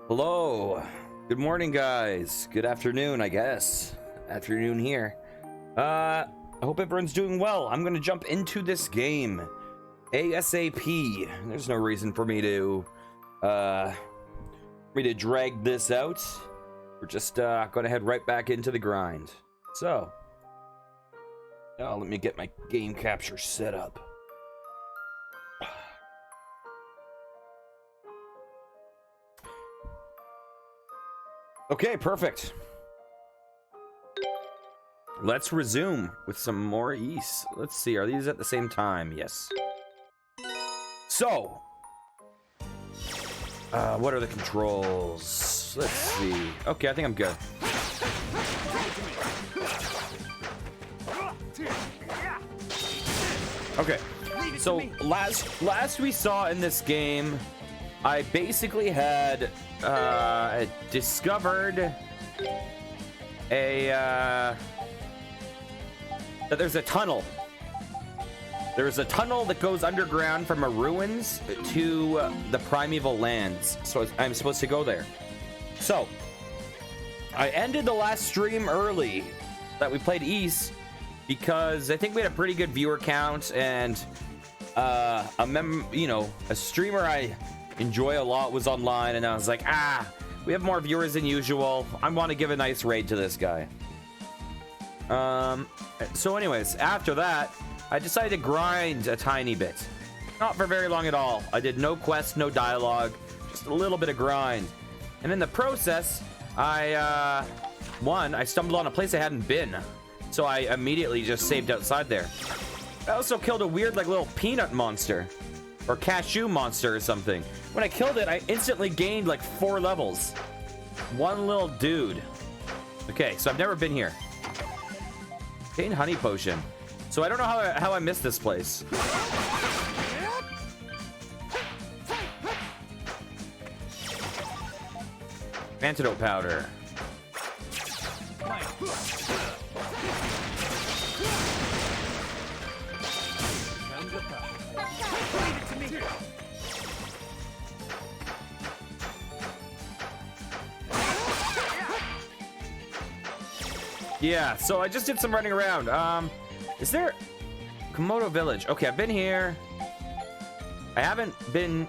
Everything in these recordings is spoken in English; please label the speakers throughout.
Speaker 1: Hello, good morning guys, good afternoon I guess, afternoon here. I hope everyone's doing well. I'm gonna jump into this game ASAP. There's no reason for me to drag this out. We're just gonna head right back into the grind. So now let me get my game capture set up. Okay, perfect. Let's resume with some more East. Let's see, are these at the same time? Yes. So, what are the controls? Let's see. Okay, I think I'm good. Okay, so last we saw in this game, I basically had discovered that there's a tunnel. There's a tunnel that goes underground from a ruins to the Primeval Lands. So I'm supposed to go there. So I ended the last stream early that we played East because I think we had a pretty good viewer count, and a streamer I enjoy a lot was online, and I was like, we have more viewers than usual. I want to give a nice raid to this guy. So anyways, after that, I decided to grind a tiny bit. Not for very long at all. I did no quest, no dialogue, just a little bit of grind. And in the process, I stumbled on a place I hadn't been. So I immediately just saved outside there. I also killed a weird, like, little peanut monster. Or cashew monster or something. When I killed it, I instantly gained like 4 levels. One little dude. Okay, so I've never been here. Gain honey potion. So I don't know how I missed this place. Antidote powder. Yeah, so I just did some running around. Is there Komodo Village? Okay, I've been here. I haven't been.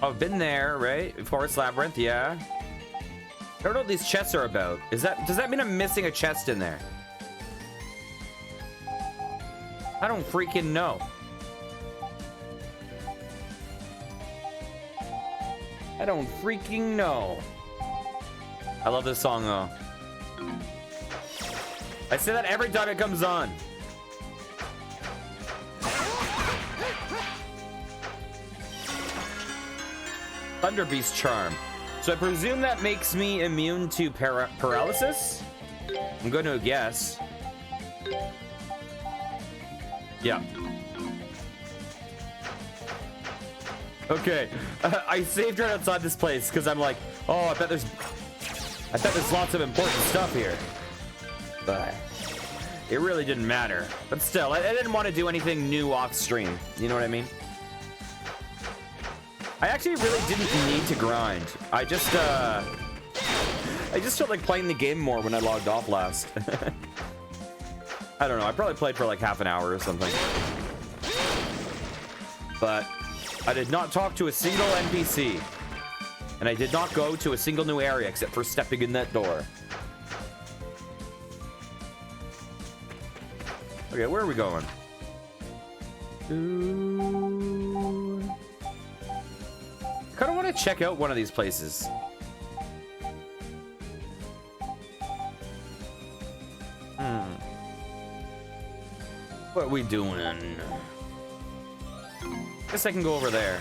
Speaker 1: I've been there, right? Forest Labyrinth, yeah. I don't know what these chests are about. Does that mean I'm missing a chest in there? I don't freaking know. I don't freaking know. I love this song though. I say that every time it comes on. Thunder Beast charm. So I presume that makes me immune to paralysis? I'm going to guess. Yeah. Okay. I saved right outside this place because I'm like, oh, I bet there's lots of important stuff here. But it really didn't matter. But still, I didn't want to do anything new off stream. You know what I mean? I actually really didn't need to grind. I just felt like playing the game more when I logged off last. I don't know. I probably played for like half an hour or something. But I did not talk to a single NPC. And I did not go to a single new area except for stepping in that door. Okay, where are we going? I kind of want to check out one of these places. What are we doing? Guess I can go over there.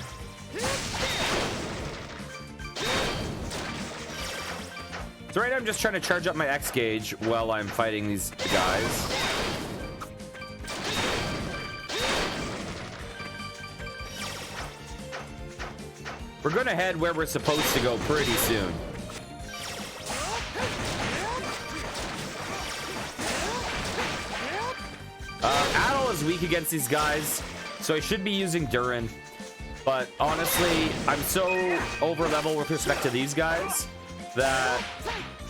Speaker 1: So right now I'm just trying to charge up my X gauge while I'm fighting these guys. We're gonna head where we're supposed to go pretty soon. Adel is weak against these guys, so I should be using Durin. But honestly, I'm so over level with respect to these guys that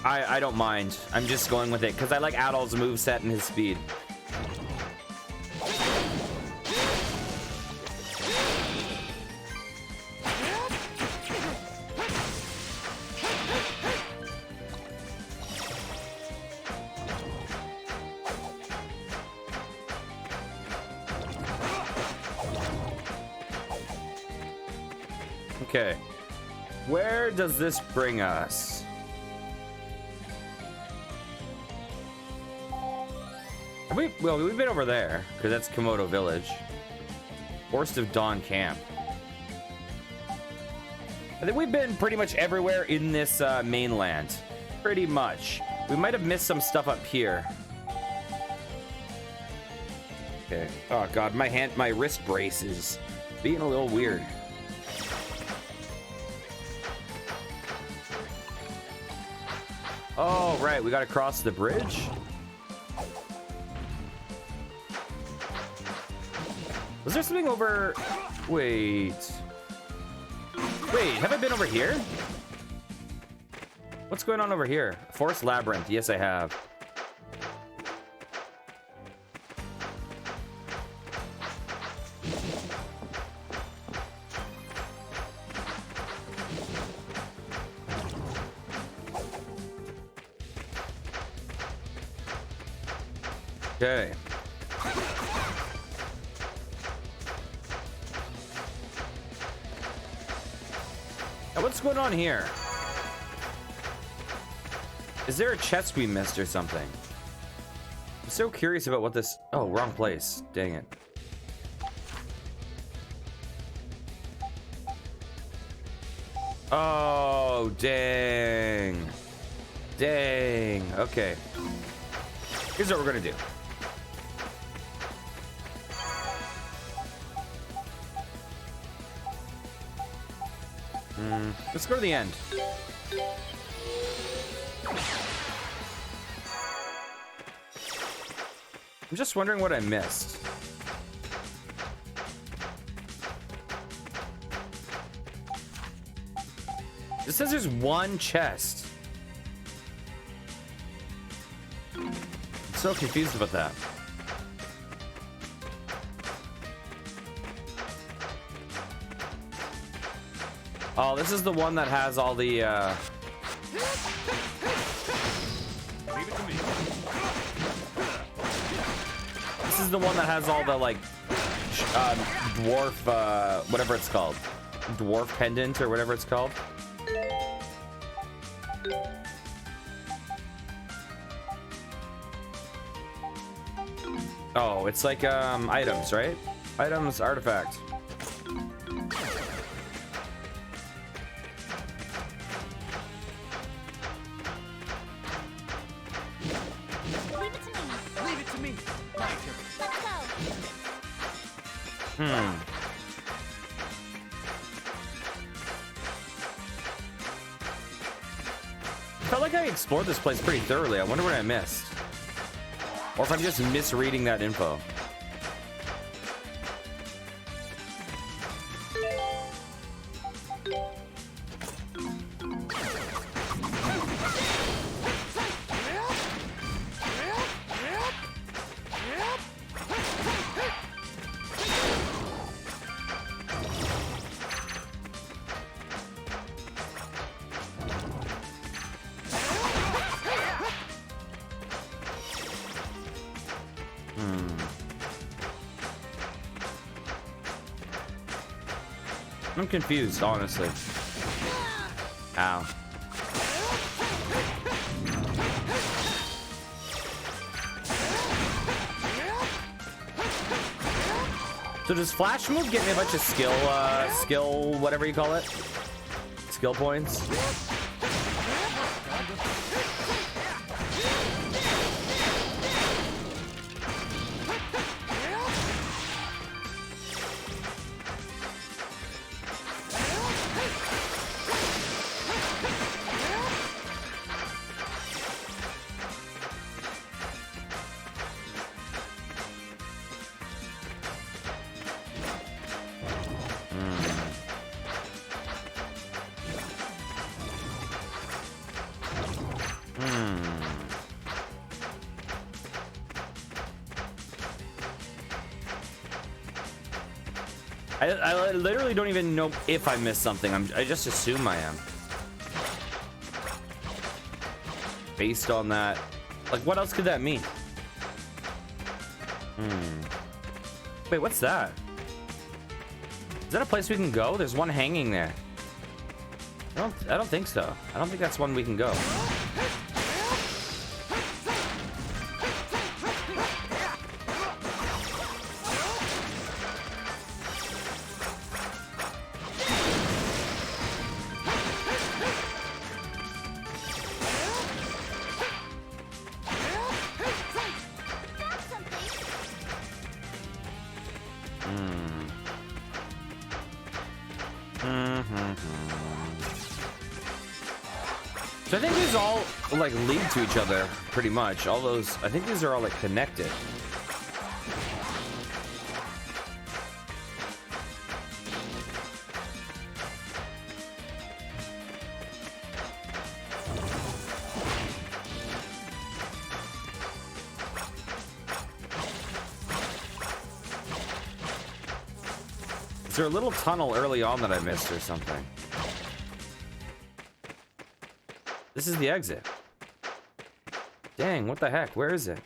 Speaker 1: I don't mind. I'm just going with it because I like Adel's moveset and his speed. Okay, where does this bring us? Well, we've been over there because that's Komodo Village. Forest of Dawn Camp. I think we've been pretty much everywhere in this mainland. Pretty much. We might have missed some stuff up here. Okay. Oh god, my wrist brace is being a little weird. Oh, right, we gotta cross the bridge. Was there something over... Wait, have I been over here? What's going on over here? Forest Labyrinth. Yes, I have. Okay. Now, what's going on here? Is there a chest we missed or something? I'm so curious about what this... Oh, wrong place. Dang it. Oh, dang. Dang. Okay. Here's what we're gonna do. Let's go to the end. I'm just wondering what I missed. It says there's one chest. I'm so confused about that. Oh, this is the one that has all the, Leave it to me. This is the one that has all the, like, dwarf, whatever it's called. Dwarf pendant or whatever it's called. Oh, it's like, items, right? Items, artifact. Felt like I explored this place pretty thoroughly. I wonder what I missed. Or if I'm just misreading that info. I'm confused, honestly. Ow. So does flash move get me a bunch of skill, whatever you call it? Skill points? I literally don't even know if I missed something. I just assume I am. Based on that. Like, what else could that mean? Wait, what's that? Is that a place we can go? There's one hanging there. I don't think so. I don't think that's one we can go. So I think these all like lead to each other pretty much. All those, I think these are all like connected. Is there a little tunnel early on that I missed or something? This is the exit. Dang, what the heck? Where is it?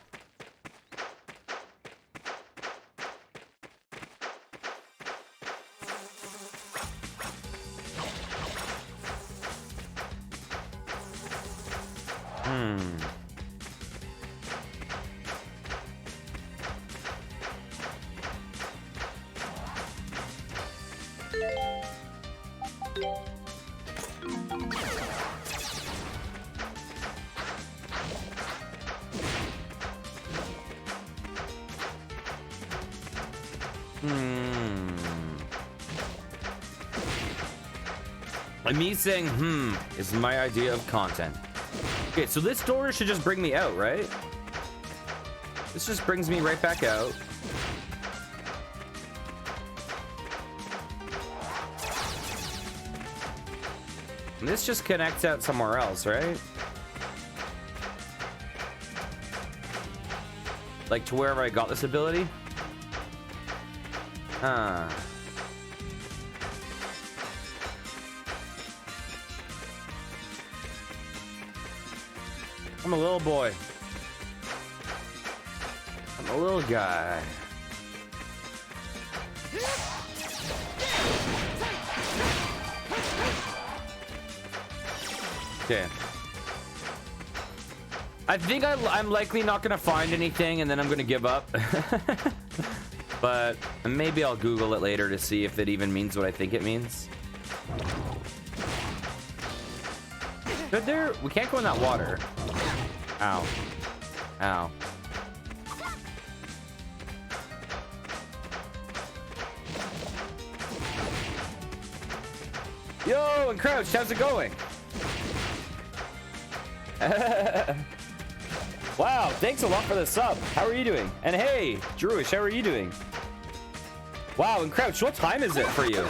Speaker 1: And me saying, is my idea of content. Okay, so this door should just bring me out, right? This just brings me right back out. And this just connects out somewhere else, right? Like to wherever I got this ability? Huh. I'm a little boy. I'm a little guy. Okay. I think I'm likely not gonna find anything and then I'm gonna give up. But maybe I'll Google it later to see if it even means what I think it means. But there, we can't go in that water. Ow. Ow. Yo, and Crouch, how's it going? Wow, thanks a lot for the sub. How are you doing? And hey, Drewish, how are you doing? Wow, and Crouch, what time is it for you?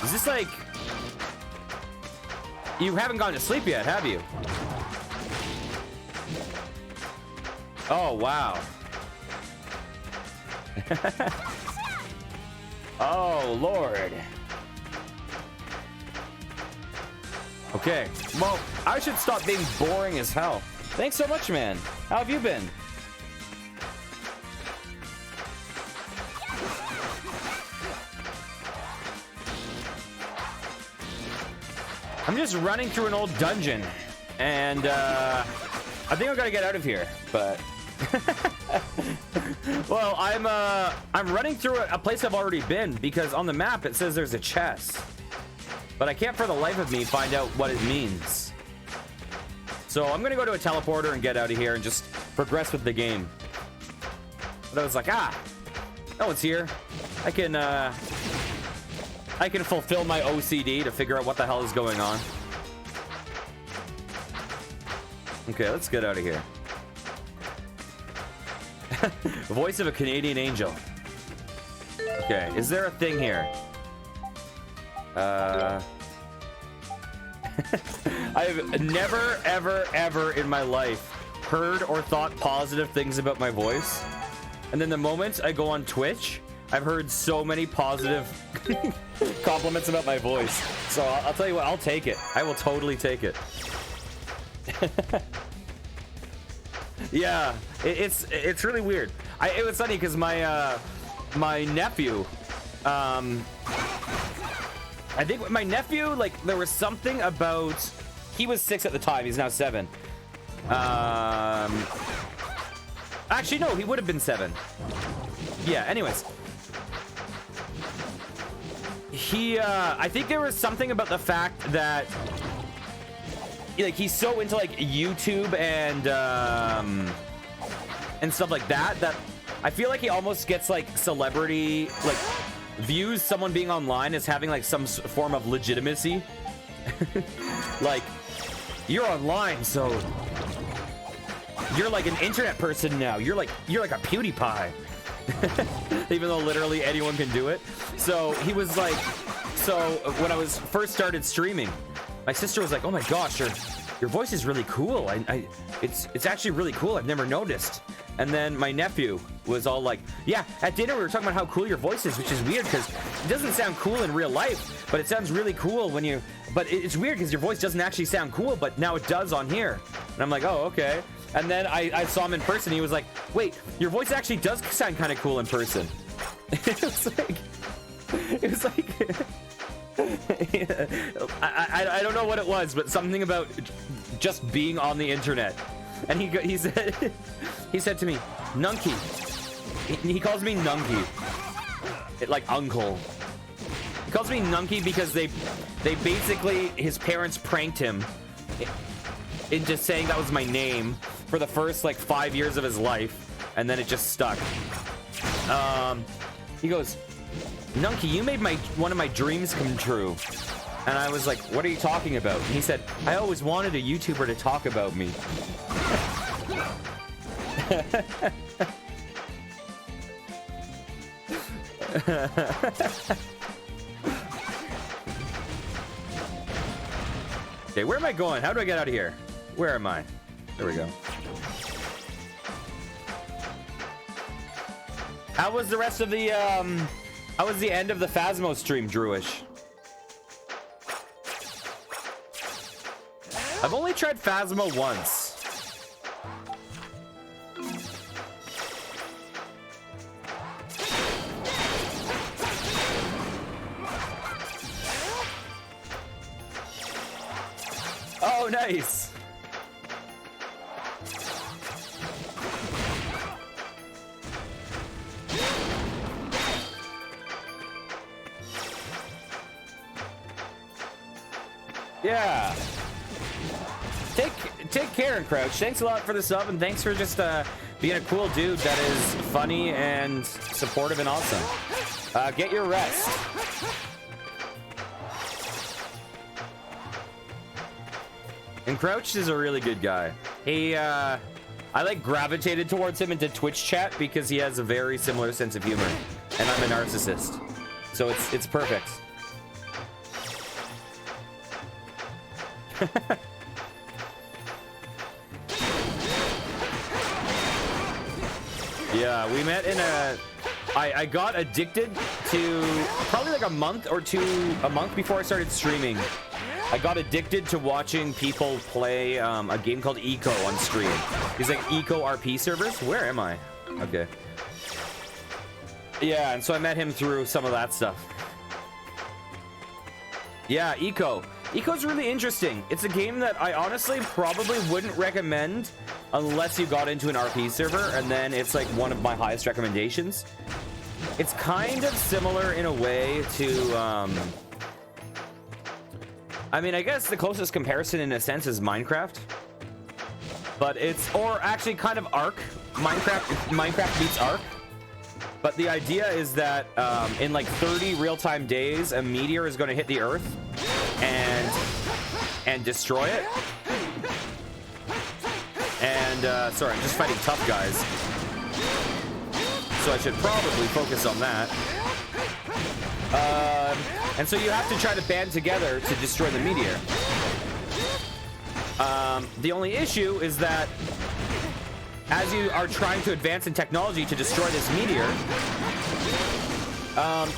Speaker 1: Is this like... You haven't gone to sleep yet, have you? Oh, wow. Oh, Lord. Okay, well, I should stop being boring as hell. Thanks so much, man. How have you been? I'm just running through an old dungeon, and I think I gotta get out of here. But well, I'm running through a place I've already been because on the map it says there's a chest, but I can't for the life of me find out what it means. So I'm gonna go to a teleporter and get out of here and just progress with the game. But I was like, no one's here. I can fulfill my OCD to figure out what the hell is going on. Okay, let's get out of here. Voice of a Canadian angel. Okay, is there a thing here? I've never, ever in my life heard or thought positive things about my voice. And then the moment I go on Twitch, I've heard so many positive compliments about my voice. So I'll tell you what, I'll take it. I will totally take it. Yeah, it's really weird. It was funny because my nephew, I think my nephew, like, there was something about, he was 6 at the time, he's now 7. Actually, no, he would have been 7. Yeah, anyways. I think there was something about the fact that, like, he's so into, like, YouTube and stuff like that, that I feel like he almost gets, like, celebrity, like, views someone being online as having, like, some form of legitimacy. Like, you're online, so you're like an internet person now. You're like a PewDiePie. Even though literally anyone can do it. So he was like, so when I was first started streaming, my sister was like, oh my gosh, your voice is really cool. It's actually really cool. I've never noticed. And then my nephew was all like, yeah, at dinner we were talking about how cool your voice is, which is weird because it doesn't sound cool in real life, but it sounds really cool when you, but it's weird because your voice doesn't actually sound cool, but now it does on here. And I'm like, oh, okay. And then I saw him in person. He was like, wait, your voice actually does sound kind of cool in person. It was like, I don't know what it was, but something about just being on the internet. And he said to me, Nunky. He calls me Nunky. Like uncle. He calls me Nunky because they basically, his parents pranked him into saying that was my name for the first like 5 years of his life, and then it just stuck. He goes, Nunky, you made one of my dreams come true. And I was like, what are you talking about? And he said, I always wanted a YouTuber to talk about me. Okay, where am I going? How do I get out of here? Where am I? There we go. How was the rest of the, how was the end of the Phasmo stream, Drewish? I've only tried Phasmo once. Oh, nice. Yeah. Take care, Crouch. Thanks a lot for the sub, and thanks for just being a cool dude that is funny and supportive and awesome. Get your rest. And Crouch is a really good guy. He, I like gravitated towards him into Twitch chat because he has a very similar sense of humor, and I'm a narcissist, so it's perfect. Yeah, we met in I got addicted to probably like a month before I started streaming. I got addicted to watching people play a game called Eco on stream. These like Eco RP servers. Where am I? Okay. Yeah, and so I met him through some of that stuff. Yeah, Eco. Eco's really interesting. It's a game that I honestly probably wouldn't recommend unless you got into an RP server, and then it's like one of my highest recommendations. It's kind of similar in a way to, I mean, I guess the closest comparison in a sense is Minecraft. But it's, or actually kind of Ark. Minecraft beats Ark. But the idea is that in like 30 real-time days, a meteor is going to hit the Earth and destroy it. And sorry, I'm just fighting tough guys, so I should probably focus on that. And so you have to try to band together to destroy the meteor. The only issue is that as you are trying to advance in technology to destroy this meteor,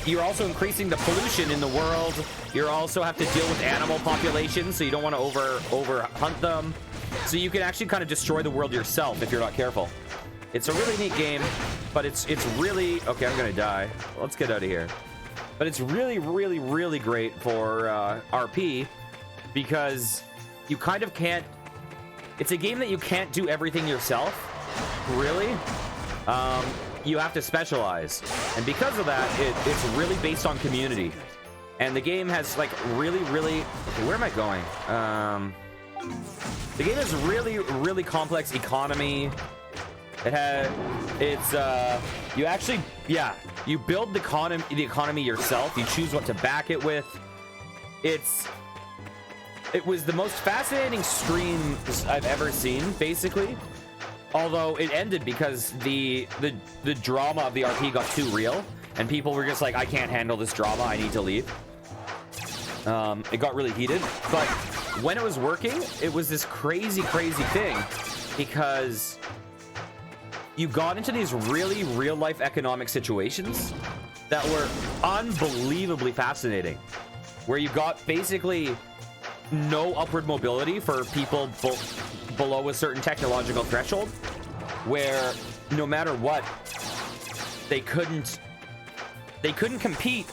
Speaker 1: you're also increasing the pollution in the world. You also have to deal with animal populations, so you don't want to over hunt them. So you can actually kind of destroy the world yourself if you're not careful. It's a really neat game, but it's really okay. I'm gonna die. Let's get out of here. But it's really, really, really great for RP because you kind of can't. It's a game that you can't do everything yourself. Really, you have to specialize, and because of that, it's really based on community. And the game has like really, really. Where am I going? The game has really, really complex economy. You actually, yeah, you build the economy yourself. You choose what to back it with. It was the most fascinating stream I've ever seen, basically. Although it ended because the drama of the RP got too real, and people were just like, I can't handle this drama, I need to leave. It got really heated, but when it was working, it was this crazy thing because you got into these really real-life economic situations that were unbelievably fascinating, where you got basically no upward mobility for people below a certain technological threshold, where no matter what, they couldn't compete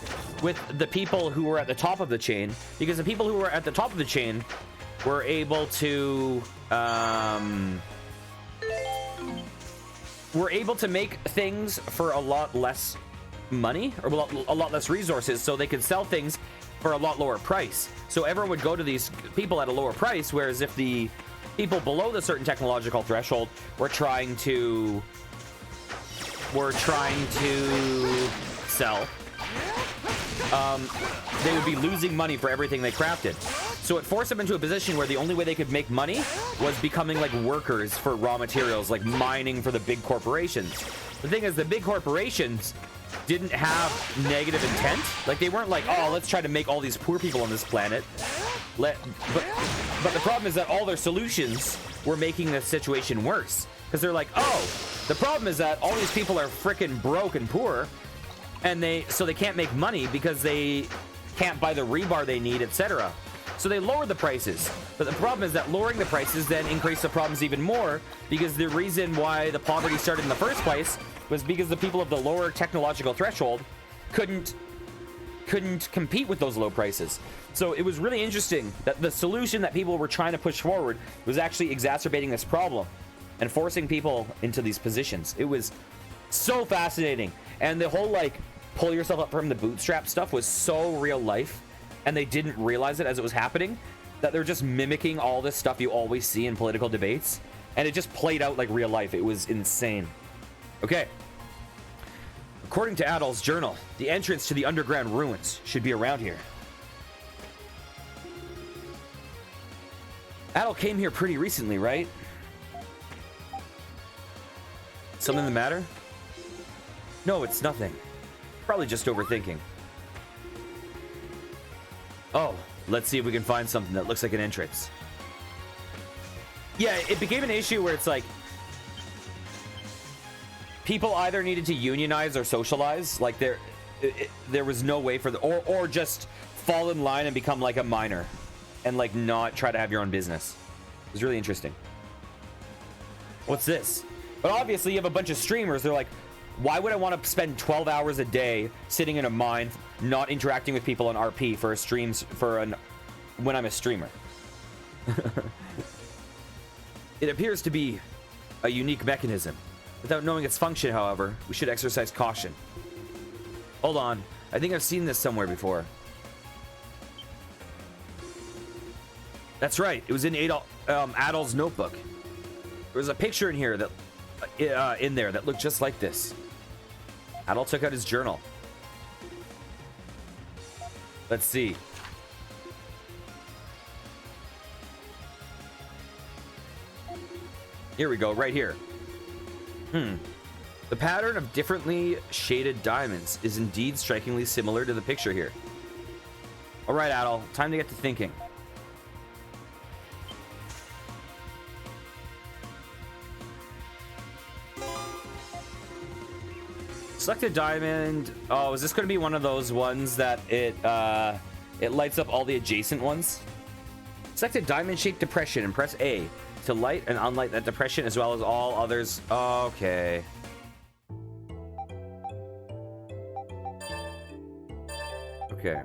Speaker 1: with the people who were at the top of the chain, because the people who were at the top of the chain were able to make things for a lot less money, or a lot less resources, so they could sell things for a lot lower price. So everyone would go to these people at a lower price, whereas if the people below the certain technological threshold were trying to sell, they would be losing money for everything they crafted. So it forced them into a position where the only way they could make money was becoming like workers for raw materials, like mining for the big corporations. The thing is, the big corporations didn't have negative intent. Like, they weren't like, oh, let's try to make all these poor people on this planet. But the problem is that all their solutions were making the situation worse. Because they're like, oh, the problem is that all these people are freaking broke and poor, and so they can't make money because they can't buy the rebar they need, etc. So they lower the prices. But the problem is that lowering the prices then increased the problems even more, because the reason why the poverty started in the first place was because the people of the lower technological threshold couldn't compete with those low prices. So it was really interesting that the solution that people were trying to push forward was actually exacerbating this problem and forcing people into these positions. It was so fascinating. And the whole like pull yourself up from the bootstrap stuff was so real life, and they didn't realize it as it was happening, that they're just mimicking all this stuff you always see in political debates, and it just played out like real life. It was insane. Okay. According to Adol's journal, the entrance to the underground ruins should be around here. Adol came here pretty recently, right? Something the matter? No, it's nothing. Probably just overthinking. Oh, let's see if we can find something that looks like an entrance. Yeah, it became an issue where it's like people either needed to unionize or socialize. Like there was no way for the or just fall in line and become like a miner and like not try to have your own business. It was really interesting. What's this? But obviously you have a bunch of streamers. They're like, why would I want to spend 12 hours a day sitting in a mine, not interacting with people on RP for a when I'm a streamer. It appears to be a unique mechanism. Without knowing its function, however, we should exercise caution. Hold on. I think I've seen this somewhere before. That's right. It was in Adol's notebook. There was a picture in here that in there that looked just like this. Adol took out his journal. Let's see. Here we go, right here. The pattern of differently shaded diamonds is indeed strikingly similar to the picture here. All right, Adol, time to get to thinking. Select a diamond. Oh, is this going to be one of those ones that it lights up all the adjacent ones? Select a diamond-shaped depression and press A to light and unlight that depression as well as all others. Okay. Okay.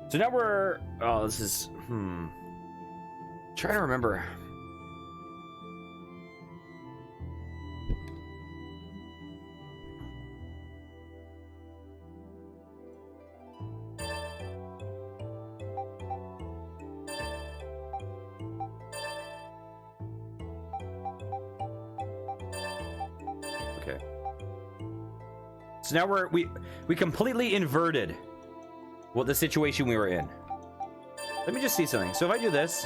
Speaker 1: So now we're... Oh, this is... Trying to remember. Okay. So now we completely inverted what the situation we were in. Let me just see something. So if I do this...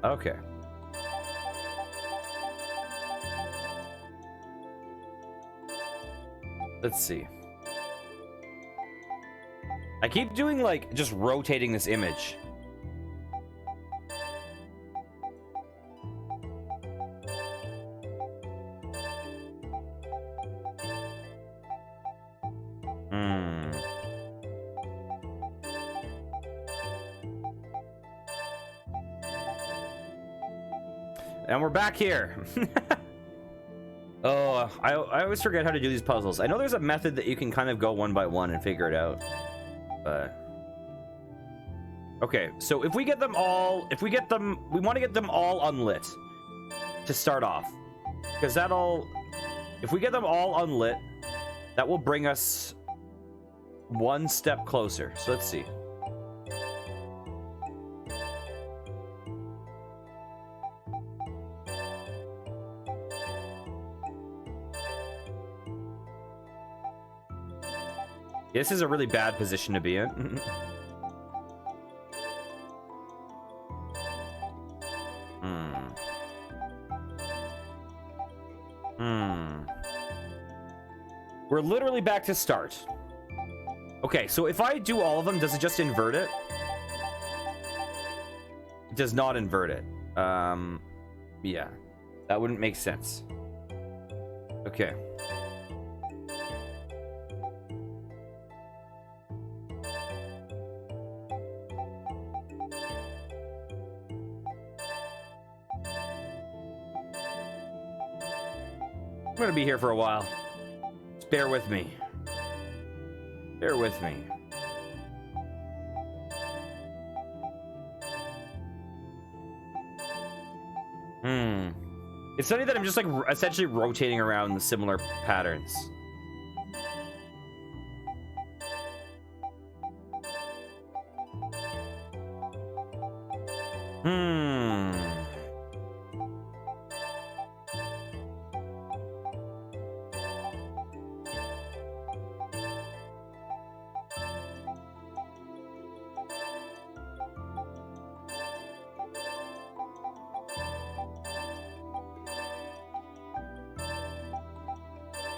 Speaker 1: Okay. Let's see. I keep doing, like, just rotating this image. And we're back here. Oh, I always forget how to do these puzzles. I know there's a method that you can kind of go one by one and figure it out. But... Okay, so if we get them all... we want to get them all unlit to start off. Because that'll... If we get them all unlit, that will bring us one step closer. So let's see. This is a really bad position to be in. We're literally back to start. Okay, so if I do all of them, does it just invert it? It does not invert it. Yeah, that wouldn't make sense. Okay. I'm gonna be here for a while. Just bear with me. Bear with me. It's funny that I'm just like essentially rotating around the similar patterns.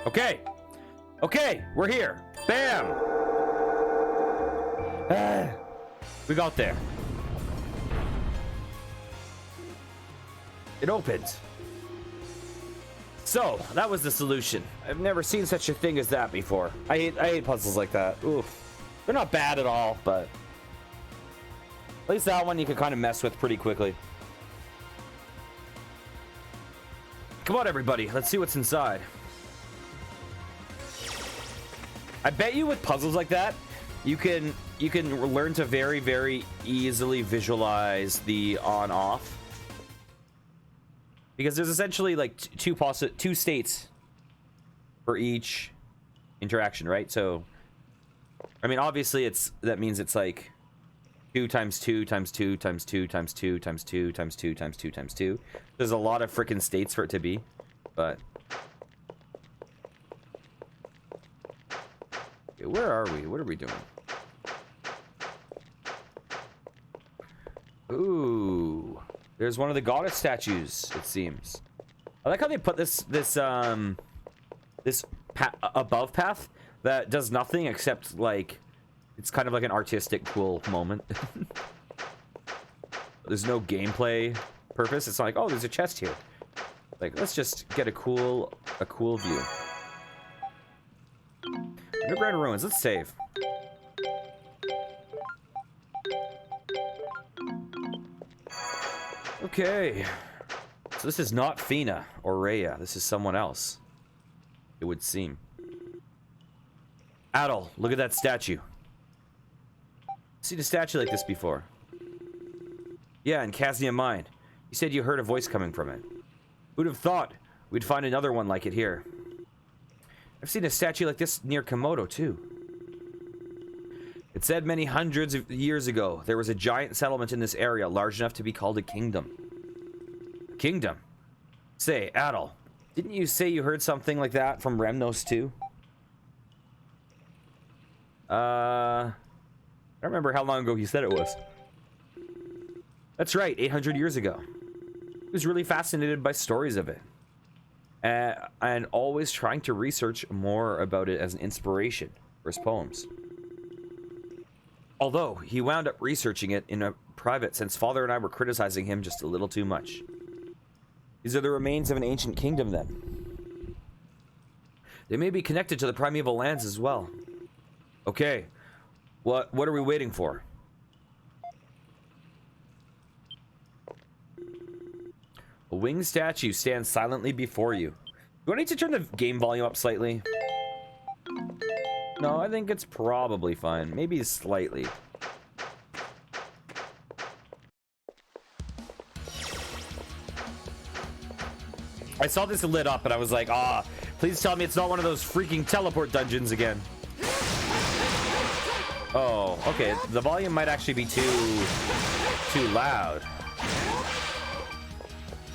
Speaker 1: Okay. Okay, we're here. Bam. We got there. It opened. So that was the solution. I've never seen such a thing as that before. I hate puzzles like that. Oof. They're not bad at all, but at least that one you can kind of mess with pretty quickly. Come on, everybody. Let's see what's inside. I bet you with puzzles like that, you can learn to very, very easily visualize the on-off. Because there's essentially like two states for each interaction, right? So, I mean, obviously that means it's like 2 times 2 times 2 times 2 times 2 times 2 times 2 times 2 times 2. There's a lot of freaking states for it to be, but okay, where are we? What are we doing? Ooh, there's one of the goddess statues, it seems. I like how they put this above path that does nothing except like it's kind of like an artistic cool moment. There's no gameplay purpose. It's not like, oh, there's a chest here. Like, let's just get a cool view. Underground ruins. Let's save. Okay. So this is not Fina or Rhea. This is someone else, it would seem. Adol, look at that statue. Seen a statue like this before. Yeah, in Kaznia Mine. You said you heard a voice coming from it. Who'd have thought we'd find another one like it here? I've seen a statue like this near Komodo, too. It said many hundreds of years ago, there was a giant settlement in this area large enough to be called a kingdom. A kingdom? Say, Adol, didn't you say you heard something like that from Remnos, too? I don't remember how long ago he said it was. That's right, 800 years ago. He was really fascinated by stories of it. And always trying to research more about it as an inspiration for his poems. Although, he wound up researching it in a private since Father and I were criticizing him just a little too much. These are the remains of an ancient kingdom, then. They may be connected to the Primeval Lands as well. Okay, what are we waiting for? A winged statue stands silently before you. Do I need to turn the game volume up slightly? No, I think it's probably fine. Maybe slightly. I saw this lit up and I was like, please tell me it's not one of those freaking teleport dungeons again. Oh, okay. The volume might actually be too loud.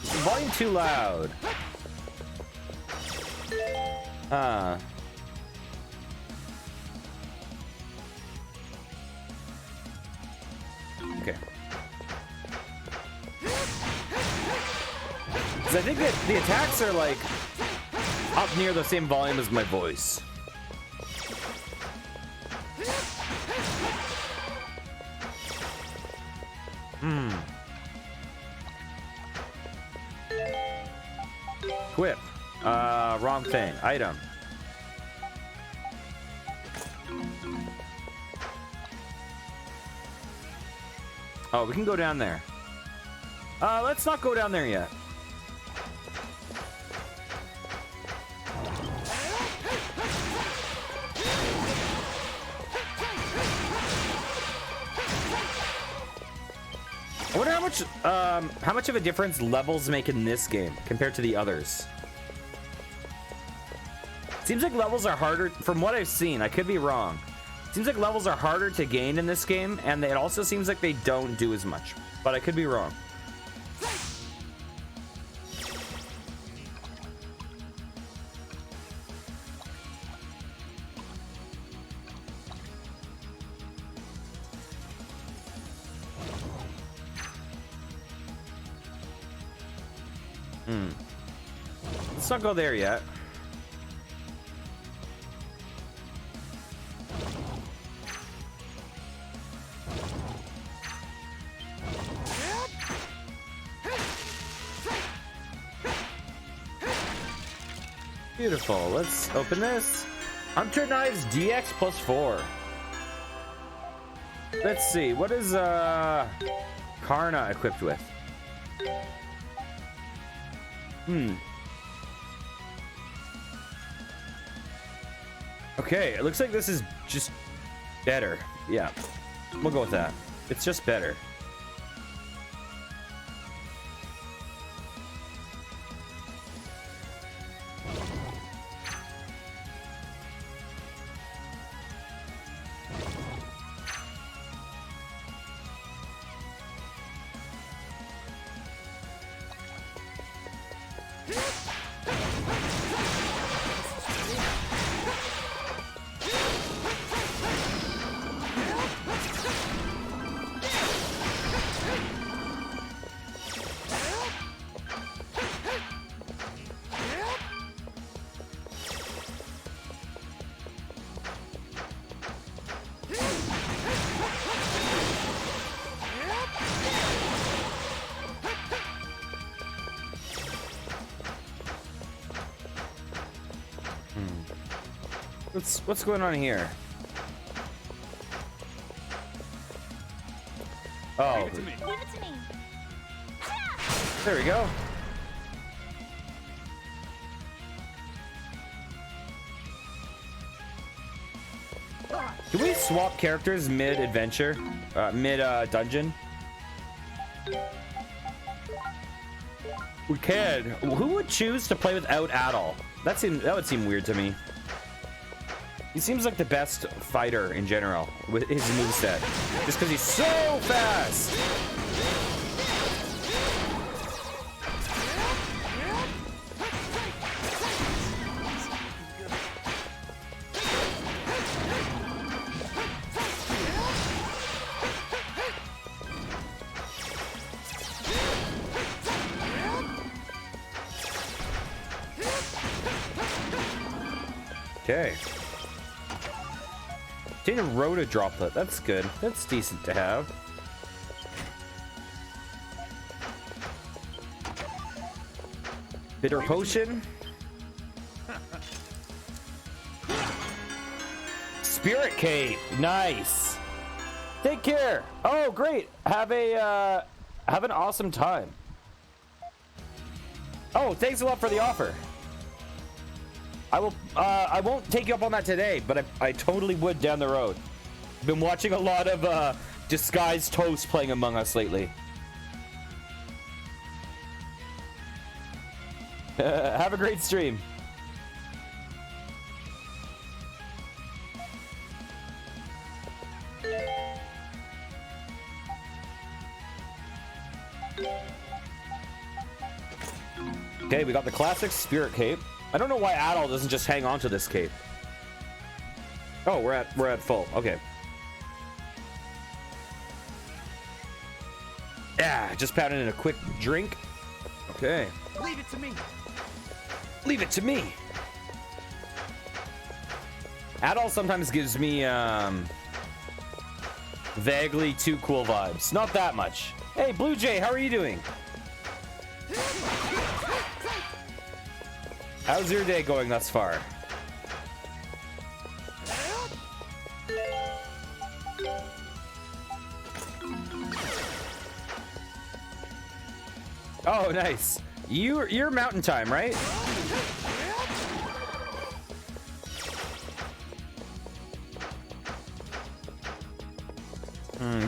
Speaker 1: Is the volume too loud? Okay. Because I think that the attacks are like up near the same volume as my voice. Equip. Wrong thing. Item. Oh, we can go down there. Let's not go down there yet. I wonder how much of a difference levels make in this game compared to the others. Seems like levels are harder, from what I've seen. I could be wrong. Seems like levels are harder to gain in this game, and it also seems like they don't do as much. But I could be wrong. Let's not go there yet. Beautiful. Let's open this. Hunter Knives DX +4. Let's see. What is Karna equipped with? Okay, it looks like this is just better. Yeah, we'll go with that. It's just better. What's going on here? Oh,
Speaker 2: Leave it to me.
Speaker 3: Leave it to me.
Speaker 1: there we go. Can we swap characters mid-adventure? Mid-dungeon? We can. Who would choose to play without Adol? That would seem weird to me. He seems like the best fighter in general with his moveset. Just because he's so fast! Okay. Data Rhoda droplet. That's good. That's decent to have. Bitter potion. Spirit cape. Nice. Take care. Oh, great. Have an awesome time. Oh, thanks a lot for the offer. I won't take you up on that today, but I totally would down the road. Been watching a lot of Disguised Toast playing Among Us lately. Have a great stream. Okay, we got the classic Spirit Cape. I don't know why Adol doesn't just hang on to this cape. Oh, we're at full. Okay. Yeah, just pounding in a quick drink. Okay.
Speaker 2: Leave it to me.
Speaker 1: Leave it to me. Adol sometimes gives me vaguely too cool vibes. Not that much. Hey, Blue Jay, how are you doing? How's your day going thus far? Oh, nice. You're mountain time, right?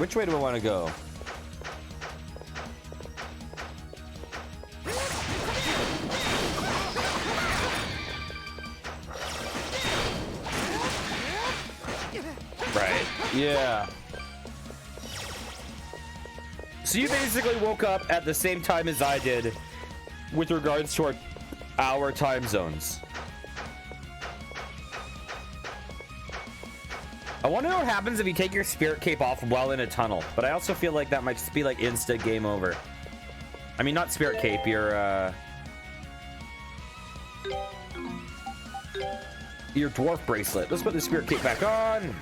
Speaker 1: Which way do I want to go? Right. Yeah. So you basically woke up at the same time as I did with regards to our time zones. I want to know what happens if you take your spirit cape off while in a tunnel, but I also feel like that might just be like instant game over. I mean, not spirit cape, your dwarf bracelet. Let's put the spirit cape back on.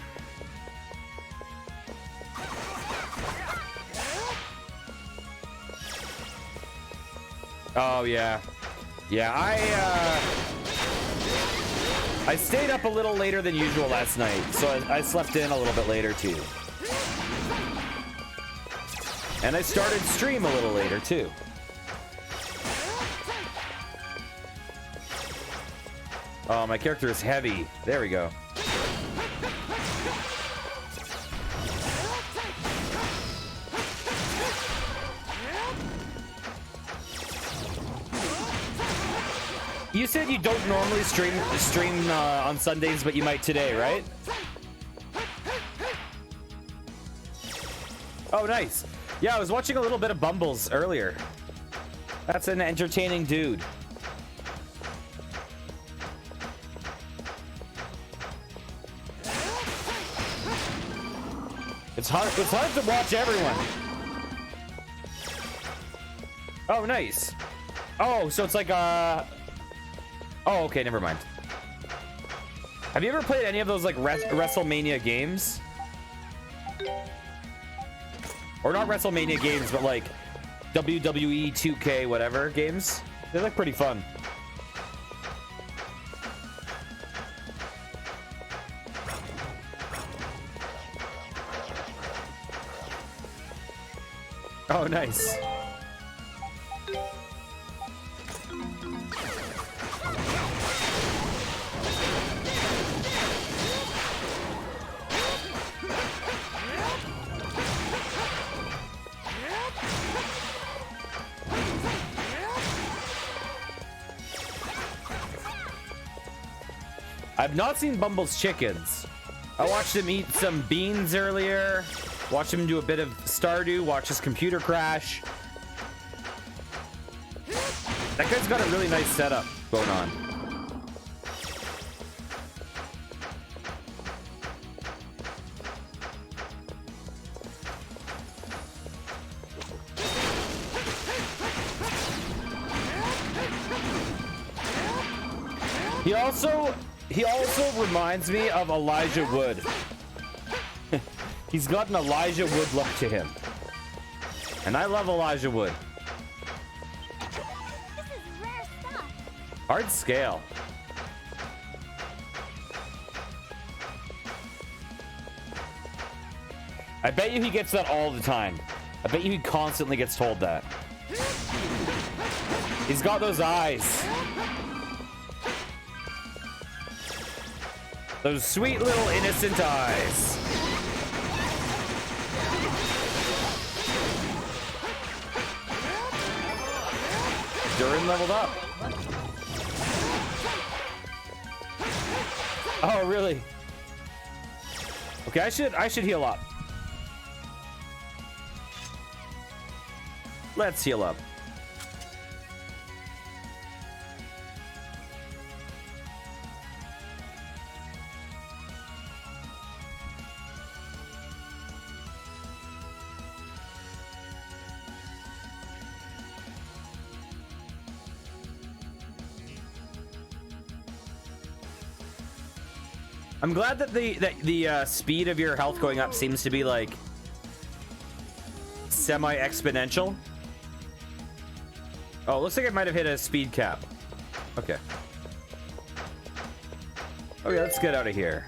Speaker 1: Oh yeah, yeah. I stayed up a little later than usual last night, so I slept in a little bit later too. And I started stream a little later too. Oh, my character is heavy. There we go. You said you don't normally stream on Sundays, but you might today, right? Oh, nice. Yeah, I was watching a little bit of Bumbles earlier. That's an entertaining dude. It's hard to watch everyone. Oh, nice. Oh, so it's like oh, okay, never mind. Have you ever played any of those like WrestleMania games? Or not WrestleMania games, but like WWE 2K whatever games? They look pretty fun. Oh, nice. I've not seen Bumble's chickens. I watched him eat some beans earlier. Watched him do a bit of Stardew. Watch his computer crash. That guy's got a really nice setup going on. He also reminds me of Elijah Wood. He's got an Elijah Wood look to him. And I love Elijah Wood.
Speaker 2: This is rare stuff.
Speaker 1: Hard scale. I bet you he gets that all the time. I bet you he constantly gets told that. He's got those eyes. Those sweet little innocent eyes. Durin leveled up. Oh, really? Okay, I should heal up. Let's heal up. I'm glad that the speed of your health going up seems to be like semi-exponential. Oh, it looks like it might have hit a speed cap. Okay. Okay, let's get out of here.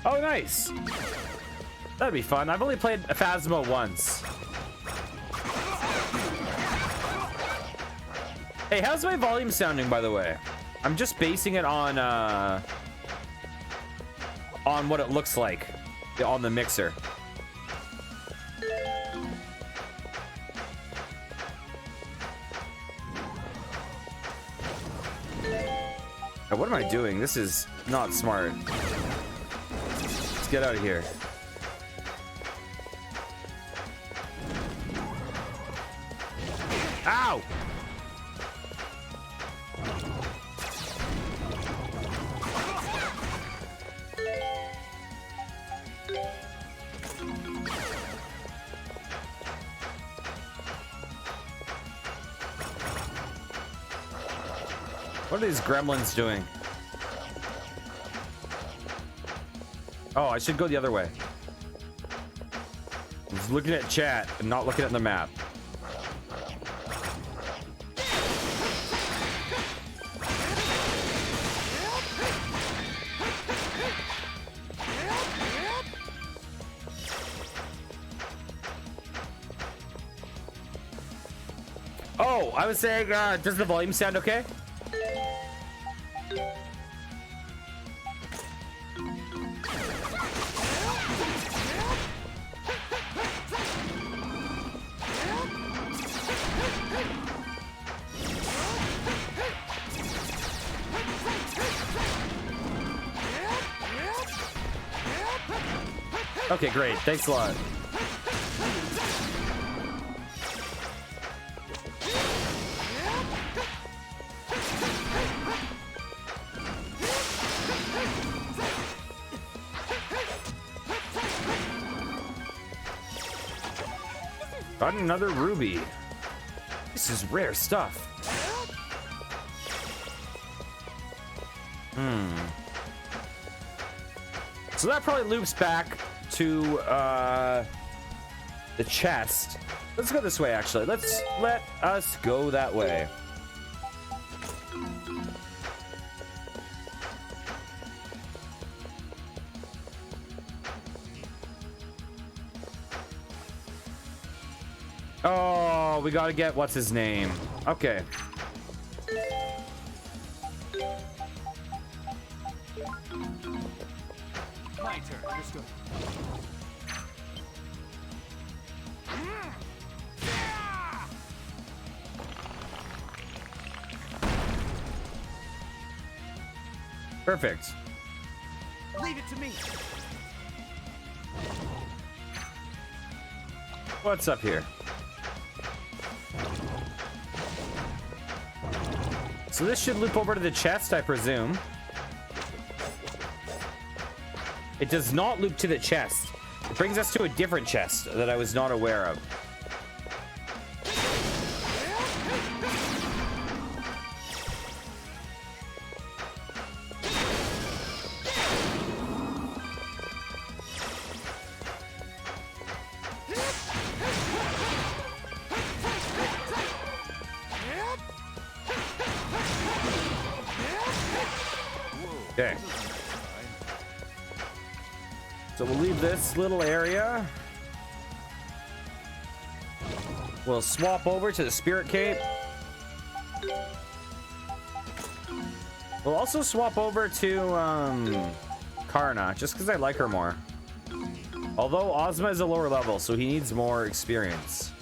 Speaker 1: Oh, nice. That'd be fun. I've only played Phasma once. Hey, how's my volume sounding, by the way? I'm just basing it on what it looks like on the mixer. Now, what am I doing? This is not smart. Let's get out of here. Ow! What are these gremlins doing? Oh, I should go the other way. I was looking at chat and not looking at the map. Oh, I was saying, does the volume sound okay? Okay, great. Thanks a lot. Got another ruby. This is rare stuff. So that probably loops back to the chest. Let's go this way, actually. Let us go that way. Oh, we gotta get what's his name. Okay.
Speaker 2: My turn. Let's go.
Speaker 1: Perfect.
Speaker 2: Leave it to me.
Speaker 1: What's up here? So this should loop over to the chest, I presume. It does not loop to the chest. It brings us to a different chest that I was not aware of. Okay. So we'll leave this little area. We'll swap over to the Spirit Cape. We'll also swap over to Karna, just because I like her more. Although Ozma is a lower level, so he needs more experience.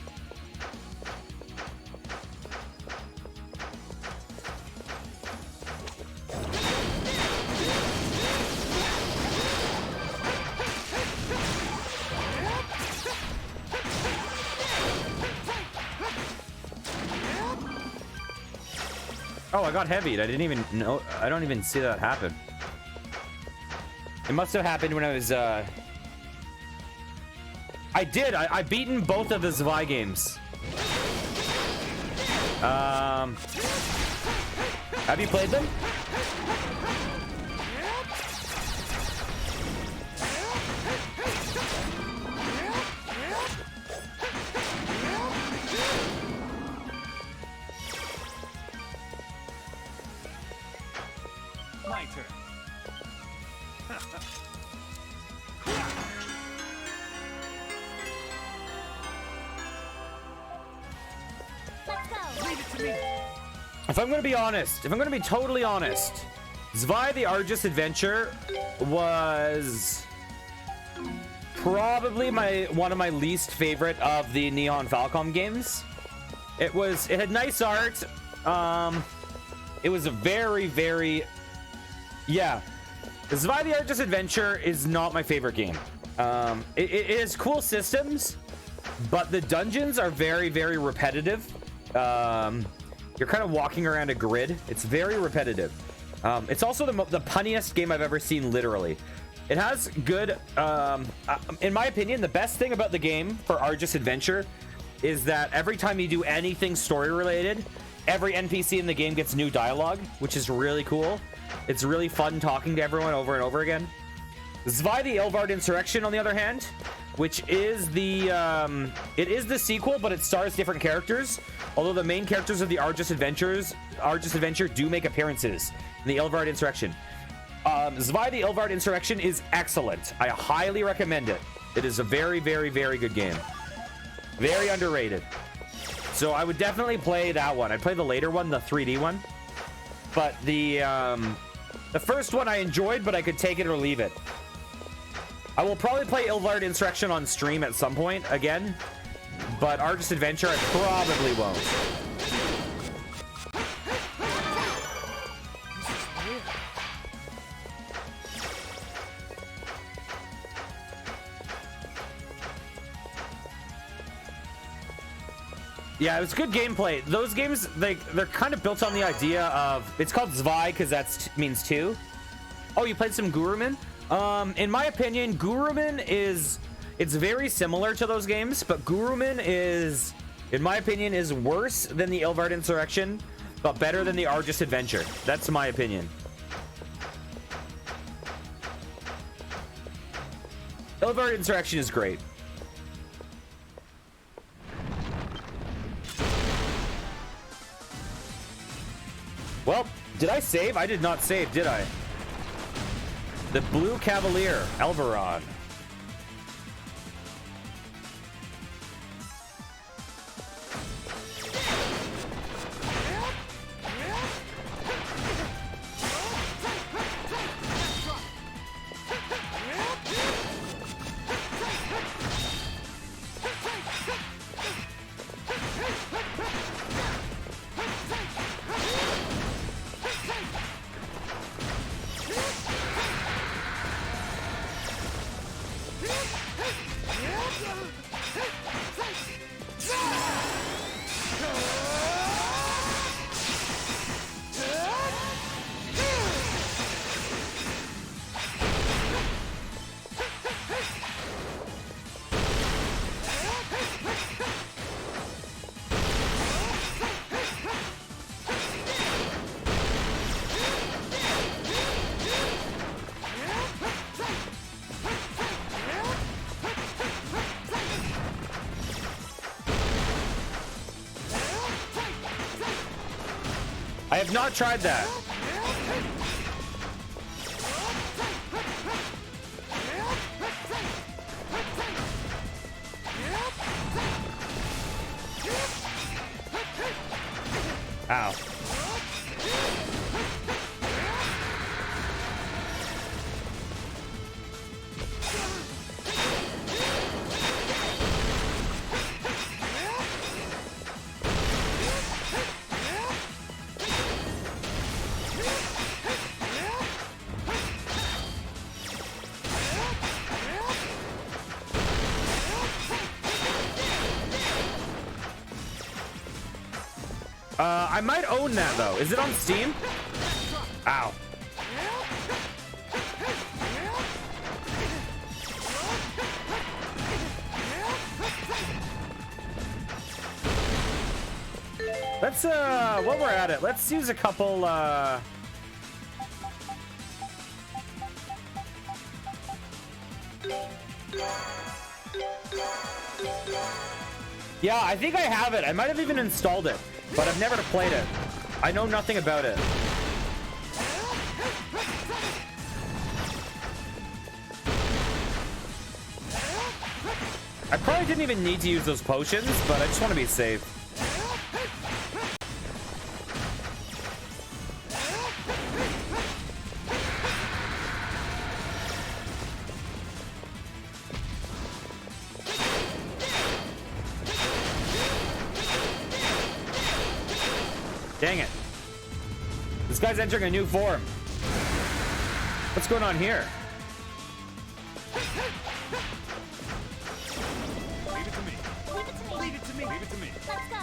Speaker 1: Oh, I got heavied. I didn't even know. I don't even see that happen. It must have happened when I was, I did. I beaten both of the Zwei games. Have you played them?
Speaker 2: My turn.
Speaker 3: Let's go.
Speaker 2: Leave it to me.
Speaker 1: If I'm going to be honest, if I'm going to be totally honest, Zwei the Argus Adventure was probably one of my least favorite of the Neon Falcom games. It had nice art. It was a very yeah. Zwei the Argus Adventure is not my favorite game. It has cool systems, but the dungeons are very repetitive. You're kind of walking around a grid. It's very repetitive. It's also the punniest game I've ever seen, literally. It has good, in my opinion, the best thing about the game for Argus Adventure is that every time you do anything story related, every NPC in the game gets new dialogue, which is really cool. It's really fun talking to everyone over and over again. Zwei the Elvard Insurrection, on the other hand, which is the it is the sequel, but it stars different characters. Although the main characters of the Argus Adventure do make appearances in the Ilvard Insurrection. Zwei the Ilvard Insurrection is excellent. I highly recommend it. It is a very, very, very good game. Very underrated. So I would definitely play that one. I'd play the later one, the 3D one. But the first one I enjoyed, but I could take it or leave it. I will probably play Ilvard Insurrection on stream at some point again. But Argus Adventure, I probably won't. Yeah, it was good gameplay. Those games, they're kind of built on the idea of... It's called Zwei because that means two. Oh, you played some Guruman? In my opinion, Guruman is... It's very similar to those games, but Guruman is, in my opinion, is worse than the Ilvard Insurrection, but better than the Argus Adventure. That's my opinion. Ilvard Insurrection is great. Well, did I save? I did not save, did I? The Blue Cavalier, Elveron. I have not tried that. Ow. I might own that though. Is it on Steam? Ow. Let's while we're at it, let's use a couple yeah, I think I have it. I might have even installed it, but I've never played it. I know nothing about it. I probably didn't even need to use those potions, but I just want to be safe. Dang it. This guy's entering a new form. What's going on here?
Speaker 2: Leave it to me. Leave it to me. Leave it to me.
Speaker 3: Let's go.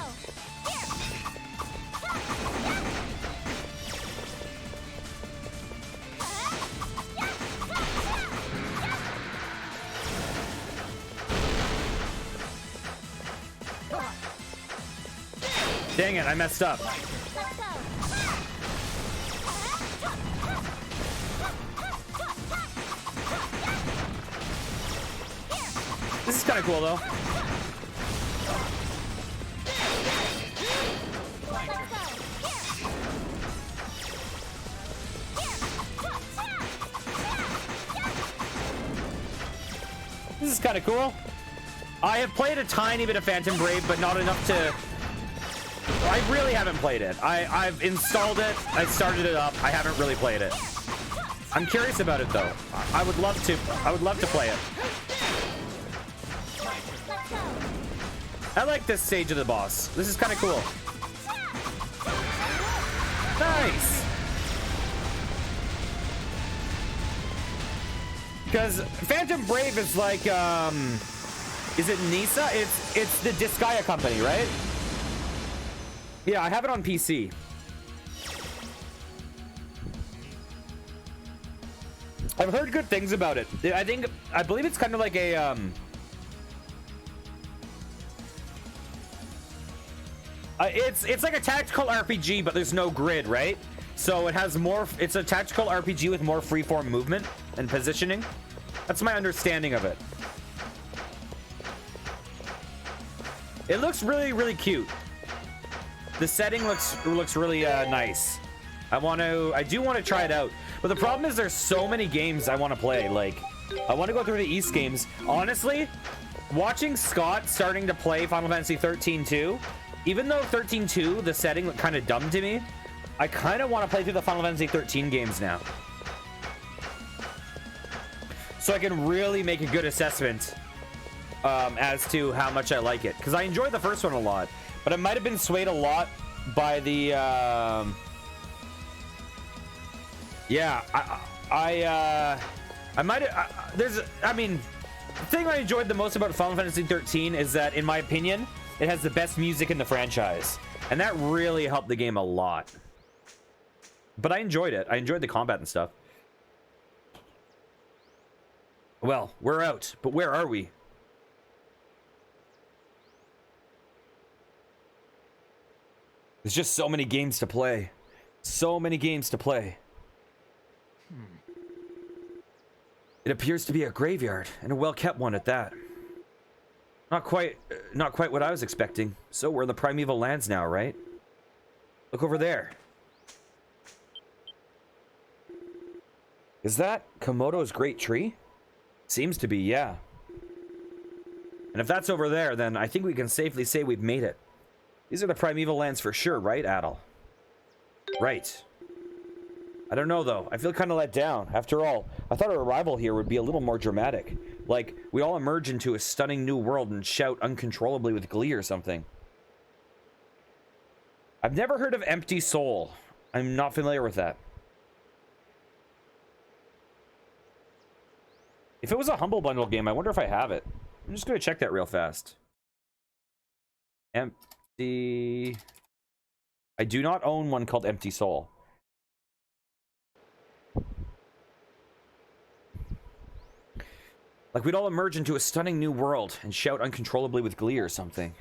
Speaker 1: Dang it, I messed up.
Speaker 3: Let's go.
Speaker 1: is kind of cool, though. This is kind of cool. I have played a tiny bit of Phantom Brave, but not enough to... I really haven't played it. I've installed it. I started it up. I haven't really played it. I'm curious about it, though. I would love to. I would love to play it. I like this stage of the boss. This is kind of cool. Nice. Because Phantom Brave is like, is it Nisa? It's the Disgaea company, right? Yeah, I have it on PC. I've heard good things about it. I believe it's kind of like a, it's like a tactical RPG, but there's no grid, right? So it has more, it's a tactical RPG with more freeform movement and positioning. That's my understanding of it. It looks really, really cute. The setting looks really nice. I do want to try it out. But the problem is there's so many games I want to play. Like, I want to go through the East games. Honestly, watching Scott starting to play Final Fantasy 13 too, even though 13-2, the setting looked kind of dumb to me, I kind of want to play through the Final Fantasy 13 games now. So I can really make a good assessment as to how much I like it. Because I enjoyed the first one a lot, but I might have been swayed a lot by the... Yeah, I might have... I mean, the thing I enjoyed the most about Final Fantasy 13 is that, in my opinion, it has the best music in the franchise. And that really helped the game a lot. But I enjoyed it. I enjoyed the combat and stuff. Well, we're out. But where are we? There's just so many games to play. So many games to play. It appears to be a graveyard, and a well-kept one at that. Not quite what I was expecting. So we're in the Primeval Lands now, right? Look over there. Is that Komodo's great tree? Seems to be, yeah. And if that's over there, then I think we can safely say we've made it. These are the Primeval Lands for sure, right, Adel? Right. I don't know, though. I feel kind of let down. After all, I thought our arrival here would be a little more dramatic. Like, we all emerge into a stunning new world and shout uncontrollably with glee or something. I've never heard of Empty Soul. I'm not familiar with that. If it was a Humble Bundle game, I wonder if I have it. I'm just going to check that real fast. Empty... I do not own one called Empty Soul. Like we'd all emerge into a stunning new world and shout uncontrollably with glee or something.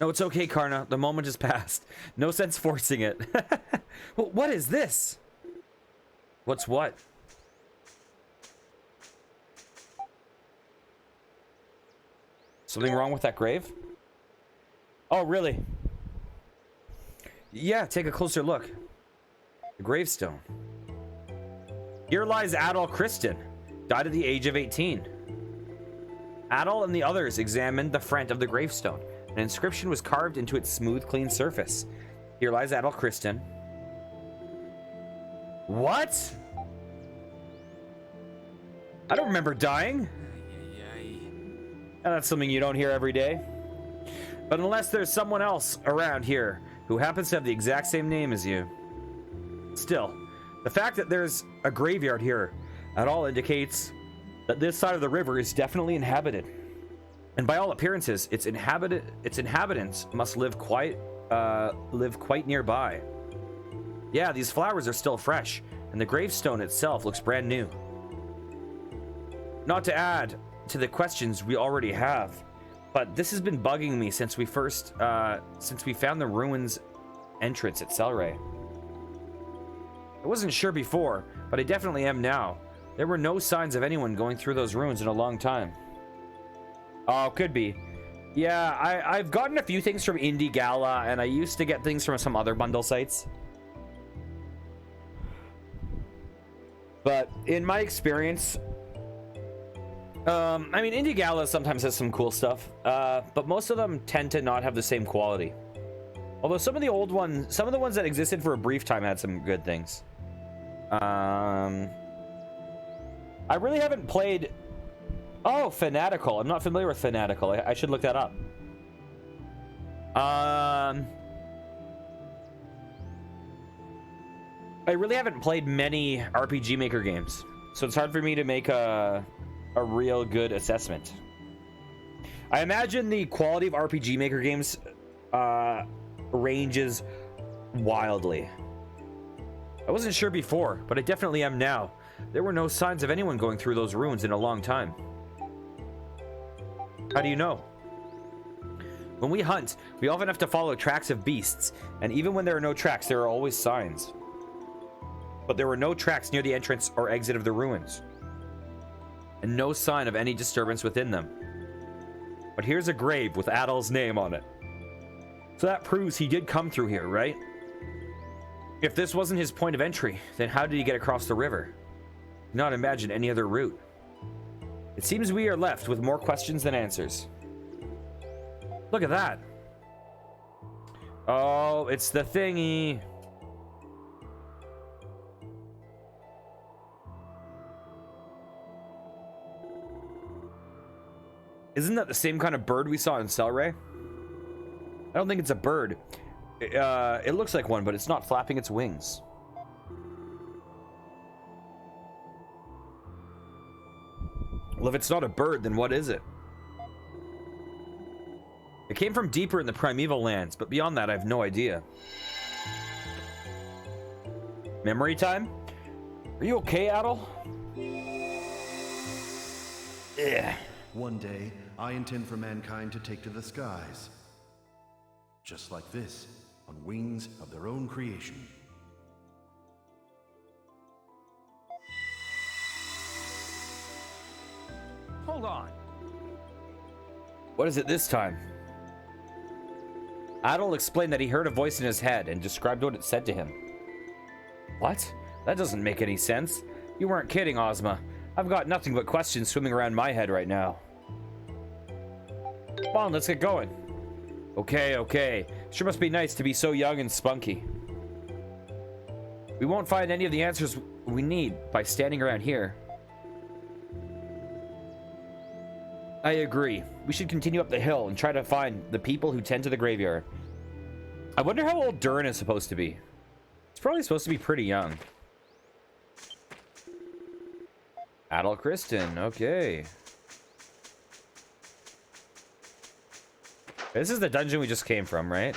Speaker 1: No, it's okay, Karna. The moment has passed. No sense forcing it. What is this? What's what? Something wrong with that grave? Oh, really? Yeah, take a closer look. The gravestone. Here lies Adol Kristen, died at the age of 18. Adol and the others examined the front of the gravestone. An inscription was carved into its smooth, clean surface. Here lies Adol Kristen. What? I don't remember dying. That's something you don't hear every day. But unless there's someone else around here who happens to have the exact same name as you. Still, the fact that there's a graveyard here at all indicates that this side of the river is definitely inhabited. And by all appearances, its inhabitants must live quite nearby. Yeah, these flowers are still fresh, and the gravestone itself looks brand new. Not to add to the questions we already have, but this has been bugging me since we found the ruins entrance at Selray. I wasn't sure before, but I definitely am now. There were no signs of anyone going through those ruins in a long time. Oh, could be. Yeah, I've gotten a few things from Indie Gala, and I used to get things from some other bundle sites. But in my experience, I mean, Indie Gala sometimes has some cool stuff, but most of them tend to not have the same quality. Although some of the old ones, some of the ones that existed for a brief time had some good things. I really haven't played... Oh, Fanatical. I'm not familiar with Fanatical. I should look that up. I really haven't played many RPG Maker games, so it's hard for me to make a real good assessment. I imagine the quality of RPG Maker games ranges wildly. I wasn't sure before, but I definitely am now. There were no signs of anyone going through those ruins in a long time. How do you know? When we hunt, we often have to follow tracks of beasts, and even when there are no tracks, there are always signs. But there were no tracks near the entrance or exit of the ruins, and no sign of any disturbance within them. But here's a grave with Adol's name on it. So that proves he did come through here, right? If this wasn't his point of entry, then how did he get across the river? Not imagine any other route. It seems we are left with more questions than answers. Look at that. Oh, it's the thingy. Isn't that the same kind of bird we saw in Celeray? I don't think it's a bird. It looks like one, but it's not flapping its wings. Well, if it's not a bird, then what is it? It came from deeper in the Primeval Lands, but beyond that, I have no idea. Memory time? Are you okay, Adol? Yeah.
Speaker 4: One day, I intend for mankind to take to the skies. Just like this, on wings of their own creation.
Speaker 2: Hold on.
Speaker 1: What is it this time? Adol explained that he heard a voice in his head and described what it said to him. What? That doesn't make any sense. You weren't kidding, Ozma. I've got nothing but questions swimming around my head right now. Come on, let's get going. Okay. Sure must be nice to be so young and spunky. We won't find any of the answers we need by standing around here. I agree. We should continue up the hill and try to find the people who tend to the graveyard. I wonder how old Durin is supposed to be. He's probably supposed to be pretty young. Adol Kristen, okay. This is the dungeon we just came from, right?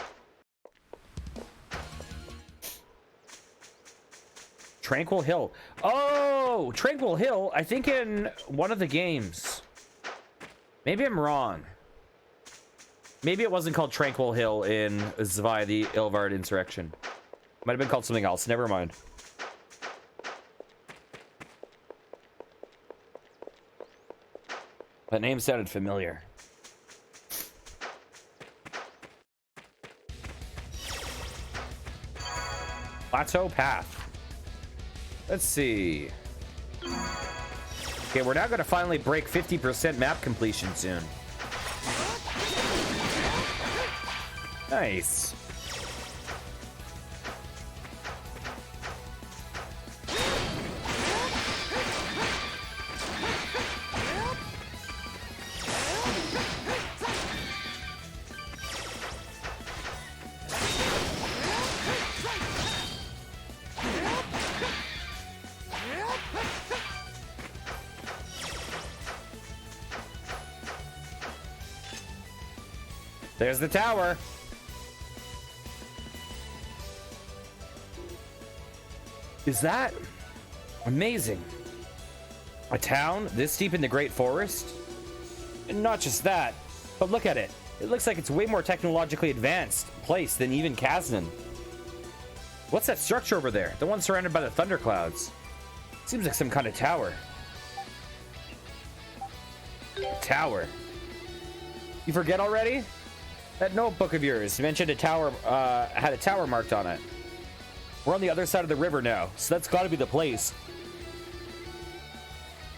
Speaker 1: Tranquil Hill. Oh, Tranquil Hill, I think in one of the games. Maybe I'm wrong. Maybe it wasn't called Tranquil Hill in Zwei, the Ilvard Insurrection. Might have been called something else. Never mind. That name sounded familiar. Plateau Path. Let's see. Okay, we're now going to finally break 50% map completion soon. Nice. There's the tower. Is that amazing? A town this deep in the Great Forest? And not just that, but look at it. It looks like it's way more technologically advanced place than even Kaznan. What's that structure over there? The one surrounded by the thunderclouds. Seems like some kind of tower. Tower. You forget already? That notebook of yours mentioned a tower, had a tower marked on it. We're on the other side of the river now, so that's got to be the place.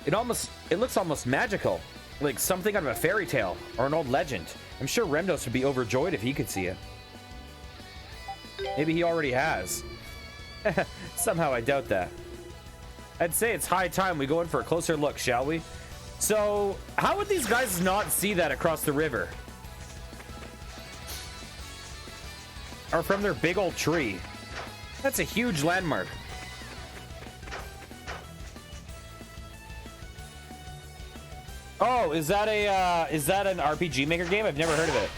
Speaker 1: It looks almost magical, like something out of a fairy tale or an old legend. I'm sure Remdos would be overjoyed if he could see it. Maybe he already has. Somehow I doubt that. I'd say it's high time we go in for a closer look, shall we? So, how would these guys not see that across the river? Or from their big old tree? That's a huge landmark. Oh, is that an RPG Maker game? I've never heard of it.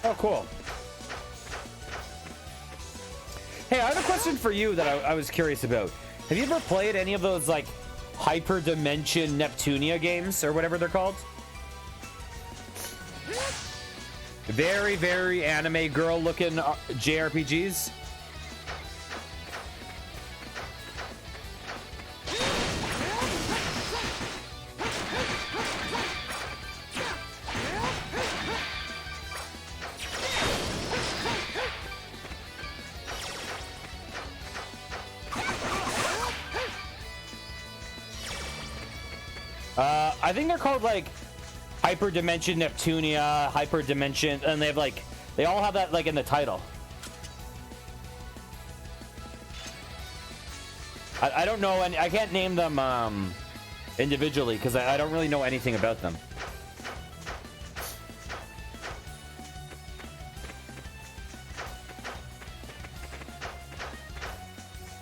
Speaker 1: Oh, cool. Hey, I have a question for you that I was curious about. Have you ever played any of those, like, Hyper Dimension Neptunia games, or whatever they're called? Very, very anime girl-looking JRPGs. I think they're called like Hyper Dimension Neptunia, Hyper Dimension, and they have like, they all have that like in the title. I don't know, and I can't name them individually because I don't really know anything about them.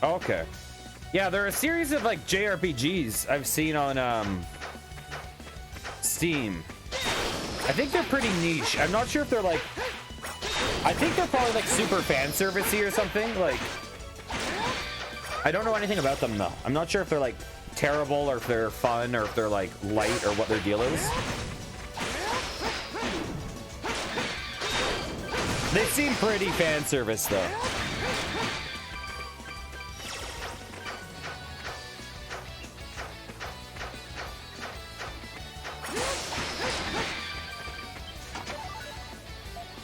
Speaker 1: Okay. Yeah, there are a series of like JRPGs I've seen on Steam. I think they're pretty niche. I'm not sure if they're like, I think they're probably like super fan servicey or something. Like, I don't know anything about them though. I'm not sure if they're like terrible or if they're fun or if they're like light or what their deal is. They seem pretty fan service though.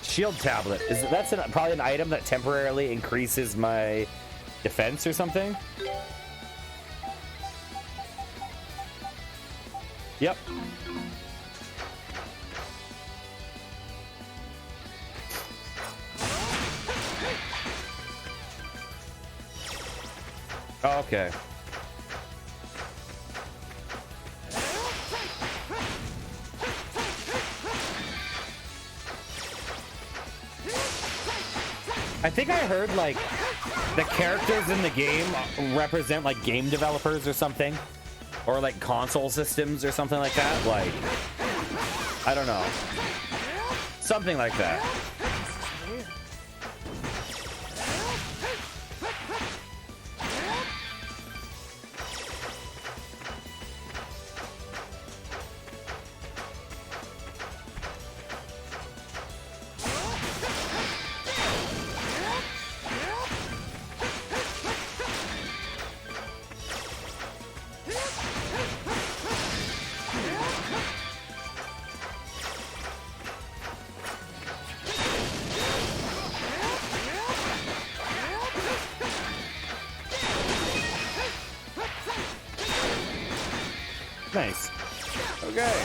Speaker 1: Shield tablet. That's probably an item that temporarily increases my defense or something? Yep. Oh, okay. I think I heard like the characters in the game represent like game developers or something, or like console systems or something like that. Like, I don't know, something like that. Nice. Okay.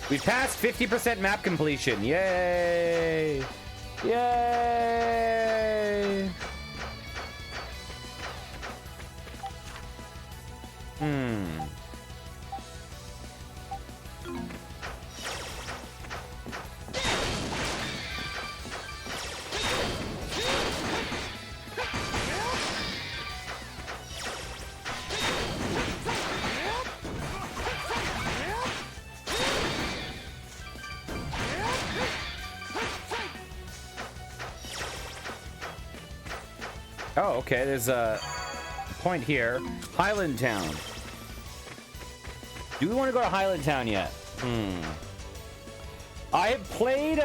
Speaker 1: We passed 50% map completion. Yay! Yay! Oh, okay. There's a point here. Highland Town. Do we want to go to Highland Town yet? I have played,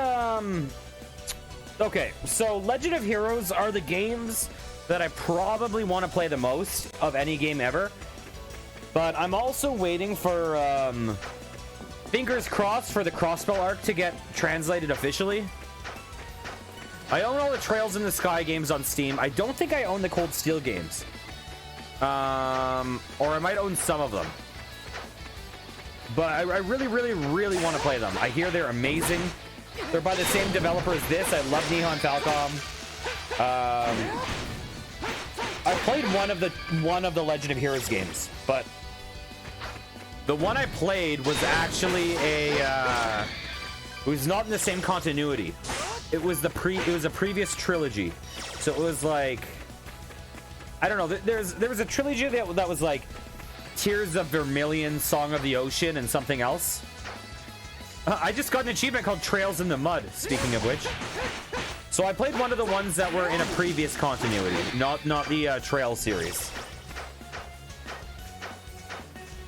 Speaker 1: okay, so Legend of Heroes are the games that I probably want to play the most of any game ever. But I'm also waiting for, fingers crossed for the Crossbell arc to get translated officially. I own all the Trails in the Sky games on Steam. I don't think I own the Cold Steel games. Or I might own some of them. But I really, really, really want to play them. I hear they're amazing. They're by the same developer as this. I love Nihon Falcom. I played one of the Legend of Heroes games, but the one I played was actually it was not in the same continuity. It was a previous trilogy. So it was like, I don't know. There was a trilogy that was like Tears of Vermilion, Song of the Ocean, and something else. I just got an achievement called Trails in the Mud, speaking of which. So I played one of the ones that were in a previous continuity, not the Trail series.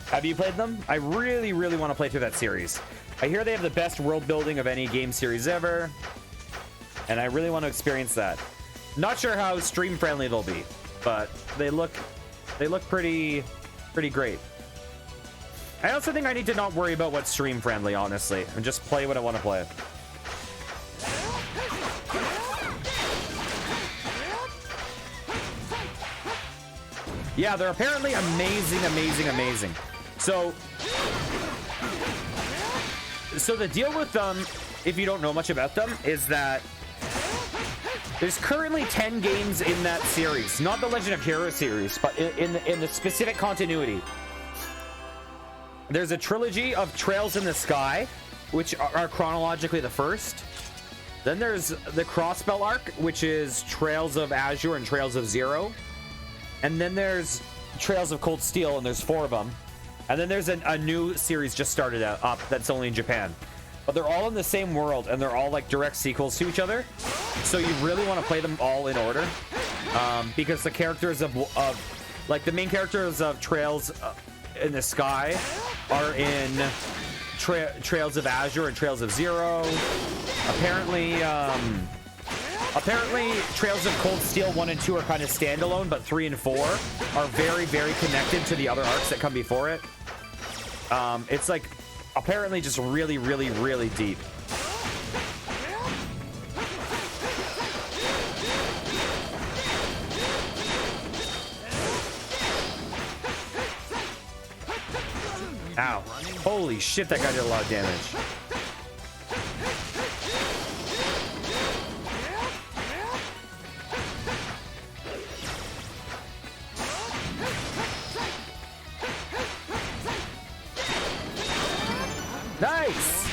Speaker 1: Have you played them? I really, really want to play through that series. I hear they have the best world building of any game series ever, and I really want to experience that. Not sure how stream friendly they'll be, but they look pretty great. I also think I need to not worry about what's stream friendly, honestly, and just play what I want to play. Yeah, they're apparently amazing, amazing, amazing. So the deal with them, if you don't know much about them, is that there's currently 10 games in that series, not the Legend of Heroes series, but in the specific continuity. There's a trilogy of Trails in the Sky, which are chronologically the first. Then there's the Crossbell arc, which is Trails of Azure and Trails of Zero. And then there's Trails of Cold Steel, and there's 4 of them. And then there's a new series just started up that's only in Japan. But they're all in the same world, and they're all like direct sequels to each other. So you really want to play them all in order, because the characters of like the main characters of Trails in the Sky are in Trails of Azure and Trails of Zero. Apparently Trails of Cold Steel 1 and 2 are kind of standalone, but 3 and 4 are very, very connected to the other arcs that come before it. It's like apparently just really, really, really deep. Ow. Holy shit, that guy did a lot of damage. Nice!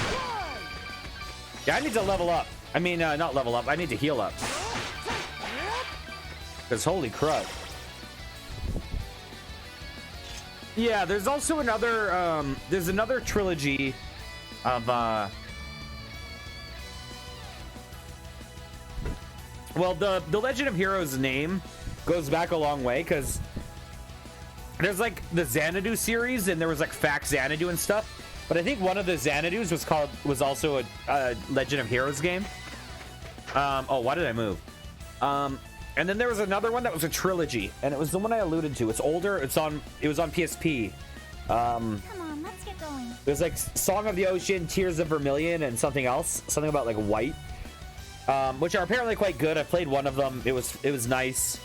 Speaker 1: Yeah, I need to level up. I mean, not level up. I need to heal up. Because holy crud. Yeah, there's also another, there's another trilogy of, well, the Legend of Heroes name goes back a long way, because there's like the Xanadu series, and there was like Fact Xanadu and stuff. But I think one of the Xanadus was also a Legend of Heroes game. Oh, why did I move? And then there was another one that was a trilogy, and it was the one I alluded to. It's older. It was on PSP.
Speaker 3: Come on, let's get going.
Speaker 1: There's like Song of the Ocean, Tears of Vermilion, and something else, something about like white, which are apparently quite good. I played one of them. It was nice,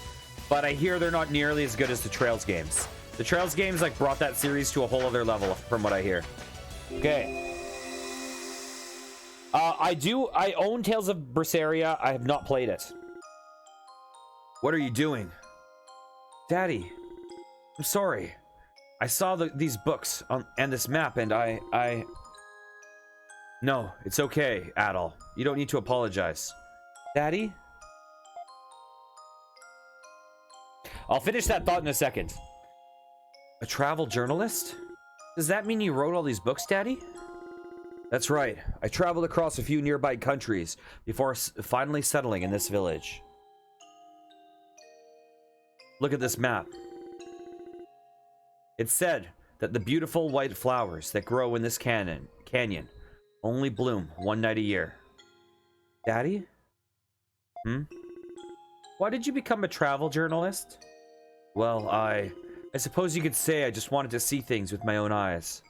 Speaker 1: but I hear they're not nearly as good as the Trails games. The Trails games like brought that series to a whole other level, from what I hear. Okay. I own Tales of Berseria. I have not played it. What are you doing? Daddy, I'm sorry. I saw these books and this map, and I... No, it's okay, Adol. You don't need to apologize. Daddy? I'll finish that thought in a second. A travel journalist? Does that mean you wrote all these books, Daddy? That's right. I traveled across a few nearby countries before finally settling in this village. Look at this map. It said that the beautiful white flowers that grow in this canyon only bloom one night a year. Daddy? Why did you become a travel journalist? Well, I suppose you could say I just wanted to see things with my own eyes.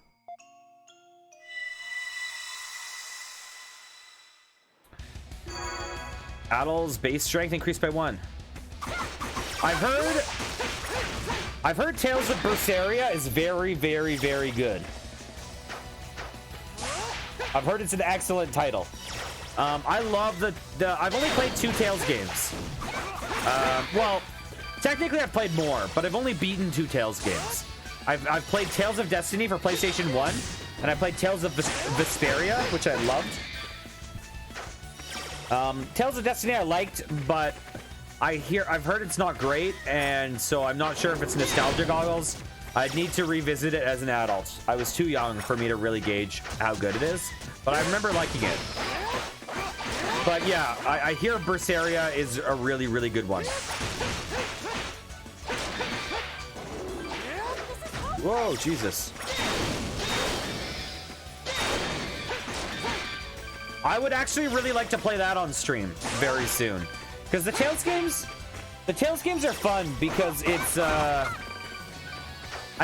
Speaker 1: Adul's base strength increased by 1. I've heard Tales of Berseria is very, very, very good. I've heard it's an excellent title. I love the I've only played 2 Tales games. Well, technically I've played more, but I've only beaten 2 Tales games. I've played Tales of Destiny for PlayStation 1, and I played Tales of Vesperia, which I loved. Tales of Destiny I liked, but I've heard it's not great, and so I'm not sure if it's nostalgia goggles. I'd need to revisit it as an adult. I was too young for me to really gauge how good it is, but I remember liking it. But yeah, I hear Berseria is a really, really good one. Whoa, Jesus. I would actually really like to play that on stream very soon. Because the Tales games are fun because it's, I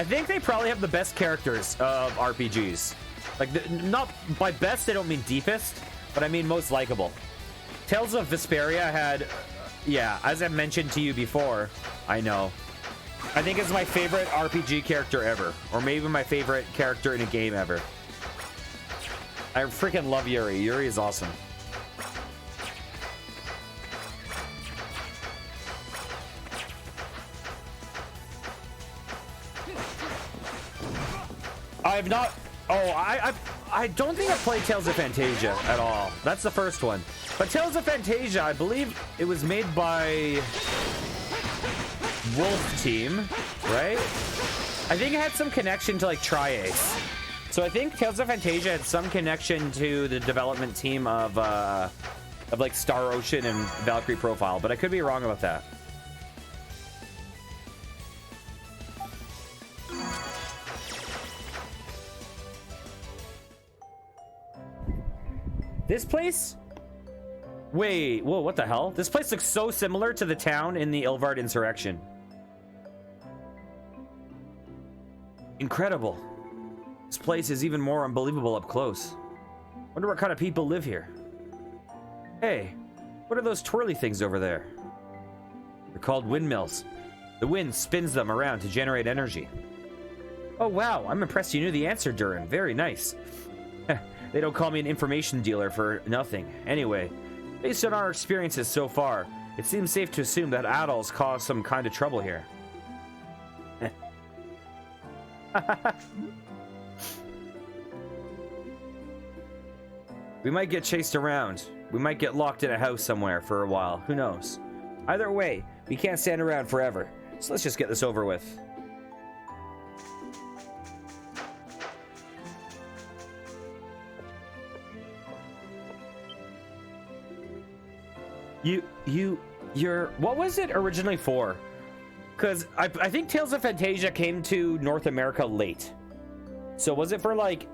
Speaker 1: think they probably have the best characters of RPGs. Like, not by best, they don't mean deepest, but I mean most likable. Tales of Vesperia had, yeah, as I mentioned to you before, I know. I think it's my favorite RPG character ever, or maybe my favorite character in a game ever. I freaking love Yuri. Yuri is awesome. I've not. Oh, I don't think I've played Tales of Fantasia at all. That's the first one. But Tales of Fantasia, I believe it was made by Wolf Team, right? I think it had some connection to like Tri-Ace. So I think Tales of Fantasia had some connection to the development team of like Star Ocean and Valkyrie Profile, but I could be wrong about that. This place? Wait, whoa, what the hell? This place looks so similar to the town in the Ilvard insurrection. Incredible. This place is even more unbelievable up close. Wonder what kind of people live here. Hey, what are those twirly things over there? They're called windmills. The wind spins them around to generate energy. Oh wow, I'm impressed you knew the answer, Durin. Very nice. They don't call me an information dealer for nothing. Anyway, based on our experiences so far, it seems safe to assume that adults caused some kind of trouble here. We might get chased around. We might get locked in a house somewhere for a while. Who knows? Either way, we can't stand around forever. So let's just get this over with. You're... What was it originally for? Because I think Tales of Fantasia came to North America late. So was it for, like,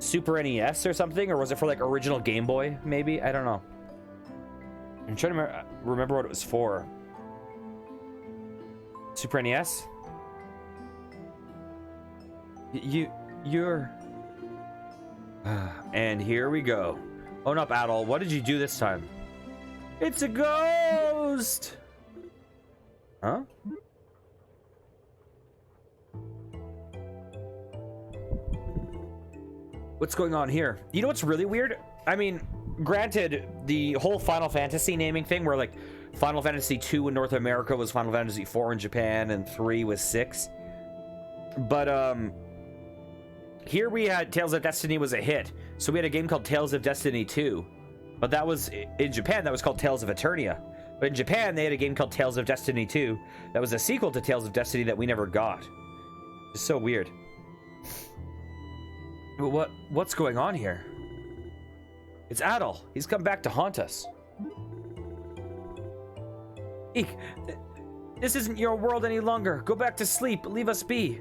Speaker 1: Super NES or something? Or was it for, like, original Game Boy, maybe? I don't know. I'm trying to remember what it was for. Super NES? You're... And here we go. Own up, Adol. What did you do this time? It's a ghost! Huh? What's going on here? You know what's really weird? I mean, granted, the whole Final Fantasy naming thing where like Final Fantasy 2 in North America was Final Fantasy 4 in Japan and 3 was 6. But here we had Tales of Destiny was a hit. So we had a game called Tales of Destiny 2. But that was, in Japan, that was called Tales of Eternia. But in Japan, they had a game called Tales of Destiny 2. That was a sequel to Tales of Destiny that we never got. It's so weird. What's going on here? It's Adol. He's come back to haunt us. Eek. This isn't your world any longer. Go back to sleep. Leave us be.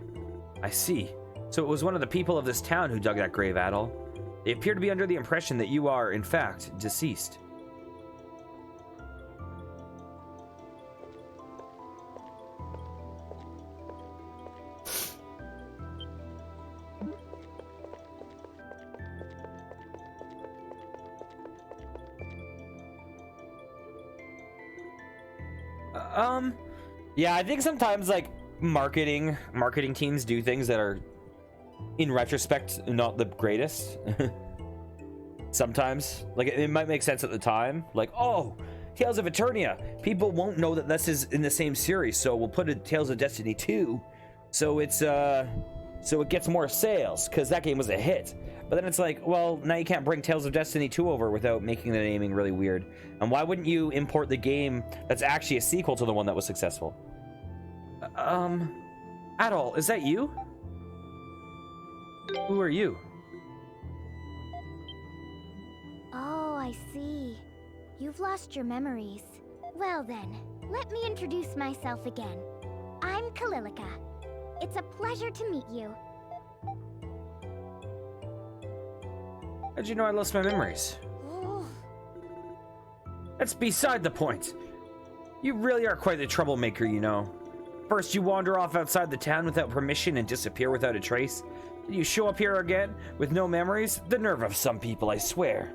Speaker 1: I see. So it was one of the people of this town who dug that grave, Adol. They appear to be under the impression that you are, in fact, deceased. Yeah, I think sometimes like marketing teams do things that are, in retrospect, not the greatest. Sometimes, like, it might make sense at the time, like, oh, Tales of Eternia, people won't know that this is in the same series, so we'll put a Tales of Destiny 2, so it's so it gets more sales because that game was a hit. But then it's like, well, now you can't bring Tales of Destiny 2 over without making the naming really weird. And why wouldn't you import the game that's actually a sequel to the one that was successful? Adol, is that you? Who are you?
Speaker 3: Oh, I see. You've lost your memories. Well then, let me introduce myself again. I'm Kalilika. It's a pleasure to meet you.
Speaker 1: How'd you know I lost my memories? That's beside the point. You really are quite the troublemaker, you know. First, you wander off outside the town without permission and disappear without a trace. Then you show up here again with no memories. The nerve of some people, I swear.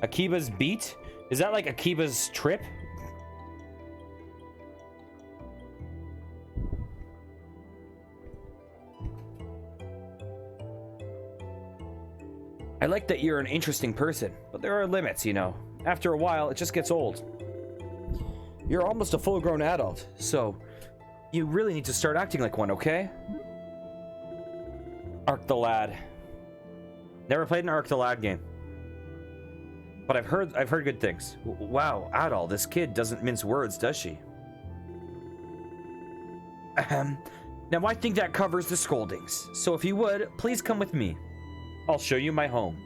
Speaker 1: Akiba's beat? Is that like Akiba's trip? I like that you're an interesting person, but there are limits, you know. After a while, it just gets old. You're almost a full-grown adult, so you really need to start acting like one, okay? Ark the Lad. Never played an Ark the Lad game. But I've heard good things. Wow, Adol, this kid doesn't mince words, does she? Now I think that covers the scoldings. So if you would, please come with me. I'll show you my home.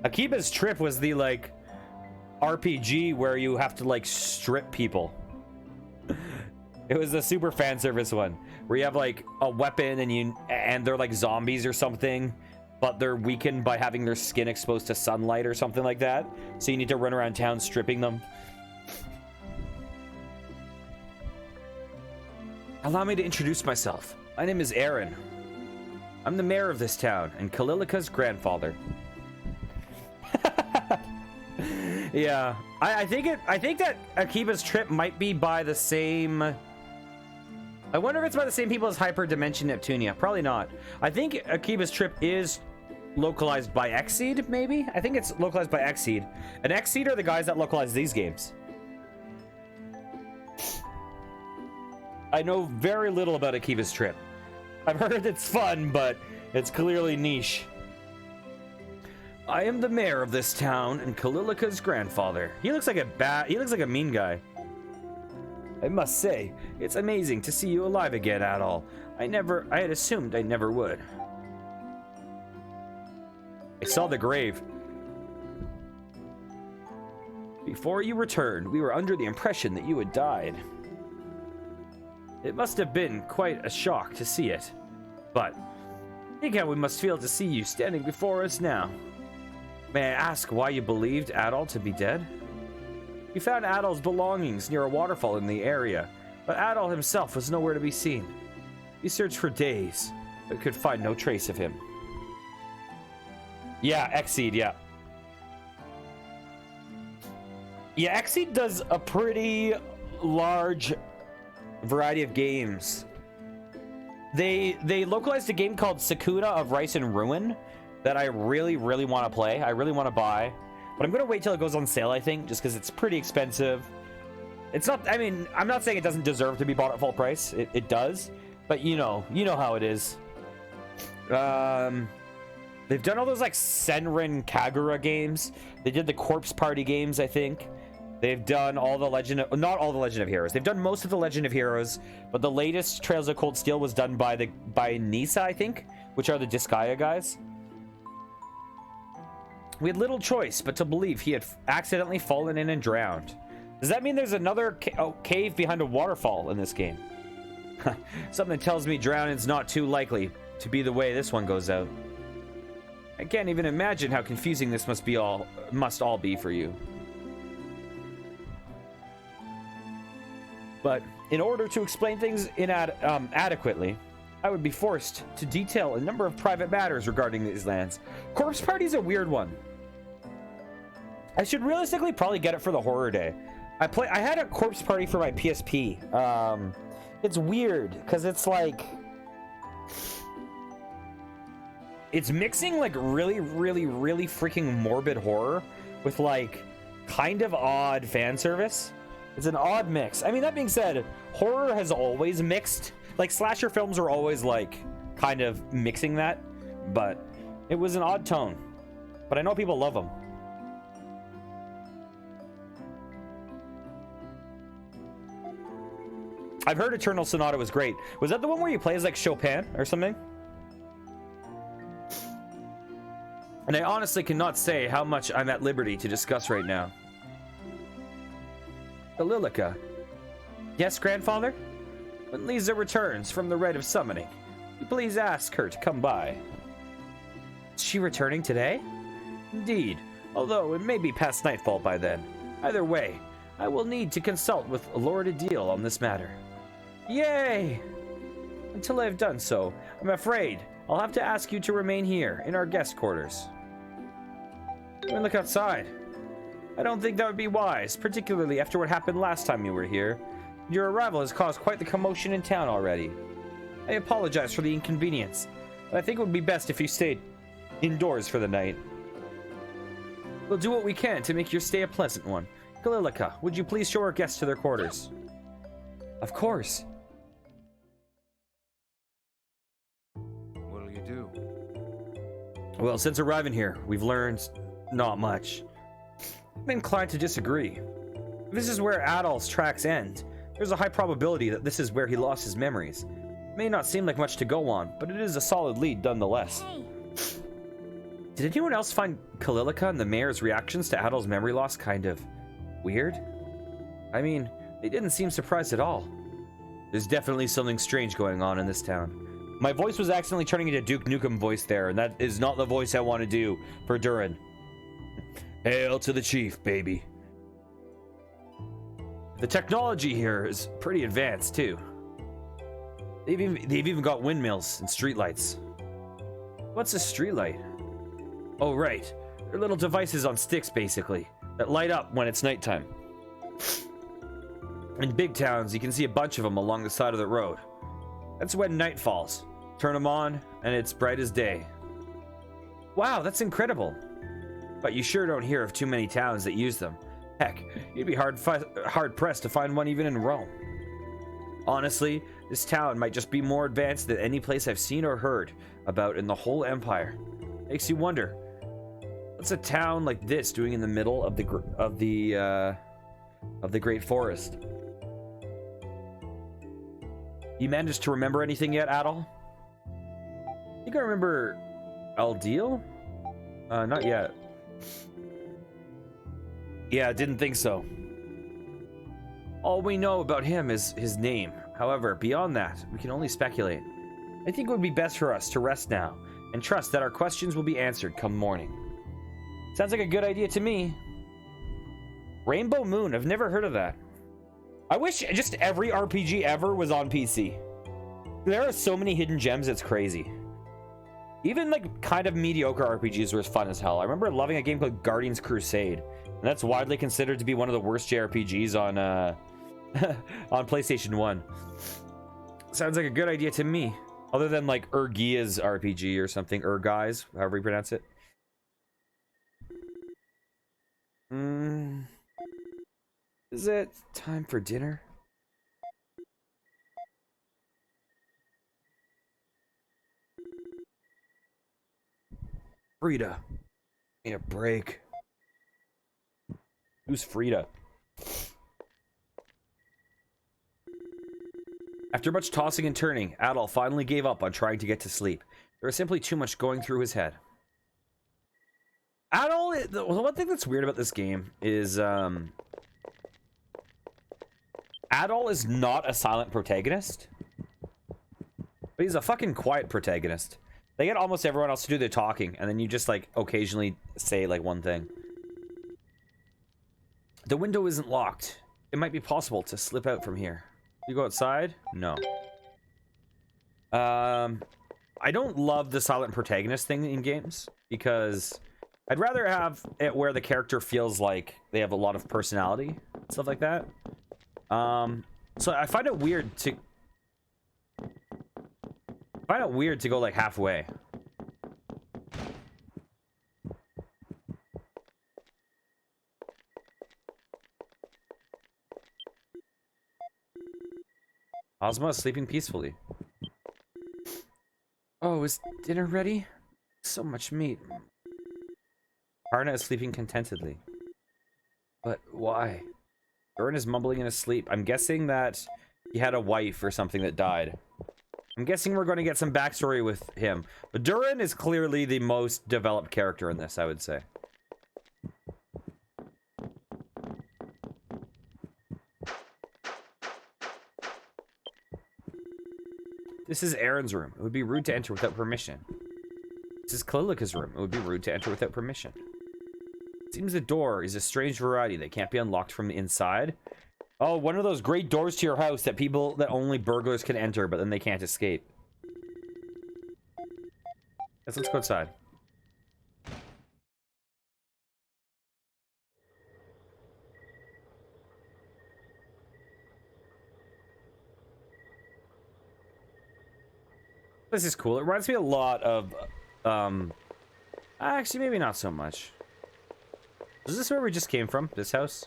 Speaker 1: Akiba's Trip was the, like, RPG where you have to, like, strip people. It was a super fan service one where you have, like, a weapon and they're like zombies or something, but they're weakened by having their skin exposed to sunlight or something like that. So you need to run around town stripping them. Allow me to introduce myself. My name is Aaron. I'm the mayor of this town and Kalilika's grandfather. Yeah, I think that Akiba's Trip might be by the same. I wonder if it's by the same people as Hyperdimension Neptunia. Probably not. I think Akiba's Trip is localized by Xseed, maybe? I think it's localized by Xseed. And Xseed are the guys that localize these games. I know very little about Akiba's Trip. I've heard it's fun, but it's clearly niche. I am the mayor of this town and Kalilika's grandfather. He looks like a mean guy. I must say, it's amazing to see you alive again, Adol. I had assumed I never would. I saw the grave. Before you returned, we were under the impression that you had died. It must have been quite a shock to see it. But think how we must feel to see you standing before us now. May I ask why you believed Adol to be dead? We found Adol's belongings near a waterfall in the area, but Adol himself was nowhere to be seen. We searched for days, but could find no trace of him. Yeah, Xseed, yeah. Yeah, Xseed does a pretty large variety of games. They localized a game called Sakura of Rice and Ruin that I really want to play. I really want to buy, but I'm gonna wait till it goes on sale, I think, just because it's pretty expensive. It's not, I mean, I'm not saying it doesn't deserve to be bought at full price. It does, but you know how it is. They've done all those like Senran Kagura games. They did the Corpse Party games, I think. They've done all the not all the Legend of Heroes. They've done most of the Legend of Heroes, but the latest Trails of Cold Steel was done by Nisa, I think, which are the Disgaea guys. We had little choice but to believe he had accidentally fallen in and drowned. Does that mean there's another cave behind a waterfall in this game? Something tells me drowning's not too likely to be the way this one goes out. I can't even imagine how confusing this must all be for you. But in order to explain things adequately, I would be forced to detail a number of private matters regarding these lands. Corpse Party's a weird one. I should realistically probably get it for the horror day. I had a Corpse Party for my PSP. It's weird because it's like it's mixing like really freaking morbid horror with like kind of odd fan service. It's an odd mix. I mean, that being said, horror has always mixed. Like slasher films are always like kind of mixing that, but it was an odd tone. But I know people love them. I've heard Eternal Sonata was great. Was that the one where you play as like Chopin or something? And I honestly cannot say how much I'm at liberty to discuss right now. Lilica. Yes, grandfather? When Lisa returns from the rite of summoning, please ask her to come by. Is she returning today? Indeed, although it may be past nightfall by then. Either way, I will need to consult with Lord Adil on this matter. Yay! Until I have done so, I'm afraid I'll have to ask you to remain here in our guest quarters. Let me look outside. I don't think that would be wise, particularly after what happened last time you were here. Your arrival has caused quite the commotion in town already. I apologize for the inconvenience, but I think it would be best if you stayed indoors for the night. We'll do what we can to make your stay a pleasant one. Galilica, would you please show our guests to their quarters? Of course.
Speaker 2: What'll you do?
Speaker 1: Well, since arriving here, we've learned not much. I'm inclined to disagree. If this is where Adol's tracks end, there's a high probability that this is where he lost his memories. It may not seem like much to go on, but it is a solid lead nonetheless.
Speaker 3: Hey.
Speaker 1: Did anyone else find Kalilica and the mayor's reactions to Adol's memory loss kind of weird? I mean, they didn't seem surprised at all. There's definitely something strange going on in this town. My voice was accidentally turning into Duke Nukem voice there, and that is not the voice I want to do for Durin. Hail to the chief, baby. The technology here is pretty advanced, too. They've even got windmills and streetlights. What's a streetlight? Oh, right. They're little devices on sticks, basically, that light up when it's nighttime. In big towns, you can see a bunch of them along the side of the road. That's when night falls. Turn them on, and it's bright as day. Wow, that's incredible. But you sure don't hear of too many towns that use them. Heck, you'd be hard-pressed to find one even in Rome. Honestly, this town might just be more advanced than any place I've seen or heard about in the whole empire. Makes you wonder, what's a town like this doing in the middle of the Great Forest? You managed to remember anything yet, Adol? I think I remember Aldil? Not yet. Yeah, didn't think so. All we know about him is his name. However, beyond that, we can only speculate. I think it would be best for us to rest now and trust that our questions will be answered come morning. Sounds like a good idea to me. Rainbow Moon, I've never heard of that. I wish just every RPG ever was on PC. There are so many hidden gems, it's crazy. Even like kind of mediocre RPGs were fun as hell. I remember loving a game called Guardians Crusade, and that's widely considered to be one of the worst JRPGs on on PlayStation 1. Sounds like a good idea to me. Other than like Urgia's RPG or something, Urgai's, however you pronounce it. Is it time for dinner? Frida. Need a break. Who's Frida? After much tossing and turning, Adol finally gave up on trying to get to sleep. There was simply too much going through his head. The one thing that's weird about this game is Adol is not a silent protagonist, but he's a fucking quiet protagonist. They get almost everyone else to do the talking, and then you just like occasionally say like one thing. The window isn't locked. It might be possible to slip out from here. You go outside? No. I don't love the silent protagonist thing in games because I'd rather have it where the character feels like they have a lot of personality, stuff like that. So I find it weird to go like halfway. Ozma is sleeping peacefully. Oh, is dinner ready? So much meat. Karna is sleeping contentedly. But why? Durin is mumbling in his sleep. I'm guessing that he had a wife or something that died. I'm guessing we're going to get some backstory with him. But Durin is clearly the most developed character in this, I would say. This is Aaron's room. It would be rude to enter without permission. This is Kalilika's room. It would be rude to enter without permission. It seems the door is a strange variety that can't be unlocked from the inside. Oh, one of those great doors to your house that only burglars can enter, but then they can't escape. Let's go outside. This is cool. It reminds me a lot of, actually, maybe not so much. Is this where we just came from? This house?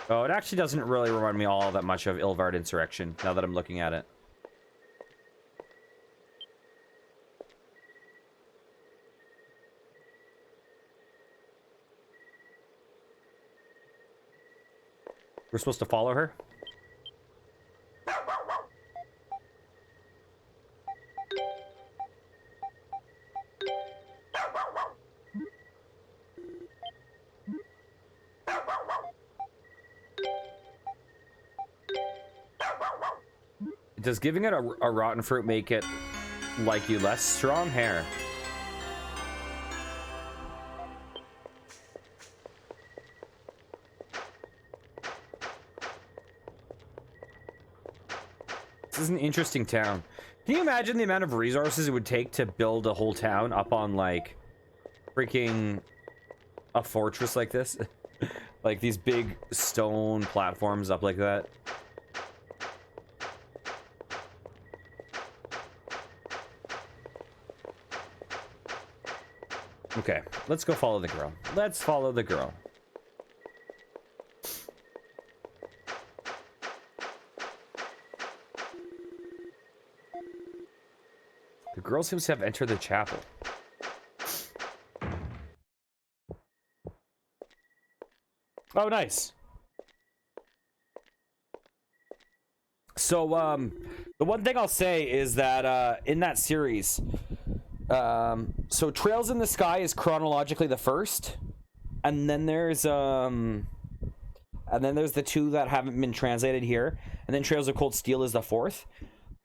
Speaker 1: Oh, it actually doesn't really remind me all that much of Ilvard Insurrection, now that I'm looking at it. We're supposed to follow her? Does giving it a rotten fruit make it like you less? Strong hair. This is an interesting town. Can you imagine the amount of resources it would take to build a whole town up on like freaking a fortress like this? Like these big stone platforms up like that. Okay, let's go follow the girl. Let's follow the girl. The girl seems to have entered the chapel. Oh, nice. So, the one thing I'll say is that, in that series, so Trails in the Sky is chronologically the first, and then there's the two that haven't been translated here, and then Trails of Cold Steel is the fourth.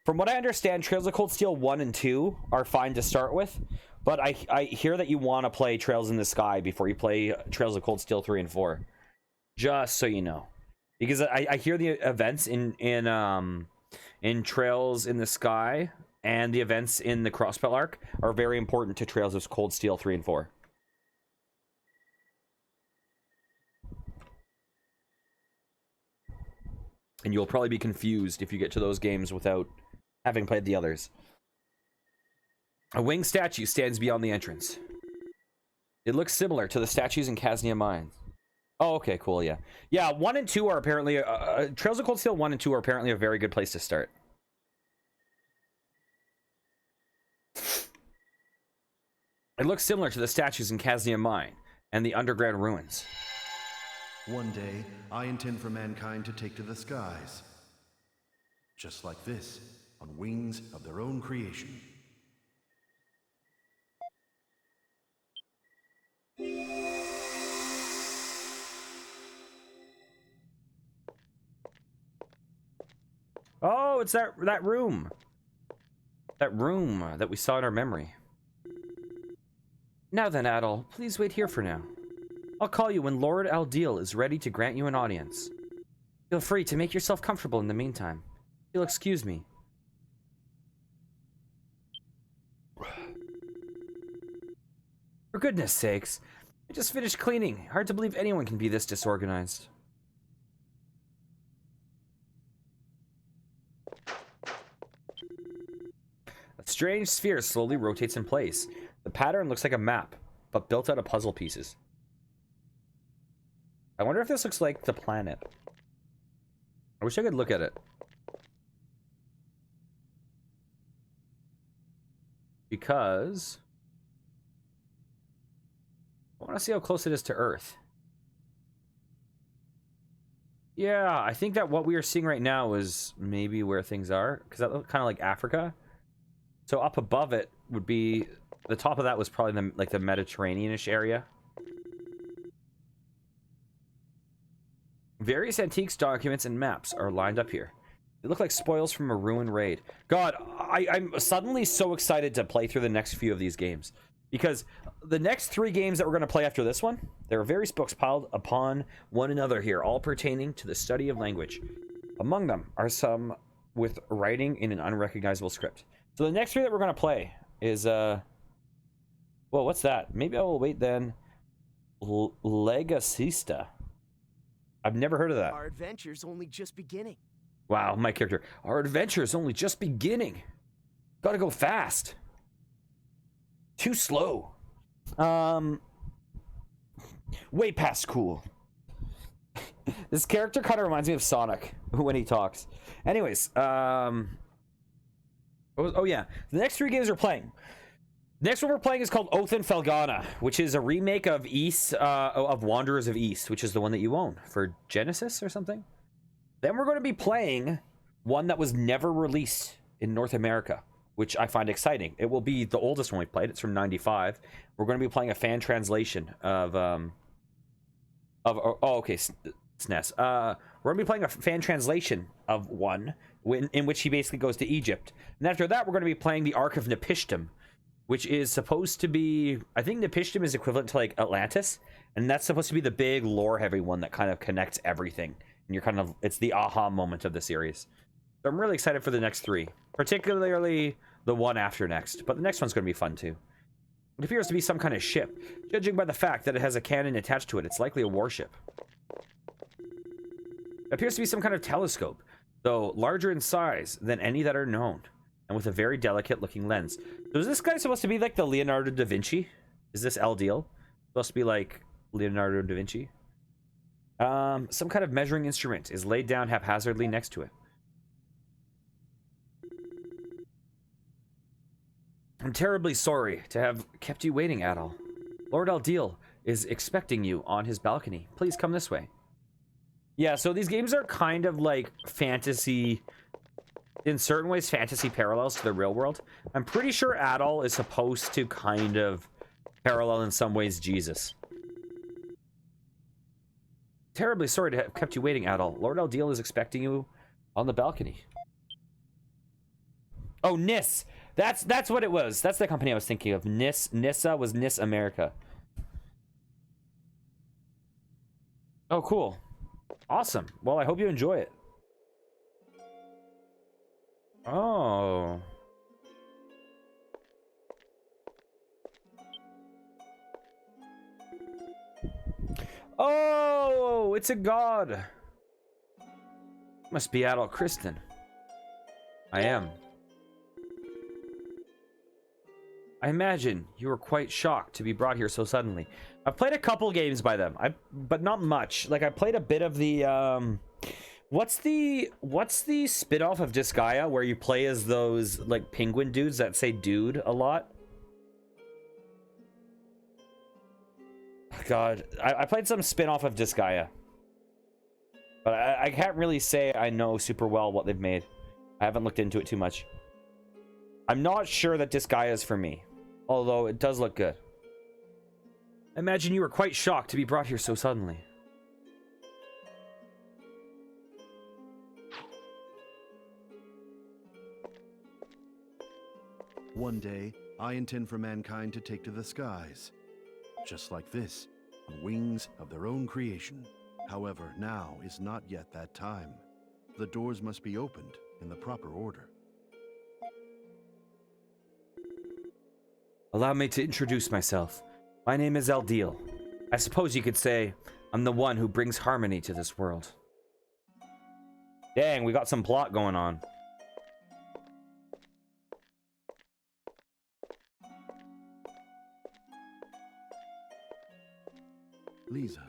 Speaker 1: From what I understand, Trails of Cold Steel 1 and 2 are fine to start with, but I hear that you want to play Trails in the Sky before you play Trails of Cold Steel 3 and 4. Just so you know. Because I hear the events in Trails in the Sky and the events in the Crossbell arc are very important to Trails of Cold Steel 3 and 4. And you'll probably be confused if you get to those games without having played the others. A winged statue stands beyond the entrance. It looks similar to the statues in Casnia Mines. Oh, okay, cool, yeah. Yeah, 1 and 2 are apparently... Trails of Cold Steel 1 and 2 are apparently a very good place to start. It looks similar to the statues in Casnia Mine and the underground ruins.
Speaker 4: One day, I intend for mankind to take to the skies. Just like this, on wings of their own creation.
Speaker 1: Oh, it's that room. That room that we saw in our memory. Now then, Adol, please wait here for now. I'll call you when Lord Aldil is ready to grant you an audience. Feel free to make yourself comfortable in the meantime. You'll excuse me. For goodness sakes, I just finished cleaning. Hard to believe anyone can be this disorganized. A strange sphere slowly rotates in place. The pattern looks like a map, but built out of puzzle pieces. I wonder if this looks like the planet. I wish I could look at it. Because I want to see how close it is to Earth. Yeah, I think that what we are seeing right now is maybe where things are, because that looks kind of like Africa. So up above it would be, the top of that was probably the Mediterranean-ish area. Various antiques, documents, and maps are lined up here. They look like spoils from a ruined raid. God, I'm suddenly so excited to play through the next few of these games. Because the next 3 games that we're going to play after this one, there are various books piled upon one another here, all pertaining to the study of language. Among them are some with writing in an unrecognizable script. So the next 3 that we're going to play is, well, what's that? Maybe I will wait then. Legacista. I've never heard of that.
Speaker 5: Our adventure's only just beginning.
Speaker 1: Wow, my character. Our adventure is only just beginning. Gotta go fast. Too slow. Way past cool. This character kind of reminds me of Sonic when he talks. Anyways, oh yeah, the next 3 games we're playing. The next one we're playing is called Oath and Felghana, which is a remake of of Wanderers of East, which is the one that you own for Genesis or something. Then we're going to be playing one that was never released in North America, which I find exciting. It will be the oldest one we played. It's from '95. We're going to be playing a fan translation of SNES. We're going to be playing a fan translation of one in which he basically goes to Egypt. And after that, we're going to be playing the Ark of Nepishtim, which is supposed to be, I think Nepishtim is equivalent to like Atlantis, and that's supposed to be the big lore-heavy one that kind of connects everything. And you're kind of, it's the aha moment of the series. So I'm really excited for the next 3, particularly the one after next, but the next one's going to be fun too. It appears to be some kind of ship. Judging by the fact that it has a cannon attached to it, it's likely a warship. It appears to be some kind of telescope, though larger in size than any that are known, and with a very delicate looking lens. So is this guy supposed to be like the Leonardo da Vinci? Is this El Deal supposed to be like Leonardo da Vinci? Some kind of measuring instrument is laid down haphazardly next to it. I'm terribly sorry to have kept you waiting, Adol. Lord Aldil is expecting you on his balcony. Please come this way. Yeah, so these games are kind of like fantasy, in certain ways, fantasy parallels to the real world. I'm pretty sure Adol is supposed to kind of parallel in some ways Jesus. Terribly sorry to have kept you waiting, Adol. Lord Aldil is expecting you on the balcony. Oh, Nis. That's what it was. That's the company I was thinking of. Nissa was Nis America. Oh, cool. Awesome. Well, I hope you enjoy it. Oh. Oh, it's a god. Must be Adol Kristen. I am. I imagine you were quite shocked to be brought here so suddenly. I've played a couple games by them, but not much. Like I played a bit of the what's the spin-off of Disgaea where you play as those like penguin dudes that say dude a lot? God, I played some spin-off of Disgaea, but I can't really say I know super well what they've made. I haven't looked into it too much. I'm not sure that this guy is for me, although it does look good. I imagine you were quite shocked to be brought here so suddenly.
Speaker 4: One day, I intend for mankind to take to the skies. Just like this, on wings of their own creation. However, now is not yet that time. The doors must be opened in the proper order.
Speaker 1: Allow me to introduce myself. My name is Eldeal. I suppose you could say I'm the one who brings harmony to this world. Dang, we got some plot going on.
Speaker 4: Lisa.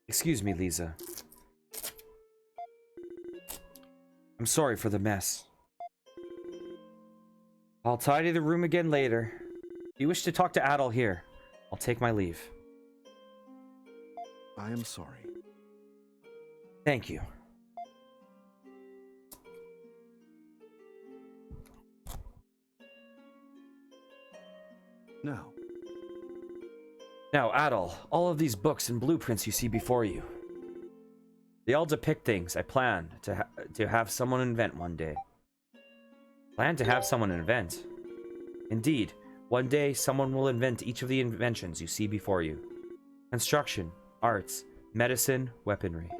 Speaker 1: Excuse me, Lisa. I'm sorry for the mess. I'll tidy the room again later. If you wish to talk to Adol here, I'll take my leave.
Speaker 4: I am sorry.
Speaker 1: Thank you. Now, Adol, all of these books and blueprints you see before you, they all depict things I plan to have someone invent one day. Plan to have someone invent? Indeed, one day someone will invent each of the inventions you see before you. Construction, arts, medicine, weaponry.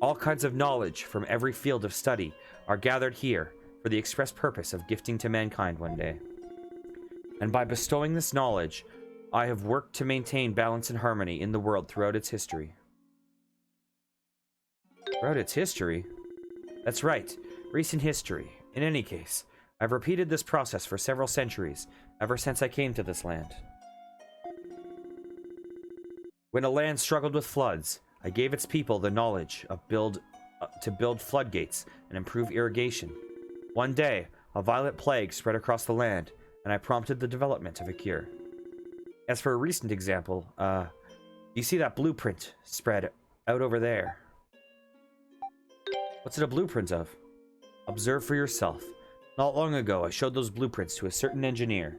Speaker 1: All kinds of knowledge from every field of study are gathered here for the express purpose of gifting to mankind one day. And by bestowing this knowledge, I have worked to maintain balance and harmony in the world throughout its history. Throughout its history? That's right, recent history. In any case, I've repeated this process for several centuries, ever since I came to this land. When a land struggled with floods, I gave its people the knowledge of to build floodgates and improve irrigation. One day, a violent plague spread across the land, and I prompted the development of a cure. As for a recent example, you see that blueprint spread out over there? What's it a blueprint of? Observe for yourself. Not long ago, I showed those blueprints to a certain engineer.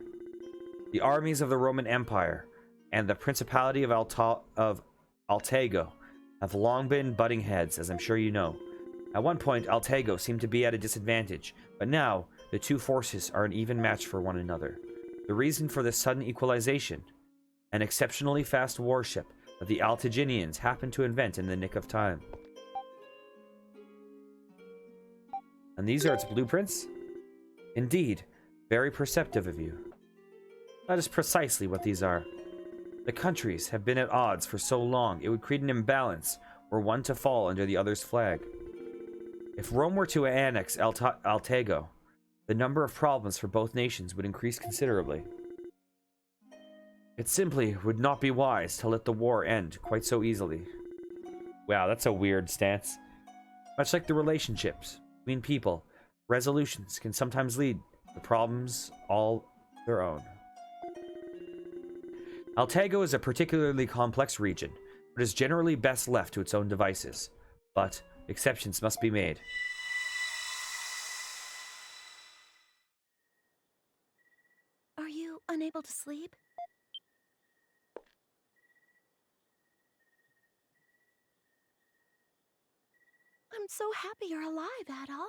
Speaker 1: The armies of the Roman Empire and the Principality of Altago have long been butting heads, as I'm sure you know. At one point, Altago seemed to be at a disadvantage, but now the two forces are an even match for one another. The reason for this sudden equalization? An exceptionally fast warship that the Altaginians happened to invent in the nick of time. And these are its blueprints? Indeed, very perceptive of you. That is precisely what these are. The countries have been at odds for so long, it would create an imbalance were one to fall under the other's flag. If Rome were to annex Altago, the number of problems for both nations would increase considerably. It simply would not be wise to let the war end quite so easily. Wow, that's a weird stance. Much like the relationships between people, resolutions can sometimes lead to problems all their own. Altago is a particularly complex region, but is generally best left to its own devices. But exceptions must be made.
Speaker 6: Are you unable to sleep? I'm so happy you're alive, Adol.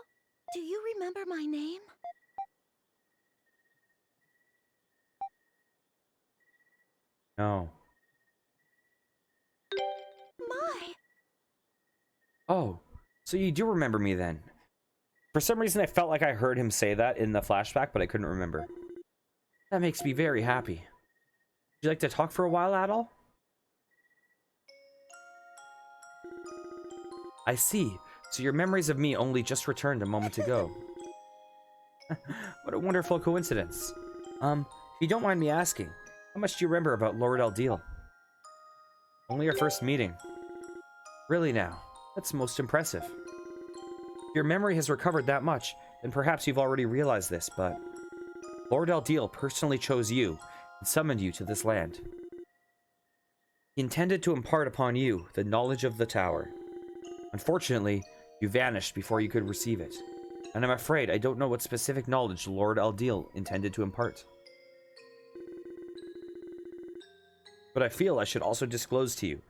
Speaker 6: Do you remember my name?
Speaker 1: No.
Speaker 6: My!
Speaker 1: Oh, so you do remember me then. For some reason I felt like I heard him say that in the flashback, but I couldn't remember. That makes me very happy. Would you like to talk for a while, Adol? I see. So your memories of me only just returned a moment ago. What a wonderful coincidence. If you don't mind me asking, how much do you remember about Lord Eldeal? Only our first meeting. Really now? That's most impressive. If your memory has recovered that much, then perhaps you've already realized this, but Lord Eldeal personally chose you and summoned you to this land. He intended to impart upon you the knowledge of the tower. Unfortunately, You vanished before you could receive it. And I'm afraid I don't know what specific knowledge Lord Aldil intended to impart. But I feel I should also disclose to you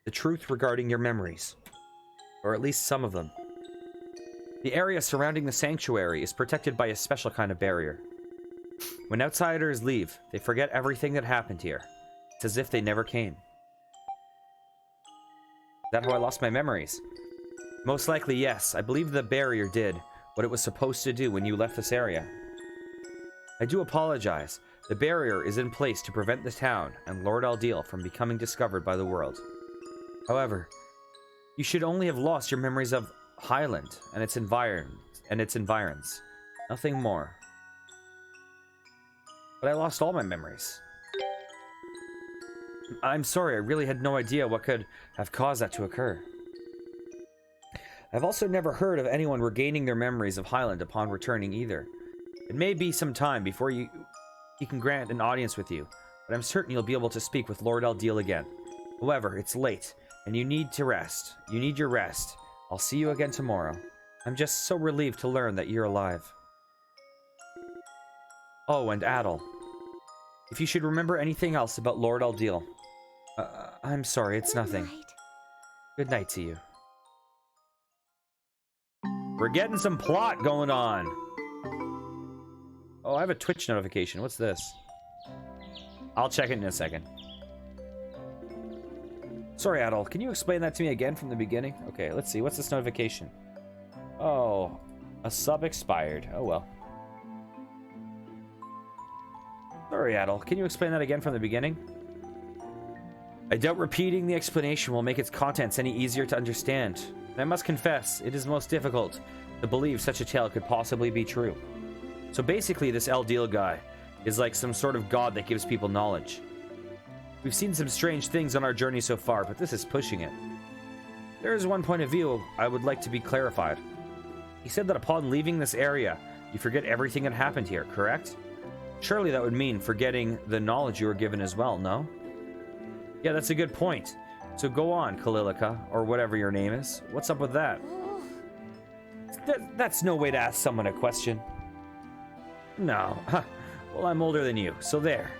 Speaker 1: the truth regarding your memories. Or at least some of them. The area surrounding the sanctuary is protected by a special kind of barrier. When outsiders leave, they forget everything that happened here. It's as if they never came. Is that how I lost my memories? Most likely, yes. I believe the barrier did what it was supposed to do when you left this area. I do apologize. The barrier is in place to prevent the town and Lord Aldil from becoming discovered by the world. However, you should only have lost your memories of Highland and its environs. Nothing more. But I lost all my memories. I'm sorry, I really had no idea what could have caused that to occur. I've also never heard of anyone regaining their memories of Highland upon returning either. It may be some time before he can grant an audience with you, but I'm certain you'll be able to speak with Lord Aldil again. However, it's late, and you need to rest. You need your rest. I'll see you again tomorrow. I'm just so relieved to learn that you're alive. Oh, and Adel. If you should remember anything else about Lord Aldil, I'm sorry, it's nothing.
Speaker 6: Good night.
Speaker 1: Good night to you. We're getting some plot going on. Oh, I have a Twitch notification. What's this? I'll check it in a second. Sorry, Adel. Can you explain that to me again from the beginning? Okay, let's see. What's this notification? Oh, a sub expired. Oh, well. Sorry, Adel. Can you explain that again from the beginning? I doubt repeating the explanation will make its contents any easier to understand. And I must confess, it is most difficult to believe such a tale could possibly be true. So basically, this Aldil guy is like some sort of god that gives people knowledge. We've seen some strange things on our journey so far, but this is pushing it. There is one point of view I would like to be clarified. He said that upon leaving this area, you forget everything that happened here, correct? Surely that would mean forgetting the knowledge you were given as well, no? Yeah, that's a good point. So go on, Kalilika, or whatever your name is. What's up with that? That's no way to ask someone a question. No. Well, I'm older than you, so there.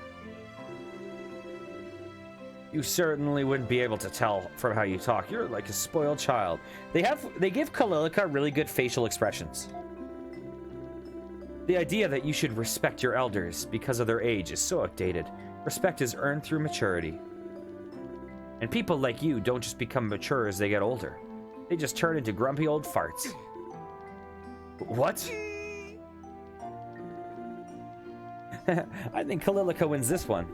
Speaker 1: You certainly wouldn't be able to tell from how you talk. You're like a spoiled child. They give Kalilika really good facial expressions. The idea that you should respect your elders because of their age is so outdated. Respect is earned through maturity. And people like you don't just become mature as they get older. They just turn into grumpy old farts. What? I think Kalilika wins this one.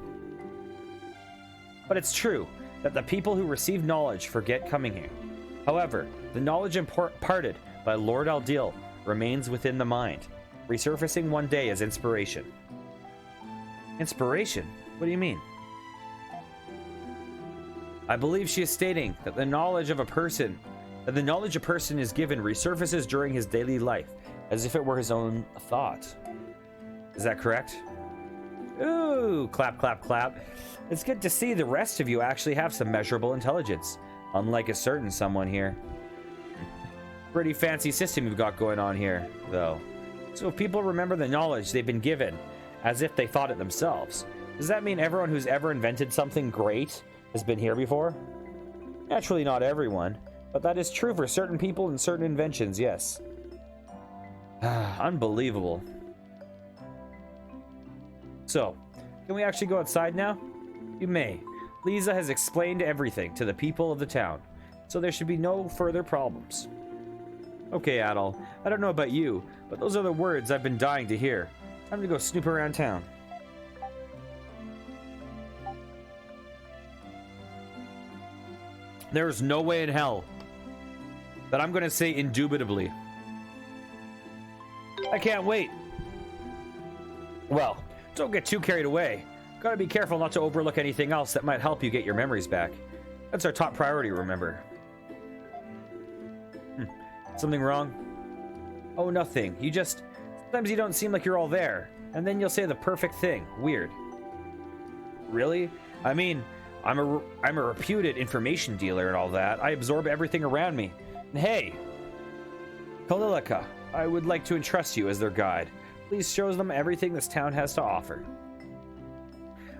Speaker 1: But it's true that the people who receive knowledge forget coming here. However, the knowledge imparted by Lord Aldil remains within the mind, resurfacing one day as inspiration. Inspiration? What do you mean? I believe she is stating that the knowledge a person is given resurfaces during his daily life, as if it were his own thought. Is that correct? Ooh, clap, clap, clap. It's good to see the rest of you actually have some measurable intelligence, unlike a certain someone here. Pretty fancy system you've got going on here, though. So if people remember the knowledge they've been given as if they thought it themselves, does that mean everyone who's ever invented something great has been here before? Naturally not everyone, but that is true for certain people and certain inventions, yes. Unbelievable. So, can we actually go outside now? You may. Lisa has explained everything to the people of the town, so there should be no further problems. Okay, Adel, I don't know about you, but those are the words I've been dying to hear. Time to go snoop around town. There's no way in hell that I'm going to say indubitably. I can't wait. Well, don't get too carried away. Gotta be careful not to overlook anything else that might help you get your memories back. That's our top priority, remember. Something wrong? Oh, nothing. Sometimes you don't seem like you're all there, and then you'll say the perfect thing. Weird. Really? I mean, I'm a reputed information dealer and all that. I absorb everything around me. And hey, Kalilica, I would like to entrust you as their guide. Please show them everything this town has to offer.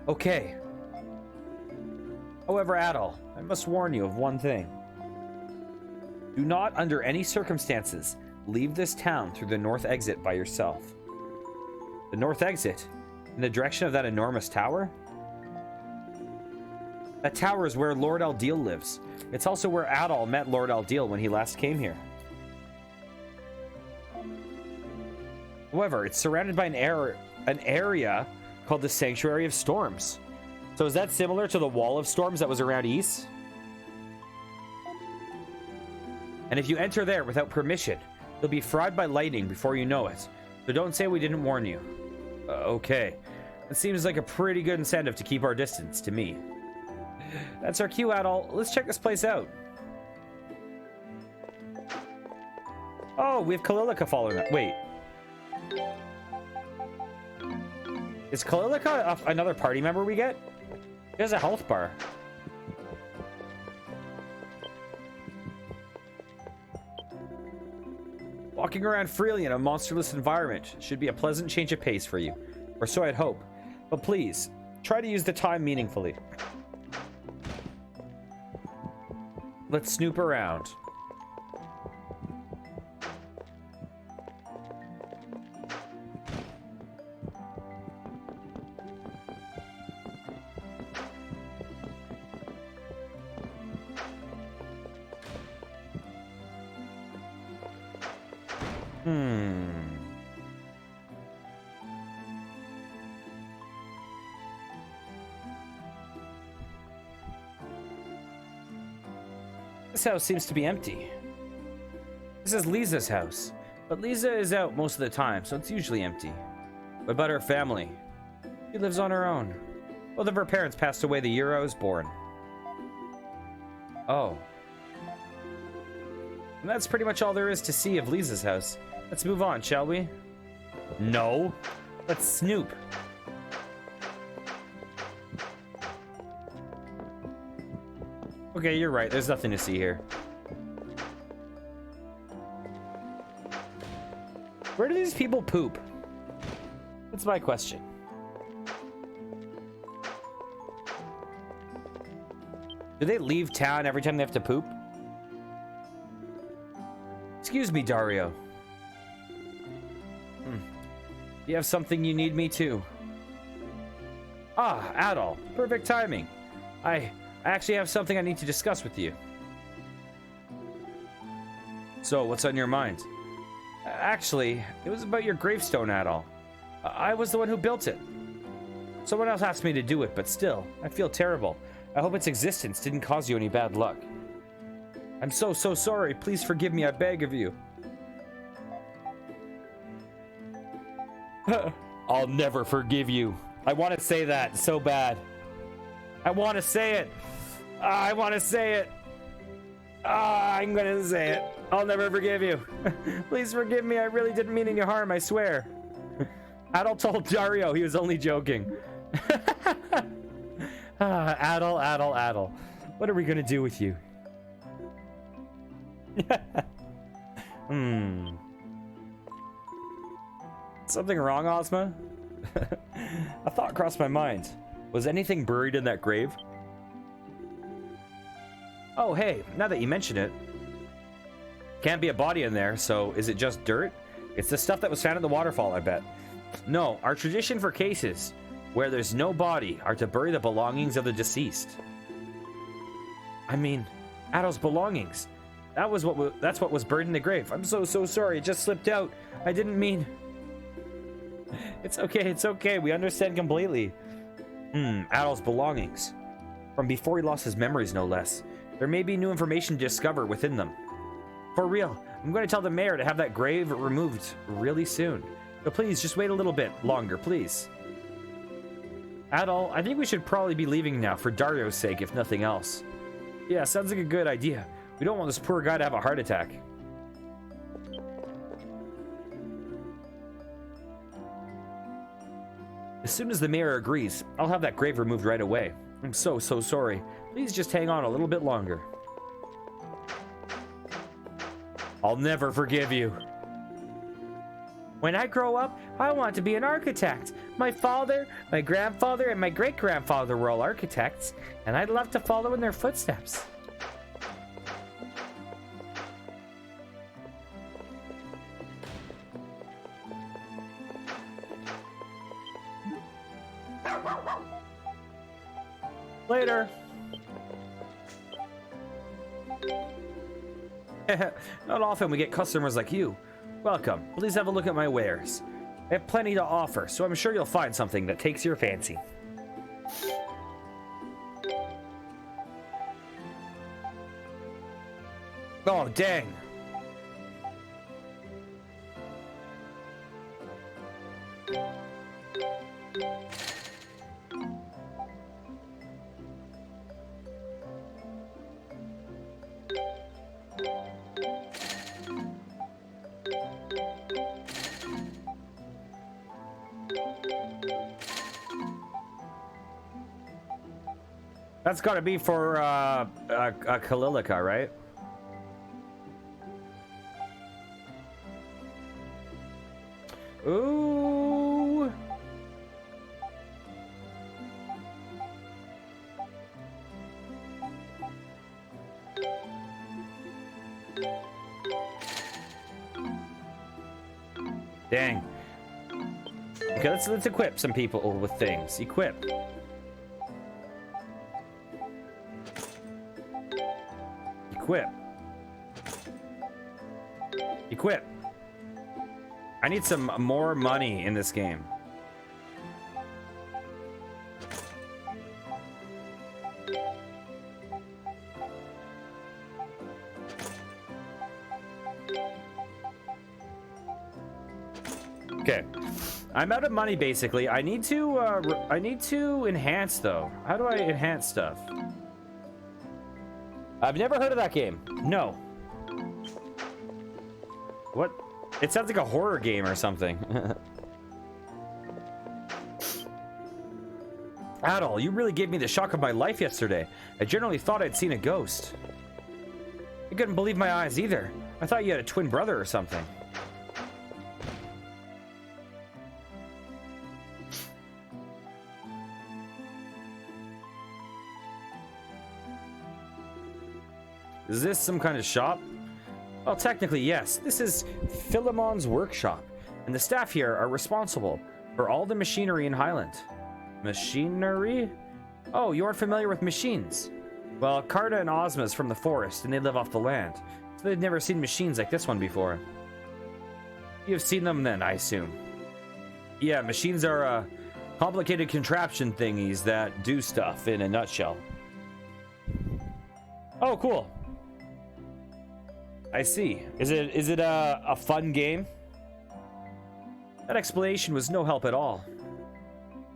Speaker 1: Okay. However, Adol, I must warn you of one thing. Do not, under any circumstances, leave this town through the north exit by yourself. The north exit? In the direction of that enormous tower? That tower is where Lord Aldil lives. It's also where Adol met Lord Aldil when he last came here. However, it's surrounded by an area called the Sanctuary of Storms. So is that similar to the Wall of Storms that was around East? And if you enter there without permission, you'll be fried by lightning before you know it. So don't say we didn't warn you. Okay. It seems like a pretty good incentive to keep our distance, to me. That's our cue, Adol. Let's check this place out. Oh, we have Kalilica following us. Wait. Is Kalilica another party member we get? He has a health bar. Walking around freely in a monsterless environment should be a pleasant change of pace for you. Or so I'd hope. But please, try to use the time meaningfully. Let's snoop around. This house seems to be empty. This is Lisa's house, but Lisa is out most of the time, so it's usually empty. What about her family? She lives on her own. Both of her parents passed away the year I was born. Oh. And that's pretty much all there is to see of Lisa's house. Let's move on, shall we? No. Let's snoop. Okay, you're right. There's nothing to see here. Where do these people poop? That's my question. Do they leave town every time they have to poop? Excuse me, Dario. You have something you need me to? Ah, Adol. Perfect timing. I actually have something I need to discuss with you. So, what's on your mind? Actually, it was about your gravestone, Adol. I was the one who built it. Someone else asked me to do it, but still, I feel terrible. I hope its existence didn't cause you any bad luck. I'm so sorry. Please forgive me, I beg of you. I'll never forgive you. I want to say that so bad. I want to say it. I want to say it. I'm going to say it. I'll never forgive you. Please forgive me. I really didn't mean any harm, I swear. Adol told Dario he was only joking. Adol. What are we going to do with you? Something wrong, Ozma? A thought crossed my mind. Was anything buried in that grave? Oh, hey, now that you mention it. Can't be a body in there, so is it just dirt? It's the stuff that was found at the waterfall, I bet. No, our tradition for cases where there's no body are to bury the belongings of the deceased. I mean, Adol's belongings. That's what was buried in the grave. I'm so sorry. It just slipped out. I didn't mean... It's okay. We understand completely. Adol's belongings. From before he lost his memories, no less. There may be new information to discover within them. For real, I'm going to tell the mayor to have that grave removed really soon. But please, just wait a little bit longer, please. Adol, I think we should probably be leaving now, for Dario's sake, if nothing else. Yeah, sounds like a good idea. We don't want this poor guy to have a heart attack. As soon as the mayor agrees, I'll have that grave removed right away. I'm so sorry. Please just hang on a little bit longer. I'll never forgive you. When I grow up, I want to be an architect. My father, my grandfather, and my great-grandfather were all architects, and I'd love to follow in their footsteps. Later. Not often we get customers like you. Welcome. Please have a look at my wares. I have plenty to offer, so I'm sure you'll find something that takes your fancy. Oh, dang. That's got to be for Kalilika, right? Ooh. Dang. Okay, let's equip some people with things. Equip. Equip. Equip. I need some more money in this game. Okay. I'm out of money basically. I need to enhance though. How do I enhance stuff? I've never heard of that game. No. What? It sounds like a horror game or something. Adol, you really gave me the shock of my life yesterday. I generally thought I'd seen a ghost. I couldn't believe my eyes either. I thought you had a twin brother or something. Is this some kind of shop? Well, technically, yes. This is Philemon's workshop, and the staff here are responsible for all the machinery in Highland. Machinery? Oh, you aren't familiar with machines. Well, Carta and Ozma's from the forest, and they live off the land, so they've never seen machines like this one before. You've seen them then, I assume. Yeah, machines are complicated contraption thingies that do stuff in a nutshell. Oh, cool. I see. Is it a fun game? That explanation was no help at all.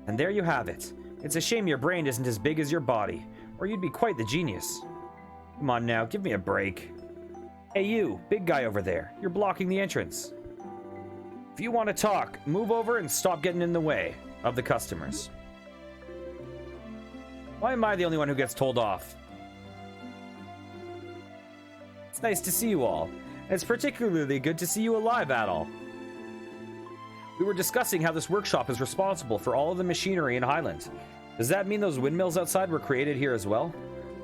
Speaker 1: And there you have it. It's a shame your brain isn't as big as your body, or you'd be quite the genius. Come on now, give me a break. Hey you, big guy over there. You're blocking the entrance. If you want to talk, move over and stop getting in the way of the customers. Why am I the only one who gets told off? It's nice to see you all. And it's particularly good to see you alive, Adol. We were discussing how this workshop is responsible for all of the machinery in Highland. Does that mean those windmills outside were created here as well?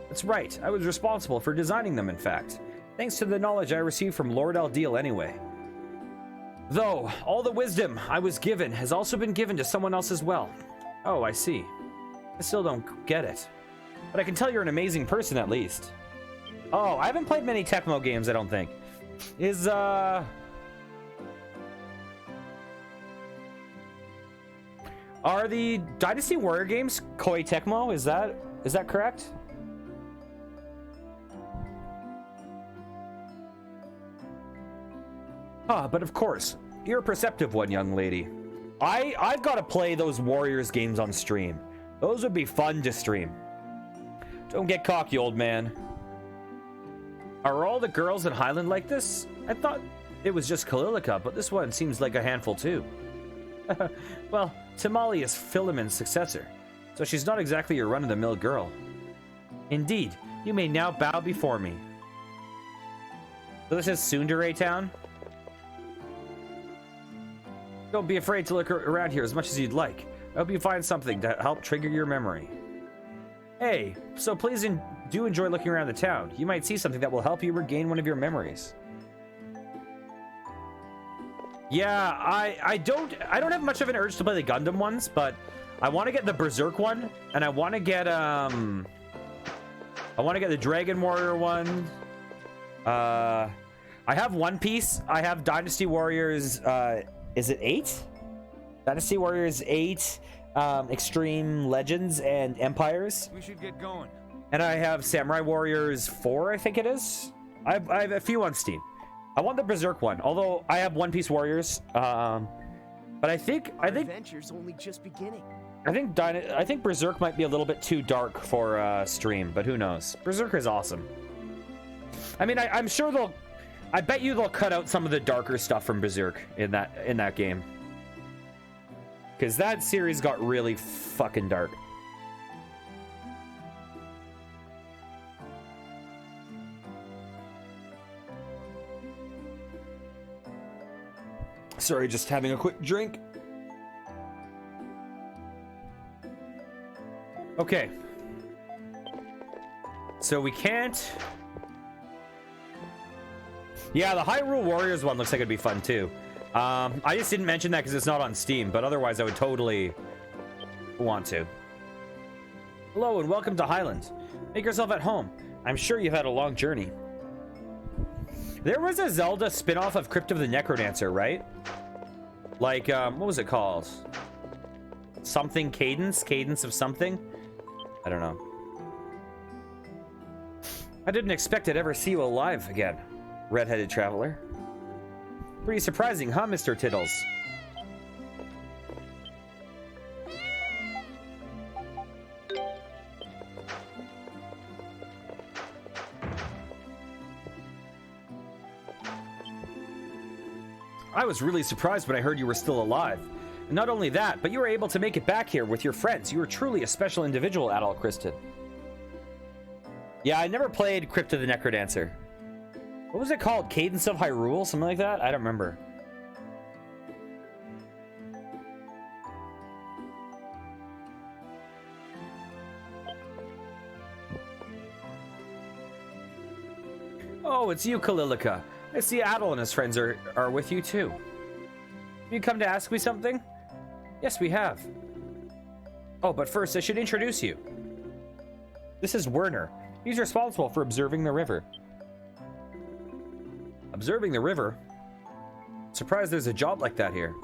Speaker 1: That's right. I was responsible for designing them, in fact. Thanks to the knowledge I received from Lord Aldil anyway. Though, all the wisdom I was given has also been given to someone else as well. Oh, I see. I still don't get it. But I can tell you're an amazing person at least. Oh, I haven't played many Tecmo games, I don't think. Are the Dynasty Warrior games Koei Tecmo? Is that correct? Ah, but of course, you're a perceptive one, young lady. I've got to play those Warriors games on stream. Those would be fun to stream. Don't get cocky, old man. Are all the girls in Highland like this? I thought it was just Kalilika, but this one seems like a handful too. Well, Tamali is Philemon's successor, so she's not exactly your run-of-the-mill girl. Indeed, you may now bow before me. So this is Tsundere Town. Don't be afraid to look around here as much as you'd like. I hope you find something to help trigger your memory. Hey, so please do enjoy looking around the town. You might see something that will help you regain one of your memories. Yeah, I don't have much of an urge to play the Gundam ones, but I want to get the Berserk one, and I want to get the Dragon Warrior one. I have One Piece. I have Dynasty Warriors. Is it 8? Dynasty Warriors 8, Extreme Legends and Empires.
Speaker 2: We should get going.
Speaker 1: And I have Samurai Warriors 4, I think it is. I have a few on Steam. I want the Berserk one, although I have One Piece Warriors. But I think
Speaker 5: adventure's only just beginning.
Speaker 1: I think Berserk might be a little bit too dark for stream, but who knows? Berserk is awesome. I mean, I'm sure I bet you they'll cut out some of the darker stuff from Berserk in that game, because that series got really fucking dark. Sorry, just having a quick drink. Okay. So we can't... Yeah, the Hyrule Warriors one looks like it'd be fun too. I just didn't mention that because it's not on Steam, but otherwise I would totally want to. Hello and welcome to Highland. Make yourself at home. I'm sure you've had a long journey. There was a Zelda spin-off of Crypt of the Necrodancer, right? Like, what was it called? Something Cadence? Cadence of something? I don't know. I didn't expect I'd ever see you alive again, red-headed traveler. Pretty surprising, huh, Mr. Tittles? I was really surprised when I heard you were still alive. And not only that, but you were able to make it back here with your friends. You were truly a special individual, Adult Kristen. Yeah, I never played Crypt of the Necrodancer. What was it called? Cadence of Hyrule? Something like that? I don't remember. Oh, it's you, Kalilica. I see Adol and his friends are with you too. Have you come to ask me something? Yes, we have. Oh, but first I should introduce you. This is Werner. He's responsible for observing the river. Observing the river? Surprised there's a job like that here.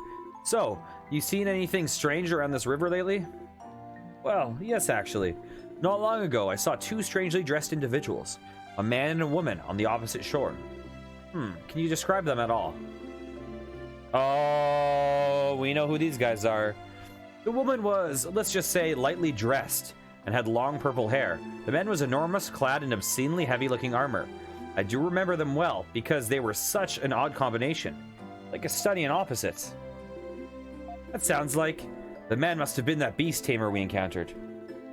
Speaker 1: So, you seen anything strange around this river lately? Well, yes actually. Not long ago I saw two strangely dressed individuals. A man and a woman on the opposite shore. Can you describe them at all? Oh, we know who these guys are. The woman was, let's just say, lightly dressed and had long purple hair. The man was enormous, clad in obscenely heavy-looking armor. I do remember them well because they were such an odd combination, like a study in opposites. That sounds like the man must have been that beast tamer we encountered.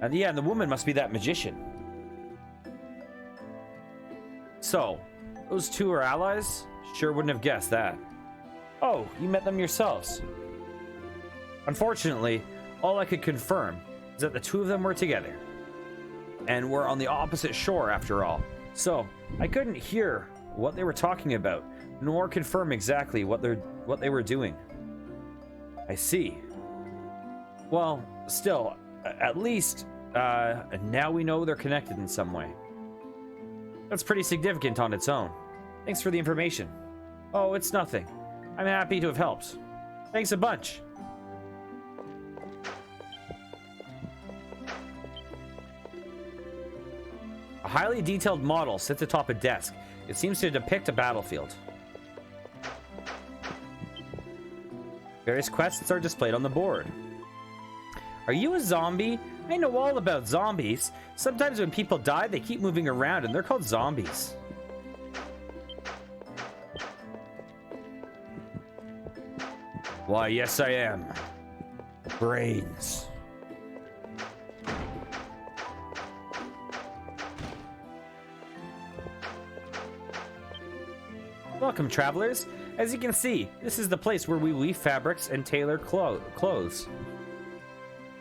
Speaker 1: And yeah, and the woman must be that magician. So, those two are allies? Sure wouldn't have guessed that. Oh, you met them yourselves. Unfortunately, all I could confirm is that the two of them were together. And were on the opposite shore after all. So, I couldn't hear what they were talking about, nor confirm exactly what they were doing. I see. Well, still, at least, now we know they're connected in some way. That's pretty significant on its own. Thanks for the information. Oh, it's nothing. I'm happy to have helped. Thanks a bunch. A highly detailed model sits atop a desk. It seems to depict a battlefield. Various quests are displayed on the board. Are you a zombie? I know all about zombies. Sometimes when people die, they keep moving around and they're called zombies. Why, yes I am. Brains. Welcome, travelers. As you can see, this is the place where we weave fabrics and tailor clothes.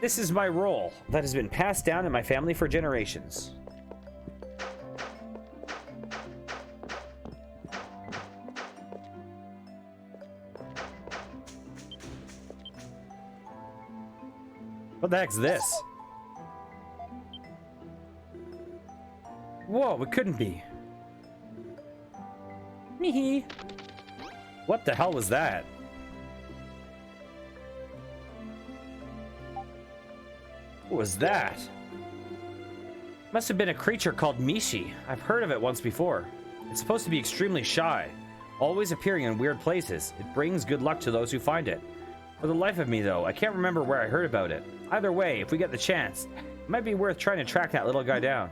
Speaker 1: This is my role that has been passed down in my family for generations. What the heck's this? Whoa, it couldn't be. Hee. What the hell was that? What was that? Must have been a creature called Mishi. I've heard of it once before. It's supposed to be extremely shy, always appearing in weird places. It brings good luck to those who find it. For the life of me, though, I can't remember where I heard about it. Either way, if we get the chance, it might be worth trying to track that little guy down.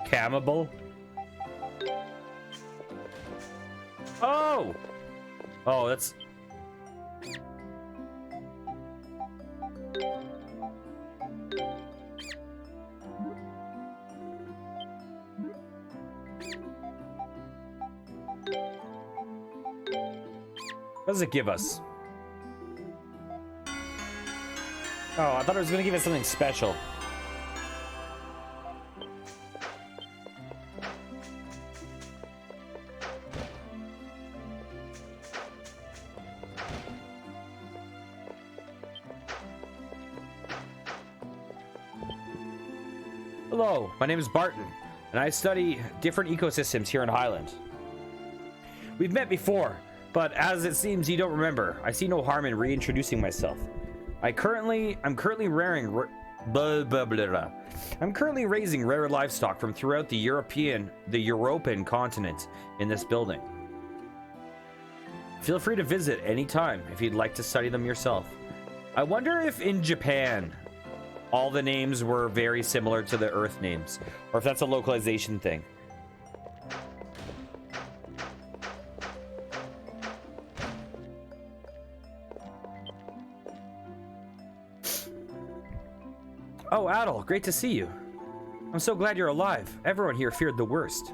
Speaker 1: Camable? Oh! Oh, that's... What does it give us? Oh, I thought it was going to give us something special. Hello, my name is Barton, and I study different ecosystems here in Highland. We've met before, but as it seems you don't remember, I see no harm in reintroducing myself. I'm currently raising rare livestock from throughout the European continent in this building. Feel free to visit anytime if you'd like to study them yourself. I wonder if in Japan all the names were very similar to the Earth names, or if that's a localization thing. Oh, Adel, great to see you. I'm so glad you're alive. Everyone here feared the worst.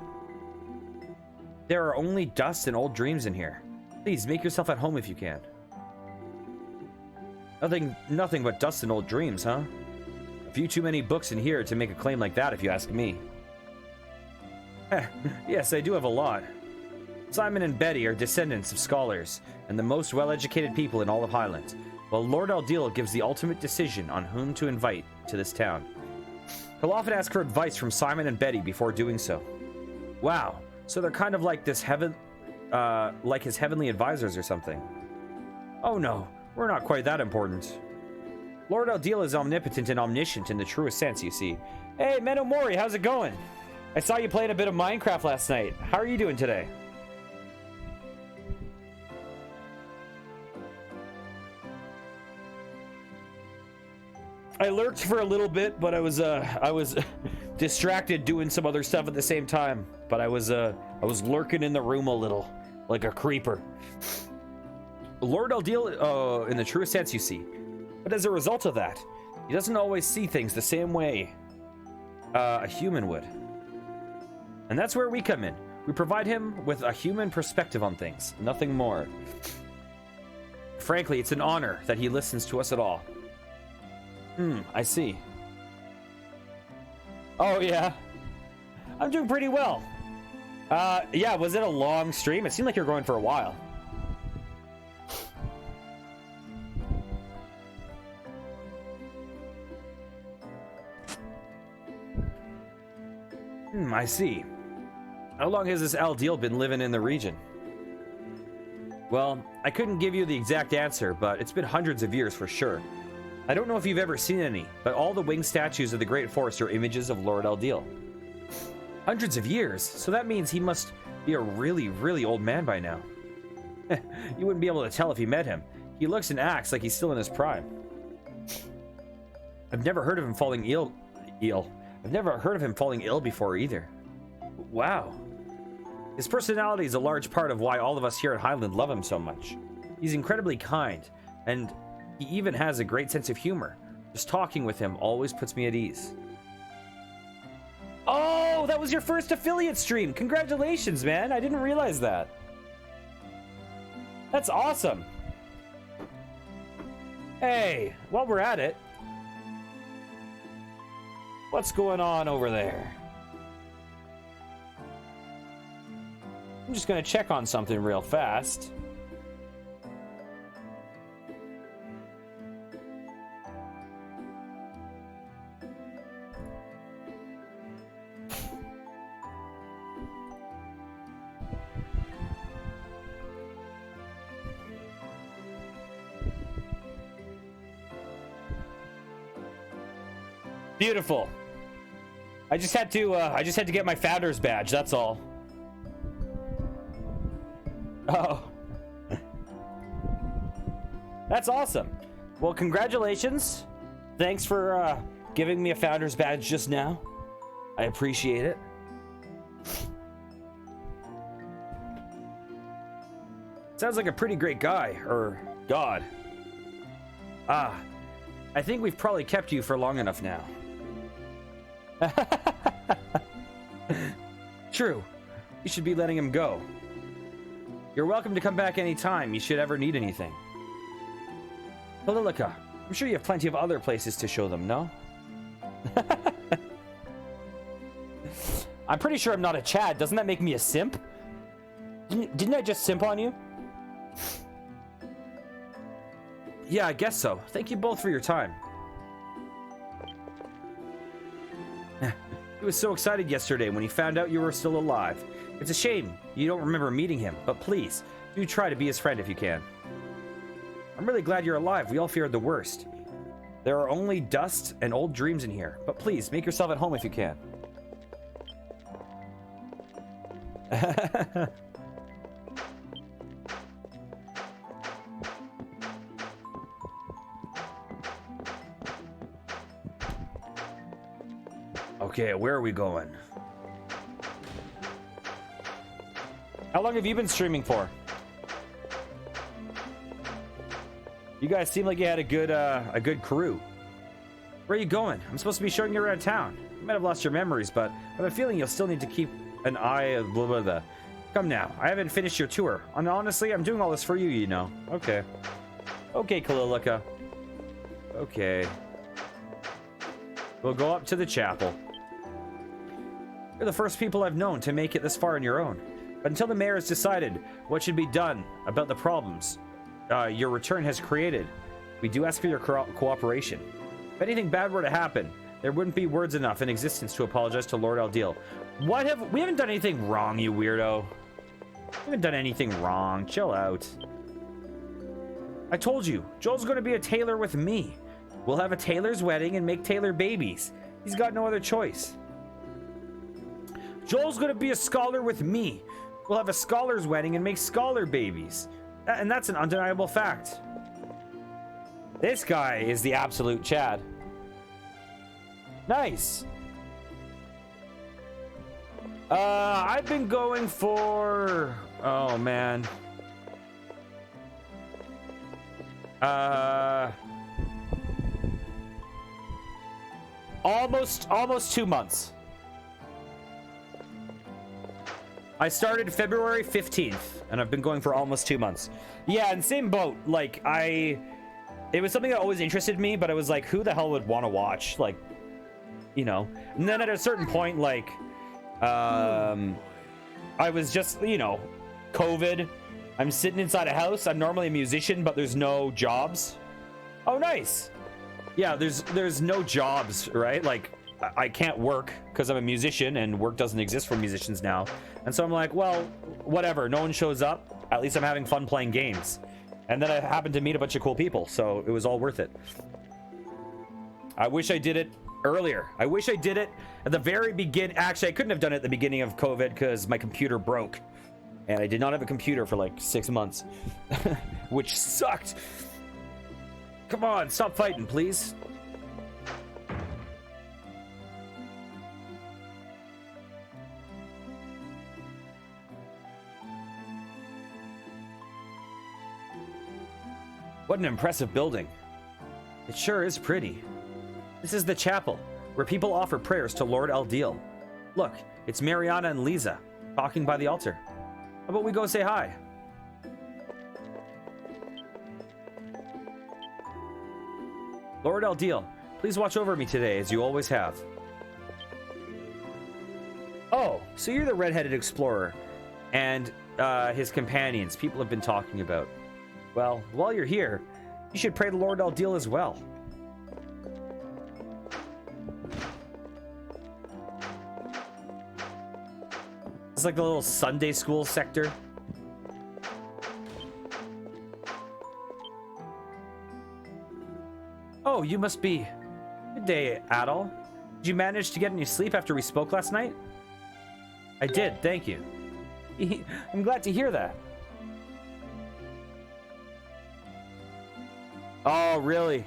Speaker 1: There are only dust and old dreams in here. Please, make yourself at home if you can. Nothing but dust and old dreams, huh? A few too many books in here to make a claim like that, if you ask me. Yes, I do have a lot. Simon and Betty are descendants of scholars, and the most well-educated people in all of Highland. Well, Lord Aldil gives the ultimate decision on whom to invite to this town. He'll often ask for advice from Simon and Betty before doing so. Wow, so they're kind of like this like his heavenly advisors or something. Oh no, we're not quite that important. Lord Aldil is omnipotent and omniscient in the truest sense, you see. Hey, Menomori, how's it going? I saw you playing a bit of Minecraft last night. How are you doing today? I lurked for a little bit, but I was distracted doing some other stuff at the same time. But I was lurking in the room a little, like a creeper. Lord Aldil, in the truest sense, you see. But as a result of that, he doesn't always see things the same way a human would. And that's where we come in. We provide him with a human perspective on things, nothing more. Frankly, it's an honor that he listens to us at all. I see. Oh, yeah. I'm doing pretty well. Yeah, was it a long stream? It seemed like you were going for a while. I see. How long has this Aldil been living in the region? Well, I couldn't give you the exact answer, but it's been hundreds of years for sure. I don't know if you've ever seen any, but all the winged statues of the Great Forest are images of Lord Aldil. Hundreds of years? So that means he must be a really, really old man by now. You wouldn't be able to tell if you met him. He looks and acts like he's still in his prime. I've never heard of him falling ill. I've never heard of him falling ill before either. Wow. His personality is a large part of why all of us here at Highland love him so much. He's incredibly kind, and he even has a great sense of humor. Just talking with him always puts me at ease. Oh, that was your first affiliate stream. Congratulations, man. I didn't realize that. That's awesome. Hey, while we're at it, what's going on over there? I'm just gonna check on something real fast. Beautiful. I just had to get my founder's badge, that's all. Oh. That's awesome. Well, congratulations. Thanks for giving me a founder's badge just now. I appreciate it. Sounds like a pretty great guy, or god. Ah, I think we've probably kept you for long enough now. True. You should be letting him go. You're welcome to come back anytime you should ever need anything. Kalilica, I'm sure you have plenty of other places to show them, no? I'm pretty sure I'm not a Chad. Doesn't that make me a simp? Didn't I just simp on you? Yeah, I guess so. Thank you both for your time. He was so excited yesterday when he found out you were still alive. It's a shame you don't remember meeting him, but please, do try to be his friend if you can. I'm really glad you're alive. We all feared the worst. There are only dust and old dreams in here, but please, make yourself at home if you can. Okay, where are we going? How long have you been streaming for? You guys seem like you had a good crew. Where are you going? I'm supposed to be showing you around town. You might have lost your memories, but I have a feeling you'll still need to keep an eye of blah blah blah. Come now, I haven't finished your tour. And honestly, I'm doing all this for you, you know. Okay. Okay, Kalilica. Okay. We'll go up to the chapel. You're the first people I've known to make it this far on your own. But until the mayor has decided what should be done about the problems your return has created, we do ask for your cooperation. If anything bad were to happen, there wouldn't be words enough in existence to apologize to Lord Aldeal. We haven't done anything wrong, you weirdo. We haven't done anything wrong. Chill out. I told you, Joel's going to be a tailor with me. We'll have a tailor's wedding and make tailor babies. He's got no other choice. Joel's gonna be a scholar with me. We'll have a scholar's wedding and make scholar babies. And that's an undeniable fact. This guy is the absolute Chad. Nice. I've been going for... Oh, man. Almost 2 months. I started February 15th, and I've been going for almost 2 months. Yeah, and same boat. Like, it was something that always interested me, but I was like, who the hell would want to watch? Like, you know. And then at a certain point, like, I was just, you know, COVID. I'm sitting inside a house. I'm normally a musician, but there's no jobs. Oh, nice. Yeah, there's no jobs, right? Like, I can't work because I'm a musician and work doesn't exist for musicians now. And so I'm like, well, whatever. No one shows up. At least I'm having fun playing games. And then I happened to meet a bunch of cool people. So it was all worth it. I wish I did it earlier. I wish I did it at the very beginning. Actually, I couldn't have done it at the beginning of COVID because my computer broke. And I did not have a computer for like 6 months. Which sucked. Come on, stop fighting, please. What an impressive building. It sure is pretty. This is the chapel, where people offer prayers to Lord Aldil. Look, it's Mariana and Lisa, talking by the altar. How about we go say hi? Lord Aldil, please watch over me today, as you always have. Oh, so you're the red-headed explorer, and his companions people have been talking about. Well, while you're here, you should pray to Lord Aldil as well. It's like the little Sunday school sector. Oh, you must be... Good day, Adol. Did you manage to get any sleep after we spoke last night? I did, thank you. I'm glad to hear that. Oh, really?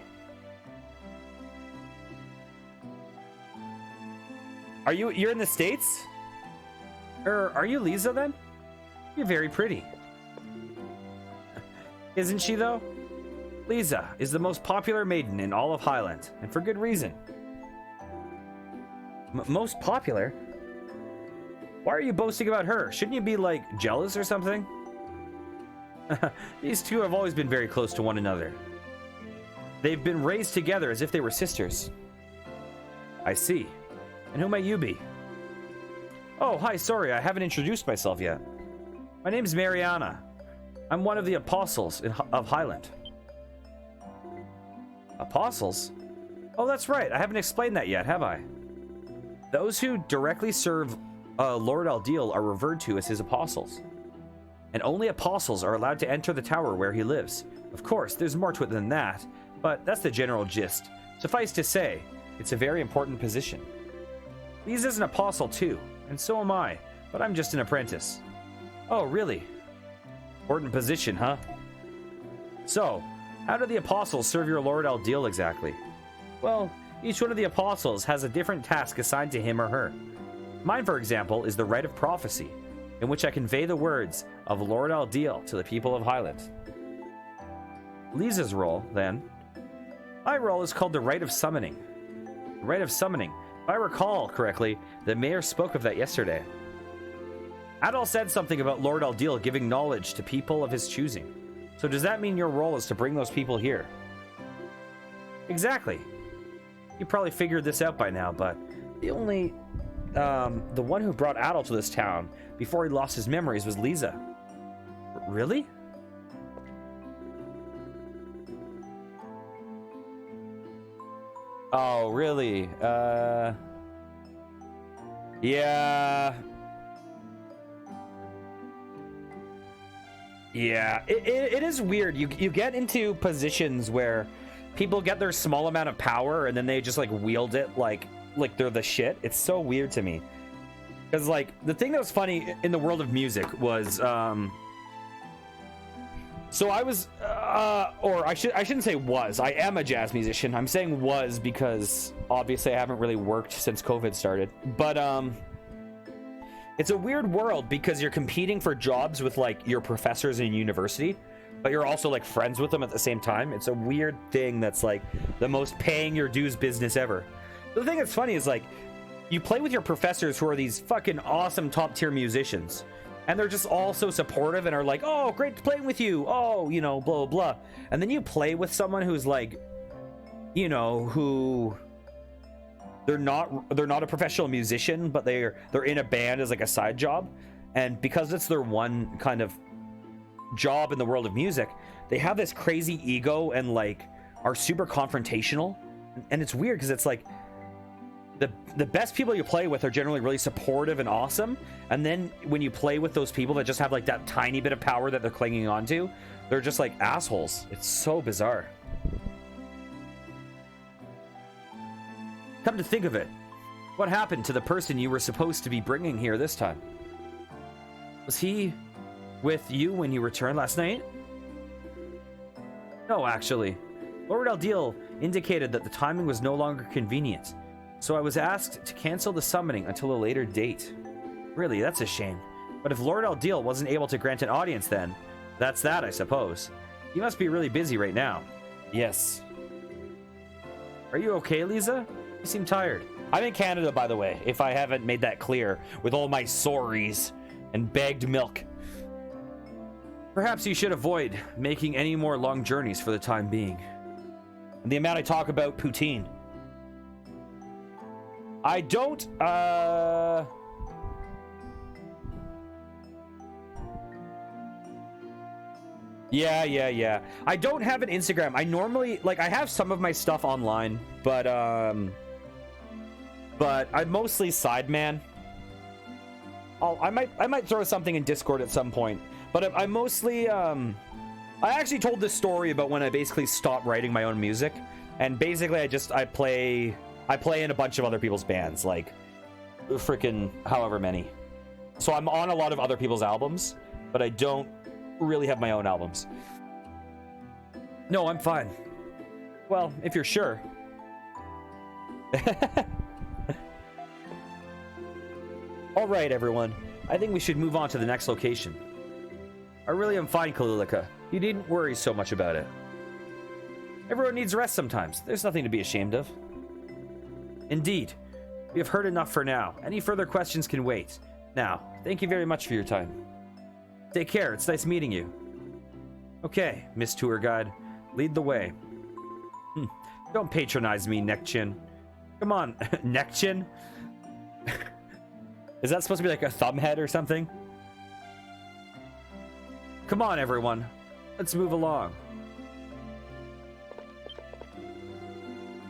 Speaker 1: You're in the States? Or are you Lisa then? You're very pretty. Isn't she though? Lisa is the most popular maiden in all of Highland, and for good reason. Most popular? Why are you boasting about her? Shouldn't you be, like, jealous or something? These two have always been very close to one another. They've been raised together as if they were sisters. I see. And who might you be? Oh, hi, sorry, I haven't introduced myself yet. My name's Mariana. I'm one of the apostles of Highland. Apostles? Oh, that's right. I haven't explained that yet, have I? Those who directly serve Lord Aldil are referred to as his apostles. And only apostles are allowed to enter the tower where he lives. Of course, there's more to it than that, but that's the general gist. Suffice to say, it's a very important position. Lisa's an apostle too, and so am I, but I'm just an apprentice. Oh, really? Important position, huh? So, how do the apostles serve your Lord Aldil exactly? Well, each one of the apostles has a different task assigned to him or her. Mine, for example, is the rite of prophecy, in which I convey the words of Lord Aldil to the people of Highland. Lisa's role, then. My role is called the rite of summoning. The rite of summoning. If I recall correctly, the mayor spoke of that yesterday. Adol said something about Lord Aldil giving knowledge to people of his choosing. So does that mean your role is to bring those people here? Exactly. You probably figured this out by now, but the one who brought Adol to this town before he lost his memories was Lisa. Really? Oh, really? Yeah. Yeah, it is weird. You get into positions where people get their small amount of power and then they just like wield it like they're the shit. It's so weird to me. Because like the thing that was funny in the world of music was so I was or I shouldn't say was. I am a jazz musician. I'm saying was because obviously I haven't really worked since COVID started. But it's a weird world because you're competing for jobs with like your professors in university, but you're also like friends with them at the same time. It's a weird thing that's like the most paying your dues business ever. The thing that's funny is like you play with your professors who are these fucking awesome top tier musicians, and they're just all so supportive and are like, oh, great playing with you, oh, you know, blah blah blah. And then you play with someone who's like, you know, who they're not a professional musician, but they're in a band as like a side job, and because it's their one kind of job in the world of music, they have this crazy ego and like are super confrontational. And it's weird because it's like the best people you play with are generally really supportive and awesome, and then when you play with those people that just have like that tiny bit of power that they're clinging on to, they're just like assholes. It's so bizarre. Come to think of it, what happened to the person you were supposed to be bringing here this time? Was he with you when you returned last night? No, actually. Lord Aldil indicated that the timing was no longer convenient, so I was asked to cancel the summoning until a later date. Really, that's a shame. But if Lord Aldil wasn't able to grant an audience then, that's that, I suppose. You must be really busy right now. Yes. Are you okay, Lisa? You seem tired. I'm in Canada, by the way, if I haven't made that clear, with all my sorries and bagged milk. Perhaps you should avoid making any more long journeys for the time being. And the amount I talk about poutine. I don't, Yeah. I don't have an Instagram. I normally, like, I have some of my stuff online, but I'm mostly sideman. I might throw something in Discord at some point, but I'm mostly, I actually told this story about when I basically stopped writing my own music, and basically I play in a bunch of other people's bands, like freaking however many. So I'm on a lot of other people's albums, but I don't really have my own albums. No, I'm fine. Well, if you're sure. All right, everyone. I think we should move on to the next location. I really am fine, Kalilika. You needn't worry so much about it. Everyone needs rest sometimes. There's nothing to be ashamed of. Indeed. We have heard enough for now. Any further questions can wait. Now, thank you very much for your time. Take care. It's nice meeting you. Okay, Miss Tour Guide. Lead the way. Don't patronize me, Neckchin. Come on, Neckchin? Is that supposed to be like a thumbhead or something? Come on, everyone. Let's move along.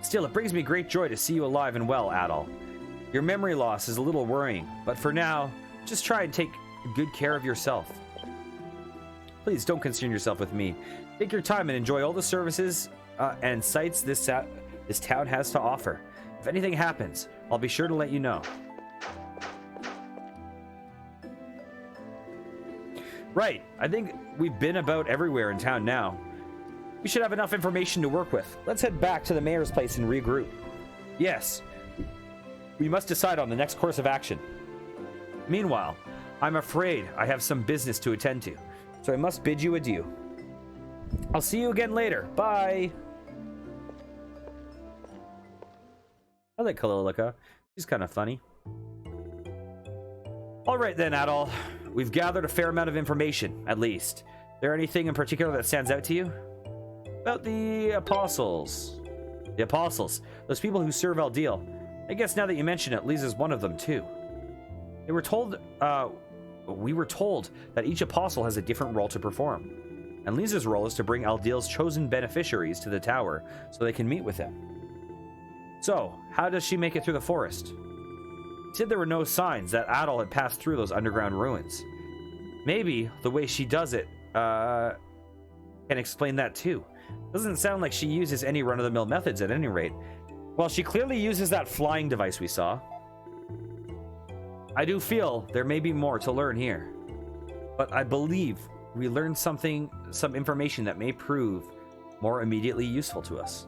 Speaker 1: Still, it brings me great joy to see you alive and well, Adol. Your memory loss is a little worrying, but for now, just try and take good care of yourself. Please don't concern yourself with me. Take your time and enjoy all the services and sights this town has to offer. If anything happens, I'll be sure to let you know. Right, I think we've been about everywhere in town now. We should have enough information to work with. Let's head back to the mayor's place and regroup. Yes, we must decide on the next course of action. Meanwhile, I'm afraid I have some business to attend to, so I must bid you adieu. I'll see you again later. Bye. I like Kalilika. She's kind of funny. All right then, Adol. We've gathered a fair amount of information, at least. Is there anything in particular that stands out to you? About the apostles. The apostles. Those people who serve Eldeal. I guess now that you mention it, Lisa's one of them too. We were told that each apostle has a different role to perform. And Lisa's role is to bring Eldeal's chosen beneficiaries to the tower so they can meet with him. So, how does she make it through the forest? She said there were no signs that Adol had passed through those underground ruins. Maybe the way she does it can explain that too. Doesn't sound like she uses any run-of-the-mill methods at any rate. Well, she clearly uses that flying device we saw. I do feel there may be more to learn here. But I believe we learned some information that may prove more immediately useful to us.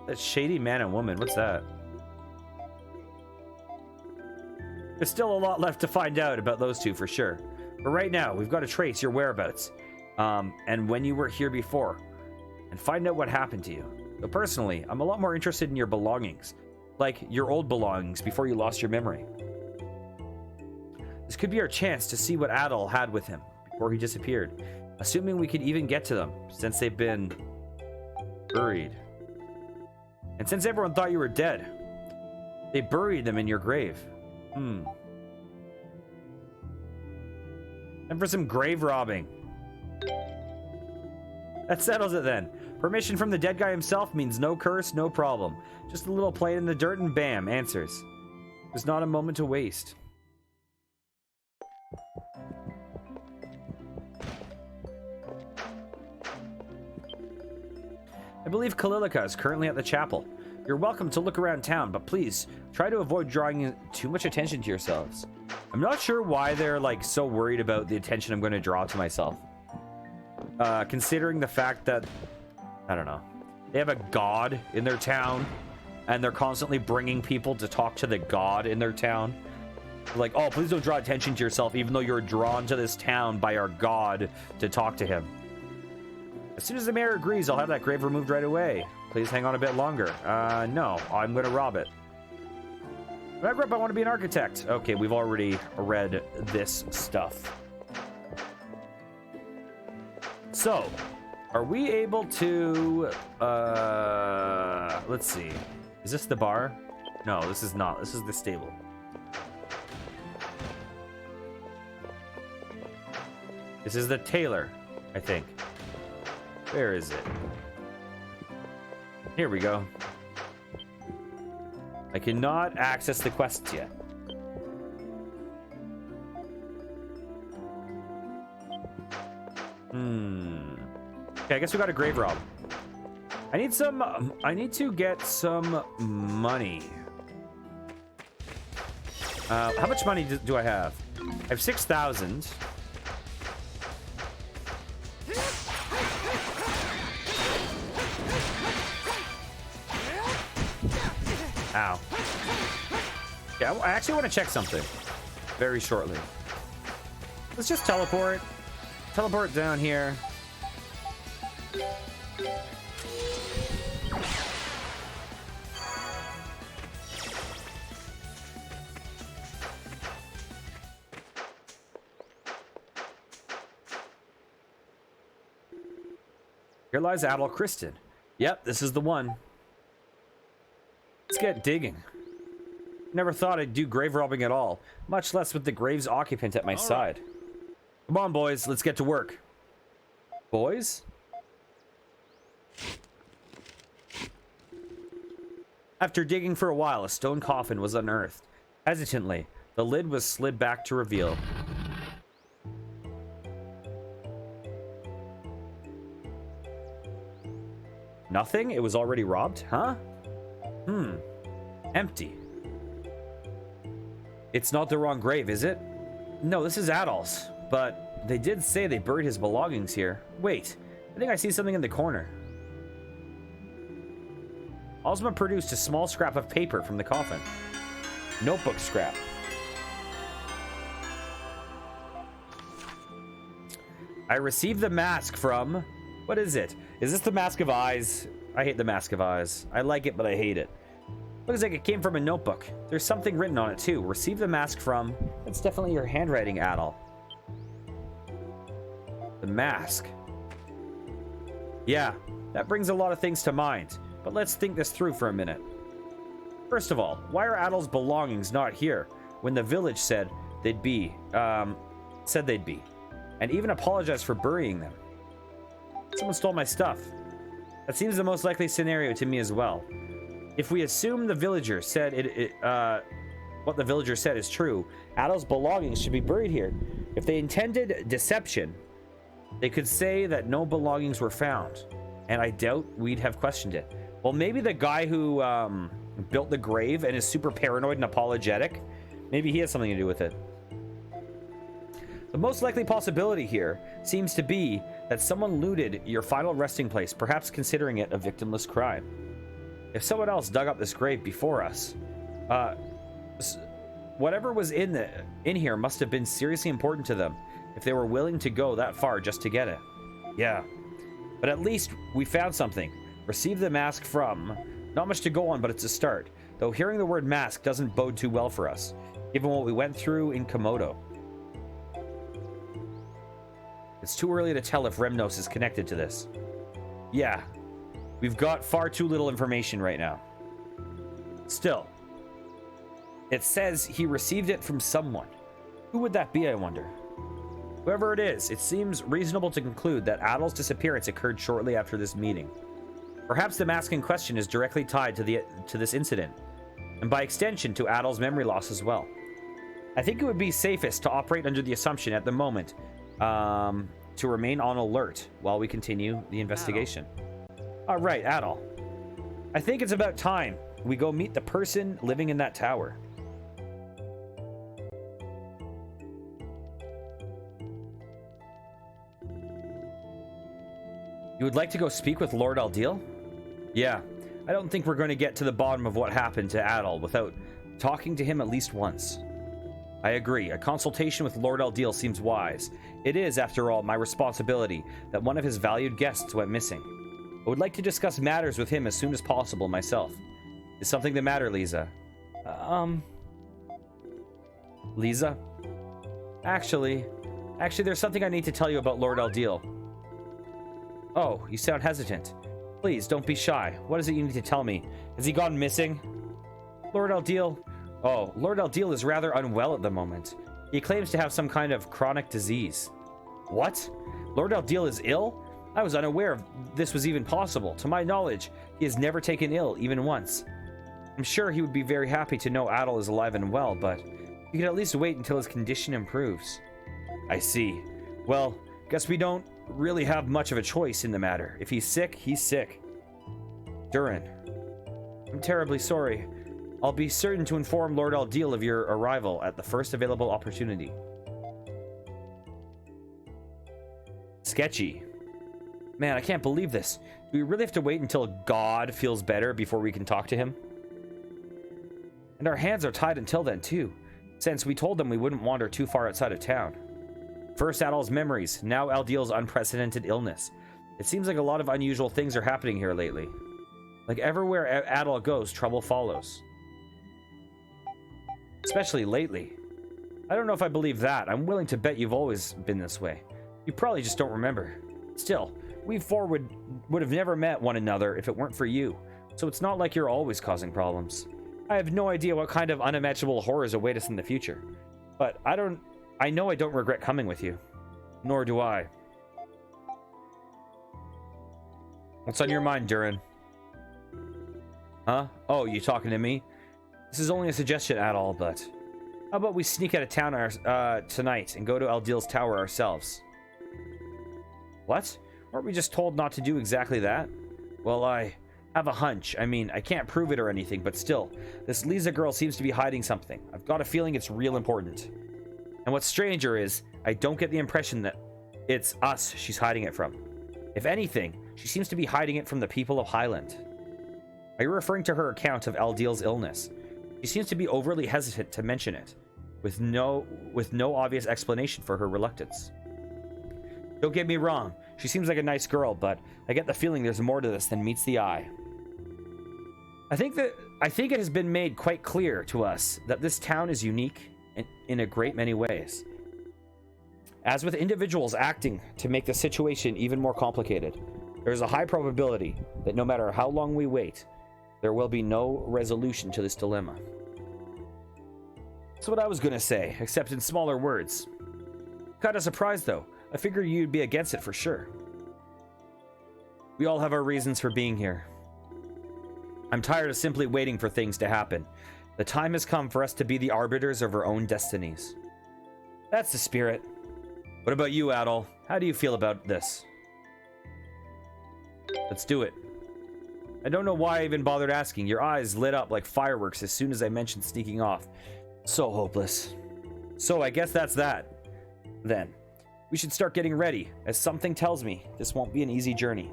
Speaker 1: That shady man and woman, what's that? There's still a lot left to find out about those two for sure. But right now, we've got to trace your whereabouts, and when you were here before, and find out what happened to you. So personally, I'm a lot more interested in your belongings, like your old belongings before you lost your memory. This could be our chance to see what Adol had with him before he disappeared, assuming we could even get to them, since they've been buried. And since everyone thought you were dead, they buried them in your grave. And for some grave robbing. That settles it then. Permission from the dead guy himself means no curse, no problem. Just a little play in the dirt and bam, answers. There's not a moment to waste. I believe Kalilika is currently at the chapel. You're welcome to look around town, but please try to avoid drawing too much attention to yourselves. I'm not sure why they're like so worried about the attention I'm going to draw to myself. Considering the fact that, I don't know, they have a god in their town and they're constantly bringing people to talk to the god in their town. Like, oh, please don't draw attention to yourself, even though you're drawn to this town by our god to talk to him. As soon as the mayor agrees, I'll have that grave removed right away. Please hang on a bit longer. No, I'm gonna rob it. When I grow up, I want to be an architect. Okay, we've already read this stuff. So, are we able to, let's see. Is this the bar? No, this is not. This is the stable. This is the tailor, I think. Where is it? Here we go. I cannot access the quests yet. Okay, I guess we got a grave rob. I need to get some money. How much money do I have? I have 6,000. Ow. Yeah, I actually want to check something very shortly. Let's just teleport. Teleport down here. Here lies Adol Kristen. Yep, this is the one. Let's get digging. Never thought I'd do grave robbing at all, much less with the grave's occupant at my side. Come on, boys, let's get to work. Boys? After digging for a while, a stone coffin was unearthed. Hesitantly, the lid was slid back to reveal. Nothing? It was already robbed? Huh? Empty. It's not the wrong grave, is it? No, this is Adol's. But they did say they buried his belongings here. Wait, I think I see something in the corner. Ozma produced a small scrap of paper from the coffin. Notebook scrap. I received the mask from... What is it? Is this the Mask of Eyes? I hate the Mask of Eyes. I like it, but I hate it. Looks like it came from a notebook. There's something written on it, too. Receive the mask from... That's definitely your handwriting, Adol. The mask. Yeah, that brings a lot of things to mind. But let's think this through for a minute. First of all, why are Adol's belongings not here when the village said they'd be? And even apologized for burying them? Someone stole my stuff. That seems the most likely scenario to me as well. If we assume the villager said what the villager said is true, Adol's belongings should be buried here. If they intended deception, they could say that no belongings were found, and I doubt we'd have questioned it. Well, maybe the guy who built the grave and is super paranoid and apologetic, maybe he has something to do with it. The most likely possibility here seems to be that someone looted your final resting place, perhaps considering it a victimless crime. If someone else dug up this grave before us, whatever was in here must have been seriously important to them if they were willing to go that far just to get it. Yeah, but at least we found something. Receive the mask from... Not much to go on, but it's a start. Though hearing the word mask doesn't bode too well for us, given what we went through in Komodo. It's too early to tell if Remnos is connected to this. Yeah, we've got far too little information right now. Still, it says he received it from someone. Who would that be, I wonder? Whoever it is, it seems reasonable to conclude that Adol's disappearance occurred shortly after this meeting. Perhaps the mask in question is directly tied to this incident, and by extension to Adol's memory loss as well. I think it would be safest to operate under the assumption at the moment to remain on alert while we continue the investigation. All right, Adol. I think it's about time we go meet the person living in that tower. You would like to go speak with Lord Aldil? Yeah, I don't think we're going to get to the bottom of what happened to Adol without talking to him at least once. I agree. A consultation with Lord Eldeal seems wise. It is, after all, my responsibility that one of his valued guests went missing. I would like to discuss matters with him as soon as possible myself. Is something the matter, Lisa? Lisa? Actually, there's something I need to tell you about Lord Eldeal. Oh, you sound hesitant. Please, don't be shy. What is it you need to tell me? Has he gone missing? Lord Eldeal? Oh, Lord Eldeal is rather unwell at the moment. He claims to have some kind of chronic disease. What? Lord Eldeal is ill? I was unaware this was even possible. To my knowledge, he has never taken ill, even once. I'm sure he would be very happy to know Adel is alive and well, but you can at least wait until his condition improves. I see. Well, guess we don't really have much of a choice in the matter. If he's sick, he's sick. Durin. I'm terribly sorry. I'll be certain to inform Lord Eldeal of your arrival at the first available opportunity. Sketchy. Man, I can't believe this. Do we really have to wait until God feels better before we can talk to him? And our hands are tied until then, too, since we told them we wouldn't wander too far outside of town. First Adel's memories, now Eldeal's unprecedented illness. It seems like a lot of unusual things are happening here lately. Like everywhere Adel goes, trouble follows. Especially lately. I don't know if I believe that. I'm willing to bet you've always been this way. You probably just don't remember. Still, we four would have never met one another if it weren't for you. So it's not like you're always causing problems. I have no idea what kind of unimaginable horrors await us in the future. But I know I don't regret coming with you. Nor do I. What's on your mind, Durin? Huh? Oh, you talking to me? This is only a suggestion at all, but how about we sneak out of town tonight and go to Eldeal's tower ourselves? What? Weren't we just told not to do exactly that? Well, I have a hunch. I mean, I can't prove it or anything, but still, this Lisa girl seems to be hiding something. I've got a feeling it's real important. And what's stranger is, I don't get the impression that it's us she's hiding it from. If anything, she seems to be hiding it from the people of Highland. Are you referring to her account of Eldeal's illness? She seems to be overly hesitant to mention it, with no obvious explanation for her reluctance. Don't get me wrong, she seems like a nice girl, but I get the feeling there's more to this than meets the eye. I think it has been made quite clear to us that this town is unique in a great many ways. As with individuals acting to make the situation even more complicated, there is a high probability that no matter how long we wait, there will be no resolution to this dilemma. That's what I was gonna say, except in smaller words. Kinda surprised though. I figured you'd be against it for sure. We all have our reasons for being here. I'm tired of simply waiting for things to happen. The time has come for us to be the arbiters of our own destinies. That's the spirit. What about you, Adel? How do you feel about this? Let's do it. I don't know why I even bothered asking. Your eyes lit up like fireworks as soon as I mentioned sneaking off. So hopeless. So I guess that's that. Then. We should start getting ready, as something tells me this won't be an easy journey.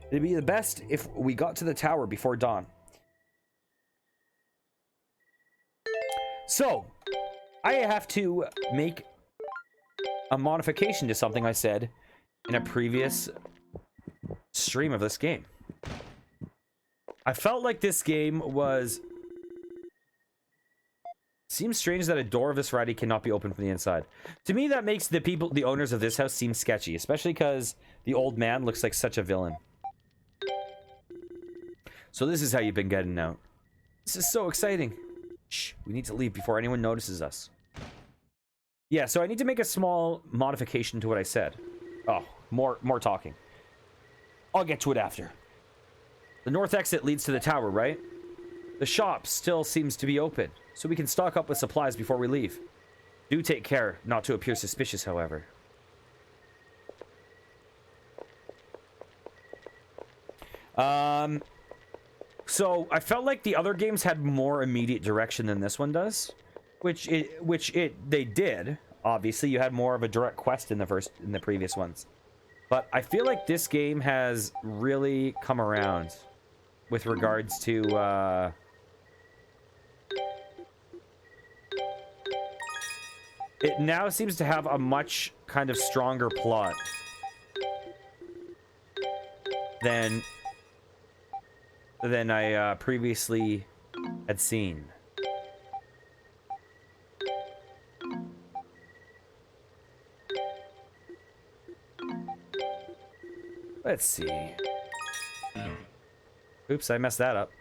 Speaker 1: It'd be the best if we got to the tower before dawn. So, I have to make a modification to something I said in a previous stream of this game. I felt like this game was... Seems strange that a door of this variety cannot be opened from the inside. To me, that makes the owners of this house seem sketchy, especially because the old man looks like such a villain. So this is how you've been getting out. This is so exciting. Shh, we need to leave before anyone notices us. Yeah, so I need to make a small modification to what I said. Oh, more talking. I'll get to it after. The north exit leads to the tower, right? The shop still seems to be open, so we can stock up with supplies before we leave. Do take care not to appear suspicious, however. So I felt like the other games had more immediate direction than this one does, which they did. Obviously, you had more of a direct quest in the previous ones, but I feel like this game has really come around with regards to it now seems to have a much kind of stronger plot than I previously had seen. Let's see. Oops, I messed that up.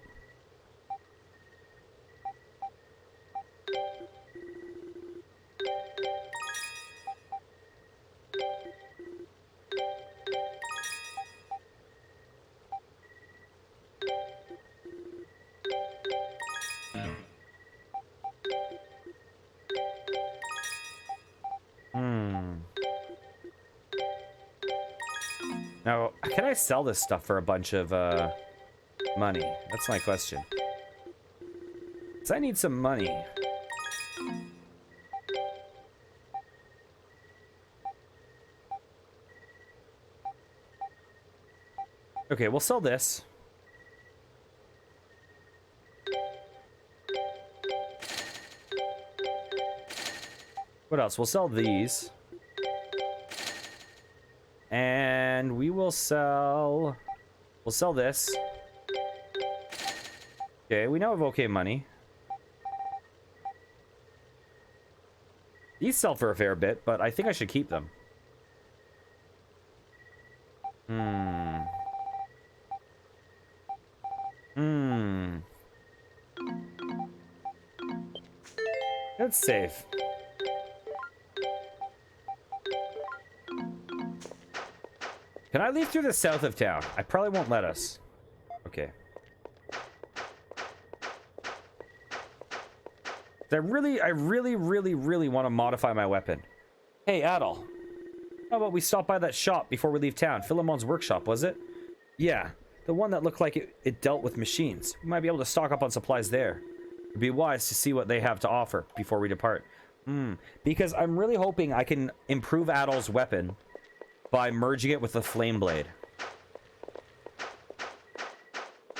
Speaker 1: Now, can I sell this stuff for a bunch of money? That's my question. 'Cause I need some money. Okay, we'll sell this. What else? We'll sell these. And we will sell... We'll sell this. Okay, we now have okay money. These sell for a fair bit, but I think I should keep them. That's safe. Can I leave through the south of town? I probably won't let us. Okay. I really want to modify my weapon. Hey, Adol. How about we stop by that shop before we leave town? Philemon's workshop, was it? Yeah, the one that looked like it dealt with machines. We might be able to stock up on supplies there. It'd be wise to see what they have to offer before we depart. Because I'm really hoping I can improve Adol's weapon by merging it with the flame blade.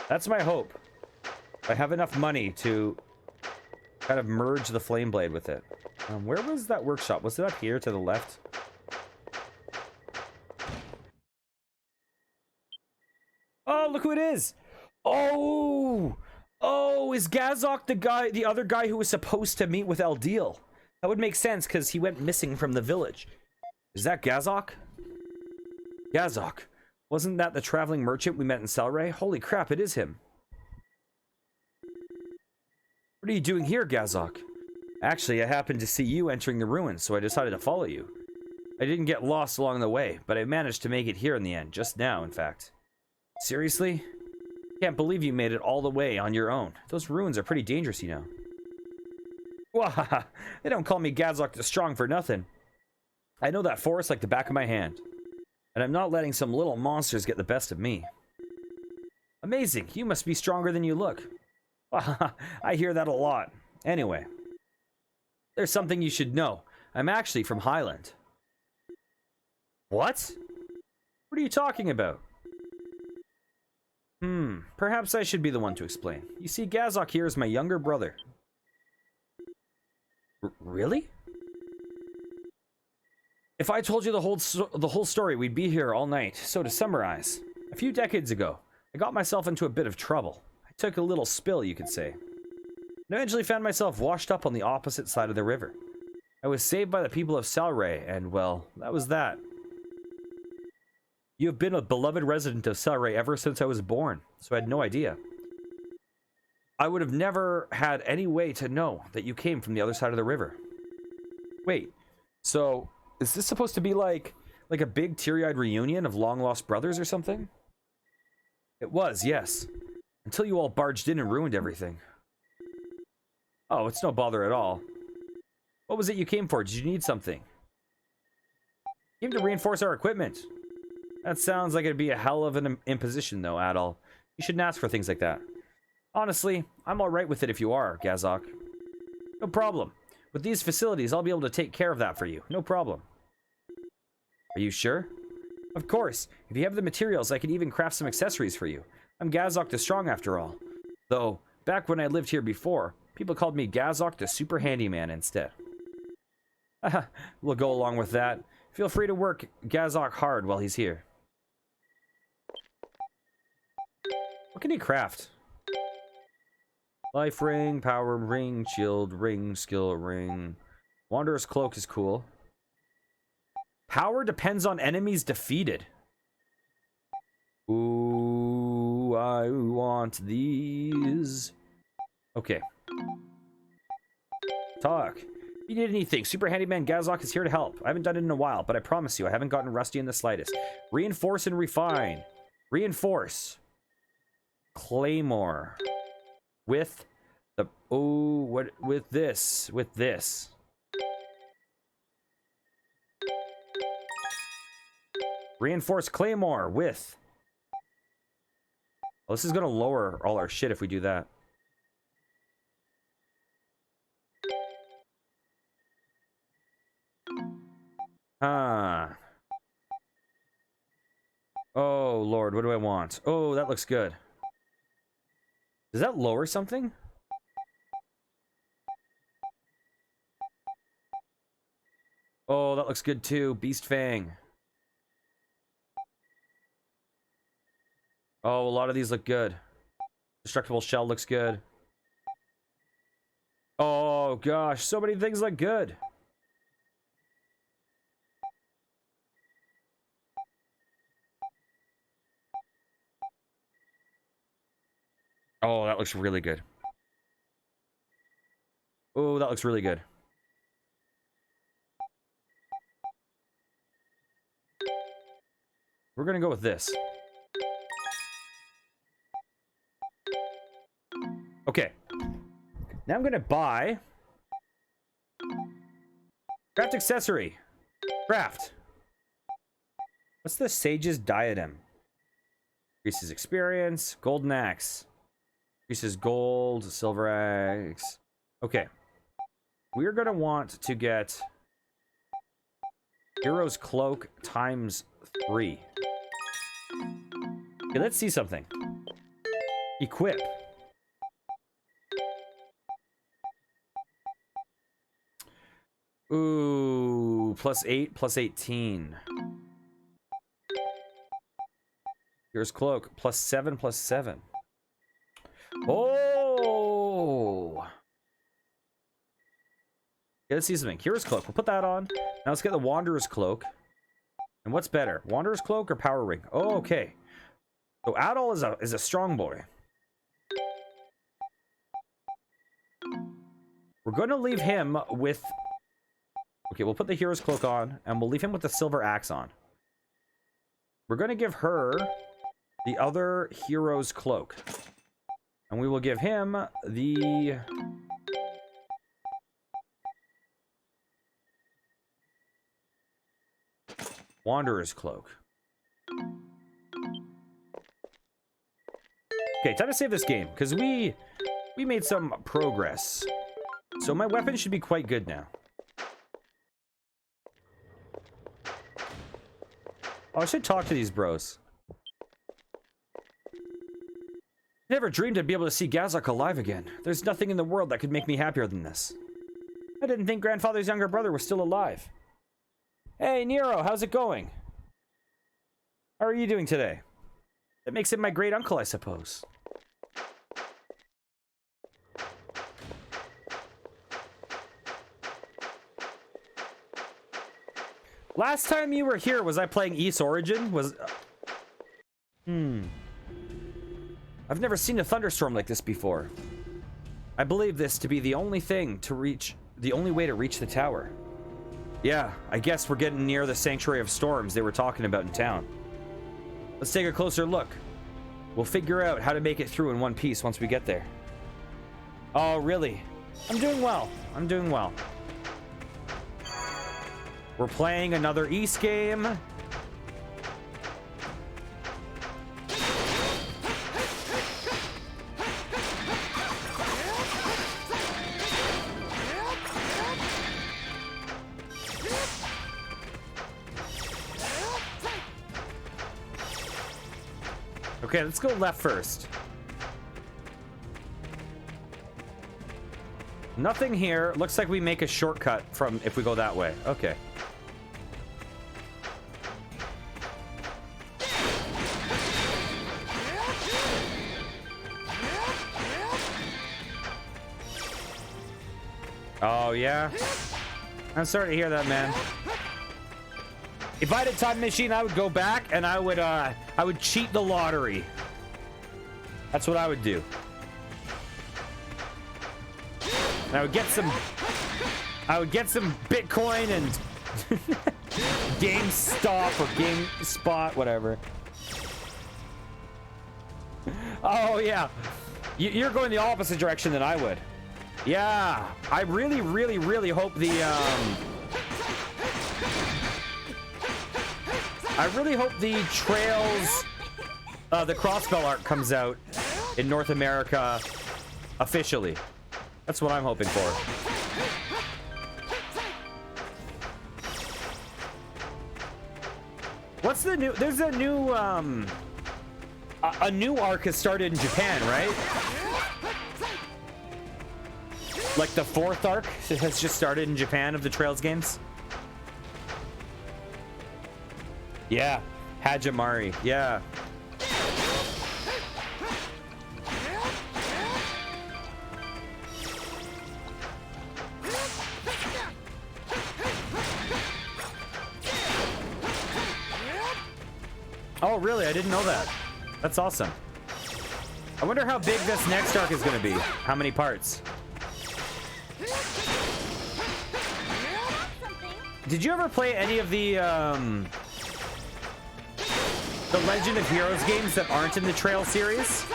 Speaker 1: That's my hope. I have enough money to kind of merge the flame blade with it. Where was that workshop? Was it up here to the left? Oh, look who it is! Oh! Oh, is Gazok the other guy who was supposed to meet with Eldeal? That would make sense because he went missing from the village. Is that Gazok? Gazok. Wasn't that the traveling merchant we met in Selray? Holy crap, it is him. What are you doing here, Gazok? Actually, I happened to see you entering the ruins, so I decided to follow you. I didn't get lost along the way, but I managed to make it here in the end, just now, in fact. Seriously? Can't believe you made it all the way on your own. Those ruins are pretty dangerous, you know. Wahaha, they don't call me Gazok the Strong for nothing. I know that forest like the back of my hand. And I'm not letting some little monsters get the best of me. Amazing, you must be stronger than you look. I hear that a lot. Anyway, there's something you should know. I'm actually from Highland. What? What are you talking about? Perhaps I should be the one to explain. You see, Gazok here is my younger brother. Really? If I told you the whole story, we'd be here all night. So to summarize, a few decades ago, I got myself into a bit of trouble. I took a little spill, you could say. And eventually found myself washed up on the opposite side of the river. I was saved by the people of Selray, and well, that was that. You have been a beloved resident of Selray ever since I was born, so I had no idea. I would have never had any way to know that you came from the other side of the river. Wait, so is this supposed to be like a big teary-eyed reunion of long-lost brothers or something? It was, yes. Until you all barged in and ruined everything. Oh, it's no bother at all. What was it you came for? Did you need something? Came to reinforce our equipment. That sounds like it'd be a hell of an imposition, though, Adol. You shouldn't ask for things like that. Honestly, I'm alright with it if you are, Gazok. No problem. With these facilities, I'll be able to take care of that for you. No problem. Are you sure? Of course. If you have the materials, I could even craft some accessories for you. I'm Gazok the Strong, after all. Though, back when I lived here before, people called me Gazok the Super Handyman instead. We'll go along with that. Feel free to work Gazok hard while he's here. What can he craft? Life ring, power ring, shield ring, skill ring. Wanderer's cloak is cool. Power depends on enemies defeated. Ooh, I want these. Okay. Talk. If you need anything, Super Handyman Gazok is here to help. I haven't done it in a while, but I promise you, I haven't gotten rusty in the slightest. Reinforce and refine. Reinforce. Claymore. With the... Oh, what... With this. With this. Reinforce Claymore with... Oh, this is going to lower all our shit if we do that. Ah. Oh, Lord, what do I want? Oh, that looks good. Does that lower something? Oh, that looks good too. Beast Fang. Oh, a lot of these look good. Destructible Shell looks good. Oh, gosh. So many things look good. Oh, that looks really good. Oh, that looks really good. We're gonna go with this. Okay. Now I'm gonna buy... Craft accessory. Craft. What's the Sage's Diadem? Increases experience. Golden Axe. Increases gold. Silver Axe. Okay. We're gonna want to get... Hero's Cloak times 3. Okay, let's see something. Equip. Ooh, +8, +18. Here's Cloak, +7, +7. Oh! Okay, let's see something. Here's Cloak. We'll put that on. Now let's get the Wanderer's Cloak. And what's better, Wanderer's Cloak or Power Ring? Oh, okay. So Adol is a strong boy. We're going to leave him with... Okay, we'll put the Hero's Cloak on, and we'll leave him with the Silver Axe on. We're going to give her the other Hero's Cloak. And we will give him the... Wanderer's Cloak. Okay, time to save this game, because we made some progress. So my weapon should be quite good now. Oh, I should talk to these bros. Never dreamed I'd be able to see Gazok alive again. There's nothing in the world that could make me happier than this. I didn't think Grandfather's younger brother was still alive. Hey, Nero, how's it going? How are you doing today? That makes him my great uncle, I suppose. Last time you were here, was I playing Ys Origin? I've never seen a thunderstorm like this before. I believe this to be the only way to reach the tower. Yeah, I guess we're getting near the Sanctuary of Storms they were talking about in town. Let's take a closer look. We'll figure out how to make it through in one piece once we get there. Oh, really? I'm doing well. I'm doing well. We're playing another Ys game. Okay, let's go left first. Nothing here. Looks like we make a shortcut from if we go that way. Okay. Oh, yeah? I'm sorry to hear that, man. If I had a time machine, I would go back and I would cheat the lottery. That's what I would do. And I would get some Bitcoin and GameStop or GameSpot, whatever. Oh, yeah. You're going the opposite direction than I would. Yeah, I really, really, really hope the Trails, the Crossbell art comes out in North America officially. That's what I'm hoping for. What's the new? There's a new arc has started in Japan, right? Like the 4th arc has just started in Japan of the Trails games. Yeah, Hajimari. Yeah. Oh, really? I didn't know that. That's awesome. I wonder how big this next arc is going to be. How many parts? Did you ever play any of the Legend of Heroes games that aren't in the Trail series?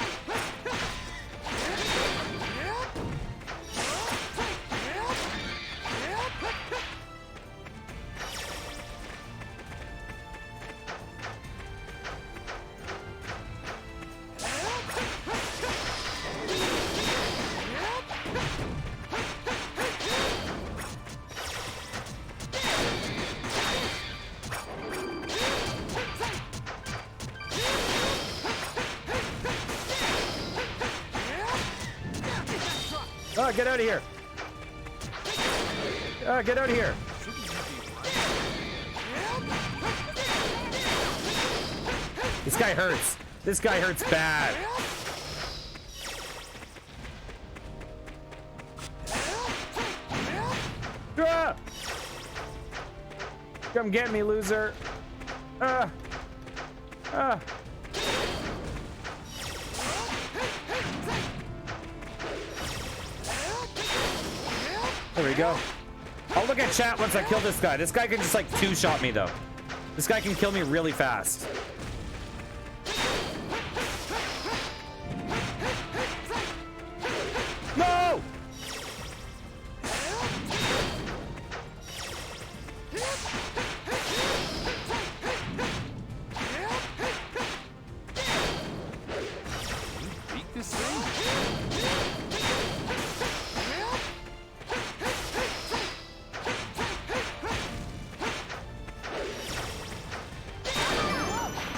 Speaker 1: Oh, get out of here. Oh, get out of here. This guy hurts. This guy hurts bad. Ah! Come get me, loser. Ah. Ah. There we go. I'll look at chat once I kill this guy. This guy can just like 2-shot me though. This guy can kill me really fast. No!
Speaker 2: Beat this thing.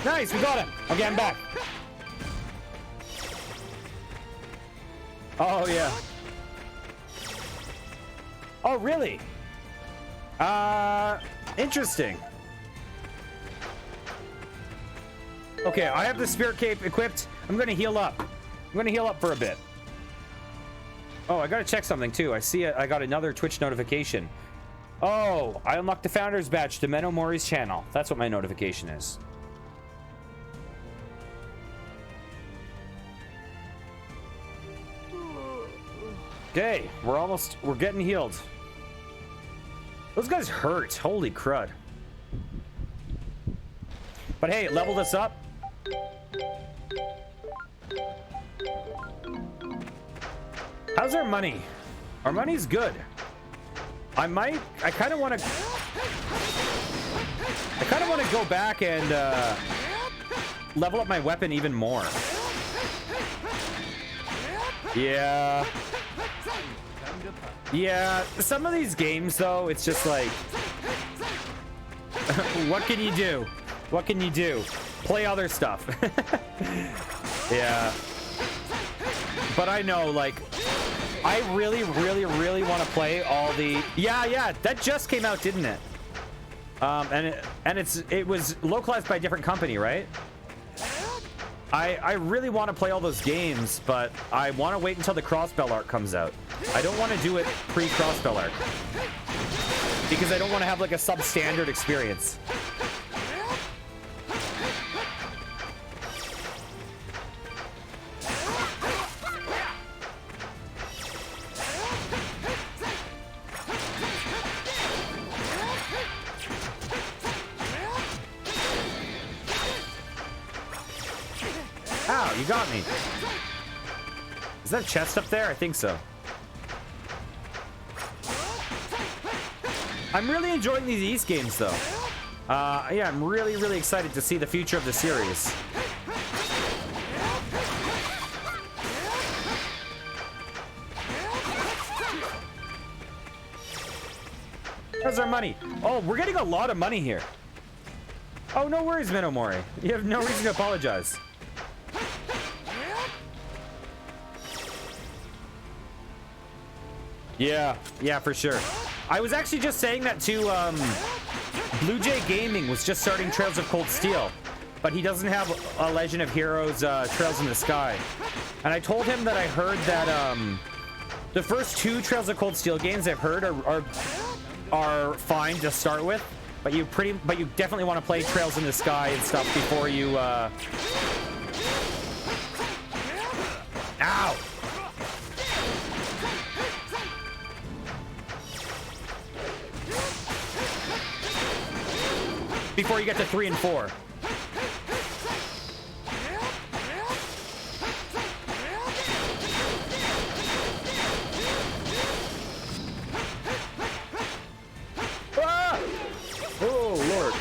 Speaker 1: Nice, we got him. Okay, I'm back. Oh, yeah. Oh, really? Interesting. Okay, I have the Spirit Cape equipped. I'm gonna heal up. I'm gonna heal up for a bit. Oh, I gotta check something too. I see I got another Twitch notification. Oh, I unlocked the Founder's Badge to Menno Mori's channel. That's what my notification is. Okay, we're getting healed. Those guys hurt. Holy crud. But hey, it leveled us up. How's our money? Our money's good. I kind of want to go back and level up my weapon even more. Yeah. Yeah, some of these games though, it's just like what can you do? What can you do? Play other stuff. Yeah. But I know, like, I really, really, really want to play all the... Yeah, that just came out, didn't it? It was localized by a different company, right? I really want to play all those games, but I want to wait until the Crossbell arc comes out. I don't want to do it pre-Crossbell arc. Because I don't want to have like a substandard experience. Ow, you got me. Is that a chest up there? I think so. I'm really enjoying these East games, though. Yeah, I'm really, really excited to see the future of the series. How's our money? Oh, we're getting a lot of money here. Oh, no worries, Minomori. You have no reason to apologize. Yeah, for sure. I was actually just saying that to Blue Jay Gaming was just starting Trails of Cold Steel, but he doesn't have a Legend of Heroes Trails in the Sky. And I told him that I heard that the first 2 Trails of Cold Steel games I've heard are fine to start with, but you definitely want to play Trails in the Sky and stuff before you Ow! Before you get to 3 and 4. Ah! Oh, Lord.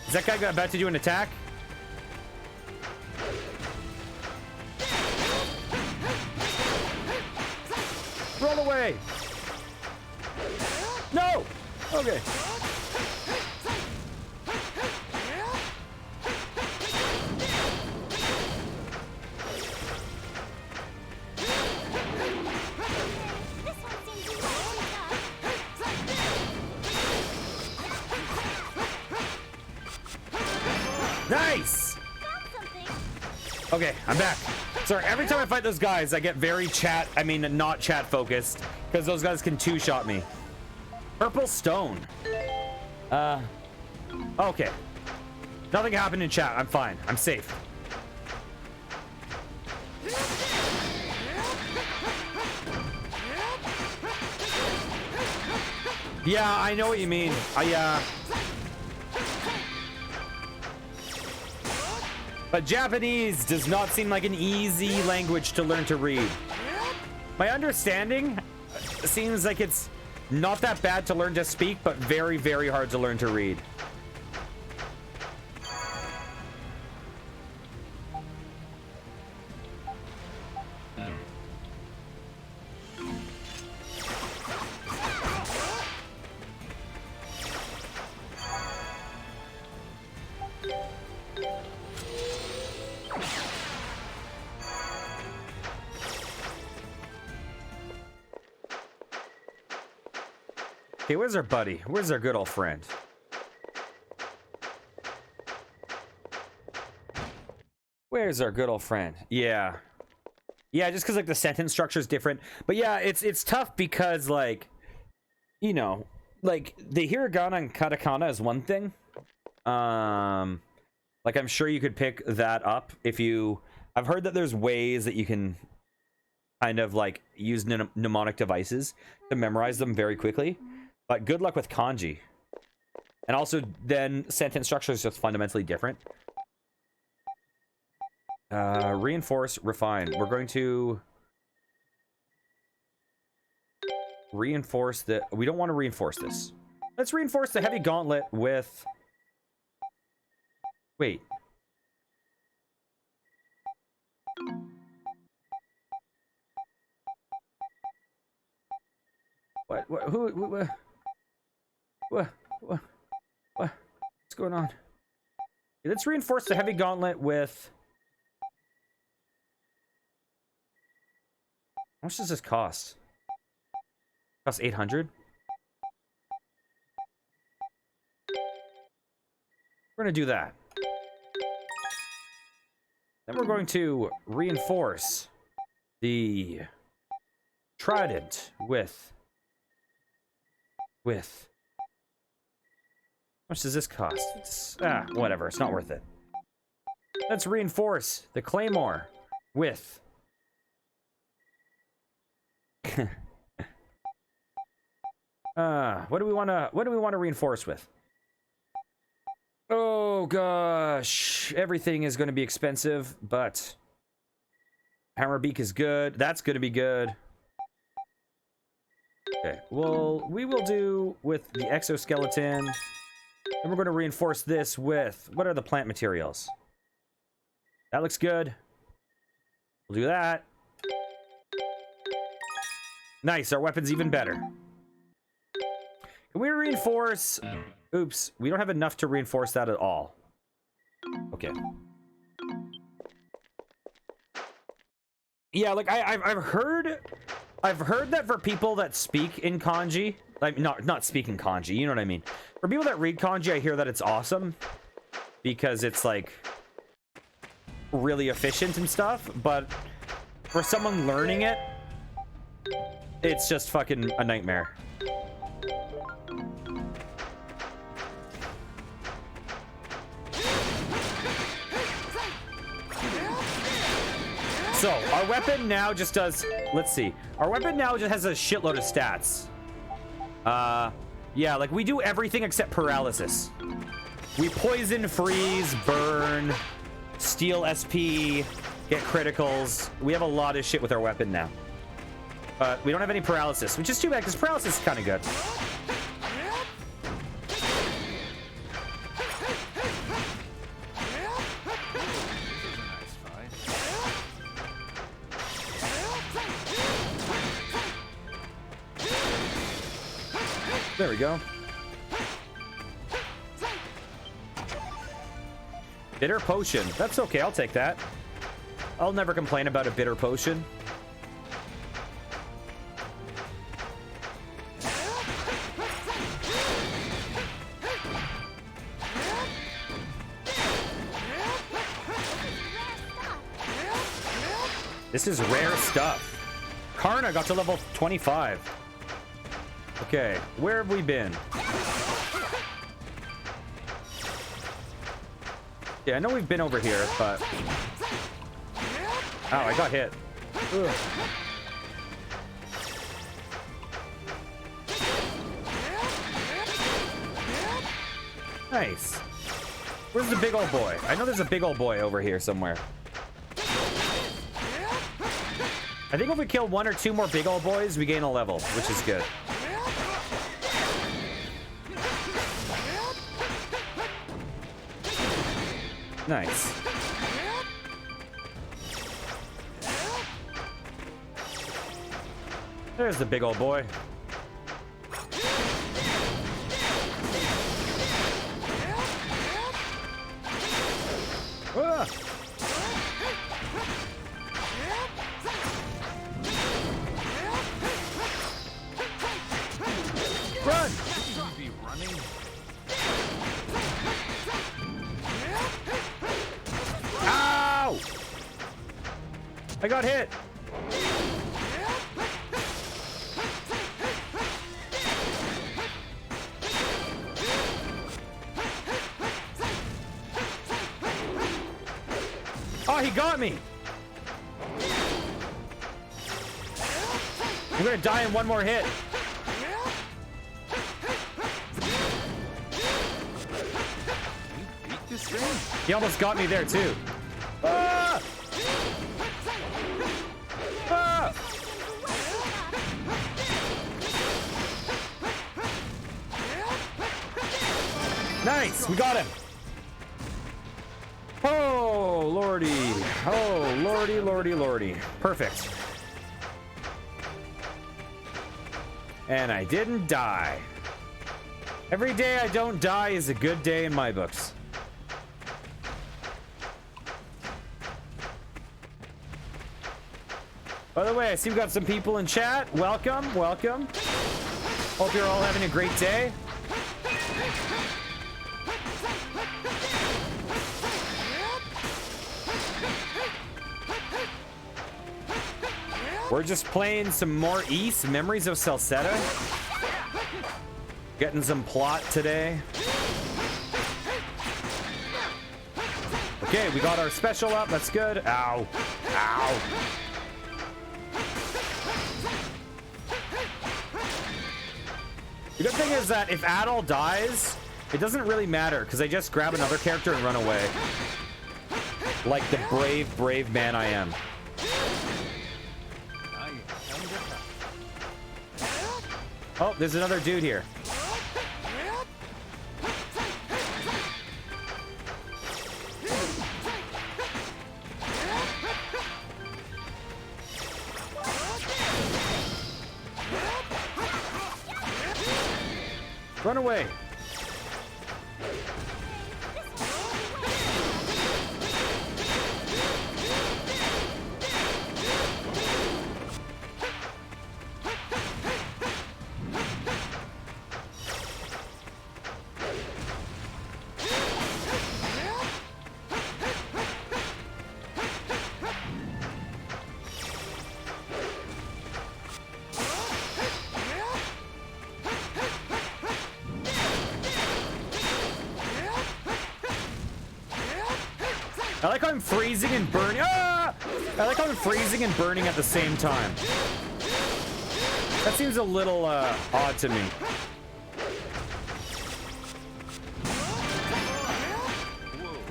Speaker 1: Is that guy about to do an attack? Roll away! No! Okay. Nice! Okay, I'm back. Sorry, every time I fight those guys, I get very not chat focused, because those guys can two-shot me. Purple stone. Okay. Nothing happened in chat. I'm fine. I'm safe. Yeah, I know what you mean. But Japanese does not seem like an easy language to learn to read. My understanding seems like it's not that bad to learn to speak, but very, very hard to learn to read. Okay, where's our buddy? Where's our good old friend? Where's our good old friend? Yeah. Yeah, just because like the sentence structure is different. But yeah, it's tough because like, you know, like the hiragana and katakana is one thing. Like I'm sure you could pick that up if you... I've heard that there's ways that you can kind of like use mnemonic devices to memorize them very quickly. But good luck with kanji. And also, then, sentence structure is just fundamentally different. Reinforce, refine. We're going to... reinforce the... We don't want to reinforce this. Let's reinforce the heavy gauntlet with... Wait. What? Who? What? What's going on? Okay, let's reinforce the heavy gauntlet with... How much does this cost? Costs 800? We're going to do that. Then we're going to reinforce the trident with... How much does this cost? It's, whatever. It's not worth it. Let's reinforce the claymore with... what do we want to reinforce with? Oh gosh, everything is going to be expensive, but Hammerbeak is good. That's going to be good. Okay, well, we will do with the exoskeleton. Then we're going to reinforce this with, what are the plant materials? That looks good. We'll do that. Nice, our weapon's even better. Can we reinforce... Oops, we don't have enough to reinforce that at all. Okay. Yeah, like I've heard that for people that speak in kanji, like not speaking kanji, you know what I mean. For people that read kanji, I hear that it's awesome because it's like really efficient and stuff, but for someone learning it, it's just fucking a nightmare. So, our weapon now just does... Let's see. Our weapon now just has a shitload of stats. Yeah, like, we do everything except paralysis. We poison, freeze, burn, steal SP, get criticals. We have a lot of shit with our weapon now. But we don't have any paralysis, which is too bad, because paralysis is kind of good. There we go. Bitter potion. That's okay, I'll take that. I'll never complain about a bitter potion. This is rare stuff. Karna got to level 25. Okay, where have we been? Yeah, I know we've been over here, but... Oh, I got hit. Ugh. Nice. Where's the big old boy? I know there's a big old boy over here somewhere. I think if we kill 1 or 2 more big old boys, we gain a level, which is good. Nice. There's the big old boy. Ah! Run!
Speaker 2: Shouldn't be running.
Speaker 1: Ow! I got hit. Oh, he got me. I'm gonna die in 1 more hit.
Speaker 2: Beat this thing.
Speaker 1: He almost got me there too. Ah! Ah! Nice, we got him. Oh, lordy. Oh, lordy, lordy, lordy. Perfect. And I didn't die. Every day I don't die is a good day in my books. By the way, I see we've got some people in chat. Welcome, welcome. Hope you're all having a great day. We're just playing some more East, Memories of Celceta. Getting some plot today. Okay, we got our special up. That's good. Ow. Ow. The good thing is that if Adol dies, it doesn't really matter because I just grab another character and run away. Like the brave, brave man I am. Oh, there's another dude here. Run away. I like how I'm freezing and burning. Ah! I like how I'm freezing and burning at the same time. That seems a little odd to me.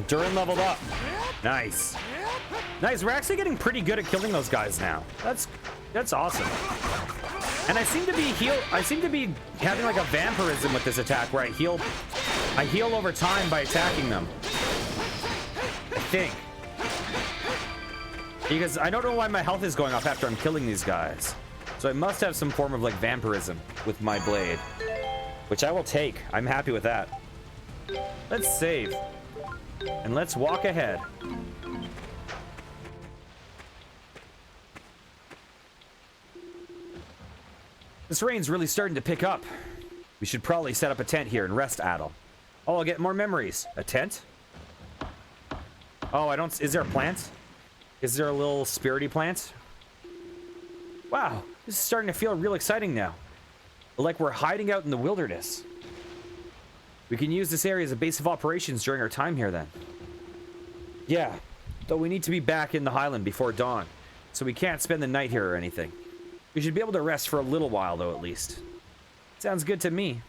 Speaker 1: Durin leveled up. Nice. Nice. We're actually getting pretty good at killing those guys now. That's awesome. And I seem to be having like a vampirism with this attack where I heal over time by attacking them. I think. Because I don't know why my health is going off after I'm killing these guys. So I must have some form of like vampirism with my blade. Which I will take. I'm happy with that. Let's save. And let's walk ahead. This rain's really starting to pick up. We should probably set up a tent here and rest, Adol. Oh, I'll get more memories. A tent? Oh, I don't... Is there a plant? Is there a little spirity plant? Wow, this is starting to feel real exciting now. Like we're hiding out in the wilderness. We can use this area as a base of operations during our time here then. Yeah, though we need to be back in the Highland before dawn, so we can't spend the night here or anything. We should be able to rest for a little while though, at least. Sounds good to me.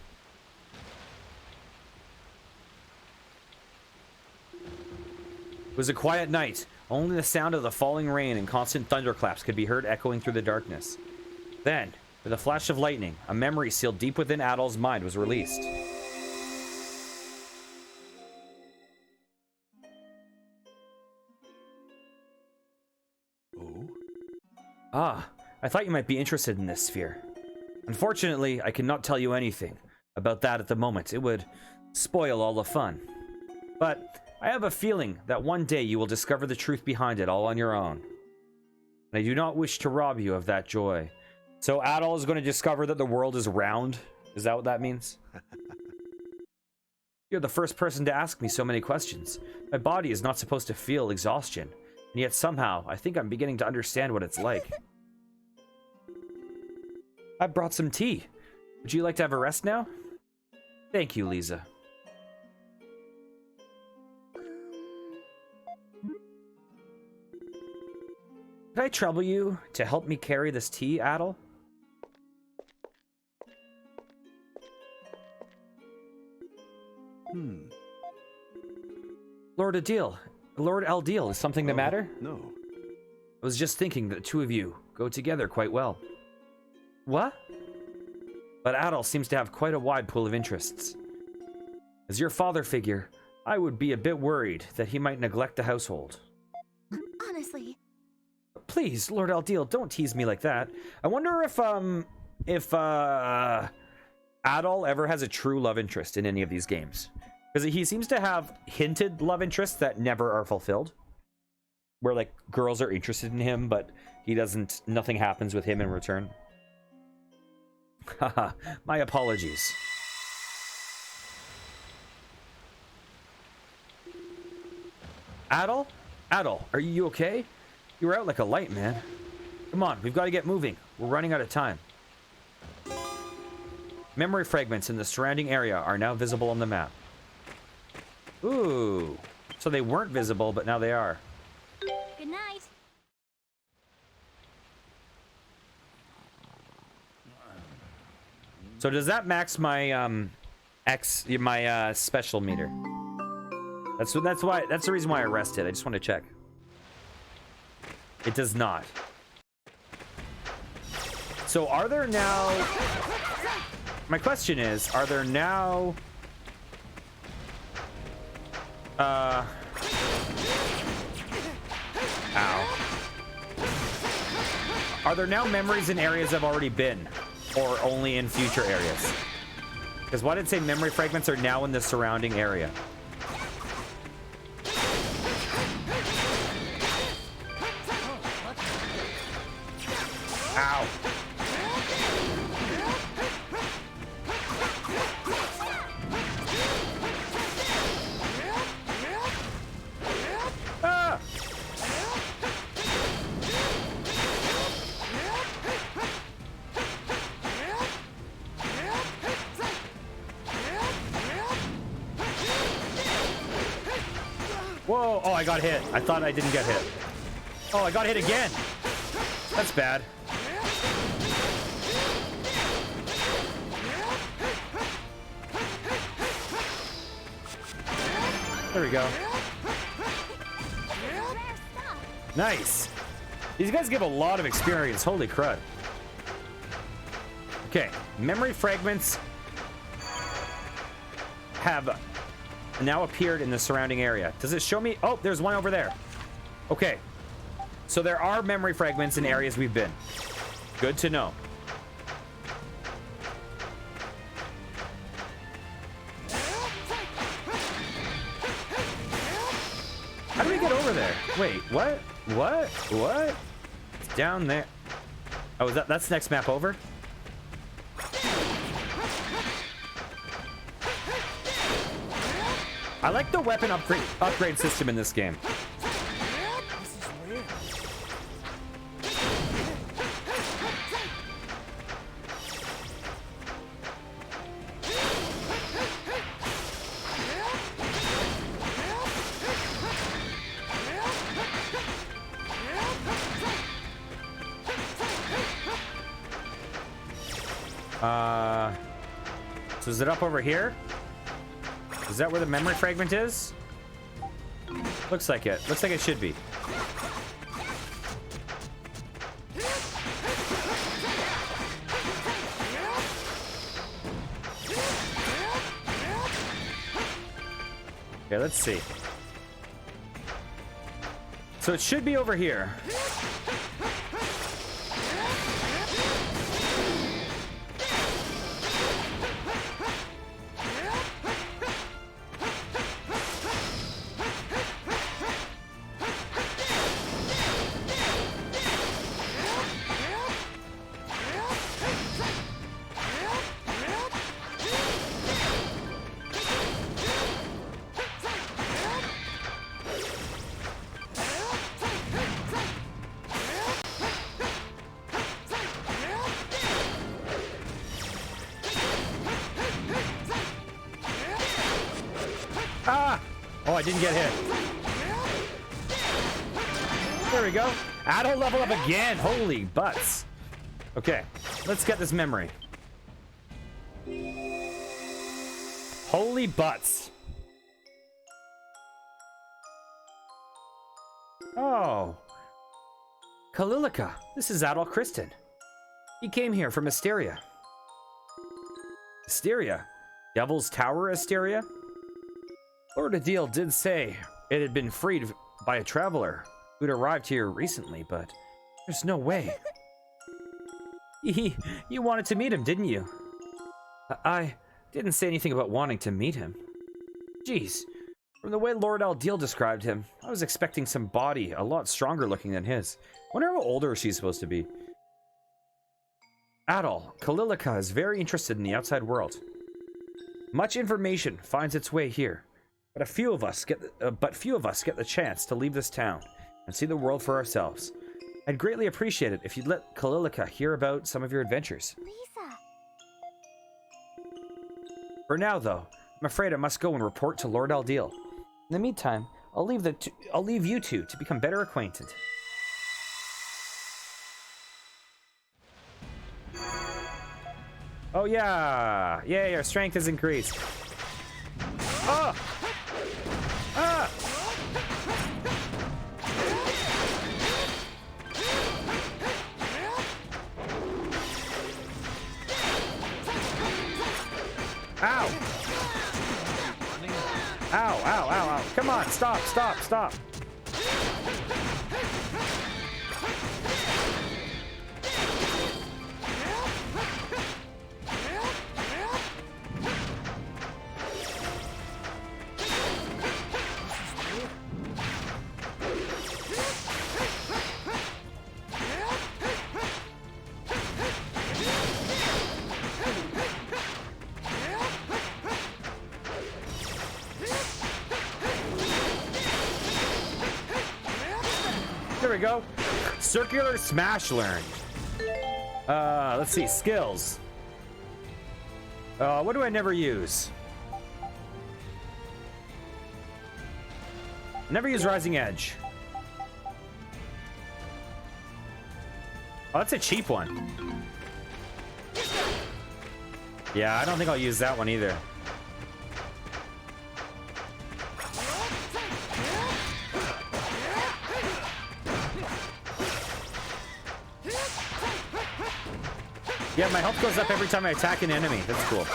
Speaker 1: It was a quiet night. Only the sound of the falling rain and constant thunderclaps could be heard echoing through the darkness. Then, with a flash of lightning, a memory sealed deep within Adol's mind was released.
Speaker 4: Oh?
Speaker 1: Ah, I thought you might be interested in this sphere. Unfortunately, I cannot tell you anything about that at the moment. It would spoil all the fun. But I have a feeling that one day you will discover the truth behind it all on your own. And I do not wish to rob you of that joy. So Adol is going to discover that the world is round? Is that what that means? You're the first person to ask me so many questions. My body is not supposed to feel exhaustion. And yet somehow, I think I'm beginning to understand what it's like. I brought some tea. Would you like to have a rest now? Thank you, Lisa. Could I trouble you to help me carry this tea, Adol? Lord Aldil, is something the matter?
Speaker 4: No.
Speaker 1: I was just thinking that the two of you go together quite well. What? But Adol seems to have quite a wide pool of interests. As your father figure, I would be a bit worried that he might neglect the household.
Speaker 6: Honestly.
Speaker 1: Please, Lord Aldil, don't tease me like that. I wonder if Adol ever has a true love interest in any of these games. Because he seems to have hinted love interests that never are fulfilled. Where, like, girls are interested in him, but he doesn't... Nothing happens with him in return. Haha, my apologies. Adol? Adol, are you okay? You were out like a light, man. Come on, we've got to get moving. We're running out of time. Memory fragments in the surrounding area are now visible on the map. Ooh. So they weren't visible, but now they are.
Speaker 3: Good night.
Speaker 1: So does that max my special meter? That's the reason why I rested. I just want to check. It does not. So are there now... My question is, are there now... Ow. Are there now memories in areas I've already been? Or only in future areas? Because why did it say memory fragments are now in the surrounding area? Ow. Ah! Whoa, oh, I got hit. I thought I didn't get hit. Oh, I got hit again. That's bad. There we go. Nice. These guys give a lot of experience. Holy crud. Okay, memory fragments have now appeared in the surrounding area. Does it show me? Oh, there's one over there. Okay. So there are memory fragments in areas we've been. Good to know. How do we get over there? Wait, what? What? What? It's down there. Oh, that's next map over? I like the weapon upgrade system in this game. So is it up over here? Is that where the memory fragment is? Looks like it. Looks like it should be. Okay, let's see. So it should be over here. Ah! Oh, I didn't get hit. There we go. Adol level up again. Holy butts. Okay, let's get this memory. Holy butts. Oh. Kalilika. This is Adol Kristen. He came here from Asteria. Asteria? Devil's Tower Asteria? Lord Adil did say it had been freed by a traveler who'd arrived here recently, but there's no way. You wanted to meet him, didn't you? I didn't say anything about wanting to meet him. Jeez, from the way Lord Aldil described him, I was expecting some body a lot stronger looking than his. Wonder how older she's supposed to be. Adol, Kalilika is very interested in the outside world. Much information finds its way here, but few of us get the chance to leave this town and see the world for ourselves. I'd greatly appreciate it if you'd let Kalilika hear about some of your adventures.
Speaker 3: Lisa.
Speaker 1: For now, though, I'm afraid I must go and report to Lord Aldil. In the meantime, I'll leave you two to become better acquainted. Oh yeah! Yay, our strength has increased. Oh! Ah! Ow! Ow, ow, ow, ow. Come on, stop, stop, stop. There we go. Circular smash learned. Let's see, skills. What do I never use? Never use Rising Edge. Oh, that's a cheap one. Yeah, I don't think I'll use that one either. Yeah, my health goes up every time I attack an enemy. That's cool.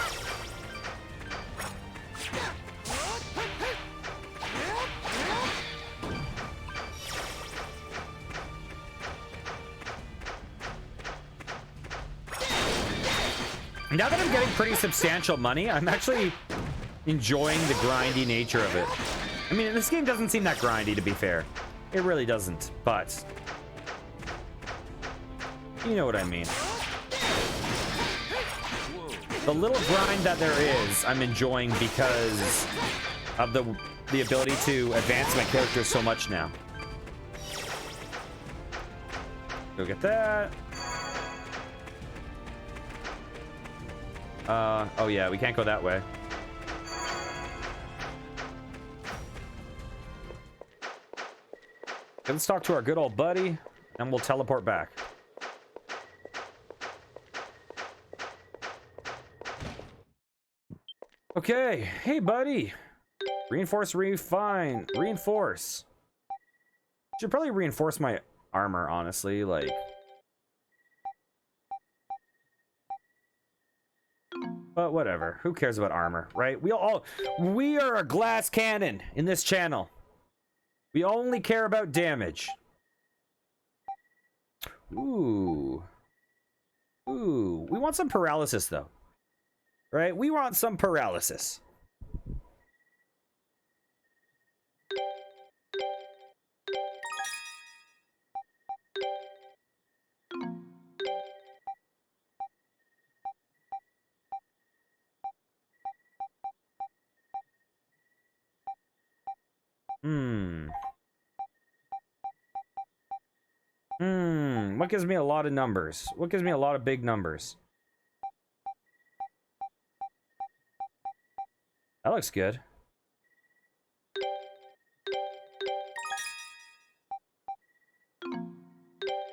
Speaker 1: Now that I'm getting pretty substantial money, I'm actually enjoying the grindy nature of it. I mean, this game doesn't seem that grindy, to be fair. It really doesn't, but you know what I mean. The little grind that there is, I'm enjoying because of the ability to advance my character so much now. Go get that. Oh yeah, we can't go that way. Let's talk to our good old buddy, and we'll teleport back. Okay, hey buddy. Reinforce, refine, reinforce. Should probably reinforce my armor, honestly, like. But whatever, who cares about armor, right? We are a glass cannon in this channel. We only care about damage. Ooh. Ooh, we want some paralysis though. Right? We want some paralysis. What gives me a lot of numbers? What gives me a lot of big numbers? That looks good.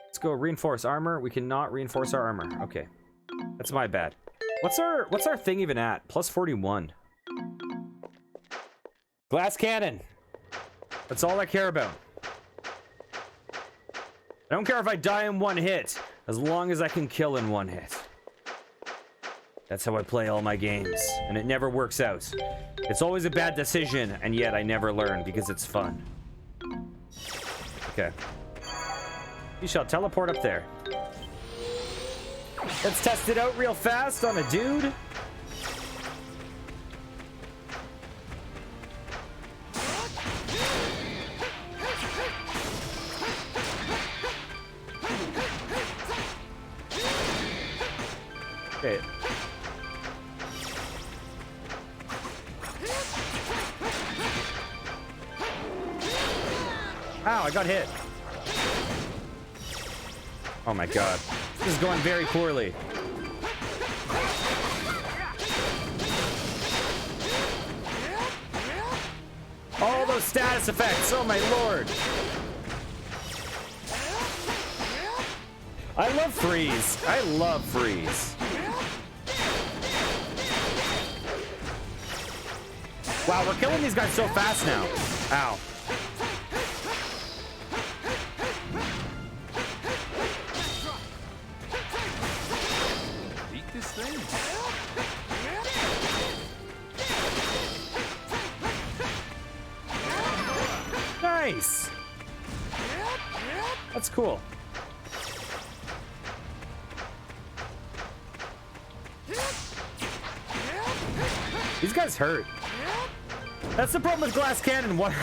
Speaker 1: Let's go reinforce armor. We cannot reinforce our armor. Okay. That's my bad. What's our thing even at? Plus 41. Glass cannon. That's all I care about. I don't care if I die in one hit, as long as I can kill in one hit. That's how I play all my games, and it never works out. It's always a bad decision, and yet I never learn because it's fun. Okay. You shall teleport up there. Let's test it out real fast on a dude. Okay. Ow, I got hit. Oh my god. This is going very poorly. All those status effects. Oh my lord. I love freeze. I love freeze. Wow, we're killing these guys so fast now. Ow.
Speaker 2: Beat this thing.
Speaker 1: Nice. That's cool. These guys hurt. That's the problem with glass cannon. What?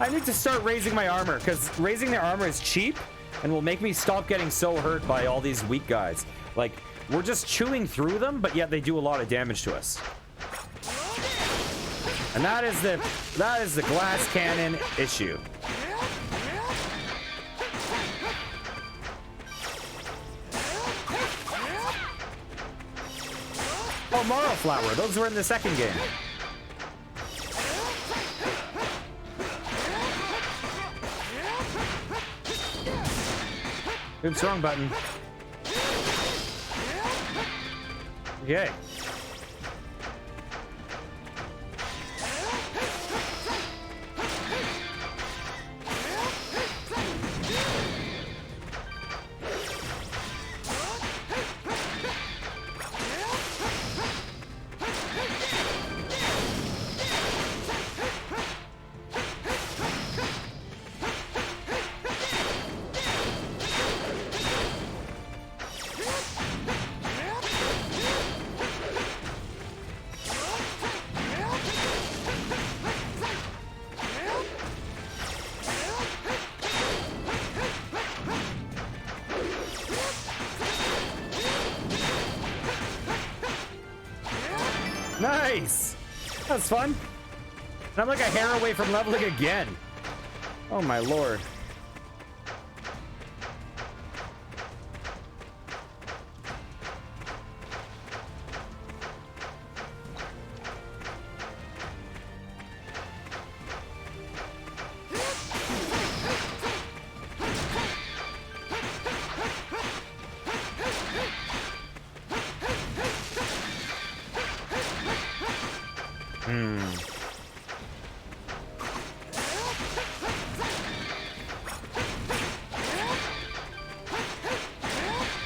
Speaker 1: I need to start raising my armor, because raising their armor is cheap and will make me stop getting so hurt by all these weak guys. Like, we're just chewing through them, but yet they do a lot of damage to us. And that is the glass cannon issue. Oh, Marrow Flower. Those were in the second game. Oops, wrong button. Okay. Nice! That was fun. And I'm like a hair away from leveling again. Oh my lord.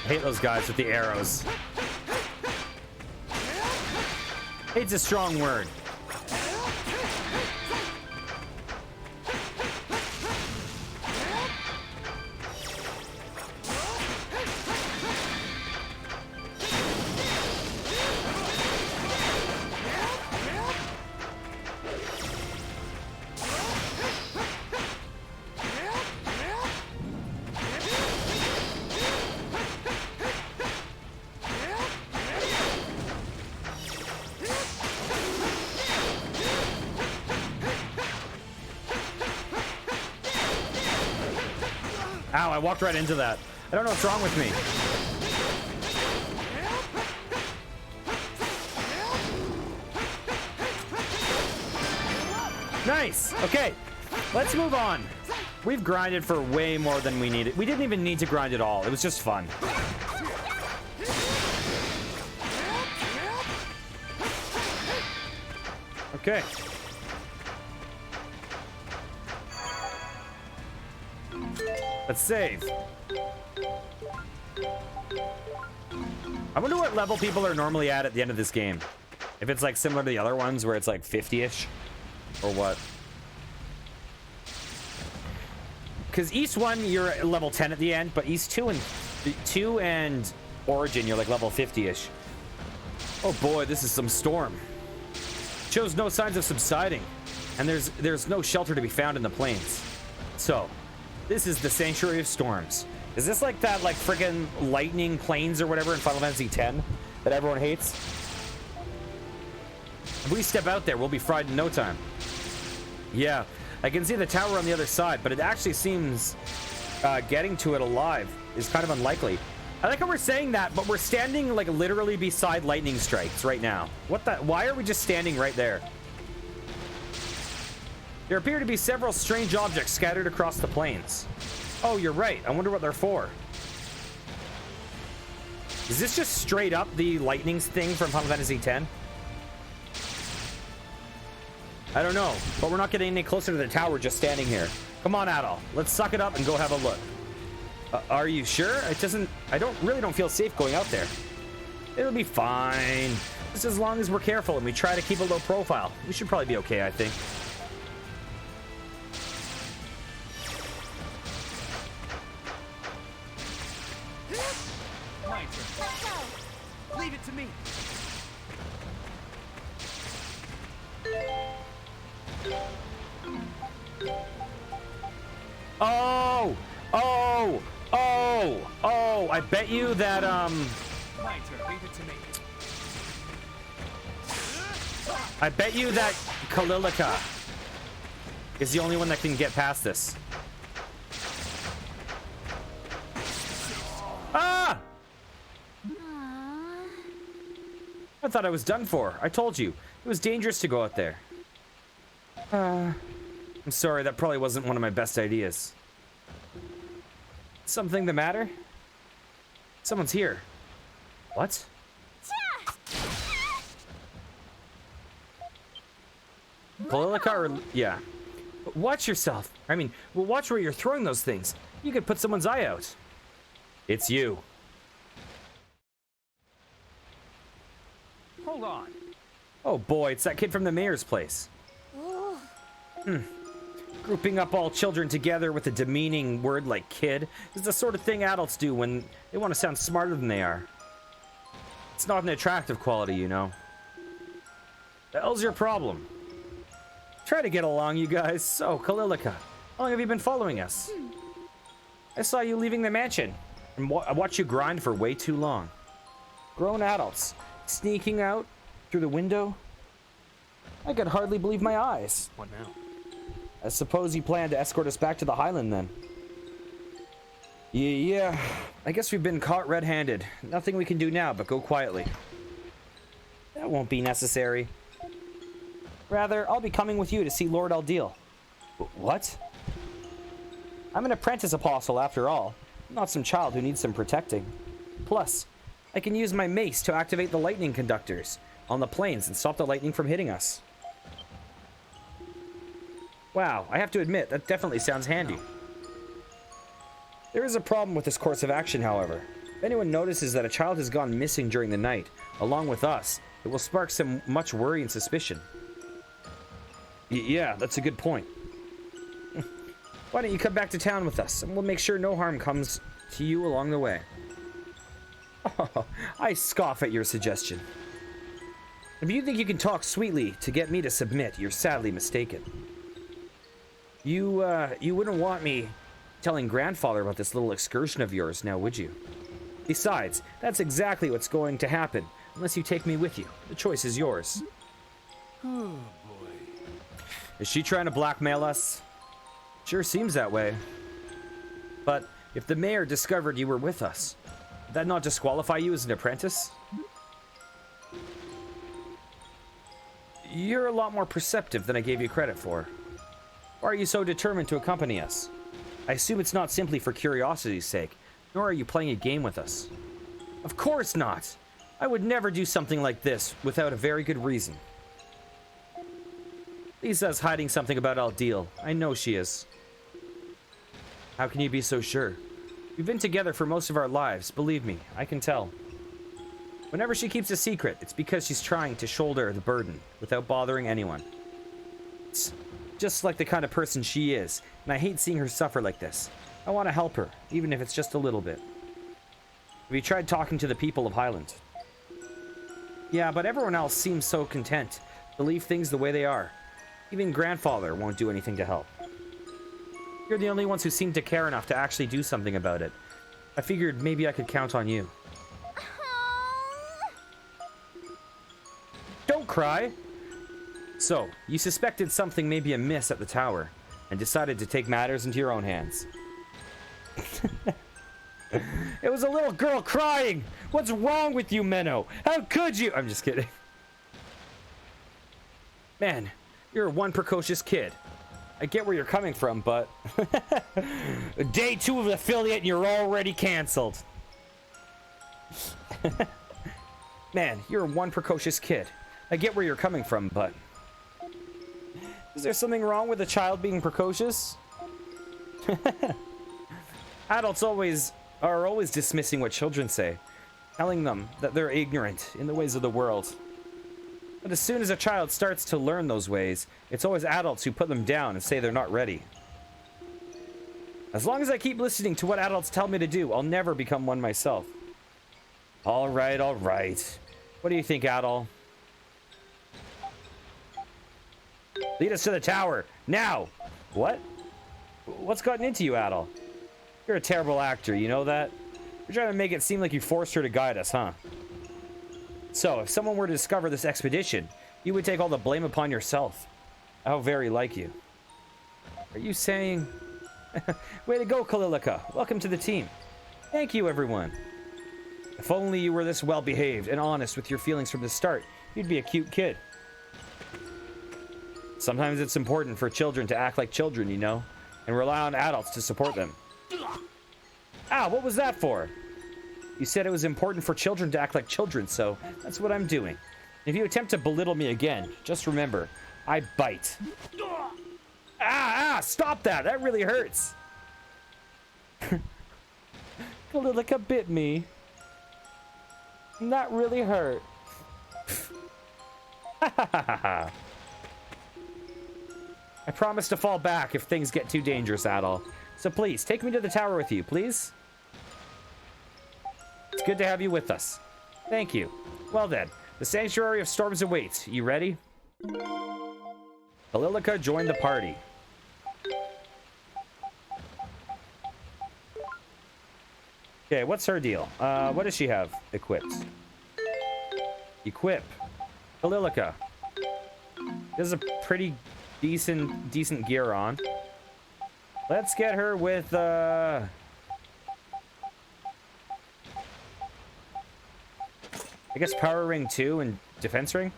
Speaker 1: I hate those guys with the arrows. Hate's a strong word. Ow, I walked right into that. I don't know what's wrong with me. Nice. Okay, let's move on. We've grinded for way more than we needed. We didn't even need to grind at all. It was just fun. Okay. Let's save. I wonder what level people are normally at the end of this game. If it's like similar to the other ones where it's like 50-ish or what. Because East 1, you're at level 10 at the end, but East 2 and Origin, you're like level 50-ish. Oh boy, this is some storm. Shows no signs of subsiding, and there's no shelter to be found in the plains. So, this is the Sanctuary of Storms. Is this like that, like, friggin' lightning plains or whatever in Final Fantasy X? that everyone hates. If we step out there, we'll be fried in no time. Yeah, I can see the tower on the other side, but it actually seems getting to it alive is kind of unlikely. I like how we're saying that, but we're standing like literally beside lightning strikes right now. What the? Why are we just standing right there? There appear to be several strange objects scattered across the plains. Oh, you're right. I wonder what they're for. Is this just straight up the lightning thing from Final Fantasy X? I don't know, but we're not getting any closer to the tower just standing here. Come on, Adol. Let's suck it up and go have a look. Are you sure? I really don't feel safe going out there. It'll be fine. Just as long as we're careful and we try to keep a low profile. We should probably be okay, I think.
Speaker 5: My turn. Leave it to me.
Speaker 1: Oh! Oh! Oh! Oh! I bet you that,
Speaker 5: My turn. Leave it to me.
Speaker 1: I bet you that Kalilika is the only one that can get past this. Ah! I thought I was done for. I told you. It was dangerous to go out there. I'm sorry, that probably wasn't one of my best ideas. Something the matter? Someone's here. What? Kalilika or... Yeah. Watch yourself. I mean, well, watch where you're throwing those things. You could put someone's eye out. It's you.
Speaker 2: Hold on.
Speaker 1: Oh boy, it's that kid from the mayor's place. Grouping up all children together with a demeaning word like kid is the sort of thing adults do when they want to sound smarter than they are. It's not an attractive quality, you know. The hell's your problem? Try to get along, you guys. So, Kalilika, how long have you been following us? I saw you leaving the mansion, and I watched you grind for way too long. Grown adults, sneaking out through the window? I could hardly believe my eyes.
Speaker 2: What now?
Speaker 1: I suppose you plan to escort us back to the Highland, then? Yeah, I guess we've been caught red-handed. Nothing we can do now but go quietly. That won't be necessary. Rather, I'll be coming with you to see Lord Aldil. What? I'm an apprentice apostle, after all. Not some child who needs some protecting. Plus, I can use my mace to activate the lightning conductors on the plains and stop the lightning from hitting us. Wow, I have to admit, that definitely sounds handy. There is a problem with this course of action, however. If anyone notices that a child has gone missing during the night, along with us, it will spark some much worry and suspicion. Yeah, that's a good point. Why don't you come back to town with us, and we'll make sure no harm comes to you along the way. Oh, I scoff at your suggestion. If you think you can talk sweetly to get me to submit, you're sadly mistaken. You wouldn't want me telling grandfather about this little excursion of yours, now would you? Besides, that's exactly what's going to happen, unless you take me with you. The choice is yours.
Speaker 2: Oh, boy.
Speaker 1: Is she trying to blackmail us? Sure seems that way. But if the mayor discovered you were with us, would that not disqualify you as an apprentice? You're a lot more perceptive than I gave you credit for. Why are you so determined to accompany us? I assume it's not simply for curiosity's sake, nor are you playing a game with us. Of course not! I would never do something like this without a very good reason. Lisa's hiding something about Aldil. I know she is. How can you be so sure? We've been together for most of our lives, believe me, I can tell. Whenever she keeps a secret, it's because she's trying to shoulder the burden without bothering anyone. It's just like the kind of person she is, and I hate seeing her suffer like this. I want to help her, even if it's just a little bit. Have you tried talking to the people of Highland? Yeah, but everyone else seems so content to leave things the way they are. Even grandfather won't do anything to help. You're the only ones who seem to care enough to actually do something about it. I figured maybe I could count on you. cry? So, you suspected something may be amiss at the tower, and decided to take matters into your own hands. It was a little girl crying! What's wrong with you, Menno? How could you? I'm just kidding. Man, you're one precocious kid. I get where you're coming from, but... Day 2 of affiliate and you're already canceled. Man, you're one precocious kid. I get where you're coming from, but... Is there something wrong with a child being precocious? Adults are always dismissing what children say, telling them that they're ignorant in the ways of the world. But as soon as a child starts to learn those ways, it's always adults who put them down and say they're not ready. As long as I keep listening to what adults tell me to do, I'll never become one myself. All right, all right. What do you think, Adol? Lead us to the tower, now! What? What's gotten into you, Adol? You're a terrible actor, you know that? You're trying to make it seem like you forced her to guide us, huh? So, if someone were to discover this expedition, you would take all the blame upon yourself. How very like you. Are you saying... Way to go, Kalilika. Welcome to the team. Thank you, everyone. If only you were this well-behaved and honest with your feelings from the start, you'd be a cute kid. Sometimes it's important for children to act like children, you know, and rely on adults to support them. Ah, what was that for? You said it was important for children to act like children, so that's what I'm doing. If you attempt to belittle me again, just remember, I bite. Stop that! That really hurts! Kalilika bit me. And that really hurt. I promise to fall back if things get too dangerous, Adol. So please, take me to the tower with you, please? It's good to have you with us. Thank you. Well then, the Sanctuary of Storms awaits. You ready? Kalilika joined the party. Okay, what's her deal? What does she have equipped? Equip. Kalilika. This is a pretty decent gear on. Let's get her with, I guess Power Ring 2 and Defense Ring?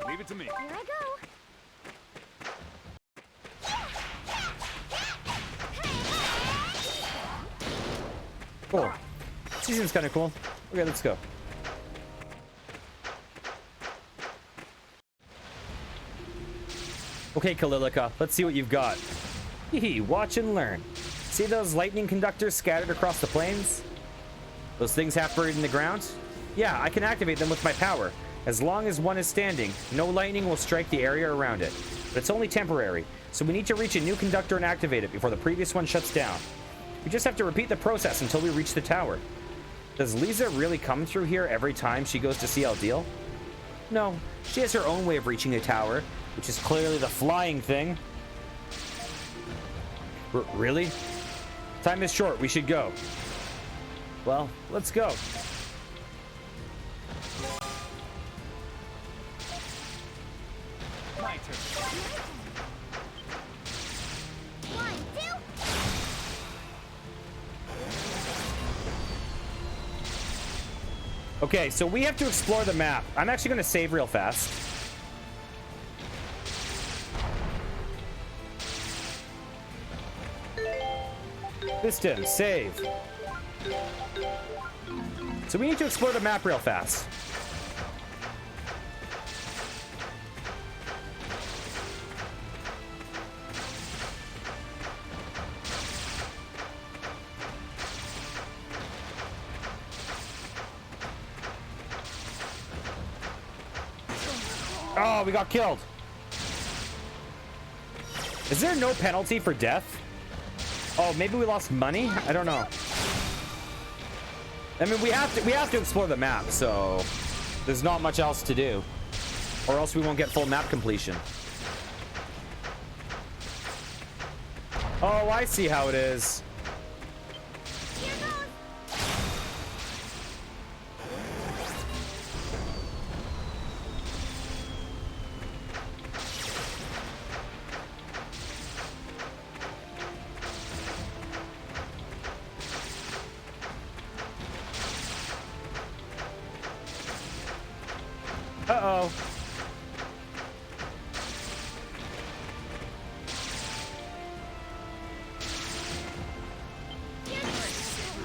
Speaker 2: Leave it to me.
Speaker 3: Here I go.
Speaker 1: Cool. Season's kind of cool. Okay, let's go. Okay, Kalilika, let's see what you've got. Hee, watch and learn. See those lightning conductors scattered across the plains? Those things half buried in the ground? Yeah, I can activate them with my power. As long as one is standing, no lightning will strike the area around it. But it's only temporary, so we need to reach a new conductor and activate it before the previous one shuts down. We just have to repeat the process until we reach the tower. Does Lisa really come through here every time she goes to see Eldeal? No, she has her own way of reaching the tower, which is clearly the flying thing. Really? Time is short, we should go. Well, let's go.
Speaker 5: My turn.
Speaker 3: 1, 2.
Speaker 1: Okay, so we have to explore the map. I'm actually going to save real fast. System, save. So we need to explore the map real fast. Oh, we got killed. Is there no penalty for death? Oh, maybe we lost money? I don't know. I mean, we have to explore the map, so there's not much else to do. Or else we won't get full map completion. Oh, I see how it is.
Speaker 3: Here goes.
Speaker 1: Uh-oh.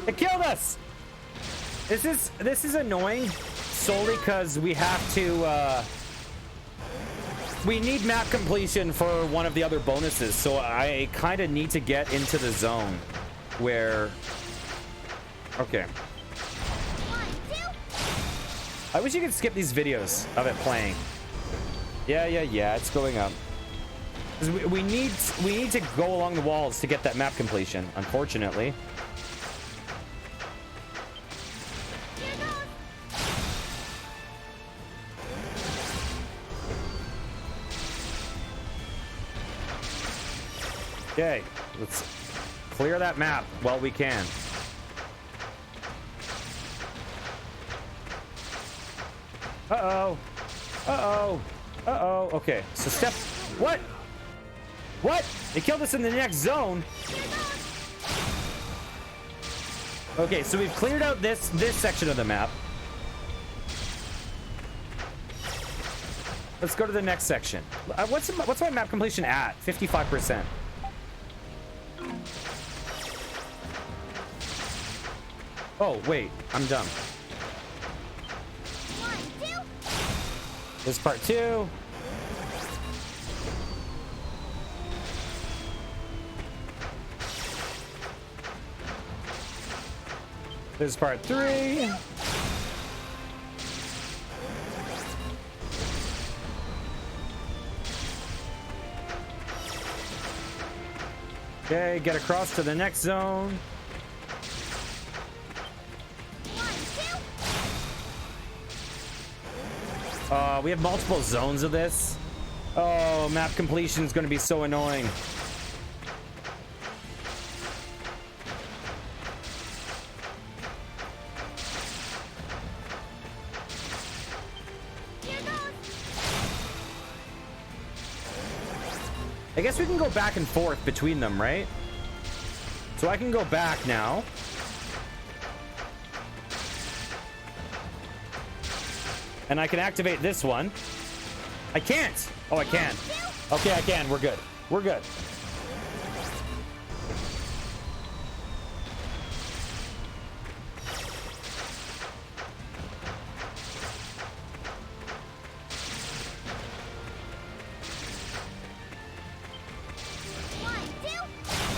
Speaker 1: It killed us! This is annoying solely because we have to, we need map completion for one of the other bonuses, so I kind of need to get into the zone where... Okay. I wish you could skip these videos of it playing. Yeah, it's going up. 'Cause we need to go along the walls to get that map completion, unfortunately. Okay, let's clear that map while we can. Uh-oh. Uh-oh. Uh-oh. Okay, so step... What? What? They killed us in the next zone. Okay, so we've cleared out this section of the map. Let's go to the next section. What's my map completion at? 55%. Oh, wait. I'm dumb. This is part 2. This is part 3. Okay, get across to the next zone. We have multiple zones of this. Oh, map completion is going to be so annoying. I guess we can go back and forth between them, right? So I can go back now. And I can activate this one. I can't. Oh, I can. Okay, I can. We're good. We're good.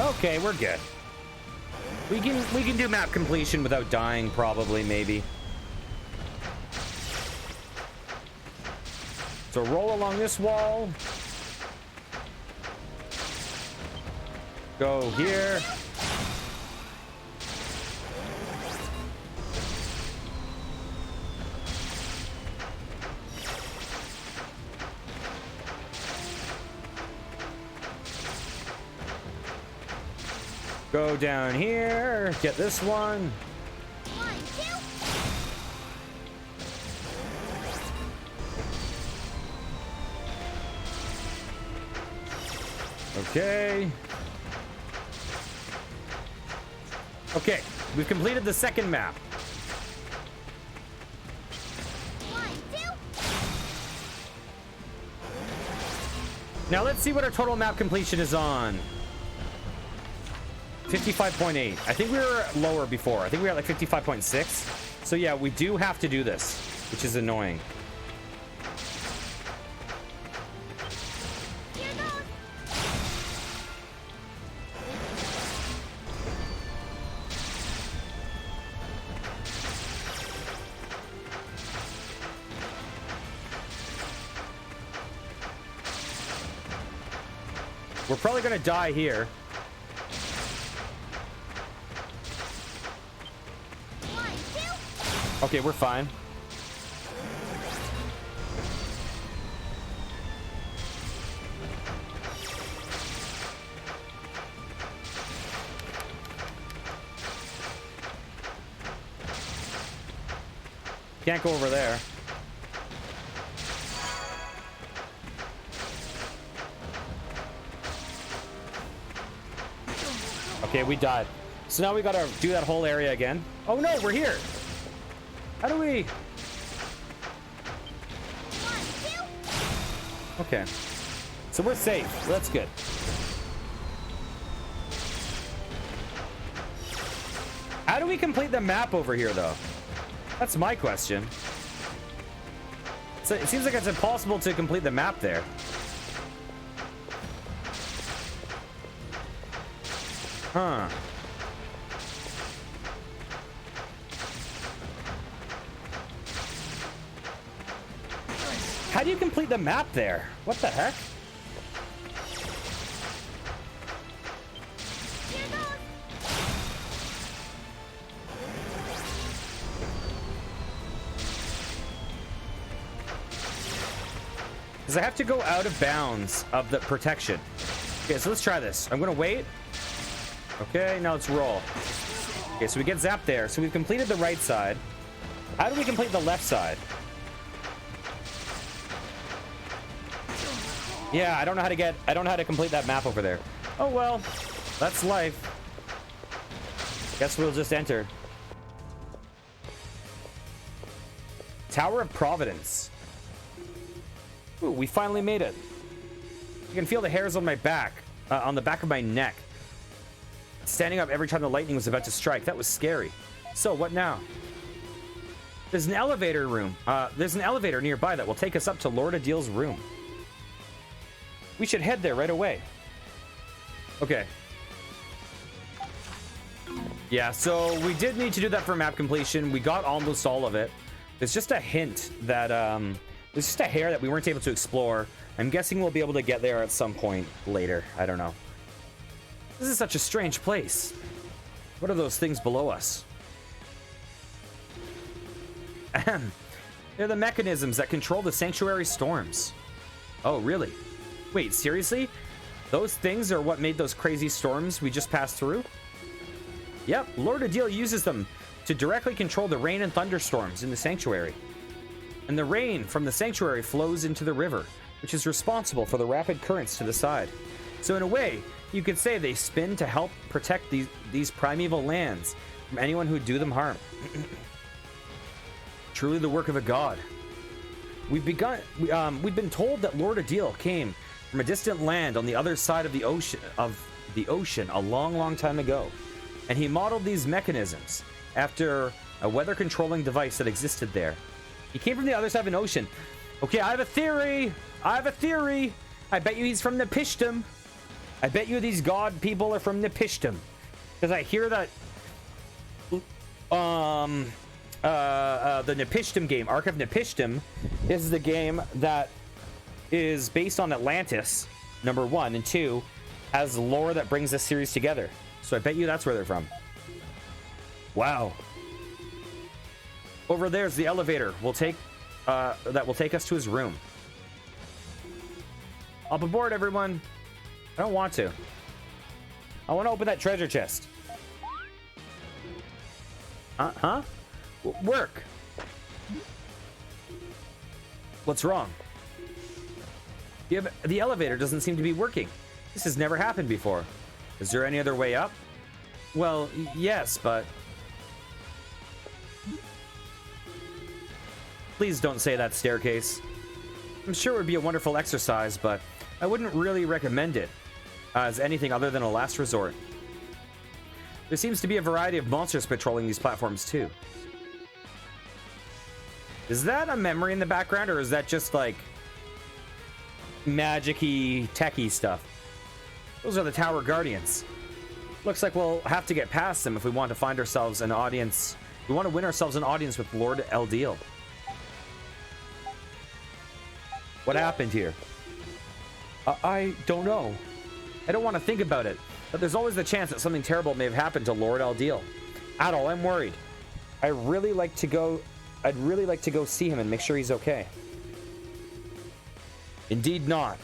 Speaker 1: Okay, we're good. We can do map completion without dying, probably, maybe. So roll along this wall. Go here. Go down here. Get this one. Okay. Okay, we've completed the second map. Now let's see what our total map completion is on. 55.8. I think we were lower before. I think we were at like 55.6. So yeah, we do have to do this, which is annoying. We're probably gonna die here. Okay, we're fine. Can't go over there. Okay, we died. So now we gotta do that whole area again. Oh no, we're here. How do we... Okay. So we're safe. That's good. How do we complete the map over here, though? That's my question. So it seems like it's impossible to complete the map there. Huh. How do you complete the map there? What the heck? Because I have to go out of bounds of the protection. Okay, so let's try this. I'm gonna wait. Okay, now let's roll. Okay, so we get zapped there. So we've completed the right side. How do we complete the left side? Yeah, I don't know how to complete that map over there. Oh well, that's life. Guess we'll just enter. Tower of Providence. Ooh, we finally made it. You can feel the hairs on my back, on the back of my neck. Standing up every time the lightning was about to strike. That was scary. So, what now? There's an elevator room. There's an elevator nearby that will take us up to Lord Adil's room. We should head there right away. Okay. Yeah, so we did need to do that for map completion. We got almost all of it. There's just a hint that, there's just a hair that we weren't able to explore. I'm guessing we'll be able to get there at some point later. I don't know. This is such a strange place. What are those things below us? Ahem. They're the mechanisms that control the sanctuary storms. Oh, really? Wait, seriously? Those things are what made those crazy storms we just passed through? Yep, Lord Adil uses them to directly control the rain and thunderstorms in the sanctuary. And the rain from the sanctuary flows into the river, which is responsible for the rapid currents to the side. So in a way, you could say they spin to help protect these primeval lands from anyone who would do them harm. Truly the work of a god. We've been told that Lord Adil came from a distant land on the other side of the ocean a long time ago, and he modeled these mechanisms after a weather controlling device that existed there. He came from the other side of an ocean. Okay, I have a theory. I bet you he's from Nepishtim. I bet you these god people are from Nepishtim, because I hear that the Nepishtim game, Ark of Nepishtim, is the game that is based on Atlantis, number 1, and 2, has lore that brings this series together. So I bet you that's where they're from. Wow. Over there's the elevator. That will take us to his room. Up aboard, everyone. I don't want to. I want to open that treasure chest. Huh? Work. What's wrong? The elevator doesn't seem to be working. This has never happened before. Is there any other way up? Well, yes, but... Please don't say that, staircase. I'm sure it would be a wonderful exercise, but I wouldn't really recommend it as anything other than a last resort. There seems to be a variety of monsters patrolling these platforms too. Is that a memory in the background, or is that just like magic-y, techy stuff? Those are the Tower Guardians. Looks like we'll have to get past them if we want to find ourselves an audience. We want to win ourselves an audience with Lord Eldil. What happened here? I don't know. I don't want to think about it, but there's always the chance that something terrible may have happened to Lord Eldil. Adol, I'm worried. I'd really like to go see him and make sure he's okay. Indeed not.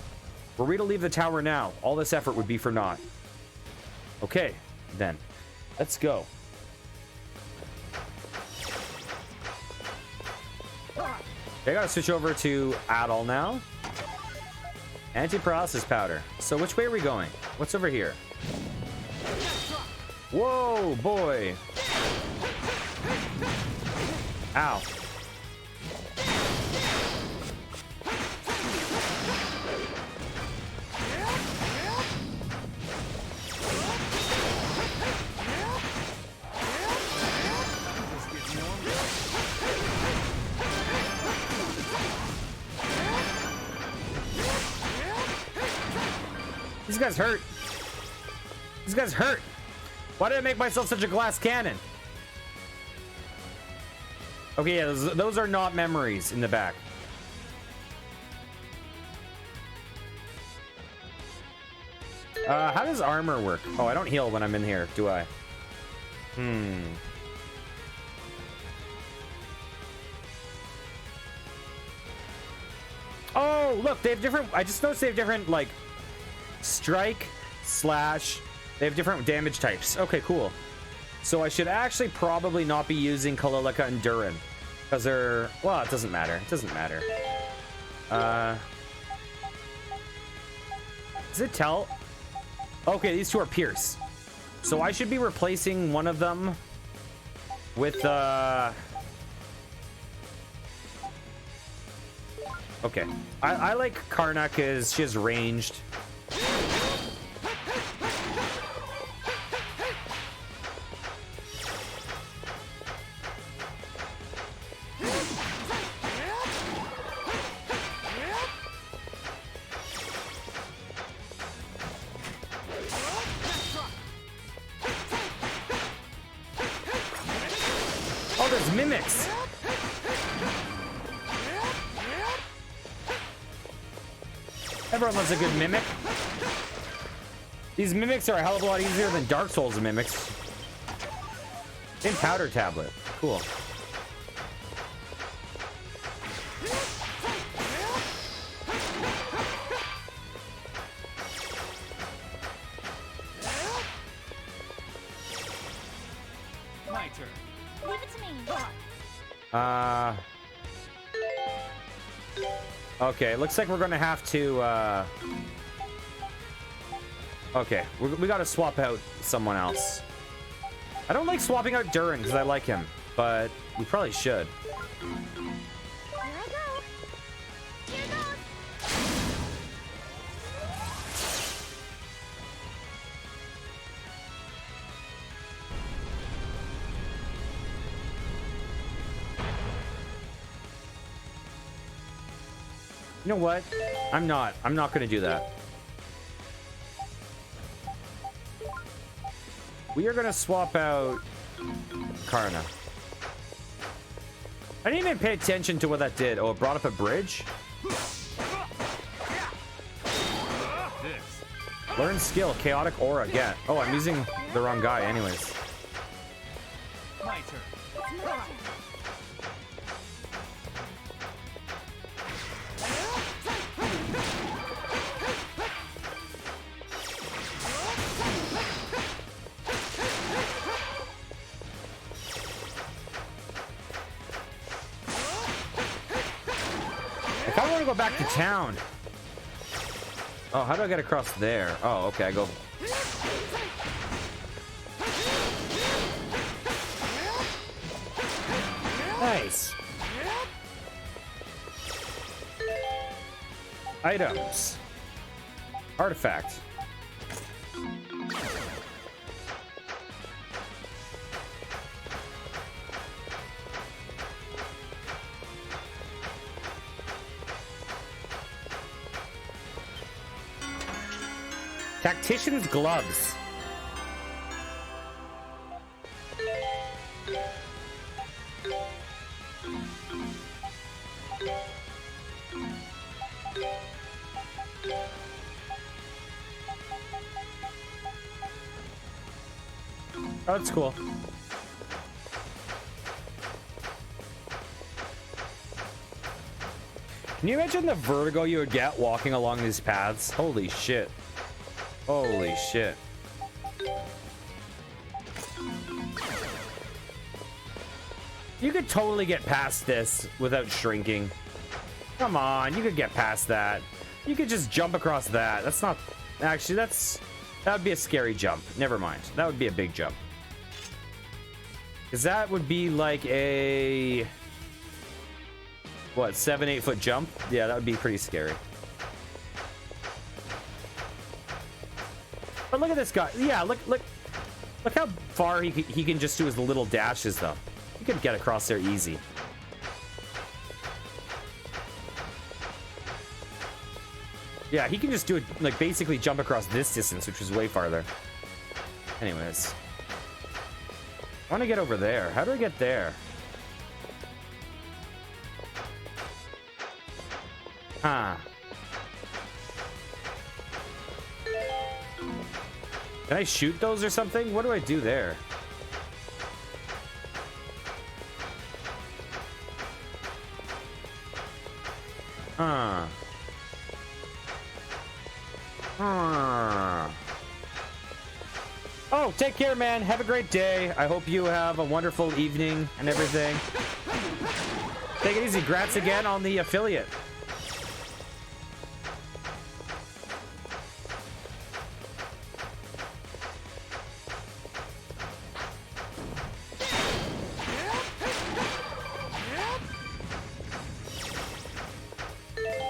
Speaker 1: Were we to leave the tower now, all this effort would be for naught. Okay, then. Let's go. I gotta switch over to Adol now. Anti-paralysis powder. So which way are we going? What's over here? Whoa, boy. Ow. These guys hurt. These guys hurt. Why did I make myself such a glass cannon? Okay, yeah, those are not memories in the back. How does armor work? Oh, I don't heal when I'm in here, do I? Oh, look, they have different... I just noticed they have different, like, strike, slash... They have different damage types. Okay, cool. So I should actually probably not be using Kalilika and Durin. Because they're... Well, it doesn't matter. It doesn't matter. Does it tell? Okay, these two are Pierce. So I should be replacing one of them with... Okay. I like Karna because she has ranged. Oh, there's mimics. Everyone loves a good mimic. These mimics are a hell of a lot easier than Dark Souls mimics. In powder tablet. Cool.
Speaker 5: My turn.
Speaker 3: Leave it to me.
Speaker 1: Okay, looks like we're gonna have to, okay, we gotta swap out someone else. I don't like swapping out Durin because I like him, but we probably should.
Speaker 3: Here I go. Here goes.
Speaker 1: You know what? I'm not gonna do that. We are gonna swap out Karna. I didn't even pay attention to what that did. Oh, it brought up a bridge?
Speaker 5: This.
Speaker 1: Learn skill, chaotic aura, get. Oh, I'm using the wrong guy anyways.
Speaker 5: My turn.
Speaker 1: I kinda wanna go back to town. Oh, how do I get across there? Oh, okay, I go. Nice. Items. Artifact. Tactician's gloves. Oh, that's cool. Can you imagine the vertigo you would get walking along these paths? Holy shit. Holy shit. You could totally get past this without shrinking. Come on, you could get past that. You could just jump across that. That's not... Actually, that would be a scary jump. Never mind. That would be a big jump. Because that would be like a... What, 7-8 foot jump? Yeah, that would be pretty scary. But look at this guy. Yeah, look how far he can just do his little dashes, though. He could get across there easy. Yeah, he can just do it, like, basically jump across this distance, which is way farther. Anyways. I want to get over there. How do I get there? Huh. Can I shoot those or something? What do I do there? Huh. Huh. Oh, take care, man. Have a great day. I hope you have a wonderful evening and everything. Take it easy. Grats again on the affiliate.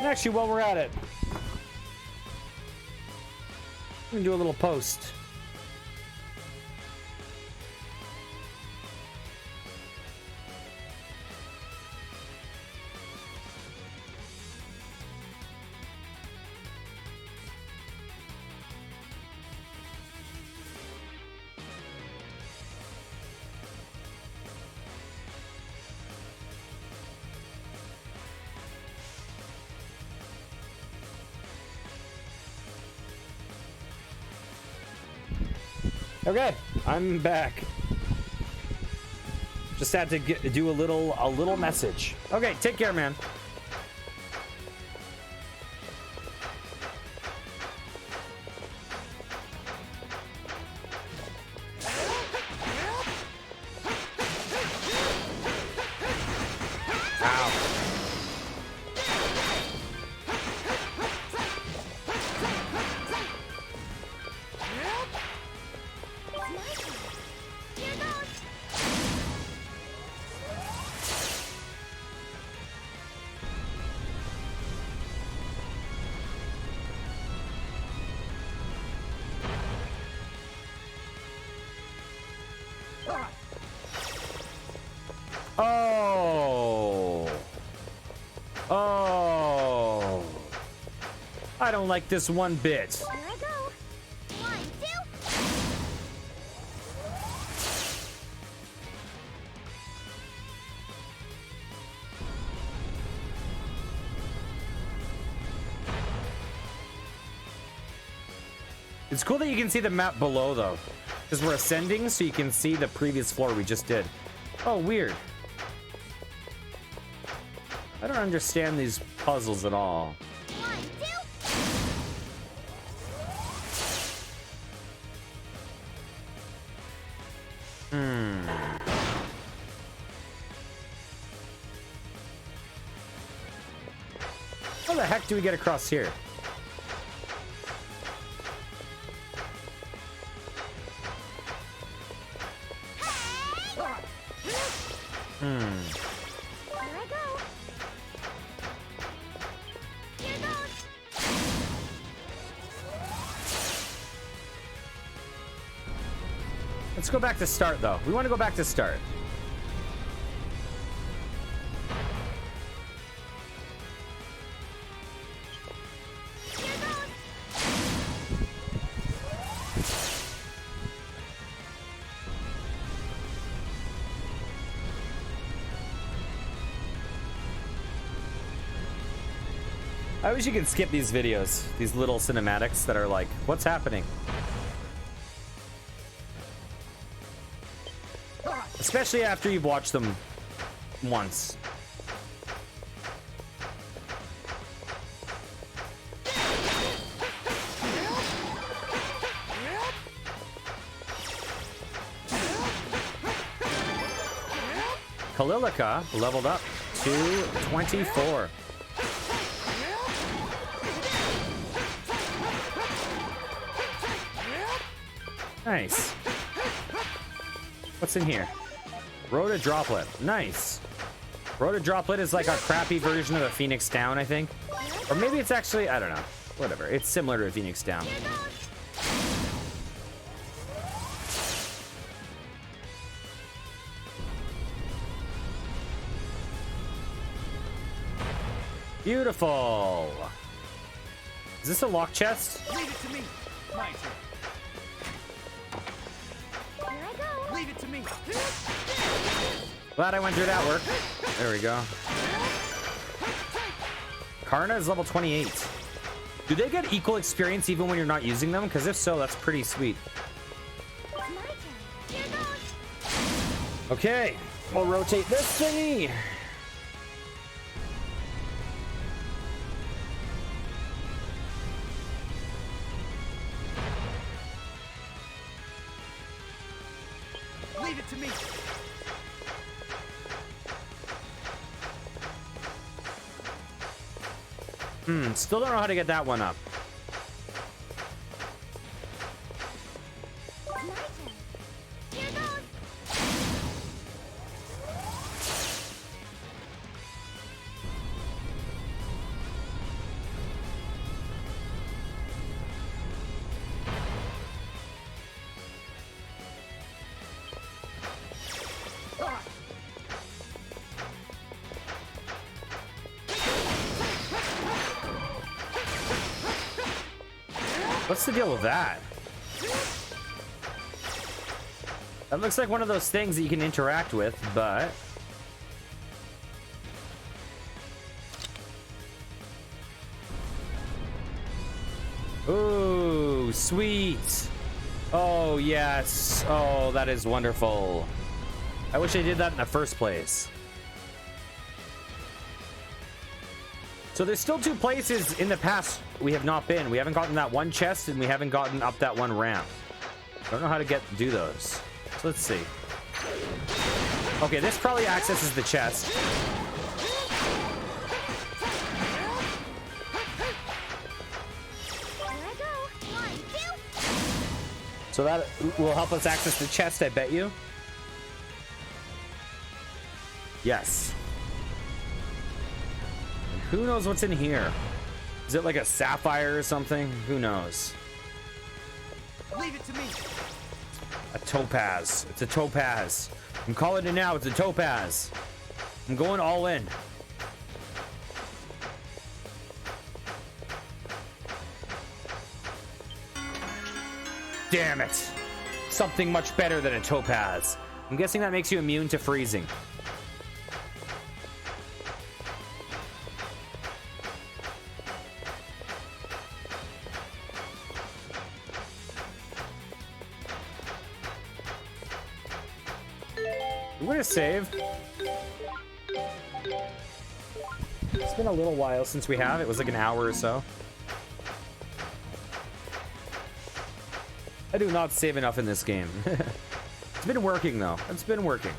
Speaker 1: Actually, while we're at it, I'm gonna do a little post. Okay, I'm back. Just had to do a little message. Okay, take care, man. Oh, I don't like this one bit.
Speaker 3: Here I go. 1, 2.
Speaker 1: It's cool that you can see the map below, though, because we're ascending, so you can see the previous floor we just did. Oh, weird. I don't understand these puzzles at all.
Speaker 3: 1, 2.
Speaker 1: How the heck do we get across here?
Speaker 3: Here I go. Here goes.
Speaker 1: Let's go back to start, though. We want to go back to start. I wish you could skip these videos, these little cinematics that are like, what's happening? Especially after you've watched them once. Kalilika leveled up to 24. Nice. What's in here? Rhoda Droplet. Nice. Rhoda Droplet is like a crappy version of a Phoenix Down, I think. Or maybe it's actually, I don't know. Whatever. It's similar to a Phoenix Down. Beautiful. Is this a lock chest?
Speaker 5: Leave it to me. My turn.
Speaker 3: Here I go.
Speaker 5: Leave it to me.
Speaker 1: Glad I went through that work. There we go. Karna is level 28. Do they get equal experience even when you're not using them? Because if so, that's pretty sweet.
Speaker 3: It's my turn. Here goes.
Speaker 1: Okay, we'll rotate this thingy.
Speaker 5: Leave it to me.
Speaker 1: Still don't know how to get that one up.
Speaker 3: It's my turn. Here goes.
Speaker 1: What's the deal with that? That looks like one of those things that you can interact with, but... Ooh, sweet. Oh, yes. Oh, that is wonderful. I wish I did that in the first place. So there's still 2 places in the past we have not been. We haven't gotten that one chest and we haven't gotten up that one ramp. I don't know how to do those. So let's see. Okay, this probably accesses the chest.
Speaker 3: Here I go. 1, 2.
Speaker 1: So that will help us access the chest, I bet you. Yes. And who knows what's in here? Is it like a sapphire or something? Who knows?
Speaker 5: Leave it to me.
Speaker 1: A topaz. It's a topaz. I'm calling it now. It's a topaz. I'm going all in. Damn it. Something much better than a topaz. I'm guessing that makes you immune to freezing. We're gonna save. It's been a little while since we have. It was like an hour or so. I do not save enough in this game. It's been working though. It's been working.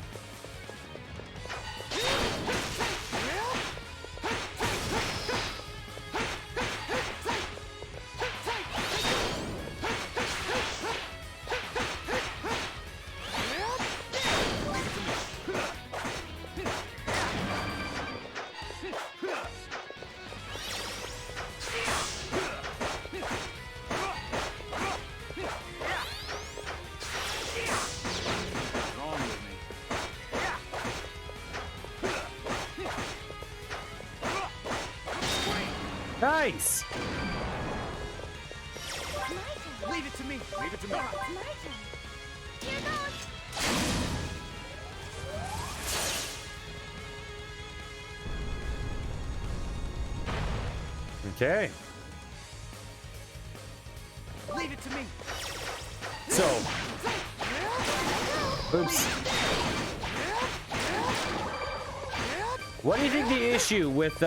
Speaker 1: Nice.
Speaker 5: Leave it to me. Leave it to me.
Speaker 3: It's my turn. Here goes.
Speaker 1: Okay.
Speaker 5: Leave it to me.
Speaker 1: So. Oops. What do you think the issue with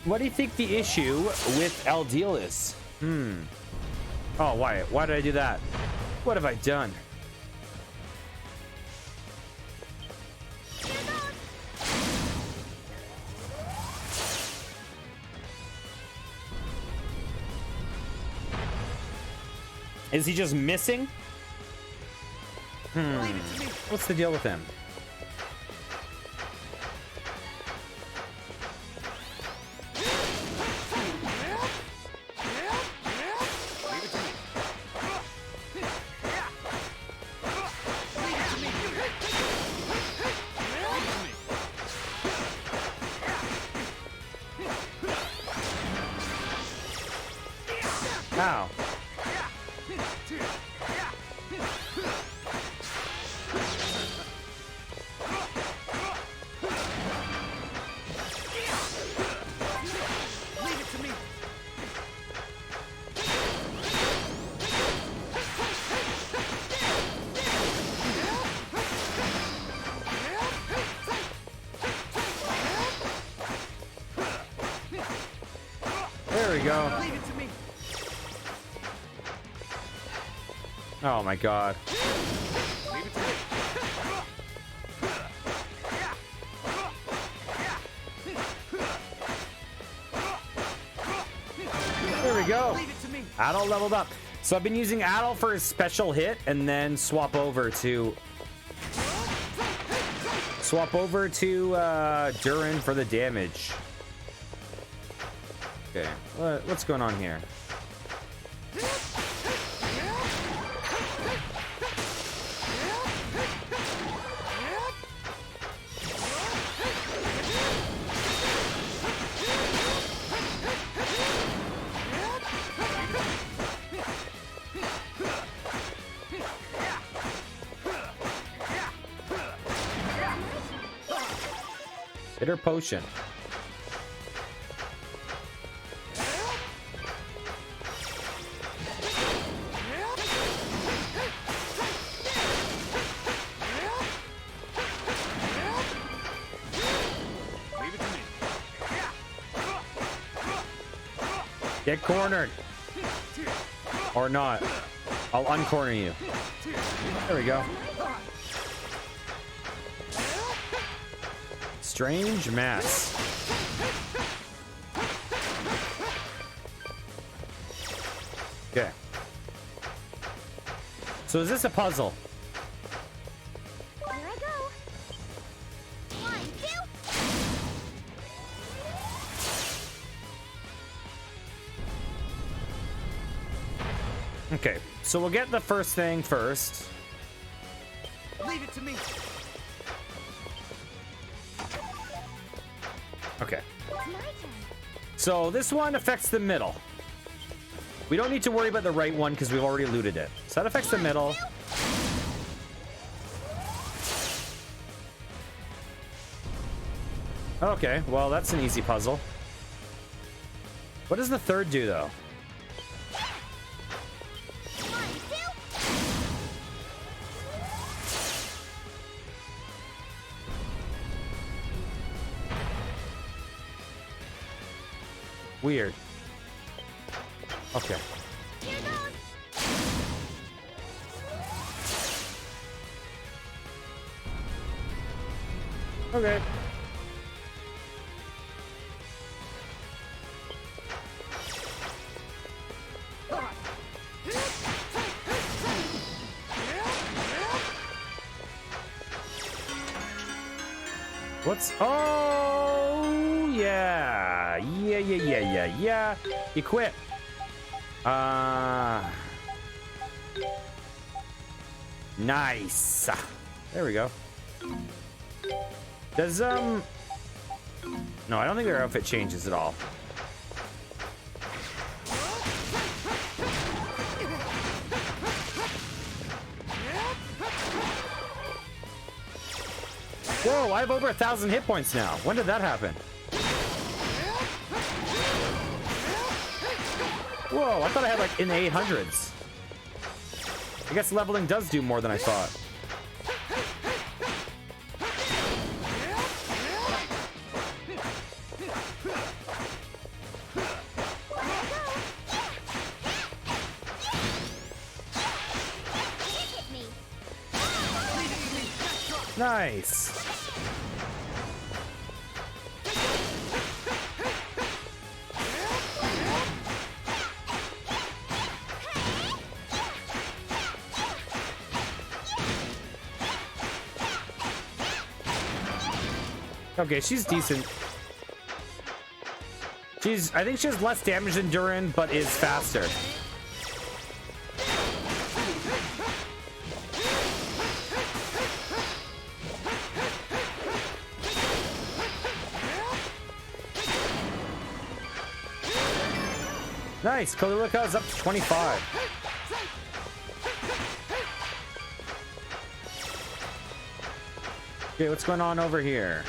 Speaker 1: What do you think the issue with Aldil is? Oh, why? Why did I do that? What have I done? Is he just missing? What's the deal with him? Ow.
Speaker 5: Leave it to me.
Speaker 1: There we go.
Speaker 5: Leave it to me.
Speaker 1: Oh my god.
Speaker 5: Leave it to me.
Speaker 1: There we go.
Speaker 5: Leave it to me.
Speaker 1: Adult leveled up. So I've been using Adult for his special hit and then swap over to Durin for the damage. Okay, what's going on here? Bitter potion.
Speaker 5: Leave it to me.
Speaker 1: Get cornered. Or not. I'll uncorner you. There we go. Strange mass. Okay. So is this a puzzle?
Speaker 3: Here I go. 1, 2.
Speaker 1: Okay, so we'll get the first thing first.
Speaker 5: Leave it to me.
Speaker 1: Okay.
Speaker 3: It's my turn.
Speaker 1: So this one affects the middle. We don't need to worry about the right one because we've already looted it. So that affects the middle. Okay, well, that's an easy puzzle. What does the third do, though?
Speaker 3: 1, 2.
Speaker 1: Weird. Okay.
Speaker 3: Here goes.
Speaker 1: Okay. What's... Oh, yeah. Yeah. Equip. Nice. There we go. Does, no, I don't think their outfit changes at all. Whoa, I have over 1,000 hit points now. When did that happen? Whoa, I thought I had like in the 800s. I guess leveling does do more than I thought.
Speaker 3: Hit me.
Speaker 1: Nice. Okay, she's decent. I think she has less damage than Durin, but is faster. Nice. Kalulika is up to 25. Okay, what's going on over here?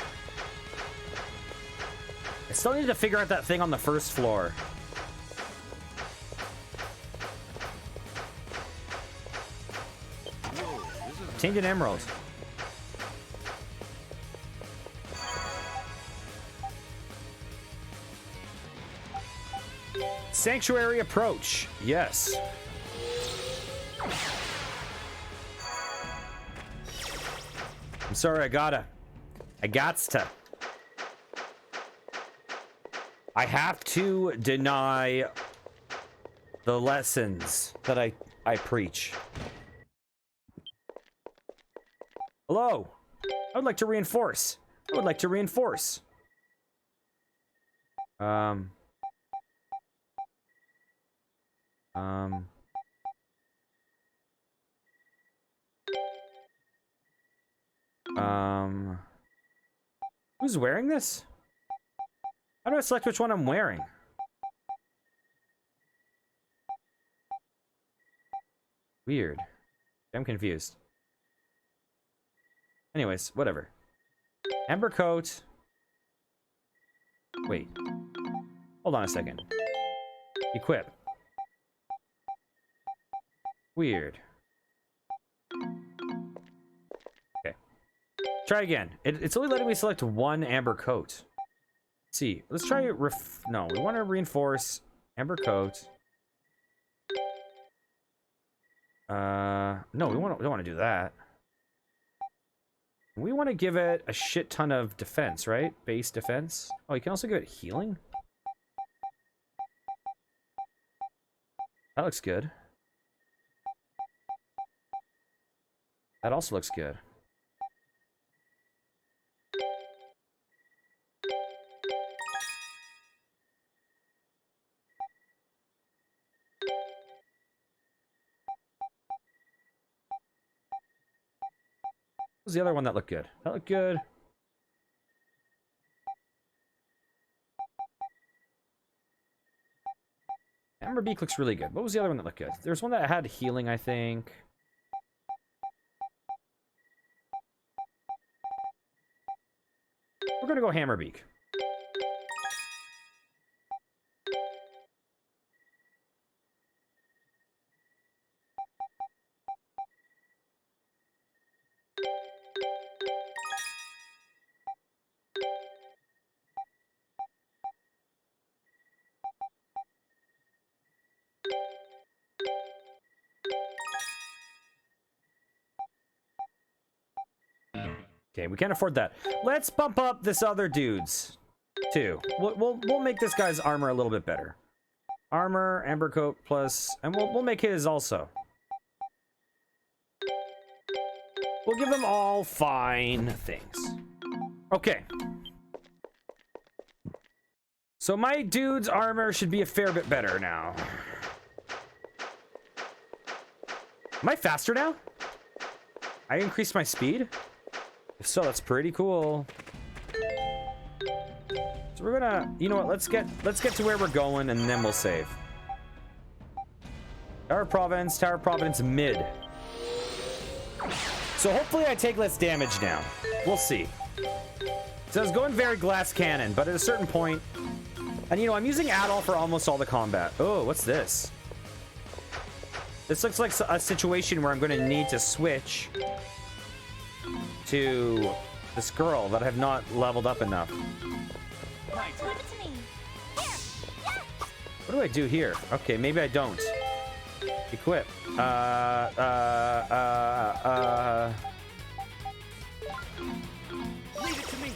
Speaker 1: I still need to figure out that thing on the first floor. Tainted Emerald. Sanctuary approach. Yes. I'm sorry, I gots to. I have to deny the lessons that I preach. Hello. I would like to reinforce. Who's wearing this? How do I select which one I'm wearing? Weird. I'm confused. Anyways, whatever. Amber coat. Wait. Hold on a second. Equip. Weird. Okay. Try again. It's only letting me select one amber coat. Let's see. Let's try no, we want to reinforce amber coat. No, we don't want to do that. We want to give it a shit ton of defense, right? Base defense. Oh, you can also give it healing. That looks good. That also looks good. What was the other one that looked good? That looked good. Amber Beak looks really good. What was the other one that looked good? There's one that had healing, I think. We're gonna go Hammerbeak. Okay, we can't afford that. Let's bump up this other dude's too. We'll make this guy's armor a little bit better. Armor, amber coat plus, and we'll make his also. We'll give them all fine things. Okay. So my dude's armor should be a fair bit better now. Am I faster now? I increased my speed? If so, that's pretty cool. So we're gonna, you know what, let's get to where we're going and then we'll save. Tower Providence mid. So hopefully I take less damage now. We'll see. So I was going very glass cannon, but at a certain point, and you know, I'm using Adol for almost all the combat. Oh, what's this? This looks like a situation where I'm going to need to switch to this girl that I have not leveled up enough. What do I do here? Okay, maybe I don't. Equip.
Speaker 5: Leave it to me.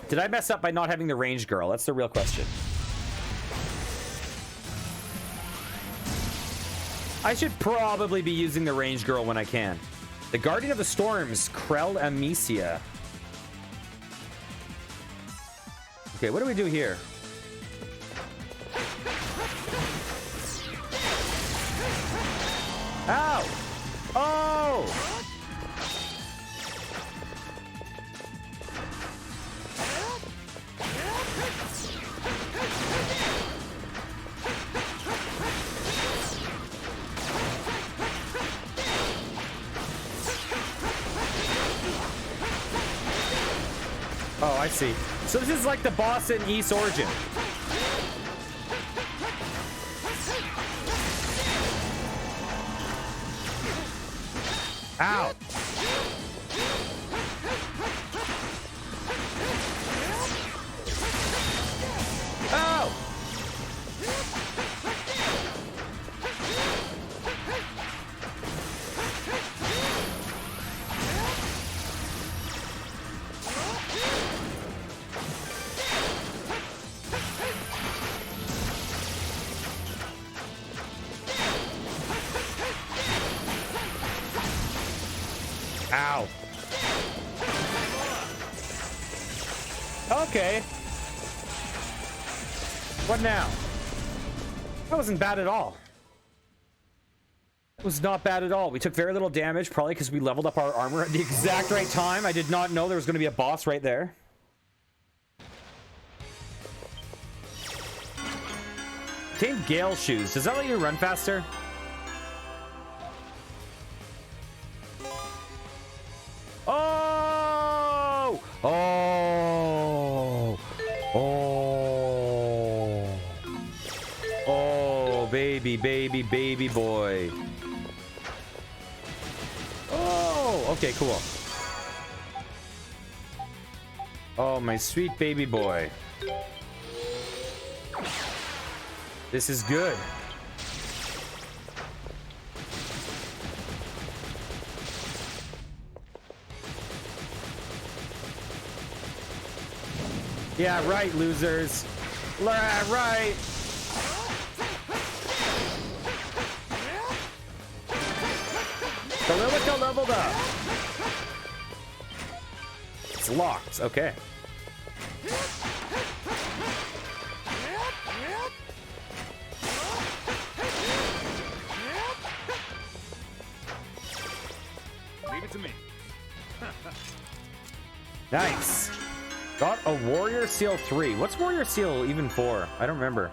Speaker 1: Did I mess up by not having the ranged girl? That's the real question. I should probably be using the ranged girl when I can. The Guardian of the Storms, Krell Amicia. Okay, what do we do here? Ow! Oh! Oh, I see. So this is like the boss in East Origin. Ow. Oh! Ow. Okay. What now? That wasn't bad at all. It was not bad at all. We took very little damage, probably because we leveled up our armor at the exact right time. I did not know there was going to be a boss right there. Obtain Gale Shoes. Does that let you run faster? Oh! Oh! Oh! Oh, baby, baby, baby boy. Oh, okay, cool. Oh, my sweet baby boy. This is good. Yeah, right, losers. Right. Celceta leveled up. It's locked. Okay.
Speaker 5: Leave it to me.
Speaker 1: Nice. Got a Warrior Seal 3. What's Warrior Seal even for? I don't remember.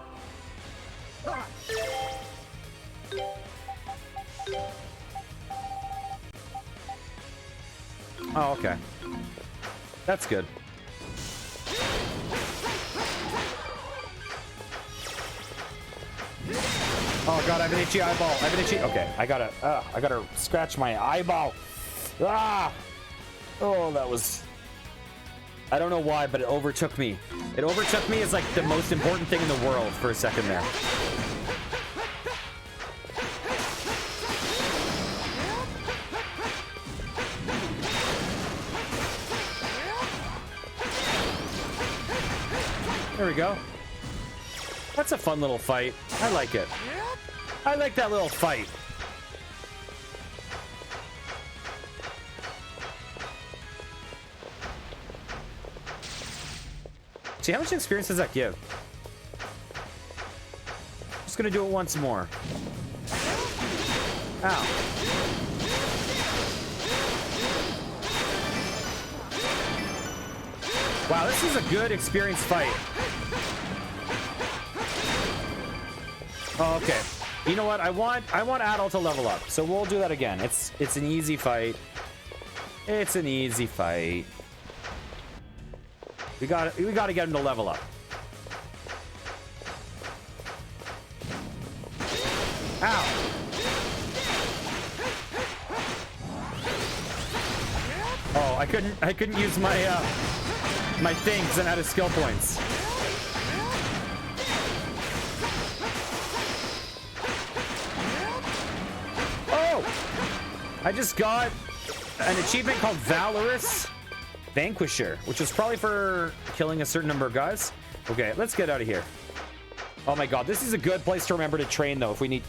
Speaker 1: Oh, okay. That's good. Oh god, I have an itchy eyeball. I have an itchy. Okay, I gotta scratch my eyeball. Ah! Oh, that was. I don't know why, but it overtook me. It overtook me as like the most important thing in the world for a second there. There we go. That's a fun little fight. I like it. I like that little fight. See, how much experience does that give? Just gonna do it once more. Ow. Wow, this is a good experience fight. Oh, okay. You know what? I want Adol to level up, so we'll do that again. It's an easy fight. It's an easy fight. We got to get him to level up. Ow. Oh, I couldn't use my my thing because I'm out of skill points. Oh! I just got an achievement called Valorous Vanquisher, which is probably for killing a certain number of guys. Okay, let's get out of here. Oh my god, this is a good place to remember to train though if we need.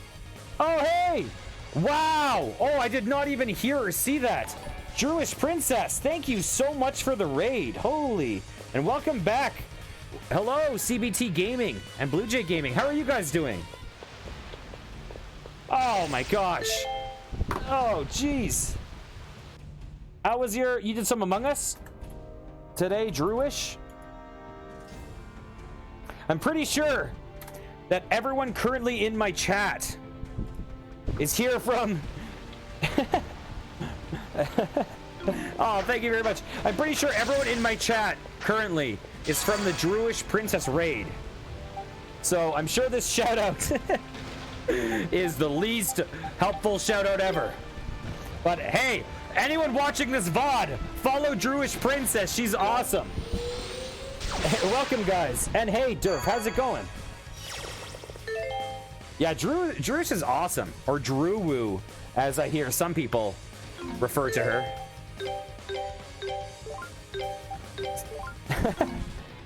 Speaker 1: Oh hey! Wow! Oh, I did not even hear or see that. Druish Princess, thank you so much for the raid. Holy. And welcome back. Hello, CBT Gaming and Blue Jay Gaming. How are you guys doing? Oh my gosh. Oh jeez. How was you did some Among Us today, Druish? I'm pretty sure that everyone currently in my chat is here from Oh, thank you very much. I'm pretty sure everyone in my chat currently is from the Druish Princess raid. So I'm sure this shout out is the least helpful shout out ever. But hey, anyone watching this VOD, follow Druish Princess. She's awesome. Hey, welcome, guys. And hey, Durf, how's it going? Yeah, Druish is awesome. Or Druwu, as I hear some people refer to her.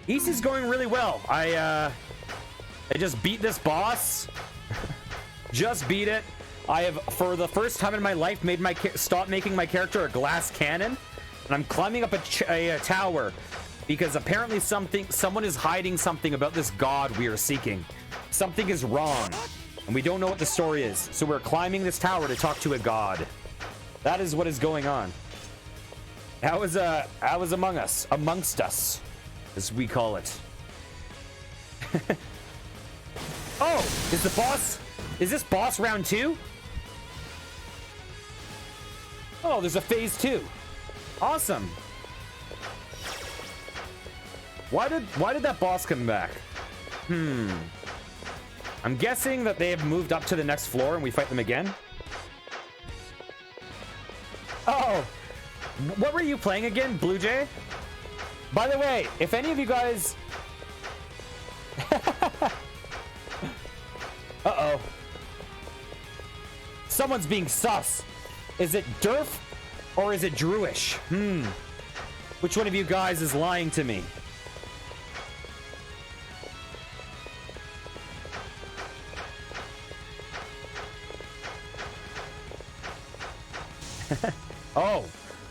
Speaker 1: East is going really well. I just beat this boss. Just beat it. I have, for the first time in my life, stopped making my character a glass cannon, and I'm climbing up a tower because apparently someone is hiding something about this god we are seeking. Something is wrong, and we don't know what the story is. So we're climbing this tower to talk to a god. That is what is going on. How is amongst us, as we call it. Oh, is this boss round 2? Oh, there's a phase 2. Awesome. Why did that boss come back? I'm guessing that they have moved up to the next floor and we fight them again. Oh, what were you playing again, Blue Jay? By the way, if any of you guys... Uh-oh. Someone's being sus. Is it Durf or is it Druish? Which one of you guys is lying to me?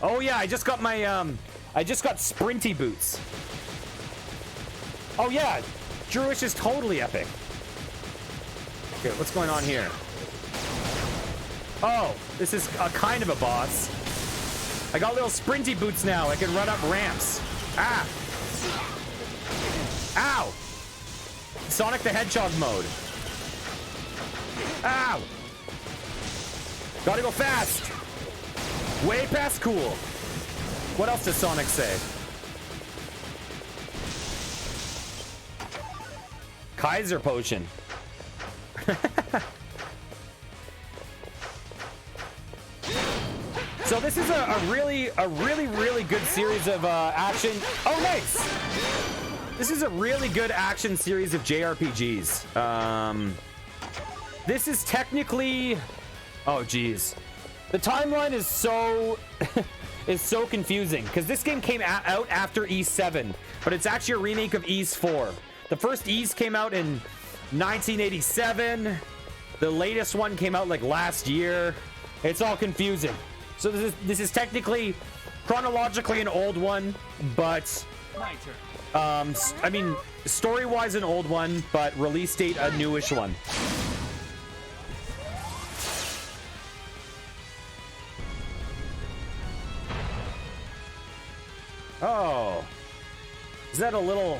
Speaker 1: Oh yeah, I just got my sprinty boots. Oh yeah, Druish is totally epic. Okay, what's going on here? Oh, this is a kind of a boss. I got little sprinty boots now. I can run up ramps. Ah! Ow! Sonic the Hedgehog mode. Ow! Gotta go fast! Way past cool. What else does Sonic say? Kaiser potion. So this is a really good series of action. Oh, nice! This is a really good action series of JRPGs. This is technically... Oh, geez. The timeline is so... is so confusing, because this game came out after Ys 7, but it's actually a remake of Ys 4. The first Ys came out in 1987. The latest one came out like last year. It's all confusing. So this is technically chronologically an old one, but I mean story-wise an old one, but release date a newish one. Oh, is that a little...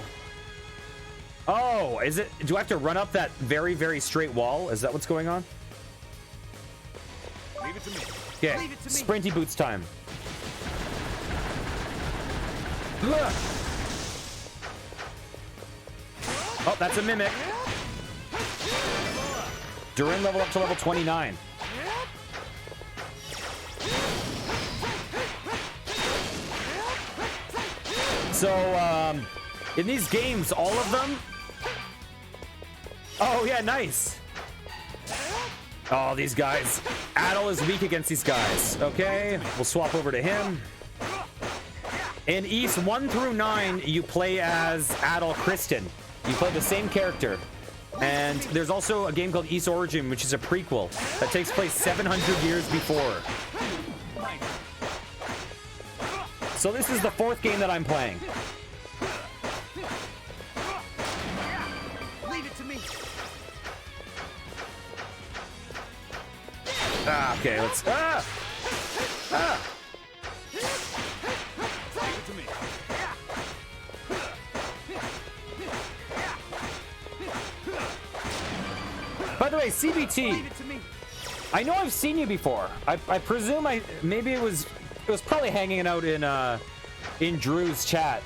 Speaker 1: Oh, is it... Do I have to run up that very, very straight wall? Is that what's going on?
Speaker 5: Leave it to me.
Speaker 1: Okay, sprinty boots time. Oh, that's a mimic. Durin level up to level 29. So, in these games, all of them... Oh, yeah, nice. Oh, these guys. Adel is weak against these guys. Okay, we'll swap over to him. In Ys 1 through 9, you play as Adel Kristen. You play the same character. And there's also a game called Ys Origin, which is a prequel that takes place 700 years before. So this is the 4th game that I'm playing.
Speaker 2: Leave it to me.
Speaker 1: Ah, okay, let's... Ah! Ah!
Speaker 5: Leave it to me.
Speaker 1: By the way, CBT,
Speaker 2: Leave it to me.
Speaker 1: I know I've seen you before. I presume maybe it was It was probably hanging out in Drew's chat.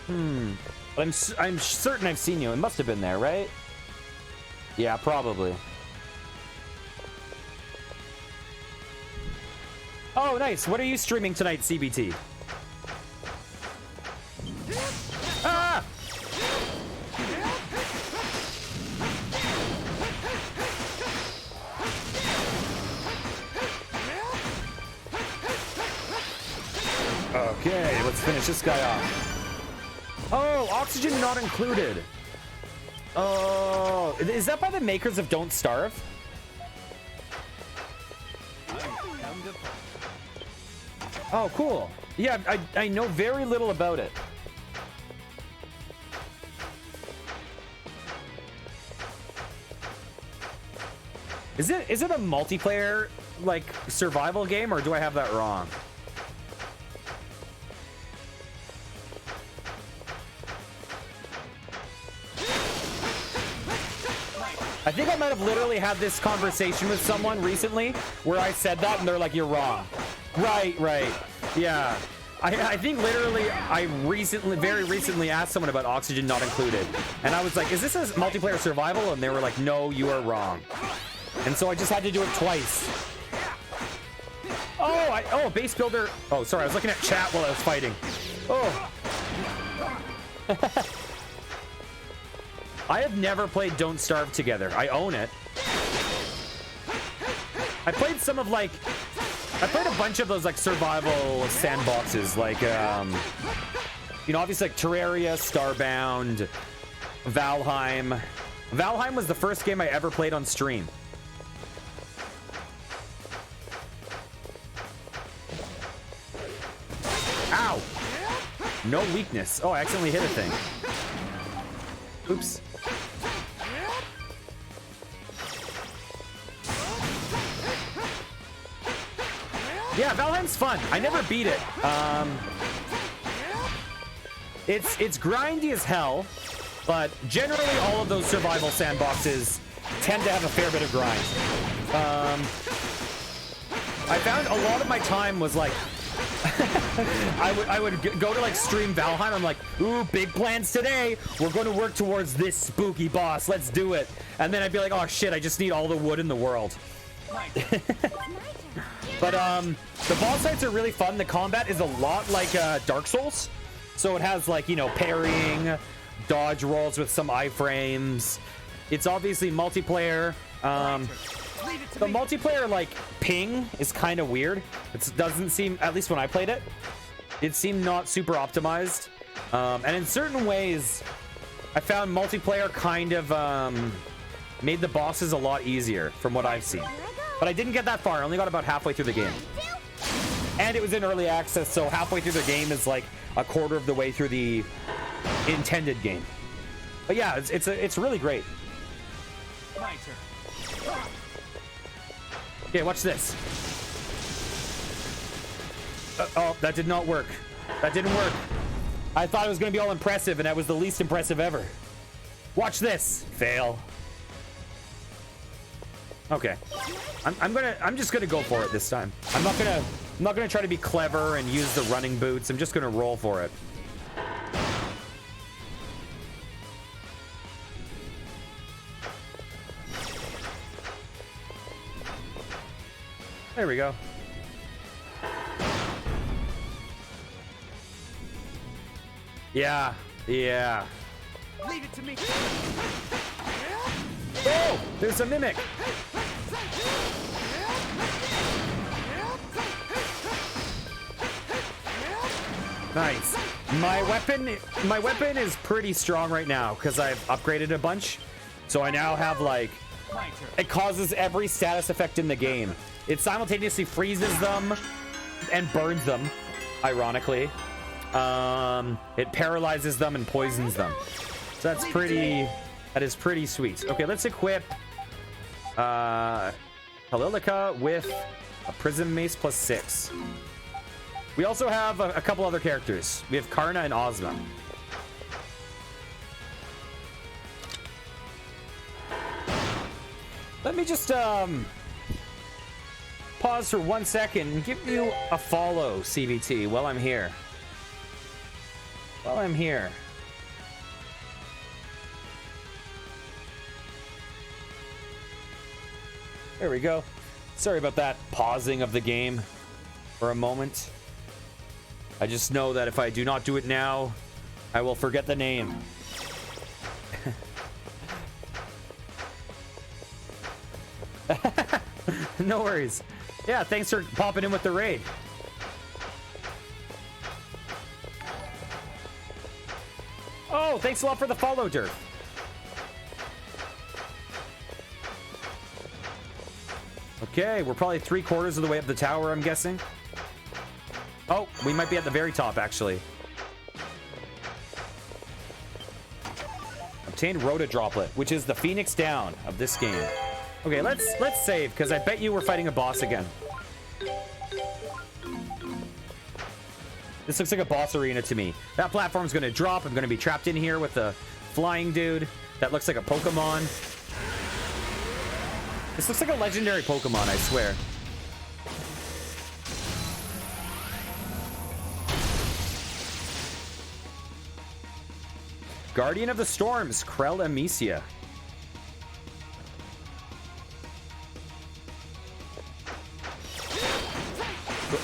Speaker 1: But I'm certain I've seen you. It must have been there, right? Yeah, probably. Oh, nice. What are you streaming tonight, CBT? Ah! Okay, let's finish this guy off. Oh, oxygen not included. Oh, is that by the makers of Don't Starve? Oh, cool. Yeah, I know very little about it. Is it a multiplayer like survival game, or do I have that wrong? I think I might have literally had this conversation with someone recently where I said that and they're like, you're wrong. Right. Yeah. I think literally I very recently asked someone about oxygen not included. And I was like, is this a multiplayer survival? And they were like, no, you are wrong. And so I just had to do it twice. Oh, base builder. Oh, sorry. I was looking at chat while I was fighting. Oh. I have never played Don't Starve together. I own it. I played some of like, I played a bunch of those like survival sandboxes, like, you know, obviously like Terraria, Starbound, Valheim. Valheim was the first game I ever played on stream. Ow! No weakness. Oh, I accidentally hit a thing. Oops. Yeah, Valheim's fun. I never beat it. It's grindy as hell, but generally all of those survival sandboxes tend to have a fair bit of grind. I found a lot of my time was like I would go to like stream Valheim. I'm like, ooh, big plans today. We're going to work towards this spooky boss. Let's do it. And then I'd be like, oh shit, I just need all the wood in the world. But the boss fights are really fun. The combat is a lot like Dark Souls. So it has like, you know, parrying, dodge rolls with some iframes. It's obviously multiplayer. The multiplayer like ping is kind of weird. It doesn't seem, at least when I played it, it seemed not super optimized. And in certain ways, I found multiplayer kind of made the bosses a lot easier from what I've seen. But I didn't get that far. I only got about halfway through the game. And it was in early access, so halfway through the game is like a quarter of the way through the intended game. But yeah, it's really great.
Speaker 2: My turn.
Speaker 1: Okay, watch this. Oh, that did not work. That didn't work. I thought it was going to be all impressive, and that was the least impressive ever. Watch this. Fail. Okay. I'm just gonna go for it this time. I'm not gonna try to be clever and use the running boots. I'm just gonna roll for it. There we go. Yeah.
Speaker 2: Leave it to me.
Speaker 1: Oh, there's a mimic. Nice. My weapon is pretty strong right now because I've upgraded a bunch. So I now have like, it causes every status effect in the game. It simultaneously freezes them and burns them, ironically. It paralyzes them and poisons them. So that is pretty sweet. Okay, let's equip Halilica with a Prism Mace +6. We also have a couple other characters. We have Karna and Ozma. Let me just pause for 1 second and give you a follow, CBT, while I'm here. While I'm here. There we go. Sorry about that pausing of the game for a moment. I just know that if I do not do it now, I will forget the name. No worries. Yeah, thanks for popping in with the raid. Oh, thanks a lot for the follow, Dirt. Okay, we're probably 3/4 of the way up the tower, I'm guessing. Oh, we might be at the very top, actually. Obtained Rhoda Droplet, which is the Phoenix Down of this game. Okay, let's save, because I bet you we're fighting a boss again. This looks like a boss arena to me. That platform's going to drop. I'm going to be trapped in here with a flying dude that looks like a Pokemon. This looks like a legendary Pokemon, I swear. Guardian of the Storms, Krell Amicia.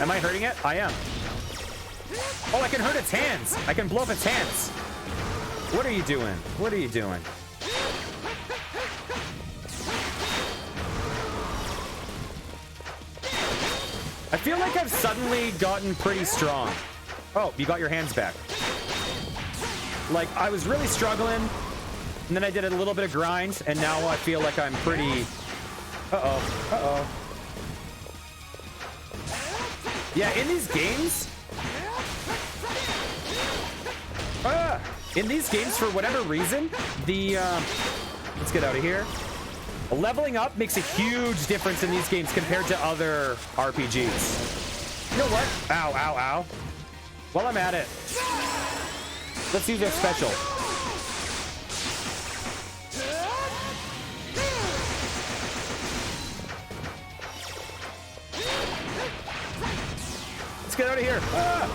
Speaker 1: Am I hurting it? I am. Oh, I can hurt its hands. I can blow up its hands. What are you doing? What are you doing? I feel like I've suddenly gotten pretty strong. Oh, you got your hands back. Like, I was really struggling, and then I did a little bit of grind, and now I feel like I'm pretty... Uh-oh. Uh-oh. Yeah, in these games... in these games, for whatever reason, the... let's get out of here. Leveling up makes a huge difference in these games compared to other RPGs. You know what? Ow, ow, ow. While I'm at it, let's use their special. Let's get out of here. Ah!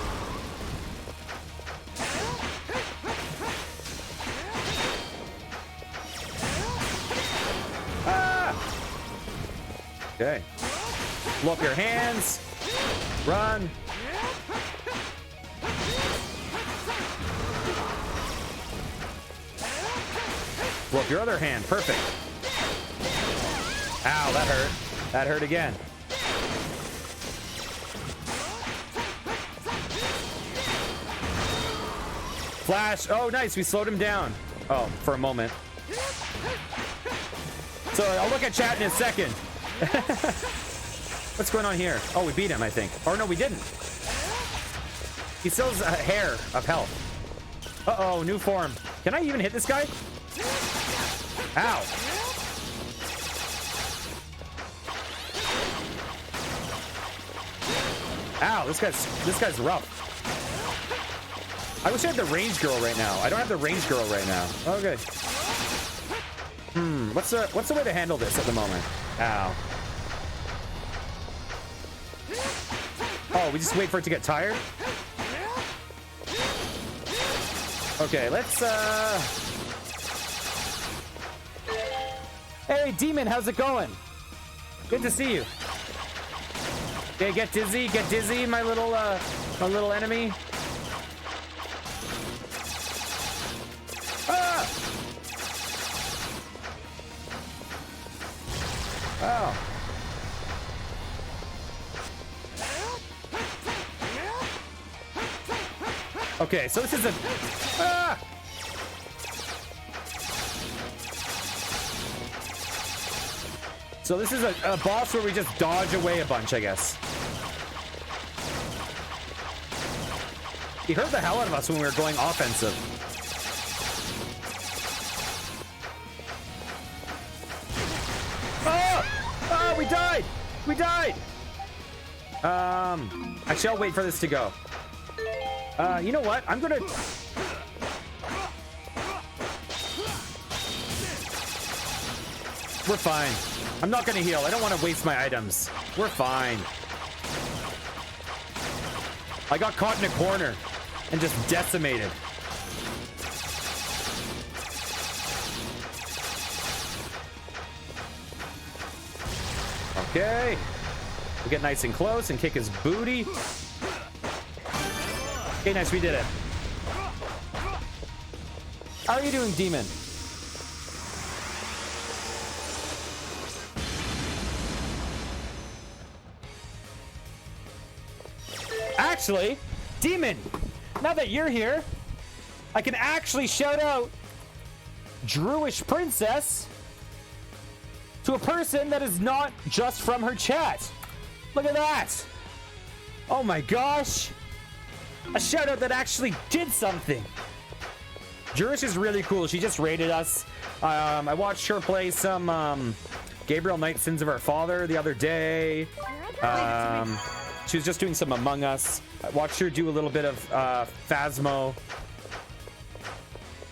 Speaker 1: Okay. Blow up your hands. Run. Blow up your other hand. Perfect. Ow, that hurt. That hurt again. Flash. Oh, nice. We slowed him down. Oh, for a moment. So I'll look at chat in a second. What's going on here? Oh, we beat him, I think. Or no, we didn't. He still has a hair of health. Uh-oh, new form. Can I even hit this guy? Ow. Ow, this guy's rough. I wish I had the range girl right now. I don't have the range girl right now. Okay. What's the way to handle this at the moment? Ow. Oh, we just wait for it to get tired? Okay, let's Hey, Demon, how's it going? Good to see you. Okay, get dizzy, my little enemy. Ah! Oh. Okay, so this is a... Ah! So this is a boss where we just dodge away a bunch, I guess. He hurt the hell out of us when we were going offensive. Oh! Oh, we died! We died! Actually, I'll wait for this to go. You know what? I'm gonna... We're fine. I'm not gonna heal. I don't want to waste my items. We're fine. I got caught in a corner and just decimated. Okay. We get nice and close and kick his booty. Okay, nice. We did it. How are you doing, demon? Actually, demon, now that you're here, I can actually shout out Druish Princess to a person that is not just from her chat. Look at that. Oh my gosh. A shout out that actually did something. Druish is really cool. She just raided us. I watched her play some Gabriel Knight Sins of Our Father the other day. She was just doing some Among Us. I watched her do a little bit of Phasmo.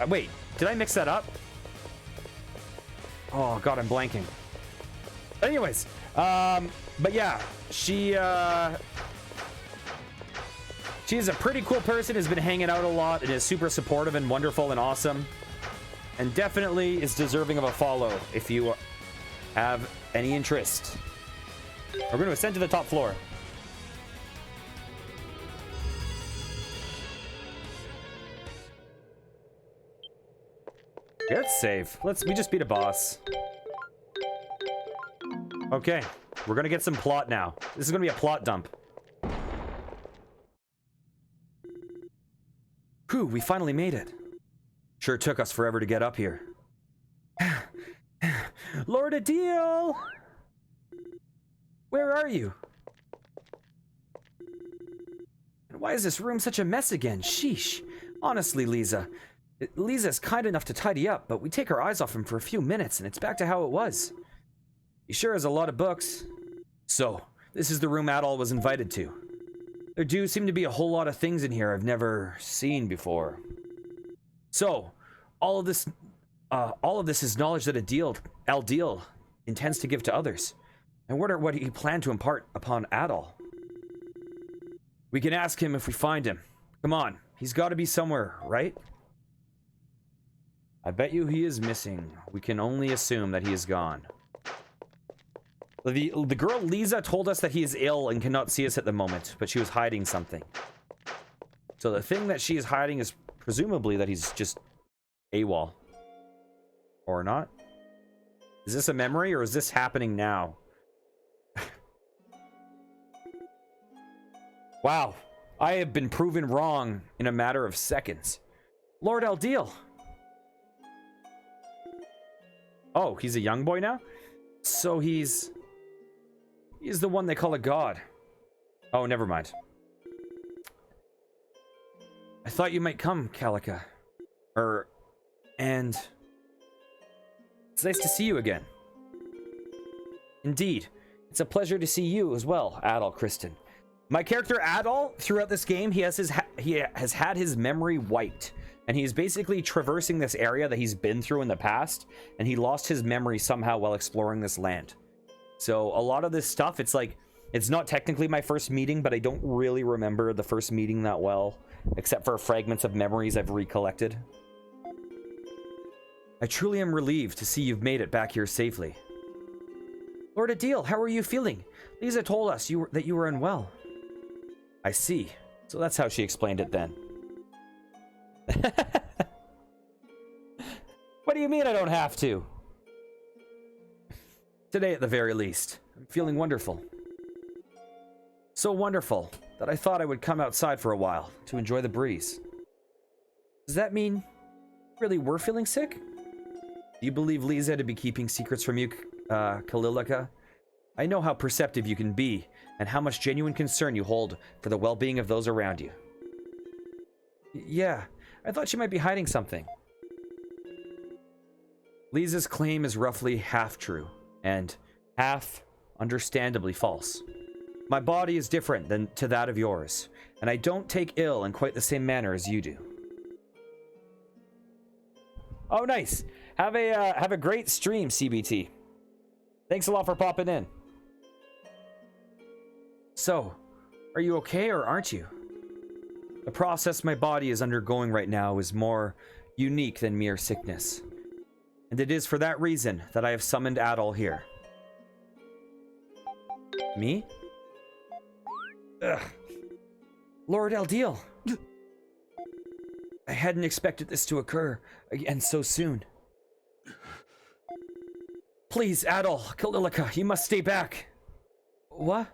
Speaker 1: Wait, did I mix that up? Oh god, I'm blanking. Anyways, but yeah, she is a pretty cool person, has been hanging out a lot, and is super supportive and wonderful and awesome. And definitely is deserving of a follow if you have any interest. We're going to ascend to the top floor. Yeah, let's save. We just beat a boss. Okay, we're gonna get some plot now. This is gonna be a plot dump. Whew, we finally made it. Sure took us forever to get up here. Lord Adil! Where are you? And why is this room such a mess again? Sheesh. Honestly, Lisa's kind enough to tidy up, but we take our eyes off him for a few minutes and it's back to how it was. He sure has a lot of books. So, this is the room Adol was invited to. There do seem to be a whole lot of things in here I've never seen before. So, all of this is knowledge that Aldil intends to give to others. I wonder what he planned to impart upon Adol. We can ask him if we find him. Come on, he's got to be somewhere, right? I bet you he is missing. We can only assume that he is gone. The girl Lisa told us that he is ill and cannot see us at the moment, but she was hiding something. So the thing that she is hiding is presumably that he's just AWOL. Or not? Is this a memory or is this happening now? Wow. I have been proven wrong in a matter of seconds. Lord Aldil. Oh, he's a young boy now? So he's the one they call a god. Oh, never mind. I thought you might come, Calica. And it's nice to see you again. Indeed. It's a pleasure to see you as well, Adol Kristen. My character Adol, throughout this game, he has had his memory wiped. And he's basically traversing this area that he's been through in the past, and he lost his memory somehow while exploring this land. So a lot of this stuff, it's like, it's not technically my first meeting, but I don't really remember the first meeting that well, except for fragments of memories I've recollected. I truly am relieved to see you've made it back here safely. Lord Adil, how are you feeling? Lisa told us that you were unwell. I see. So that's how she explained it then. What do you mean I don't have to? Today at the very least. I'm feeling wonderful. So wonderful that I thought I would come outside for a while to enjoy the breeze. Does that mean you really were feeling sick? Do you believe Lisa to be keeping secrets from you, Kalilika? I know how perceptive you can be and how much genuine concern you hold for the well-being of those around you. Yeah, I thought she might be hiding something. Lisa's claim is roughly half true, and half understandably false. My body is different to that of yours, and I don't take ill in quite the same manner as you do. Oh, nice. Have a great stream, CBT. Thanks a lot for popping in. So, are you okay or aren't you? The process my body is undergoing right now is more unique than mere sickness. And it is for that reason that I have summoned Adol here. Me? Ugh. Lord Eldiel. I hadn't expected this to occur again so soon. Please, Adol, Kalilika, you must stay back. What?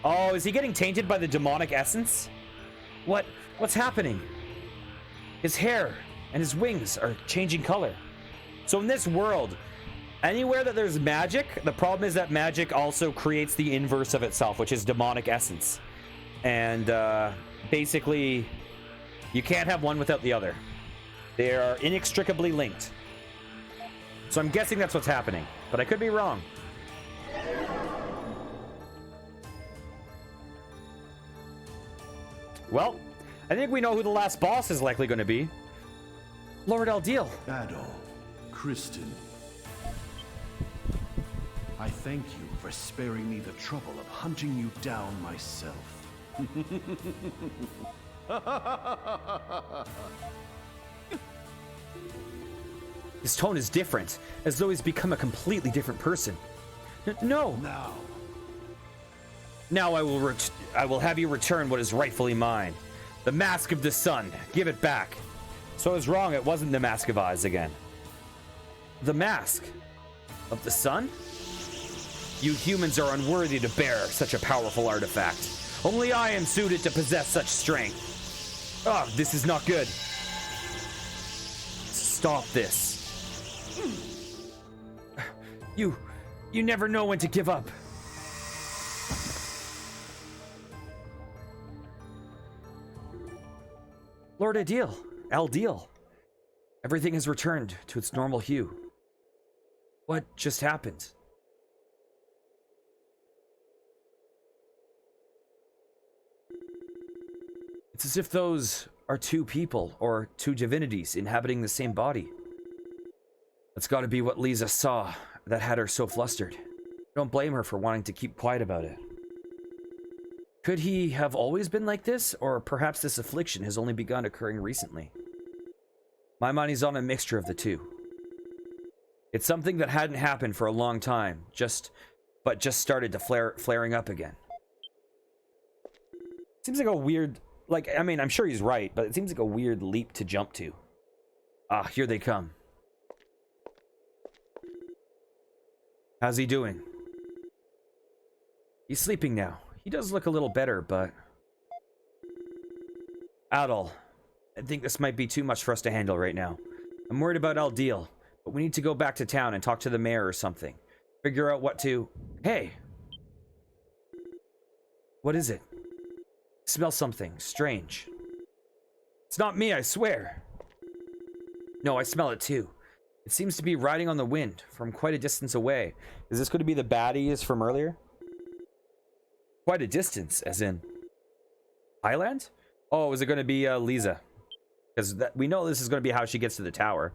Speaker 1: Oh, is he getting tainted by the demonic essence? What's happening? His hair and his wings are changing color. So in this world, anywhere that there's magic, the problem is that magic also creates the inverse of itself, which is demonic essence. And basically, you can't have one without the other. They are inextricably linked. So I'm guessing that's what's happening, but I could be wrong. Well, I think we know who the last boss is likely going to be. Lord Eldiel.
Speaker 4: Adol, Kristen. I thank you for sparing me the trouble of hunting you down myself.
Speaker 1: His tone is different, as though he's become a completely different person. No. Now I will have you return what is rightfully mine. The Mask of the Sun. Give it back. So I was wrong. It wasn't the Mask of Oz again. The Mask of the Sun? You humans are unworthy to bear such a powerful artifact. Only I am suited to possess such strength. Ah, this is not good. Stop this. You never know when to give up. Lord Eldiel. Everything has returned to its normal hue. What just happened? It's as if those are two people or two divinities inhabiting the same body. That's got to be what Lisa saw that had her so flustered. Don't blame her for wanting to keep quiet about it. Could he have always been like this, or perhaps this affliction has only begun occurring recently? My money's on a mixture of the two. It's something that hadn't happened for a long time, but just started to flaring up again. Seems like a weird, I mean, I'm sure he's right, but it seems like a weird leap to jump to. Ah, here they come. How's he doing? He's sleeping now. He does look a little better, but... Adol, I think this might be too much for us to handle right now. I'm worried about Eldiel, but we need to go back to town and talk to the mayor or something. Figure out what to... Hey! What is it? I smell something strange. It's not me, I swear. No, I smell it too. It seems to be riding on the wind from quite a distance away. Is this going to be the baddies from earlier? Quite a distance, as in... Highland? Oh, is it going to be Lisa? Because we know this is going to be how she gets to the tower.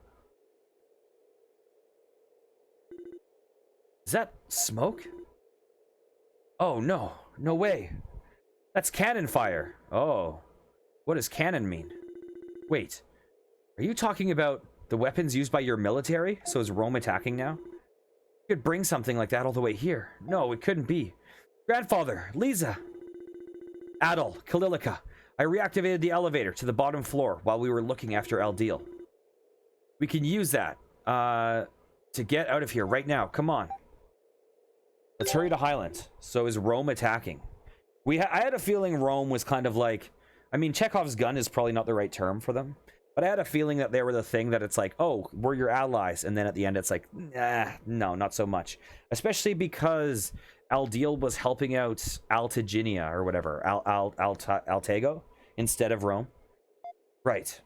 Speaker 1: Is that smoke? Oh, no. No way. That's cannon fire. Oh. What does cannon mean? Wait. Are you talking about the weapons used by your military? So is Rome attacking now? You could bring something like that all the way here. No, it couldn't be. Grandfather, Lisa. Adol, Kalilika. I reactivated the elevator to the bottom floor while we were looking after Eldiel. We can use that to get out of here right now. Come on. Let's hurry to Highland. So is Rome attacking? I had a feeling Rome was kind of like... I mean, Chekhov's gun is probably not the right term for them. But I had a feeling that they were the thing that it's like, oh, we're your allies. And then at the end, it's like, nah, no, not so much. Especially because Eldiel was helping out Altiginia or whatever. Altego instead of Rome. Right.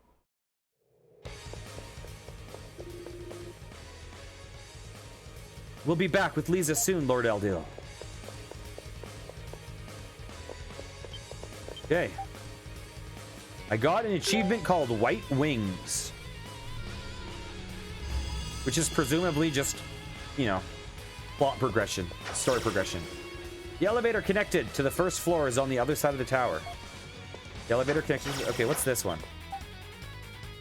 Speaker 1: We'll be back with Lisa soon, Lord Eldiel. Okay. I got an achievement called White Wings, which is presumably just you know, plot progression, story progression. The elevator connected to the first floor is on the other side of the tower. The elevator connected. Okay, what's this one?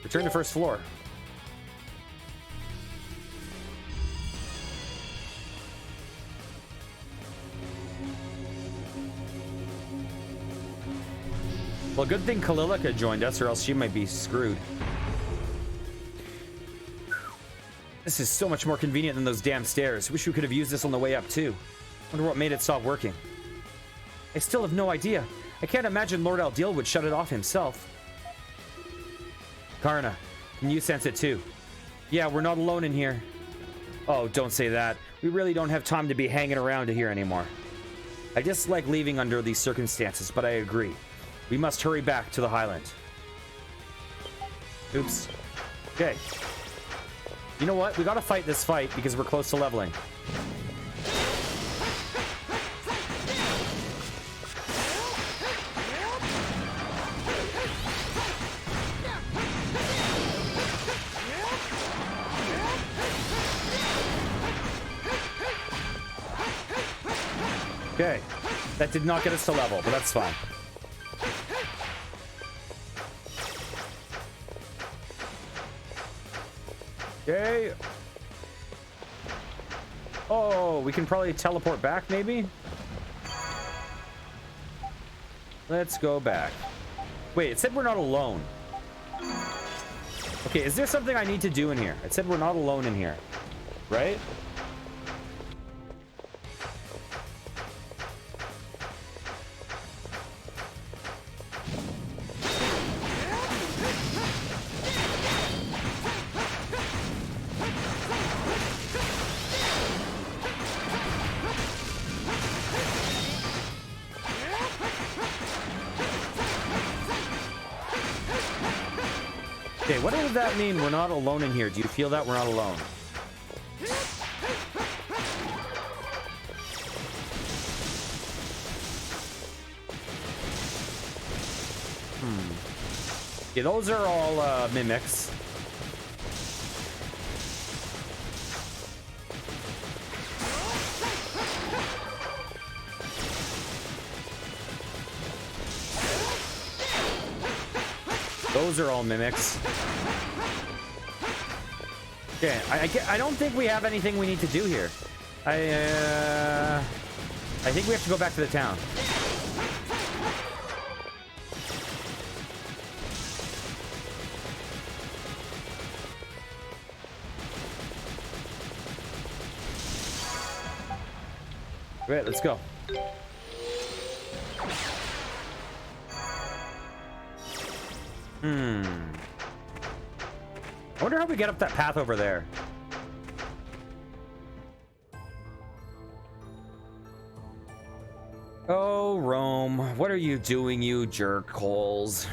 Speaker 1: Return to first floor. Well, good thing Kalilika joined us, or else she might be screwed. This is so much more convenient than those damn stairs. Wish we could have used this on the way up, too. Wonder what made it stop working. I still have no idea. I can't imagine Lord Aldil would shut it off himself. Karna, can you sense it, too? Yeah, we're not alone in here. Oh, don't say that. We really don't have time to be hanging around here anymore. I dislike leaving under these circumstances, but I agree. We must hurry back to the Highland. Oops. Okay. You know what? We gotta fight this fight because we're close to leveling. Okay. That did not get us to level, but that's fine. Okay. Oh, we can probably teleport back, maybe? Let's go back. Wait, it said we're not alone. Okay, is there something I need to do in here? It said we're not alone in here, right? Okay, what does that mean? We're not alone in here. Do you feel that we're not alone? Okay, those are all mimics. Those are all mimics. Okay, I don't think we have anything we need to do here. I think we have to go back to the town. Great, let's go. I wonder how we get up that path over there. Oh, Rome, what are you doing, you jerk holes?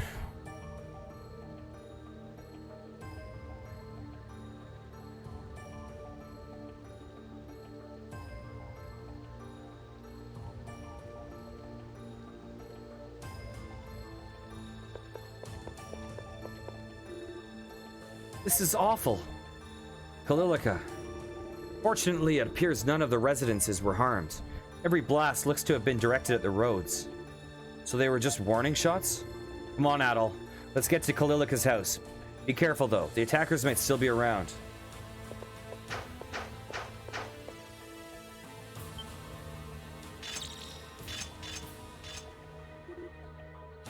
Speaker 1: This is awful. Kalilika. Fortunately, it appears none of the residences were harmed. Every blast looks to have been directed at the roads. So they were just warning shots? Come on, Adol. Let's get to Kalilika's house. Be careful, though. The attackers might still be around.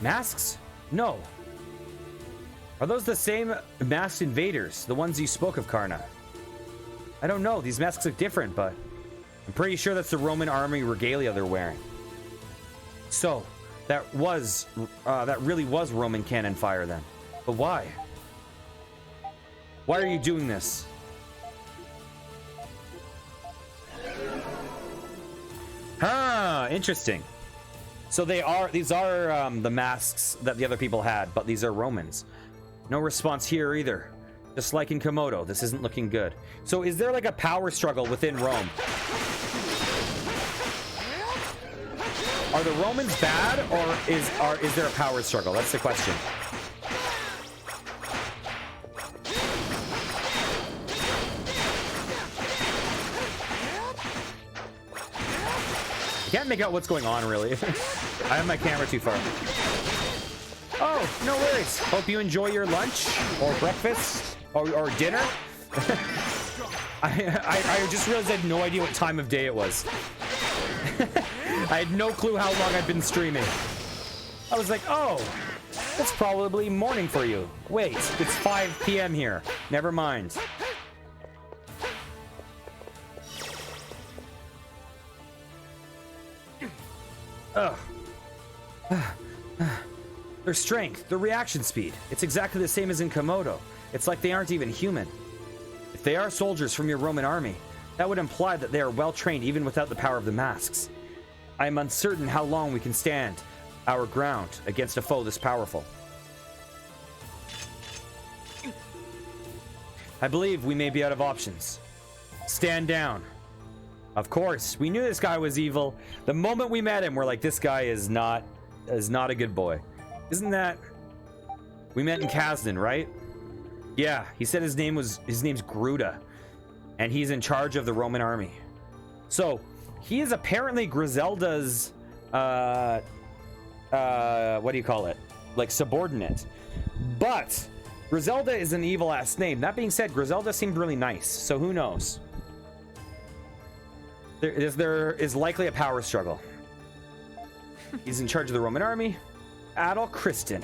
Speaker 1: Masks? No. Are those the same masked invaders? The ones you spoke of, Karna? I don't know. These masks look different, but I'm pretty sure that's the Roman army regalia they're wearing. So, that really was Roman cannon fire then. But why? Why are you doing this? Huh, interesting. So these are the masks that the other people had, but these are Romans. No response here either. Just like in Komodo, this isn't looking good. So is there like a power struggle within Rome? Are the Romans bad, or is there a power struggle? That's the question. I can't make out what's going on, really. I have my camera too far. Oh, no worries. Hope you enjoy your lunch or breakfast or dinner. I just realized I had no idea what time of day it was. I had no clue how long I'd been streaming. I was like, oh, it's probably morning for you. Wait, it's 5 p.m. here. Never mind. Ugh. Their strength, their reaction speed, it's exactly the same as in Komodo. It's like they aren't even human. If they are soldiers from your Roman army, that would imply that they are well trained even without the power of the masks. I am uncertain how long we can stand our ground against a foe this powerful. I believe we may be out of options. Stand down. Of course, we knew this guy was evil. The moment we met him, we're like, this guy is not a good boy. Isn't that... We met in Kazdan, right? Yeah, he said his name's Gruda, and he's in charge of the Roman army. So, he is apparently Griselda's, what do you call it? Like, subordinate. But, Griselda is an evil-ass name. That being said, Griselda seemed really nice, so who knows? There is likely a power struggle. He's in charge of the Roman army. Adol Kristen.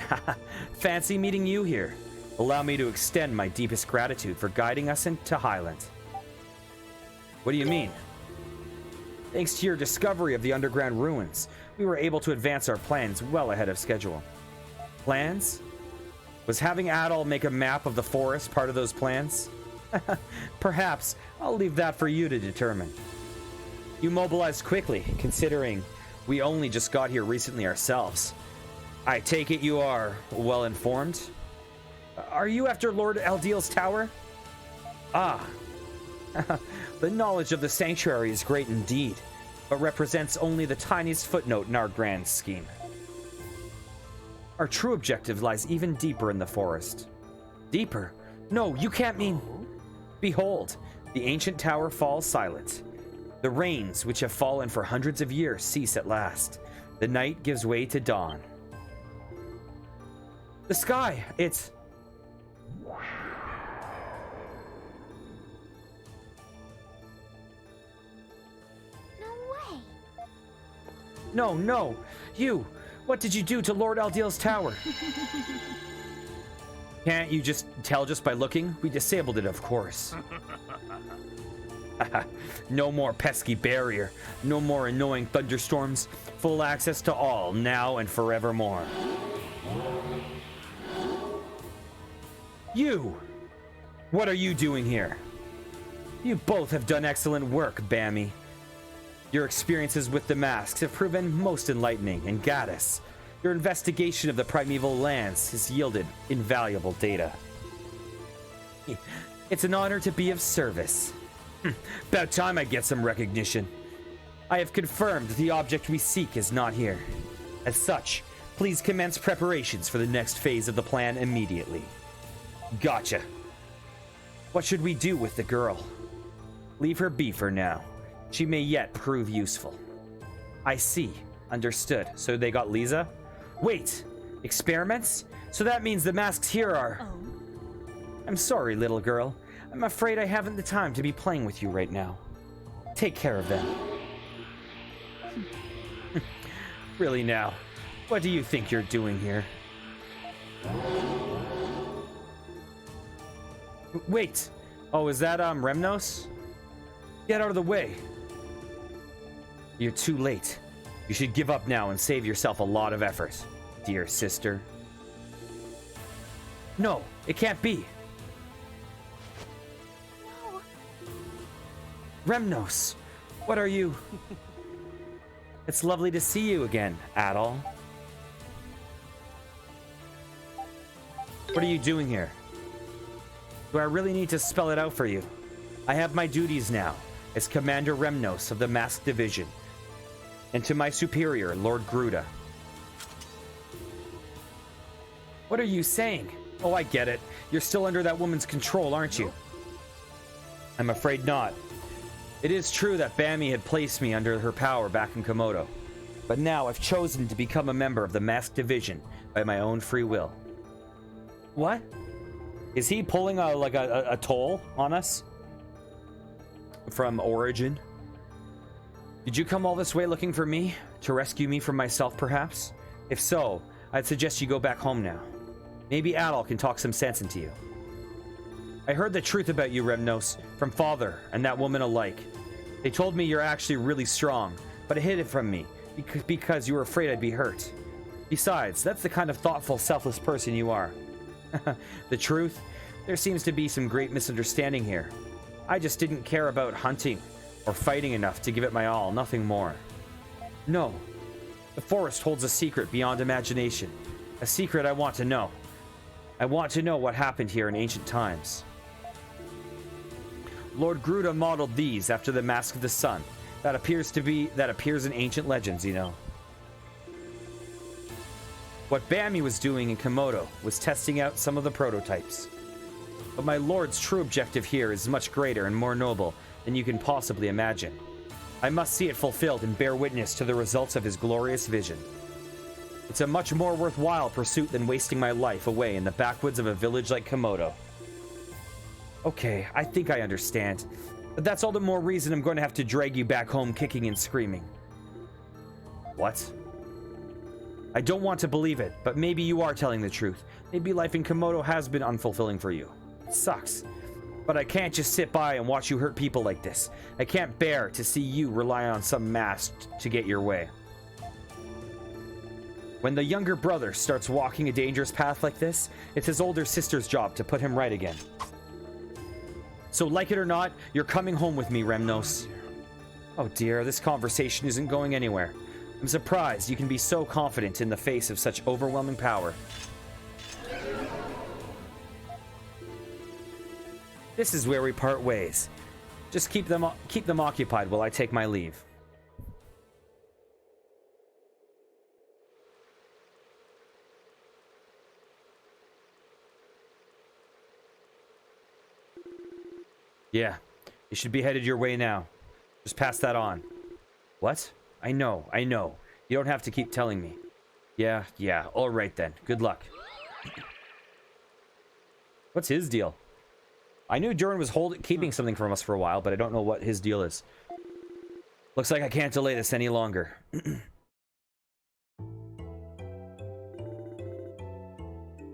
Speaker 1: Fancy meeting you here. Allow me to extend my deepest gratitude for guiding us into Highland. What do you mean? Thanks to your discovery of the underground ruins, we were able to advance our plans well ahead of schedule. Plans? Was having Adol make a map of the forest part of those plans? Perhaps. I'll leave that for you to determine. You mobilized quickly, considering we only just got here recently ourselves. I take it you are well informed? Are you after Lord Eldiel's tower? Ah. The knowledge of the sanctuary is great indeed, but represents only the tiniest footnote in our grand scheme. Our true objective lies even deeper in the forest. Deeper? No, you can't mean... Behold, the ancient tower falls silent. The rains, which have fallen for hundreds of years, cease at last. The night gives way to dawn. The sky, it's... No, you! What did you do to Lord Eldiel's tower? Can't you just tell just by looking? We disabled it, of course. No more pesky barrier. No more annoying thunderstorms. Full access to all, now and forevermore. You! What are you doing here? You both have done excellent work, Bammy. Your experiences with the masks have proven most enlightening, and Gaddis, your investigation of the Primeval Lands has yielded invaluable data. It's an honor to be of service. About time I get some recognition. I have confirmed the object we seek is not here. As such, please commence preparations for the next phase of the plan immediately. Gotcha. What should we do with the girl? Leave her be for now. She may yet prove useful. I see. Understood. So they got Lisa? Wait! Experiments? So that means the masks here are...
Speaker 6: Oh.
Speaker 1: I'm sorry, little girl. I'm afraid I haven't the time to be playing with you right now. Take care of them. Really now, what do you think you're doing here? Wait! Oh, is that, Remnos? Get out of the way. You're too late. You should give up now and save yourself a lot of effort, dear sister. No, it can't be.
Speaker 6: No.
Speaker 1: Remnos, what are you? It's lovely to see you again, Adol. What are you doing here? Do I really need to spell it out for you? I have my duties now as Commander Remnos of the Masked Division, and to my superior, Lord Gruda. What are you saying? Oh, I get it. You're still under that woman's control, aren't you? I'm afraid not. It is true that Bammy had placed me under her power back in Komodo, but now I've chosen to become a member of the Masked Division by my own free will. What? Is he pulling a toll on us? From Origin? Did you come all this way looking for me? To rescue me from myself, perhaps? If so, I'd suggest you go back home now. Maybe Adol can talk some sense into you. I heard the truth about you, Remnos, from Father and that woman alike. They told me you're actually really strong, but hid it from me because you were afraid I'd be hurt. Besides, that's the kind of thoughtful, selfless person you are. The truth? There seems to be some great misunderstanding here. I just didn't care about hunting or fighting enough to give it my all, nothing more. No. The forest holds a secret beyond imagination. A secret I want to know. I want to know what happened here in ancient times. Lord Gruda modeled these after the Mask of the Sun. That appears in ancient legends, you know. What Bammy was doing in Komodo was testing out some of the prototypes. But my lord's true objective here is much greater and more noble than you can possibly imagine. I must see it fulfilled and bear witness to the results of his glorious vision. It's a much more worthwhile pursuit than wasting my life away in the backwoods of a village like Komodo. Okay, I think I understand. But that's all the more reason I'm going to have to drag you back home kicking and screaming. What? I don't want to believe it, but maybe you are telling the truth. Maybe life in Komodo has been unfulfilling for you. It sucks. But I can't just sit by and watch you hurt people like this. I can't bear to see you rely on some mask to get your way. When the younger brother starts walking a dangerous path like this, it's his older sister's job to put him right again. So like it or not, you're coming home with me, Remnos. Oh dear, this conversation isn't going anywhere. I'm surprised you can be so confident in the face of such overwhelming power. This is where we part ways. Just keep them occupied while I take my leave. Yeah, you should be headed your way now. Just pass that on. What? I know. You don't have to keep telling me. Yeah, all right then. Good luck. What's his deal? I knew Durin was keeping something from us for a while, but I don't know what his deal is. Looks like I can't delay this any longer.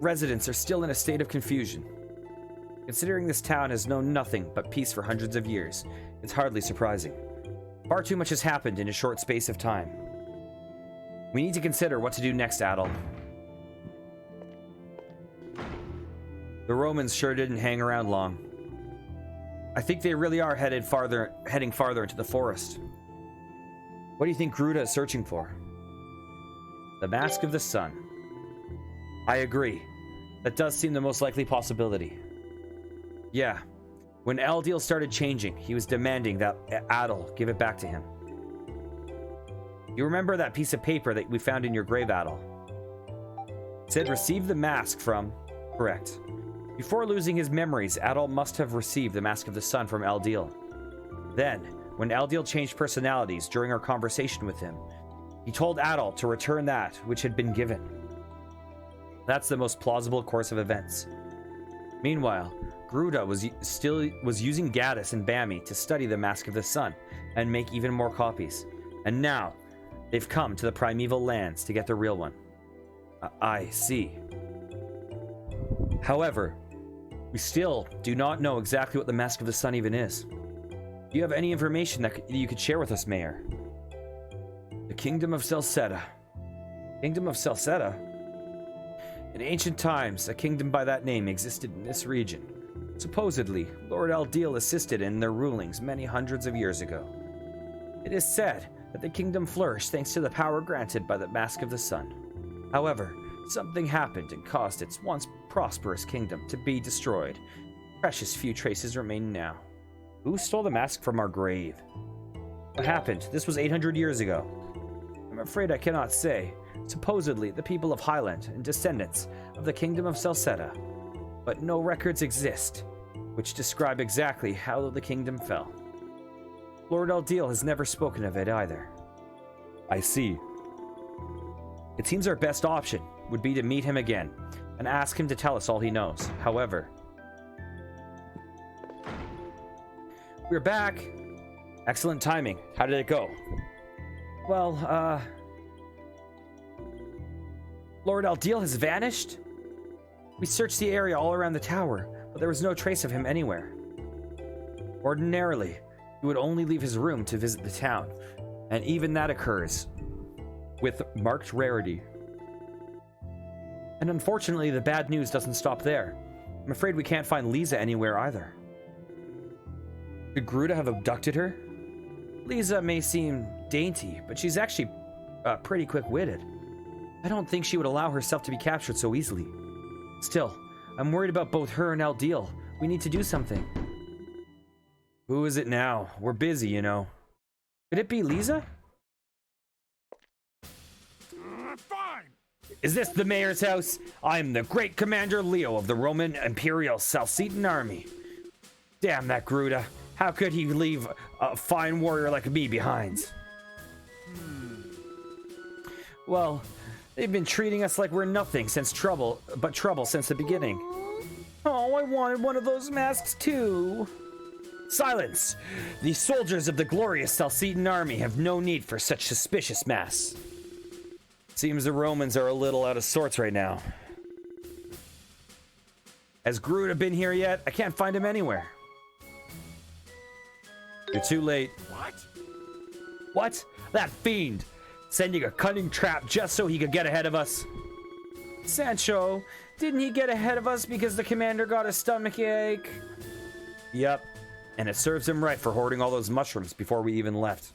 Speaker 1: Residents are still in a state of confusion. Considering this town has known nothing but peace for hundreds of years, it's hardly surprising. Far too much has happened in a short space of time. We need to consider what to do next, Adol. The Romans sure didn't hang around long. I think they really are heading farther into the forest. What do you think Gruda is searching for? The Mask of the Sun. I agree. That does seem the most likely possibility. Yeah. When Eldiel started changing, he was demanding that Adol give it back to him. You remember that piece of paper that we found in your grave, Adol? It said receive the mask from... Correct. Before losing his memories, Adol must have received the Mask of the Sun from Eldiel. Then, when Eldiel changed personalities during our conversation with him, he told Adol to return that which had been given. That's the most plausible course of events. Meanwhile, Gruda was using Gaddis and Bammy to study the Mask of the Sun and make even more copies. And now, they've come to the Primeval Lands to get the real one. I see. However, we still do not know exactly what the Mask of the Sun even is. Do you have any information that you could share with us, Mayor? The Kingdom of Celceta. Kingdom of Celceta? In ancient times, a kingdom by that name existed in this region. Supposedly, Lord Eldiel assisted in their rulings many hundreds of years ago. It is said that the kingdom flourished thanks to the power granted by the Mask of the Sun. However, something happened and caused its once prosperous kingdom to be destroyed. Precious few traces remain now. Who stole the mask from our grave? What happened? This was 800 years ago. I'm afraid I cannot say. Supposedly, the people of Highland and descendants of the Kingdom of Celceta. But no records exist, which describe exactly how the kingdom fell. Lord Eldeal has never spoken of it either. I see. It seems our best option would be to meet him again and ask him to tell us all he knows. However, we're back. Excellent timing. How did it go? Well, Lord Eldeal has vanished? We searched the area all around the tower, but there was no trace of him anywhere. Ordinarily, he would only leave his room to visit the town, and even that occurs with marked rarity. And unfortunately, the bad news doesn't stop there. I'm afraid we can't find Lisa anywhere either. Could Gruda have abducted her? Lisa may seem dainty, but she's actually pretty quick-witted. I don't think she would allow herself to be captured so easily. Still, I'm worried about both her and Eldeal. We need to do something. Who is it now? We're busy, you know. Could it be Lisa?
Speaker 5: Fine.
Speaker 1: Is this the mayor's house? I'm the great Commander Leo of the Roman Imperial Celcetan Army. Damn that Gruda. How could he leave a fine warrior like me behind? Well, they've been treating us like we're nothing since trouble since the beginning. Oh, I wanted one of those masks too. Silence! The soldiers of the glorious Celcetan army have no need for such suspicious masks. Seems the Romans are a little out of sorts right now. Has Gruda been here yet? I can't find him anywhere. You're too late.
Speaker 5: What?
Speaker 1: What? That fiend! Sending a cunning trap just so he could get ahead of us. Sancho, didn't he get ahead of us because the commander got a stomachache? Yep. And it serves him right for hoarding all those mushrooms before we even left.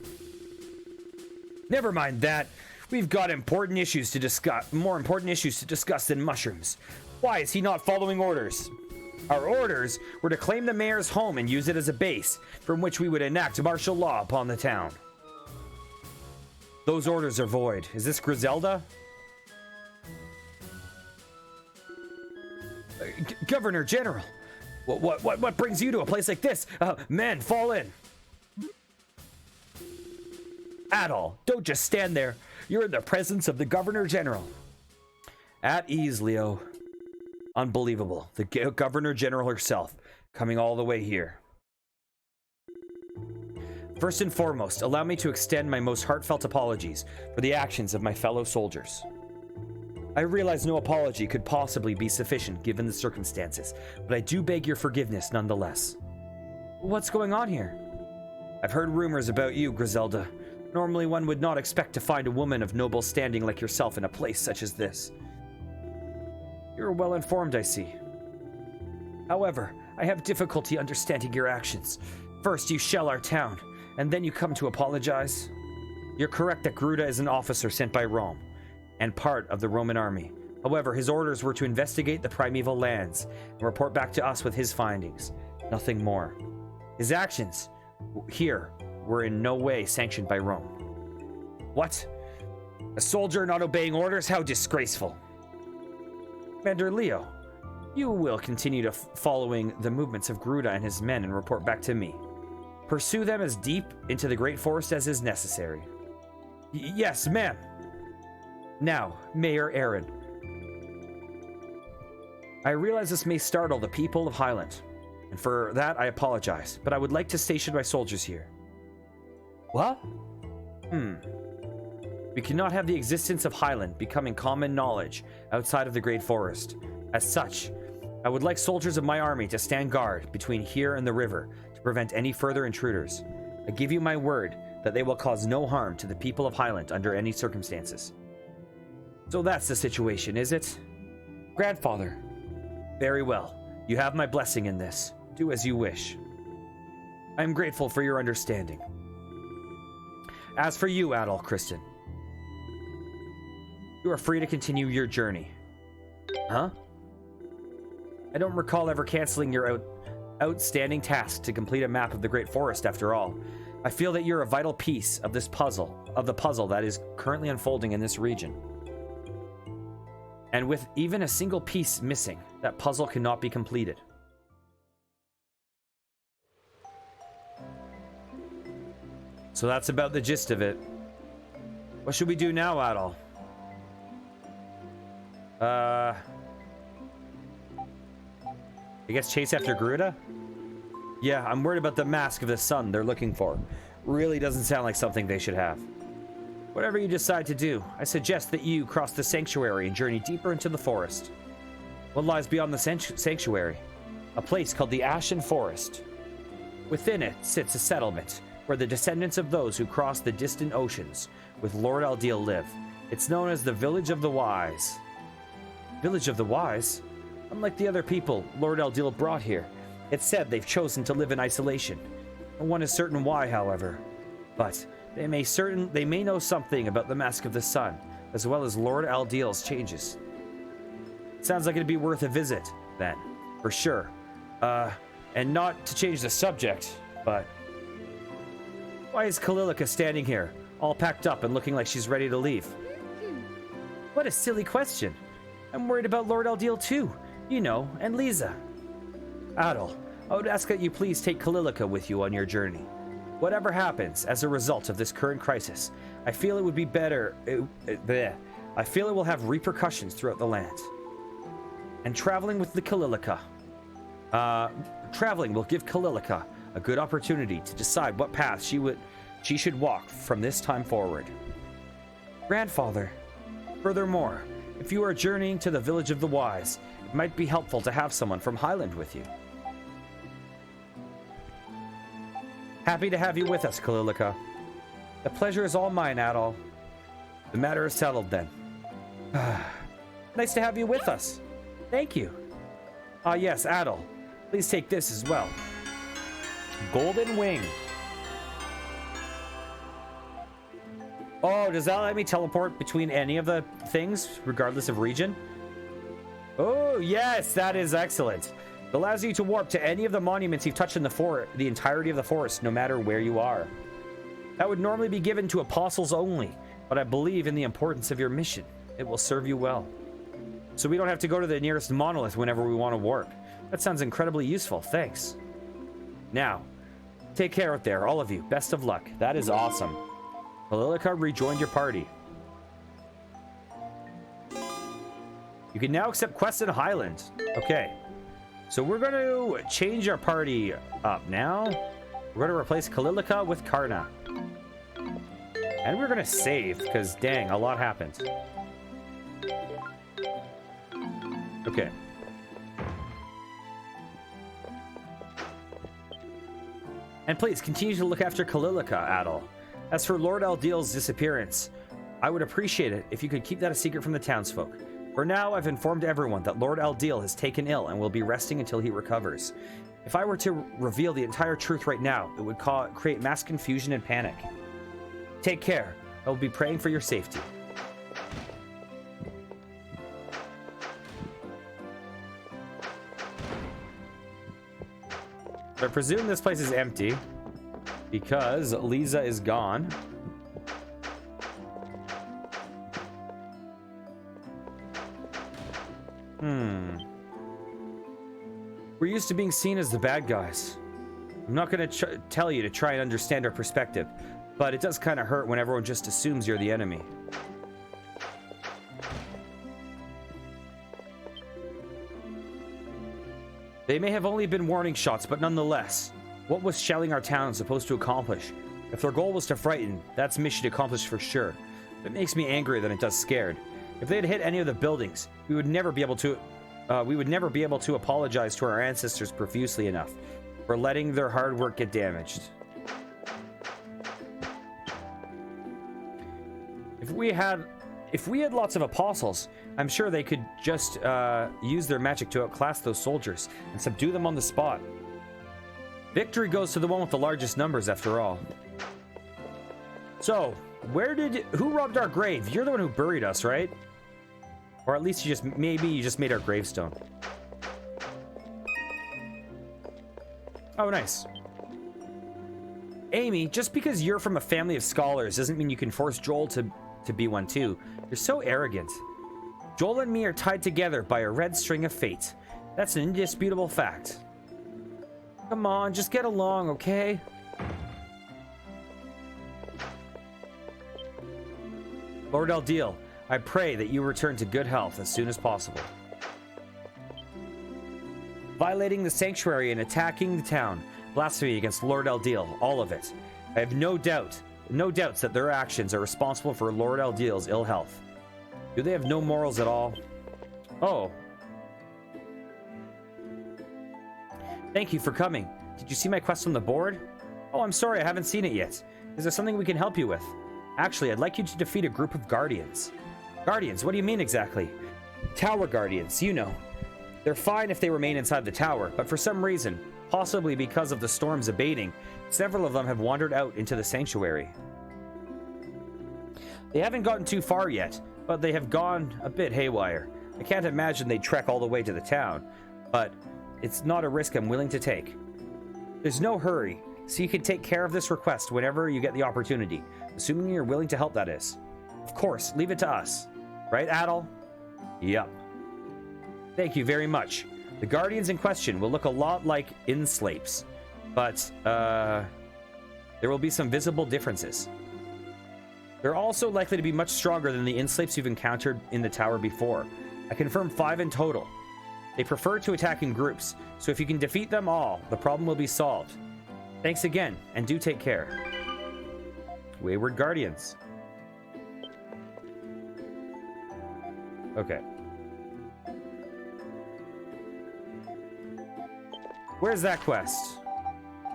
Speaker 1: Never mind that. We've got important issues to discuss, more important issues to discuss than mushrooms. Why is he not following orders? Our orders were to claim the mayor's home and use it as a base from which we would enact martial law upon the town. Those orders are void. Is this Griselda? Governor General, what brings you to a place like this? Men, fall in. Adol, don't just stand there. You're in the presence of the Governor General. At ease, Leo. Unbelievable. The Governor General herself, coming all the way here. First and foremost, allow me to extend my most heartfelt apologies for the actions of my fellow soldiers. I realize no apology could possibly be sufficient given the circumstances, but I do beg your forgiveness nonetheless. What's going on here? I've heard rumors about you, Griselda. Normally one would not expect to find a woman of noble standing like yourself in a place such as this. You're well informed, I see. However, I have difficulty understanding your actions. First you shell our town, and then you come to apologize. You're correct that Gruda is an officer sent by Rome, and part of the Roman army. However, his orders were to investigate the Primeval Lands and report back to us with his findings. Nothing more. His actions here were in no way sanctioned by Rome. What? A soldier not obeying orders? How disgraceful. Commander Leo, you will continue to following the movements of Gruda and his men and report back to me. Pursue them as deep into the Great Forest as is necessary. Yes, ma'am. Now, Mayor Aaron. I realize this may startle the people of Highland, and for that I apologize, but I would like to station my soldiers here. What? We cannot have the existence of Highland becoming common knowledge outside of the Great Forest. As such, I would like soldiers of my army to stand guard between here and the river to prevent any further intruders. I give you my word that they will cause no harm to the people of Highland under any circumstances. So that's the situation, is it? Grandfather. Very well. You have my blessing in this. Do as you wish. I am grateful for your understanding. As for you, Adol Kristen, you are free to continue your journey. Huh? I don't recall ever canceling your outstanding task to complete a map of the Great Forest after all. I feel that you're a vital piece of this puzzle, of the puzzle that is currently unfolding in this region. And with even a single piece missing, that puzzle cannot be completed. So that's about the gist of it. What should we do now, Adol? I guess chase after Garuda? Yeah, I'm worried about the Mask of the Sun they're looking for. Really doesn't sound like something they should have. Whatever you decide to do, I suggest that you cross the sanctuary and journey deeper into the forest. What lies beyond the sanctuary? A place called the Ashen Forest. Within it sits a settlement where the descendants of those who crossed the distant oceans with Lord Aldil live. It's known as the Village of the Wise. Village of the Wise? Unlike the other people Lord Aldil brought here, it's said they've chosen to live in isolation. No one is certain why, however. But they may know something about the Mask of the Sun, as well as Lord Aldil's changes. Sounds like it'd be worth a visit, then, for sure. And not to change the subject, but why is Kalilika standing here, all packed up and looking like she's ready to leave? What a silly question. I'm worried about Lord Aldil too, you know, and Lisa. Adol, I would ask that you please take Kalilika with you on your journey. Whatever happens as a result of this current crisis, I feel it would be better. I feel it will have repercussions throughout the land. And traveling with the Kalilika. Traveling will give Kalilika a good opportunity to decide what path she should walk from this time forward. Grandfather, furthermore, if you are journeying to the Village of the Wise, it might be helpful to have someone from Highland with you. Happy to have you with us, Kalilika. The pleasure is all mine, Adol. The matter is settled then. Nice to have you with us. Thank you. Ah, yes, Adol. Please take this as well. Golden Wing. Oh, does that let me teleport between any of the things, regardless of region? Oh, yes, that is excellent. It allows you to warp to any of the monuments you've touched in the entirety of the forest, no matter where you are. That would normally be given to apostles only, but I believe in the importance of your mission. It will serve you well. So we don't have to go to the nearest monolith whenever we want to warp. That sounds incredibly useful. Thanks. Now, take care out there, all of you. Best of luck. That is awesome. Kalilika rejoined your party. You can now accept quests in Highland. Okay. So we're going to change our party up now. We're going to replace Kalilika with Karna. And we're going to save, because dang, a lot happened. Okay. And please, continue to look after Kalilika, Adol. As for Lord Aldil's disappearance, I would appreciate it if you could keep that a secret from the townsfolk. For now, I've informed everyone that Lord Aldil has taken ill and will be resting until he recovers. If I were to reveal the entire truth right now, it would create mass confusion and panic. Take care. I will be praying for your safety. I presume this place is empty because Lisa is gone. We're used to being seen as the bad guys. I'm not going to tell you to try and understand our perspective, but it does kind of hurt when everyone just assumes you're the enemy. They may have only been warning shots, but nonetheless, what was shelling our town supposed to accomplish? If their goal was to frighten, that's mission accomplished for sure. It makes me angrier than it does scared. If they had hit any of the buildings, we would never be able to apologize to our ancestors profusely enough for letting their hard work get damaged. If we had lots of apostles, I'm sure they could just use their magic to outclass those soldiers and subdue them on the spot. Victory goes to the one with the largest numbers, after all. So, who robbed our grave? You're the one who buried us, right? Or at least maybe you just made our gravestone. Oh, nice. Amy, just because you're from a family of scholars doesn't mean you can force Joel to be one too. You're so arrogant. Joel and me are tied together by a red string of fate. That's an indisputable fact. Come on, just get along, okay? Lord Eldiel, I pray that you return to good health as soon as possible. Violating the sanctuary and attacking the town. Blasphemy against Lord Eldiel. All of it. I have no doubts that their actions are responsible for Lord Eldiel's ill health. Do they have no morals at all? Oh. Thank you for coming. Did you see my quest on the board? Oh, I'm sorry, I haven't seen it yet. Is there something we can help you with? Actually, I'd like you to defeat a group of guardians. Guardians? What do you mean exactly? Tower guardians, you know. They're fine if they remain inside the tower, but for some reason, possibly because of the storms abating, several of them have wandered out into the sanctuary. They haven't gotten too far yet, but they have gone a bit haywire. I can't imagine they'd trek all the way to the town, but it's not a risk I'm willing to take. There's no hurry, so you can take care of this request whenever you get the opportunity, assuming you're willing to help, that is. Of course, leave it to us. Right, Adel? Yup. Thank you very much. The guardians in question will look a lot like Inslapes, but there will be some visible differences. They're also likely to be much stronger than the Inslapes you've encountered in the tower before. I confirm 5 in total. They prefer to attack in groups, so if you can defeat them all, the problem will be solved. Thanks again, and do take care. Wayward Guardians. Okay. Where's that quest?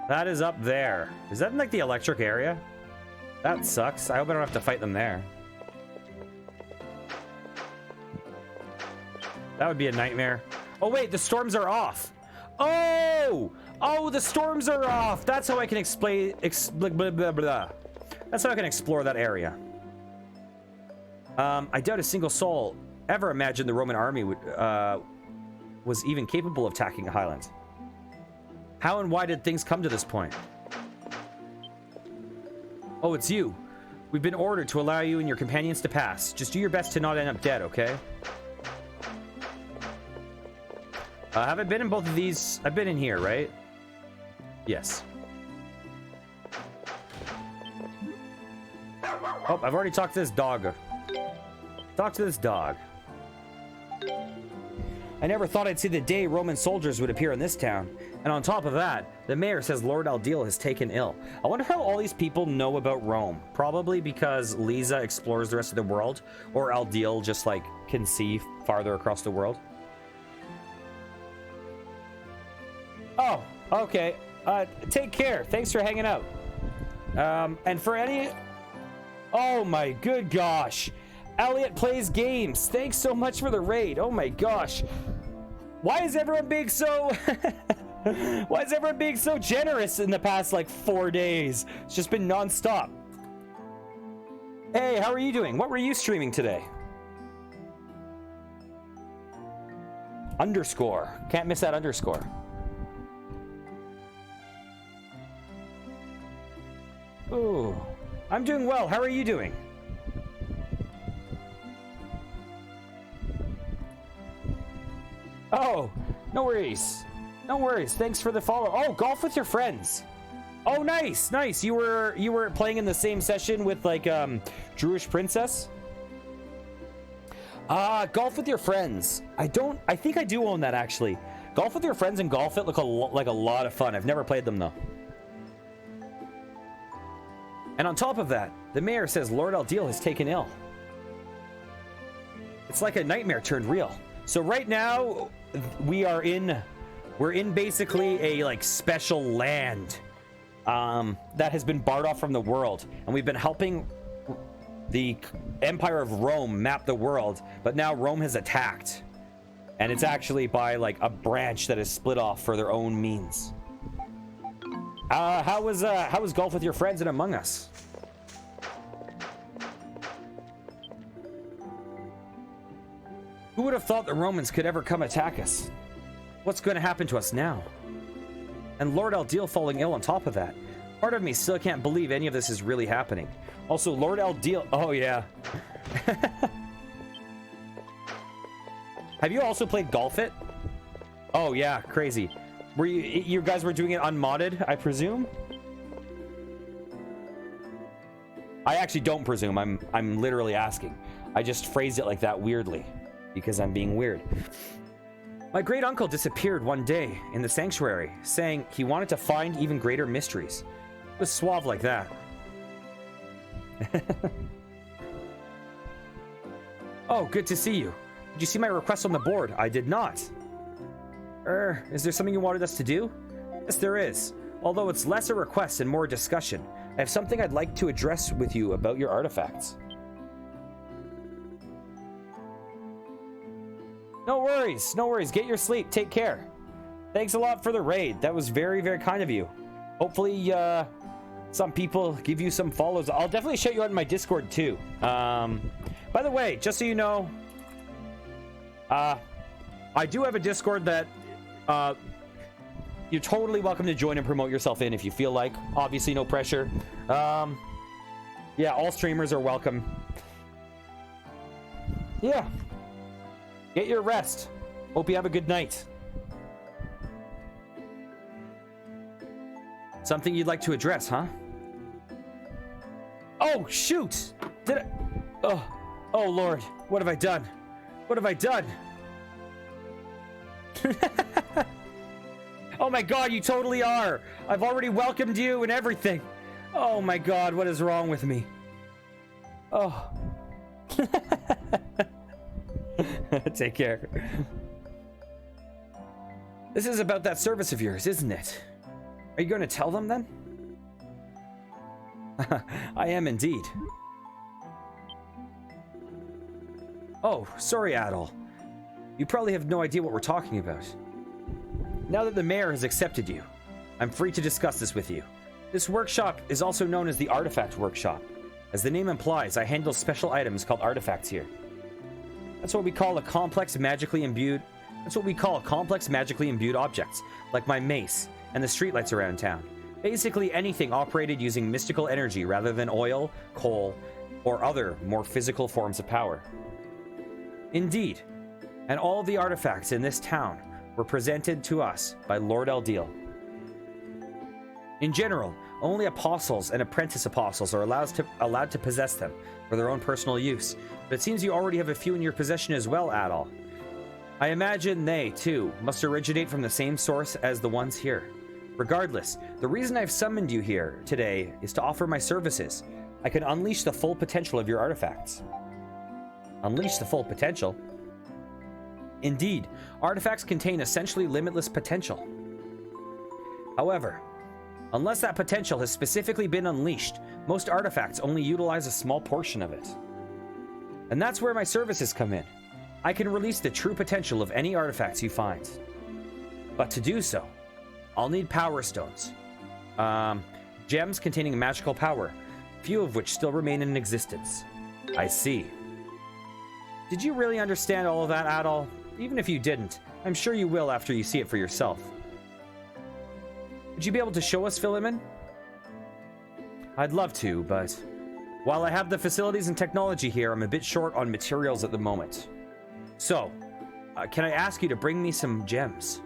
Speaker 1: That is up there. Is that in like the electric area? That sucks. I hope I don't have to fight them there. That would be a nightmare. Oh wait, the storms are off. Oh! Oh, the storms are off. That's how I can explain. Blah, blah, blah, blah. That's how I can explore that area. I doubt a single soul ever imagined the Roman army would, was even capable of attacking a highland. How and why did things come to this point? Oh, it's you. We've been ordered to allow you and your companions to pass. Just do your best to not end up dead, okay? Have I been in both of these? I've been in here, right? Yes. Oh, I've already talked to this dog. Talk to this dog. I never thought I'd see the day Roman soldiers would appear in this town. And on top of that, the mayor says Lord Eldiel has taken ill. I wonder how all these people know about Rome. Probably because Lisa explores the rest of the world, or Eldiel just like can see farther across the world. Oh, okay. Take care. Thanks for hanging out. And for any... Oh my good gosh. Elliot plays games. Thanks so much for the raid. Oh my gosh. Why is everyone being so... Why is everyone being so generous in the past, like, 4 days? It's just been non-stop. Hey, how are you doing? What were you streaming today? Underscore. Can't miss that underscore. Ooh. I'm doing well. How are you doing? Oh, no worries. No worries. Thanks for the follow. Oh, golf with your friends. Oh, nice, nice. You were playing in the same session with like Druish Princess. Golf with your friends. I think I do own that actually. Golf with your friends and Golf It look like a lot of fun. I've never played them though. And on top of that, the mayor says Lord Eldiel has taken ill. It's like a nightmare turned real. So right now we're in basically a like special land that has been barred off from the world, and we've been helping the Empire of Rome map the world, but now Rome has attacked, and it's actually by like a branch that is split off for their own means. How was golf with your friends and Among Us? Who would have thought the Romans could ever come attack us? What's going to happen to us now? And Lord Eldiel falling ill on top of that. Part of me still can't believe any of this is really happening. Also, Lord Eldiel... Oh, yeah. Have you also played Golf It? Oh, yeah. Crazy. Were you guys were doing it unmodded, I presume? I actually don't presume. I'm literally asking. I just phrased it like that weirdly because I'm being weird. My great uncle disappeared one day in the sanctuary, saying he wanted to find even greater mysteries. It was suave like that. Oh, good to see you. Did you see my request on the board? I did not. Is there something you wanted us to do? Yes, there is. Although it's less a request and more a discussion. I have something I'd like to address with you about your artifacts. No worries, no worries. Get your sleep. Take care. Thanks a lot for the raid. That was very, very kind of you. Hopefully, some people give you some follows. I'll definitely shout you out in my Discord too. By the way, just so you know, I do have a Discord that you're totally welcome to join and promote yourself in if you feel like. Obviously, no pressure. Yeah, all streamers are welcome. Yeah. Get your rest. Hope you have a good night. Something you'd like to address, huh? Oh, shoot! Did I... Oh, Lord. What have I done? What have I done? Oh my god, you totally are! I've already welcomed you and everything. Oh my god, what is wrong with me? Oh. Take care. This is about that service of yours, isn't it? Are you going to tell them then? I am indeed. Oh, sorry, Adol. You probably have no idea what we're talking about. Now that the mayor has accepted you, I'm free to discuss this with you. This workshop is also known as the Artifact Workshop. As the name implies, I handle special items called artifacts here. That's what we call complex magically imbued objects, like my mace and the streetlights around town. Basically anything operated using mystical energy rather than oil, coal, or other more physical forms of power. Indeed, and all the artifacts in this town were presented to us by Lord Eldeal. In general, only apostles and apprentice apostles are allowed to possess them for their own personal use, but it seems you already have a few in your possession as well, Adol. I imagine they, too, must originate from the same source as the ones here. Regardless, the reason I've summoned you here today is to offer my services. I can unleash the full potential of your artifacts. Unleash the full potential? Indeed, artifacts contain essentially limitless potential. However, unless that potential has specifically been unleashed, most artifacts only utilize a small portion of it. And that's where my services come in. I can release the true potential of any artifacts you find. But to do so, I'll need power stones. Gems containing magical power, few of which still remain in existence. I see. Did you really understand all of that, Adol? Even if you didn't, I'm sure you will after you see it for yourself. Would you be able to show us, Philemon? I'd love to, but while I have the facilities and technology here, I'm a bit short on materials at the moment. So, can I ask you to bring me some gems?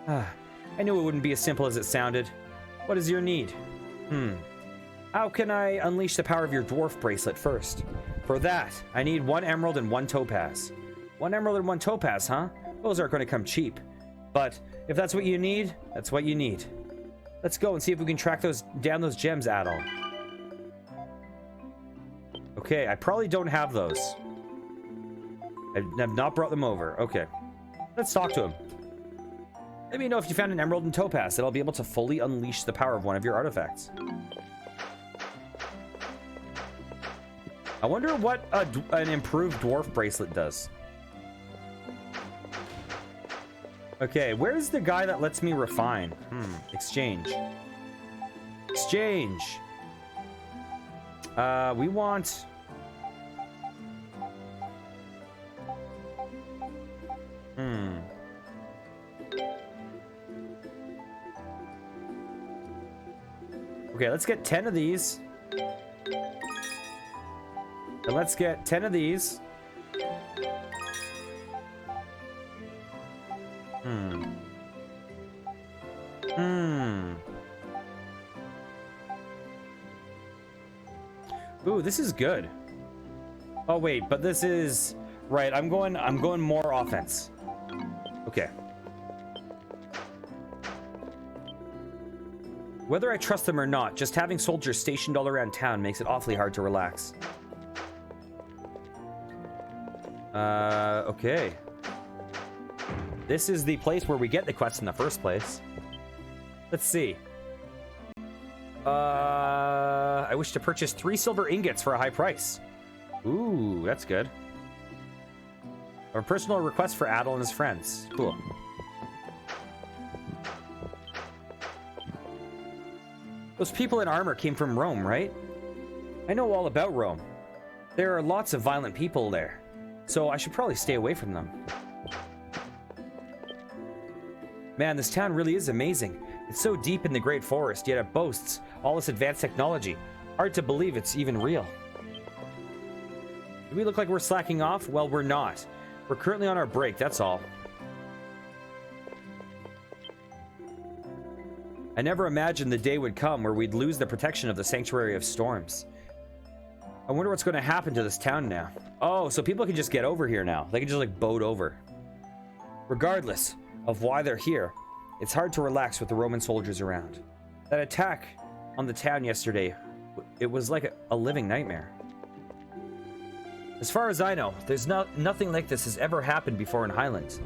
Speaker 1: I knew it wouldn't be as simple as it sounded. What is your need? How can I unleash the power of your dwarf bracelet first? For that, I need 1 emerald and 1 topaz. 1 emerald and 1 topaz, huh? Those aren't going to come cheap. But if that's what you need, that's what you need. Let's go and see if we can track down those gems, Adol. Okay, I probably don't have those. I have not brought them over. Okay. Let's talk to him. Let me know if you found an emerald and topaz, that I'll be able to fully unleash the power of one of your artifacts. I wonder what an improved dwarf bracelet does. Okay, where's the guy that lets me refine? Exchange. Exchange. We want... Okay, let's get 10 of these. And let's get 10 of these. Ooh, this is good. Oh wait, but this is right. I'm going more offense. Okay. Whether I trust them or not, just having soldiers stationed all around town makes it awfully hard to relax. Okay. This is the place where we get the quest in the first place. Let's see. I wish to purchase 3 silver ingots for a high price. Ooh, that's good. A personal request for Adel and his friends. Cool. Those people in armor came from Rome, right? I know all about Rome. There are lots of violent people there, so I should probably stay away from them. Man, this town really is amazing. It's so deep in the Great Forest, yet it boasts all this advanced technology. Hard to believe it's even real. Do we look like we're slacking off? Well, we're not. We're currently on our break, that's all. I never imagined the day would come where we'd lose the protection of the Sanctuary of Storms. I wonder what's going to happen to this town now. Oh, so people can just get over here now. They can just, like, boat over. Regardless of why they're here, it's hard to relax with the Roman soldiers around. That attack on the town yesterday, it was like a living nightmare. As far as I know, there's nothing like this has ever happened before in Highland.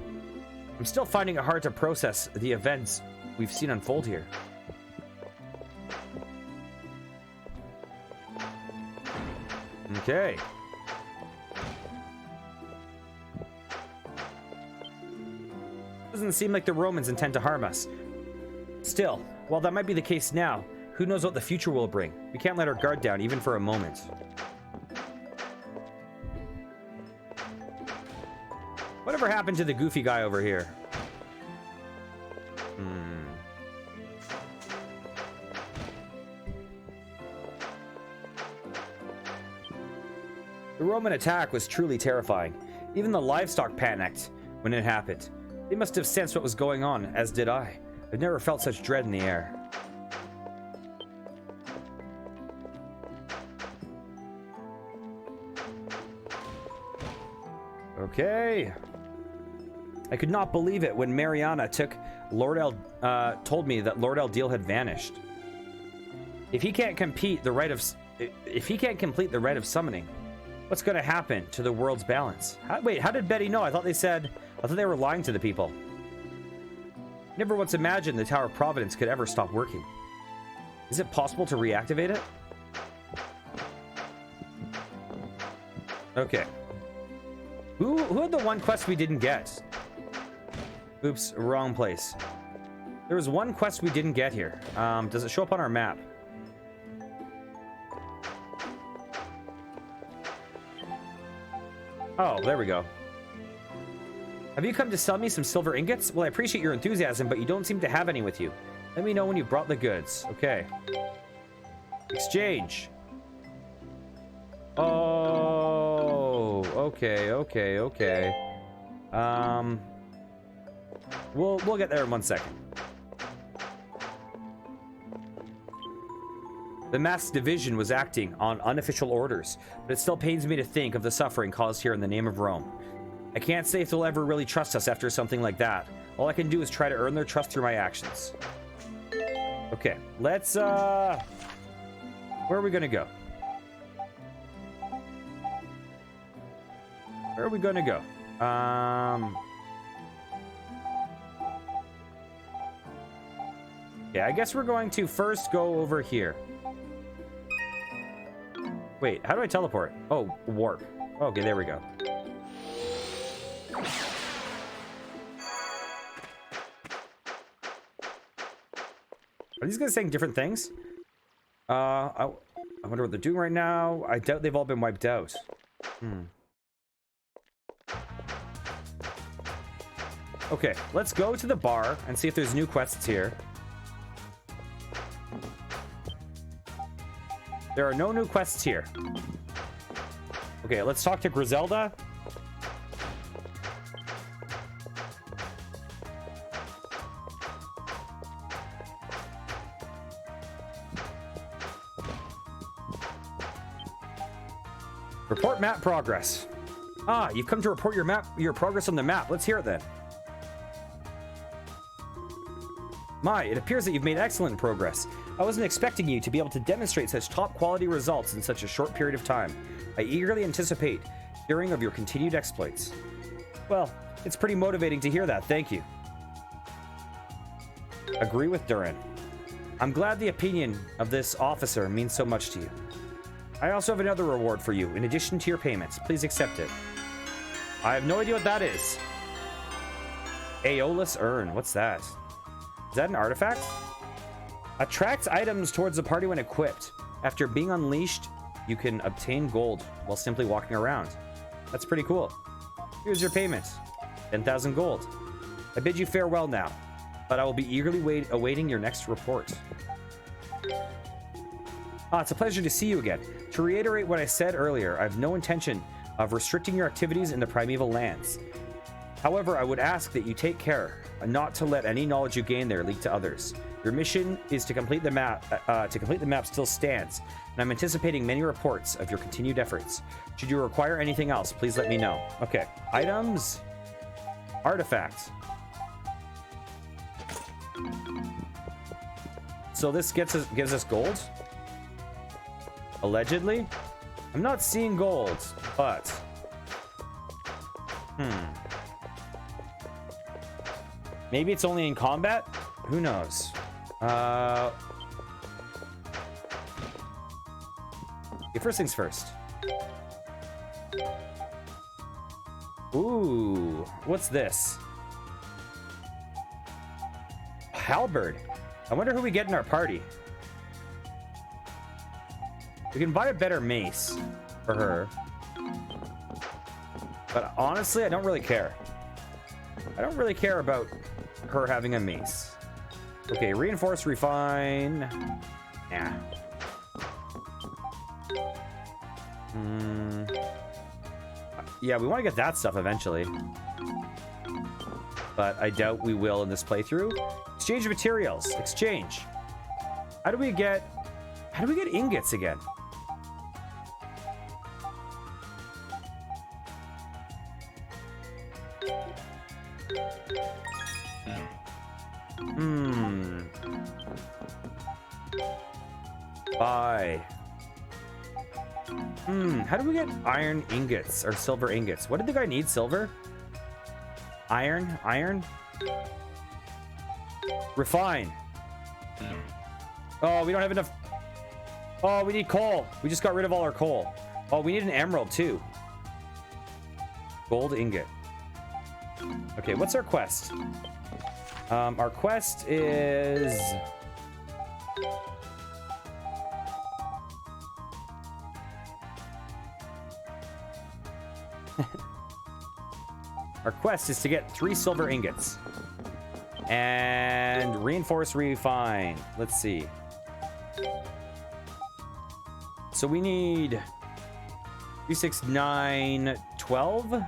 Speaker 1: I'm still finding it hard to process the events we've seen unfold here. Okay. Doesn't seem like the Romans intend to harm us. Still, while that might be the case now, who knows what the future will bring? We can't let our guard down even for a moment. Whatever happened to the goofy guy over here? The Roman attack was truly terrifying. Even the livestock panicked when it happened. They must have sensed what was going on, as did I. I've never felt such dread in the air. Okay. I could not believe it when Mariana told me that Lord Eldeal had vanished. If he can't complete the rite of summoning, what's going to happen to the world's balance? Wait, how did Betty know? I thought they were lying to the people. Never once imagined the Tower of Providence could ever stop working. Is it possible to reactivate it? Okay. Who had the one quest we didn't get? Oops, wrong place. There was one quest we didn't get here. Does it show up on our map? Oh, there we go. Have you come to sell me some silver ingots? Well, I appreciate your enthusiasm, but you don't seem to have any with you. Let me know when you've brought the goods. Okay. Exchange. Oh, okay. We'll get there in 1 second. The masked division was acting on unofficial orders, but it still pains me to think of the suffering caused here in the name of Rome. I can't say if they'll ever really trust us after something like that. All I can do is try to earn their trust through my actions. Okay, let's, where are we gonna go? Where are we gonna go? Yeah, I guess we're going to first go over here. Wait, how do I teleport? Oh, warp. Okay, there we go. Are these guys saying different things? I wonder what they're doing right now. I doubt they've all been wiped out. Okay, let's go to the bar and see if there's new quests here. There are no new quests here. Okay, let's talk to Griselda. Report map progress. Ah, you've come to report your progress on the map. Let's hear it then. My, it appears that you've made excellent progress. I wasn't expecting you to be able to demonstrate such top quality results in such a short period of time. I eagerly anticipate hearing of your continued exploits. Well, it's pretty motivating to hear that. Thank you. Agree with Durin. I'm glad the opinion of this officer means so much to you. I also have another reward for you, in addition to your payments. Please accept it. I have no idea what that is. Aeolus Urn. What's that? Is that an artifact? Attracts items towards the party when equipped. After being unleashed, you can obtain gold while simply walking around. That's pretty cool. Here's your payment. 10,000 gold. I bid you farewell now, but I will be eagerly awaiting your next report. It's a pleasure to see you again. To reiterate what I said earlier, I have no intention of restricting your activities in the Primeval Lands. However, I would ask that you take care not to let any knowledge you gain there leak to others. Your mission is to complete the map. The map still stands, and I'm anticipating many reports of your continued efforts. Should you require anything else, please let me know. Okay, items, artifacts. So this gives us gold. Allegedly, I'm not seeing gold, but maybe it's only in combat. Who knows? Okay, first things first. Ooh, what's this? Halberd. I wonder who we get in our party. We can buy a better mace for her. But honestly, I don't really care. I don't really care about her having a mace. Okay, reinforce, refine. Nah. Yeah, we want to get that stuff eventually. But I doubt we will in this playthrough. Exchange materials. Exchange. How do we get ingots again? Buy. How do we get iron ingots or silver ingots? What did the guy need? Silver? Iron? Refine. Oh, we don't have enough. Oh, we need coal. We just got rid of all our coal. Oh, we need an emerald too. Gold ingot. Okay, what's our quest? Our quest is... Our quest is to get 3 silver ingots. And reinforce, refine. Let's see. So we need 3, 6, 9, 12.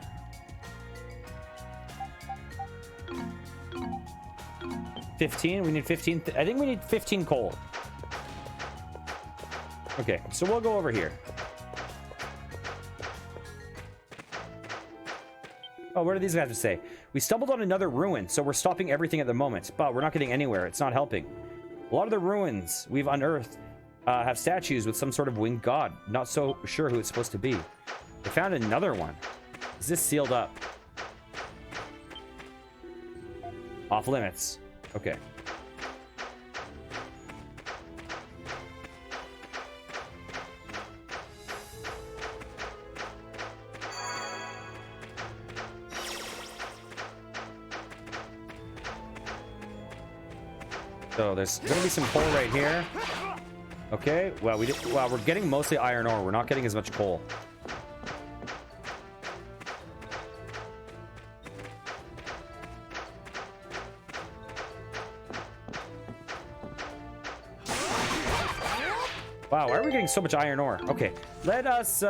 Speaker 1: 15. We need 15. I think we need 15 coal. Okay, so we'll go over here. Oh, what do these guys have to say? We stumbled on another ruin, so we're stopping everything at the moment, but we're not getting anywhere. It's not helping. A lot of the ruins we've unearthed have statues with some sort of winged god. Not so sure who it's supposed to be. We found another one. Is this sealed up? Off limits. Okay. So there's gonna be some coal right here. Okay, well we're getting mostly iron ore. We're not getting as much coal. Wow, why are we getting so much iron ore? Okay, let us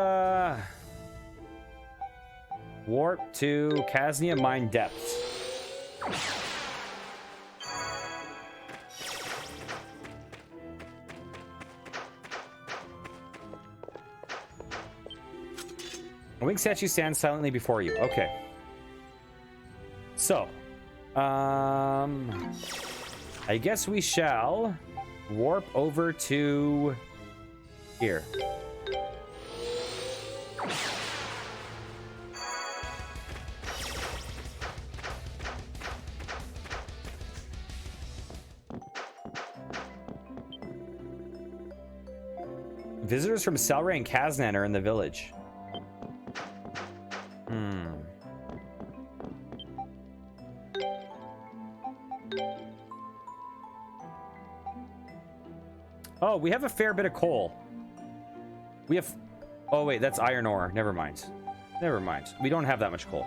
Speaker 1: warp to Casnia Mine Depths. A winged statue stands silently before you. Okay. So, I guess we shall warp over to here. Visitors from Selray and Kaznan are in the village. Oh, we have a fair bit of coal. We have... Oh, wait, that's iron ore. Never mind. Never mind. We don't have that much coal.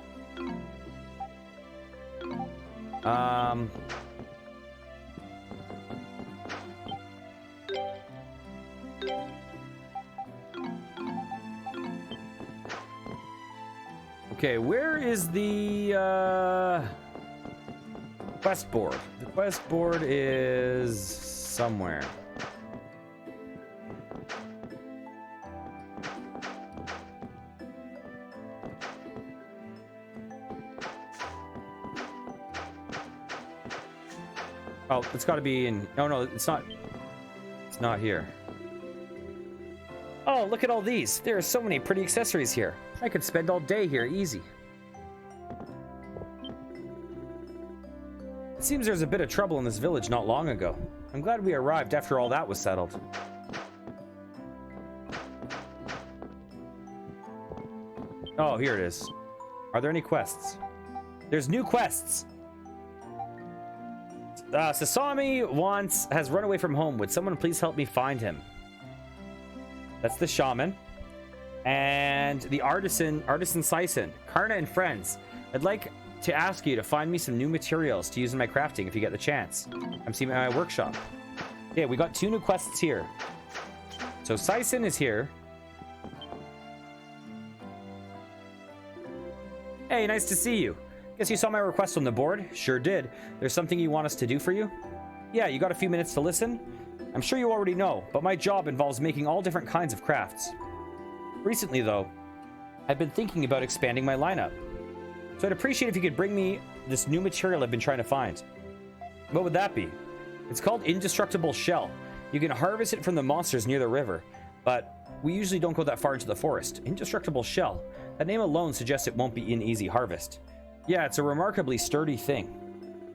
Speaker 1: Okay, where is the quest board? The quest board is somewhere. Oh, it's got to be in... Oh, no, it's not. It's not here. Oh, look at all these. There are so many pretty accessories here. I could spend all day here, easy. It seems there's a bit of trouble in this village not long ago. I'm glad we arrived after all that was settled. Oh, here it is. Are there any quests? There's new quests! Sasami has run away from home. Would someone please help me find him? That's the shaman. And the artisan Sison. Karna and friends. I'd like to ask you to find me some new materials to use in my crafting if you get the chance. I'm seeing my workshop. Yeah, we got 2 new quests here. So Sison is here. Hey, nice to see you. Guess you saw my request on the board? Sure did. There's something you want us to do for you? Yeah, you got a few minutes to listen? I'm sure you already know, but my job involves making all different kinds of crafts. Recently, though, I've been thinking about expanding my lineup. So I'd appreciate if you could bring me this new material I've been trying to find. What would that be? It's called Indestructible Shell. You can harvest it from the monsters near the river, but we usually don't go that far into the forest. Indestructible Shell. That name alone suggests it won't be an easy harvest. Yeah, it's a remarkably sturdy thing,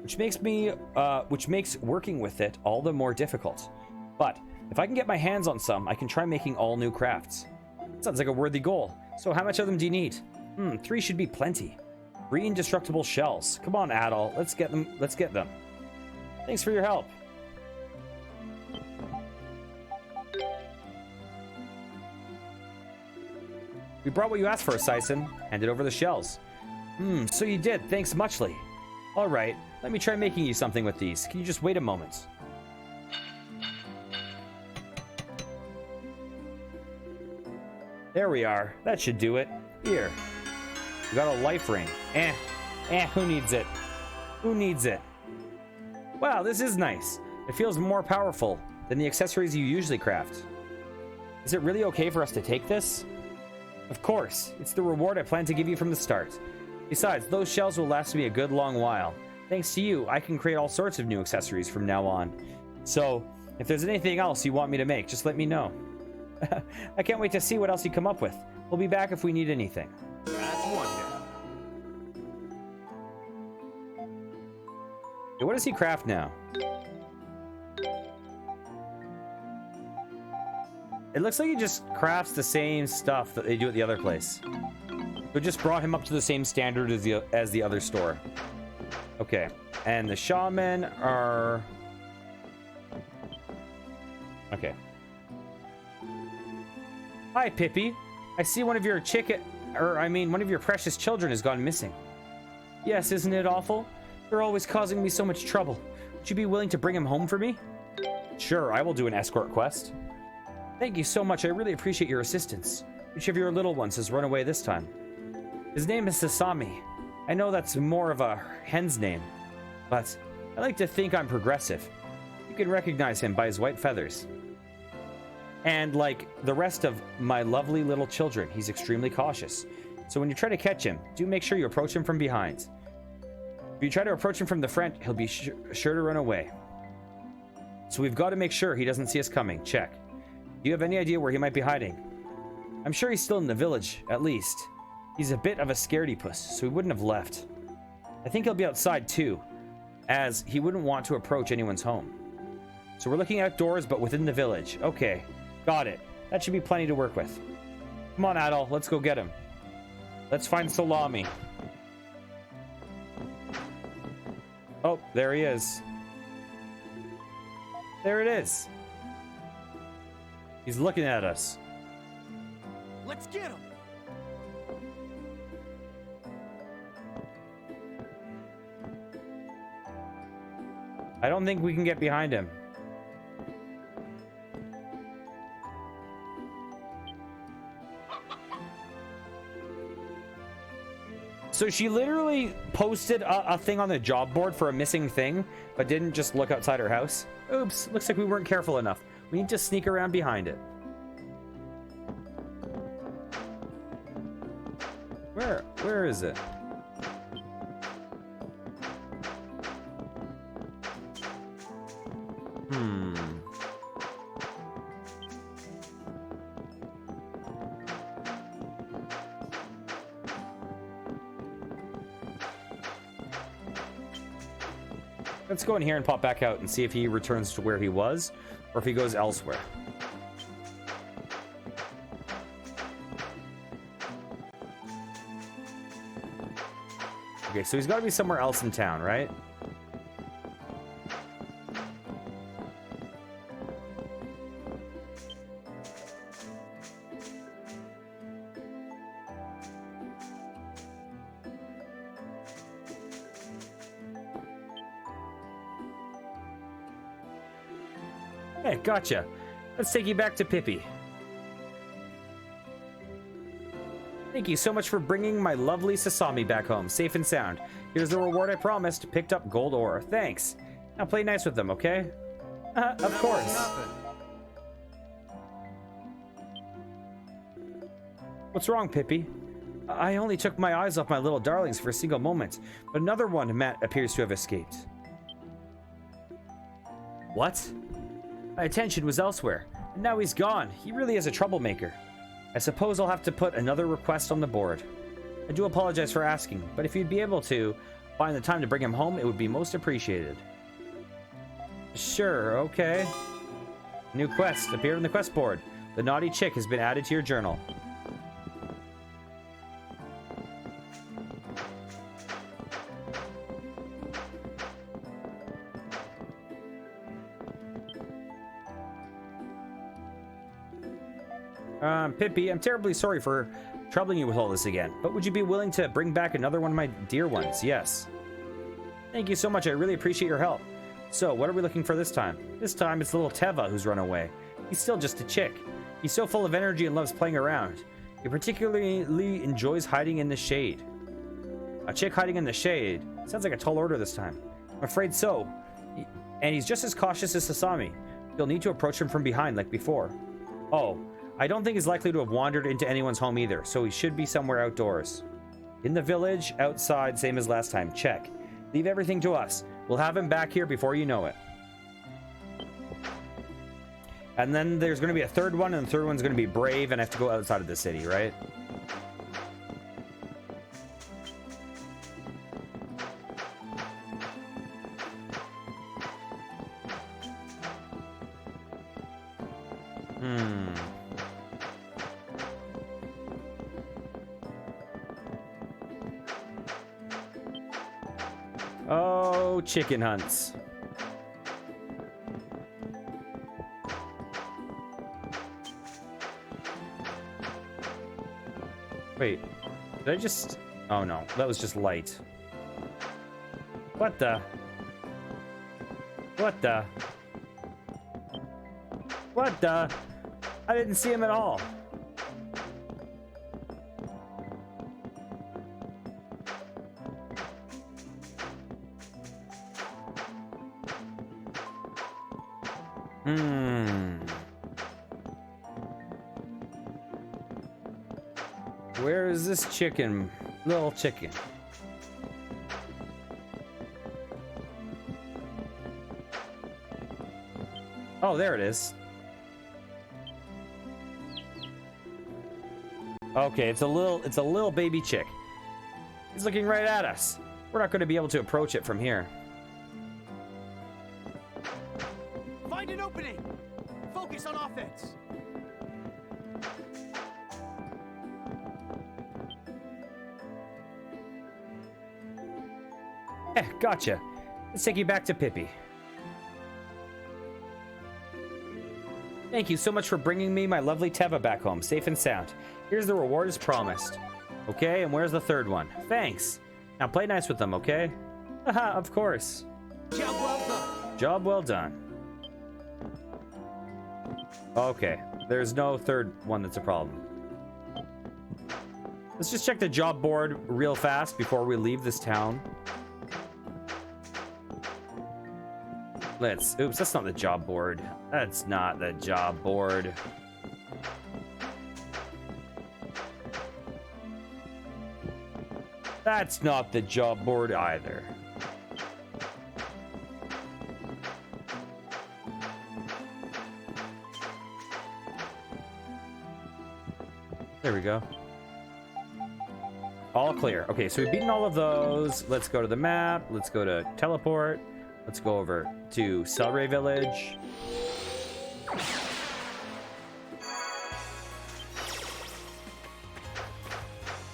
Speaker 1: which makes working with it all the more difficult. But if I can get my hands on some, I can try making all new crafts. Sounds like a worthy goal. So how much of them do you need? 3 should be plenty. 3 indestructible shells. Come on, Adol. Let's get them. Let's get them. Thanks for your help. We brought what you asked for, Sison. Handed over the shells. So you did. Thanks muchly. All right, let me try making you something with these. Can you just wait a moment? There we are. That should do it. Here. We got a life ring. Who needs it? Who needs it? Wow, this is nice. It feels more powerful than the accessories you usually craft. Is it really okay for us to take this? Of course. It's the reward I plan to give you from the start. Besides, those shells will last me a good long while. Thanks to you, I can create all sorts of new accessories from now on. So, if there's anything else you want me to make, just let me know. I can't wait to see what else you come up with. We'll be back if we need anything.
Speaker 2: That's one down.
Speaker 1: Okay, what does he craft now? It looks like he just crafts the same stuff that they do at the other place. We just brought him up to the same standard as the other store. Okay, and the shaman are... Okay. Hi, Pippi. I see one of your one of your precious children has gone missing. Yes, isn't it awful? They're always causing me so much trouble. Would you be willing to bring him home for me? Sure, I will do an escort quest. Thank you so much. I really appreciate your assistance. Which of your little ones has run away this time? His name is Sasami. I know that's more of a hen's name, but I like to think I'm progressive. You can recognize him by his white feathers. And like the rest of my lovely little children, he's extremely cautious. So when you try to catch him, do make sure you approach him from behind. If you try to approach him from the front, he'll be sure to run away. So we've got to make sure he doesn't see us coming. Check. Do you have any idea where he might be hiding? I'm sure he's still in the village, at least. He's a bit of a scaredy puss, so he wouldn't have left. I think he'll be outside too, as he wouldn't want to approach anyone's home. So we're looking outdoors, but within the village. Okay, got it. That should be plenty to work with. Come on, Adol, let's go get him. Let's find Salami. Oh, there he is. There it is. He's looking at us.
Speaker 2: Let's get him.
Speaker 1: I don't think we can get behind him. So she literally posted a thing on the job board for a missing thing, but didn't just look outside her house. Oops, looks like we weren't careful enough. We need to sneak around behind it. Where is it? Let's go in here and pop back out and see if he returns to where he was or if he goes elsewhere. Okay, so he's got to be somewhere else in town, right? Hey, gotcha. Let's take you back to Pippi. Thank you so much for bringing my lovely Sasami back home, safe and sound. Here's the reward I promised. Picked up gold ore. Thanks. Now play nice with them, okay? Of course.
Speaker 2: Nothing.
Speaker 1: What's wrong, Pippi? I only took my eyes off my little darlings for a single moment, but another one, Matt, appears to have escaped. What? My attention was elsewhere, and now he's gone. He really is a troublemaker. I suppose I'll have to put another request on the board. I do apologize for asking, but if you'd be able to find the time to bring him home, it would be most appreciated. Sure, okay. New quest appeared on the quest board. The naughty chick has been added to your journal. Pippi, I'm terribly sorry for troubling you with all this again, but would you be willing to bring back another one of my dear ones? Yes. Thank you so much. I really appreciate your help. So, what are we looking for this time? This time, it's little Teva who's run away. He's still just a chick. He's so full of energy and loves playing around. He particularly enjoys hiding in the shade. A chick hiding in the shade? Sounds like a tall order this time. I'm afraid so. And he's just as cautious as Sasami. You'll need to approach him from behind like before. Oh. I don't think he's likely to have wandered into anyone's home either, so he should be somewhere outdoors. In the village, outside, same as last time. Check. Leave everything to us. We'll have him back here before you know it. And then there's going to be a third one, and the third one's going to be brave, and I have to go outside of the city, right? Oh, chicken hunts. Wait, did I just... Oh no, that was just light. What the? What the? What the? I didn't see him at all. Where is this chicken? Little chicken. Oh, there it is. Okay, it's a little baby chick. He's looking right at us. We're not going to be able to approach it from here.
Speaker 2: Find an opening. Focus on offense.
Speaker 1: Gotcha. Let's take you back to Pippi. Thank you so much for bringing me my lovely Teva back home, safe and sound. Here's the reward as promised. Okay, and where's the third one? Thanks. Now play nice with them, okay? Haha, of course.
Speaker 2: Job well done.
Speaker 1: Job well done. Okay, there's no third one that's a problem. Let's just check the job board real fast before we leave this town. Oops, that's not the job board. That's not the job board. That's not the job board either. There we go. All clear. Okay, so we've beaten all of those. Let's go to the map. Let's go to teleport. Let's go over to Celery Village.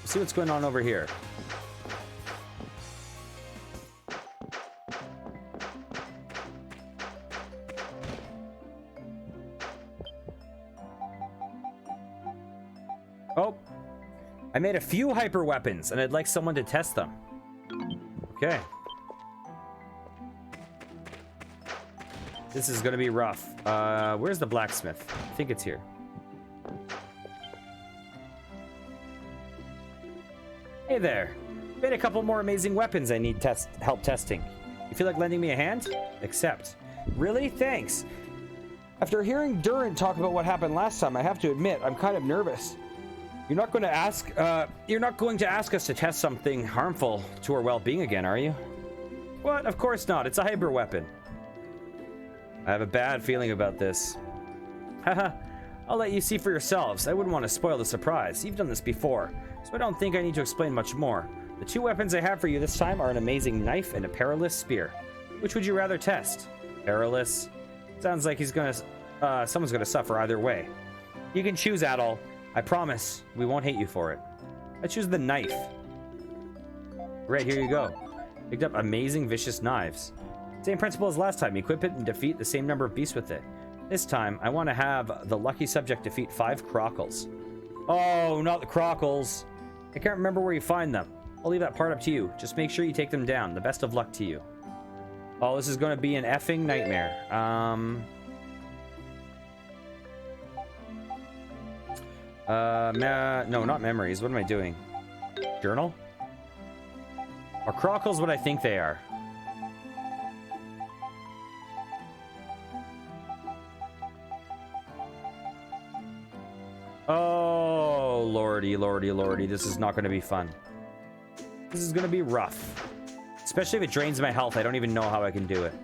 Speaker 1: See what's going on over here. Oh, I made a few hyper weapons and I'd like someone to test them. Okay. This is gonna be rough. Where's the blacksmith? I think it's here. Hey there. Made a couple more amazing weapons I need help testing. You feel like lending me a hand? Accept. Really? Thanks. After hearing Durant talk about what happened last time, I have to admit I'm kind of nervous. You're not going to ask us to test something harmful to our well-being again, are you? What? Of course not. It's a hyper weapon. I have a bad feeling about this. Haha, I'll let you see for yourselves. I wouldn't want to spoil the surprise. You've done this before, so I don't think I need to explain much more. The two weapons I have for you this time are an amazing knife and a perilous spear. Which would you rather test? Perilous? Sounds like someone's gonna suffer either way. You can choose, Adol. I promise we won't hate you for it. I choose the knife. Right, here you go. Picked up amazing vicious knives. Same principle as last time. Equip it and defeat the same number of beasts with it. This time, I want to have the lucky subject defeat 5 crockles. Oh, not the crockles. I can't remember where you find them. I'll leave that part up to you. Just make sure you take them down. The best of luck to you. Oh, this is going to be an effing nightmare. No, not memories. What am I doing? Journal? Are crockles what I think they are? Oh, lordy, lordy, lordy. This is not going to be fun. This is going to be rough. Especially if it drains my health. I don't even know how I can do it.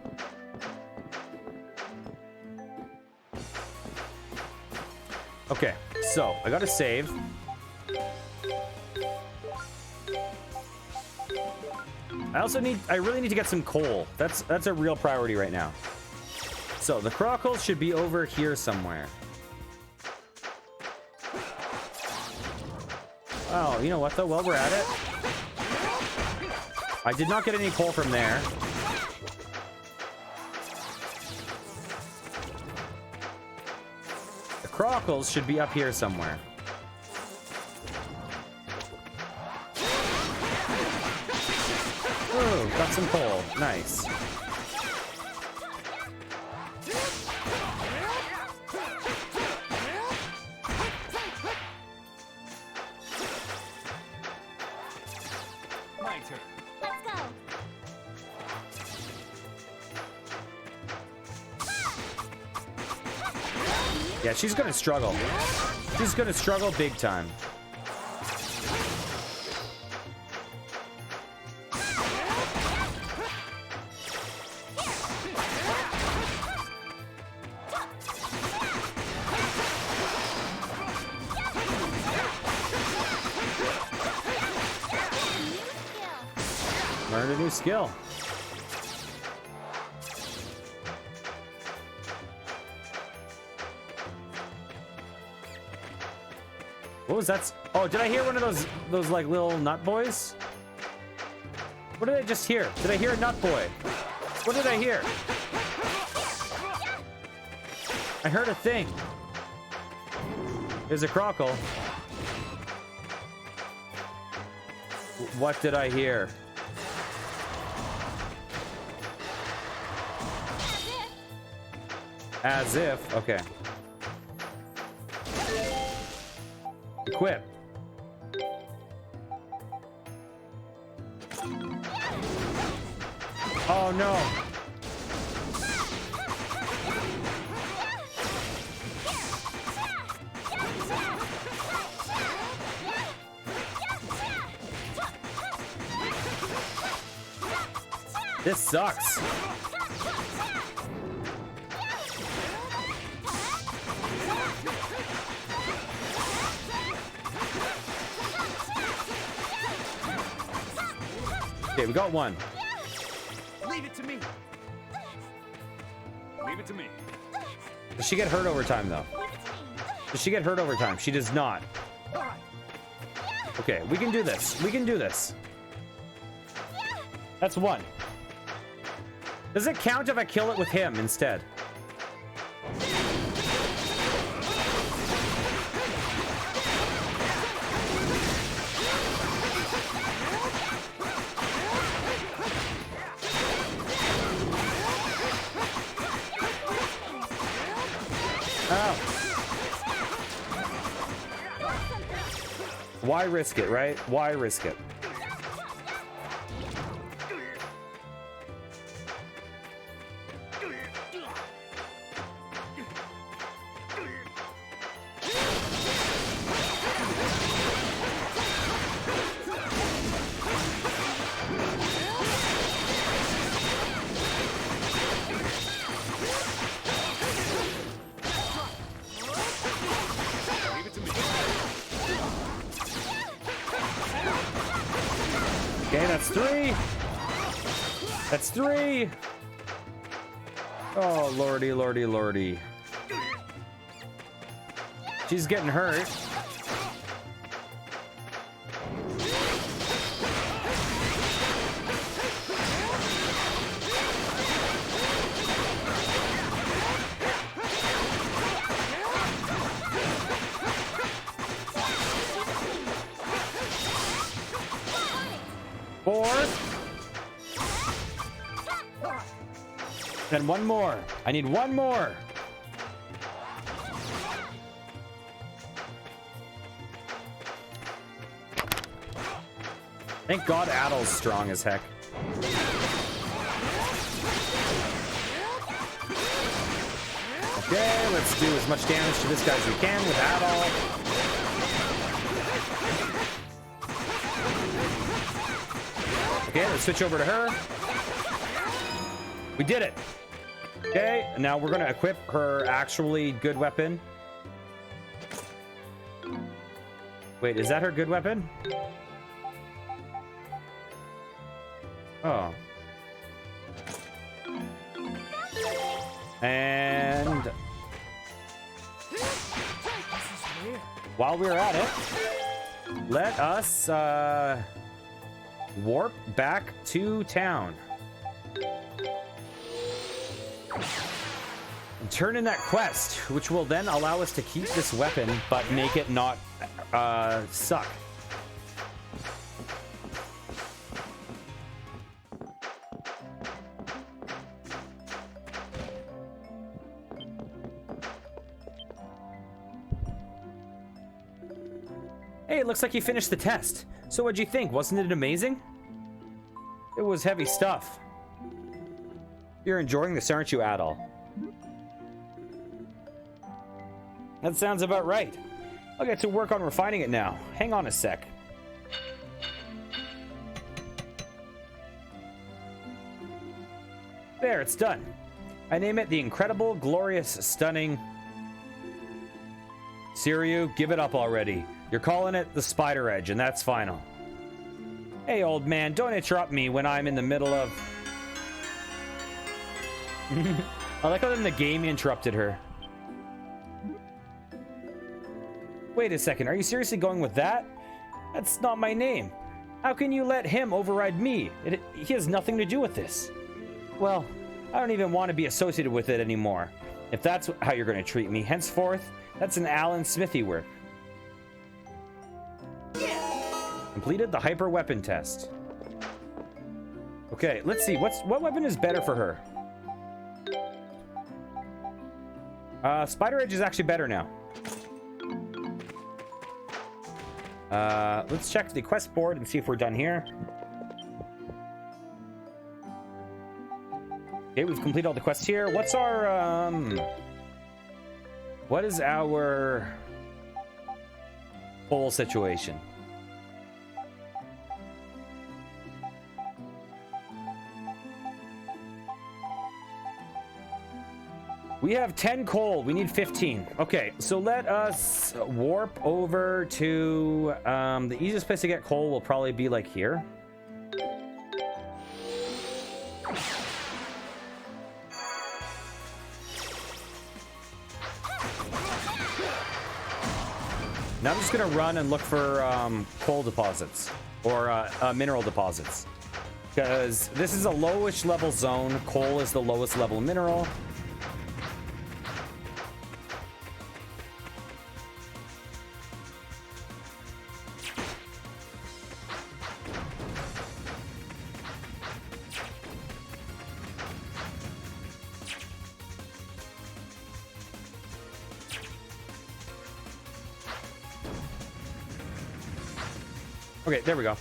Speaker 1: Okay, so I got to save. I really need to get some coal. That's a real priority right now. So the crockles should be over here somewhere. Oh, you know what though? While we're at it, I did not get any coal from there. The crockles should be up here somewhere. Oh, got some coal. Nice.
Speaker 2: My turn.
Speaker 3: Let's go.
Speaker 1: Yeah, she's gonna struggle. She's gonna struggle big time. new skill. What was that? Oh, did I hear one of those like little nut boys? What did I just hear? Did I hear a nut boy? What did I hear? I heard a thing. There's a crockle. What did I hear? As if. Okay. Equip. Oh no. This sucks. Okay, we got one.
Speaker 2: Leave it to me.
Speaker 5: Leave it to me.
Speaker 1: Does she get hurt over time, though? Does she get hurt over time? She does not.
Speaker 2: All right.
Speaker 1: Okay, we can do this. We can do this. That's one. Does it count if I kill it with him instead? Oh. Why risk it, right? Why risk it? Okay, that's three. That's three. Oh, lordy, lordy, lordy. She's getting hurt. Four. And one more. I need one more. Thank God Adel's strong as heck. Okay, let's do as much damage to this guy as we can with Adel. Okay, let's switch over to her. We did it. Okay, now we're going to equip her actually good weapon. Wait, is that her good weapon? Oh. And while we're at it, let us warp back to town. And turn in that quest, which will then allow us to keep this weapon, but make it not suck. Hey, it looks like you finished the test. So what'd you think? Wasn't it amazing? It was heavy stuff. You're enjoying this, aren't you, Adol? That sounds about right. I'll get to work on refining it now. Hang on a sec. There, it's done. I name it the Incredible, Glorious, Stunning... Siryu, give it up already. You're calling it the Spider Edge, and that's final. Hey, old man, don't interrupt me when I'm in the middle of... I like how then the game interrupted her. Wait a second, are you seriously going with that? That's not my name. How can you let him override me? He has nothing to do with this. Well, I don't even want to be associated with it anymore. If that's how you're going to treat me, henceforth, that's an Alan Smithy work. Completed the hyper weapon test. Okay, let's see. What weapon is better for her? Spider Edge is actually better now. Let's check the quest board and see if we're done here. Okay, we've completed all the quests here. What's our, what is our whole situation? We have 10 coal. We need 15. Okay, so let us warp over to... the easiest place to get coal will probably be like here. Now I'm just going to run and look for coal deposits or mineral deposits. Because this is a lowish level zone. Coal is the lowest level mineral. Okay, there we go.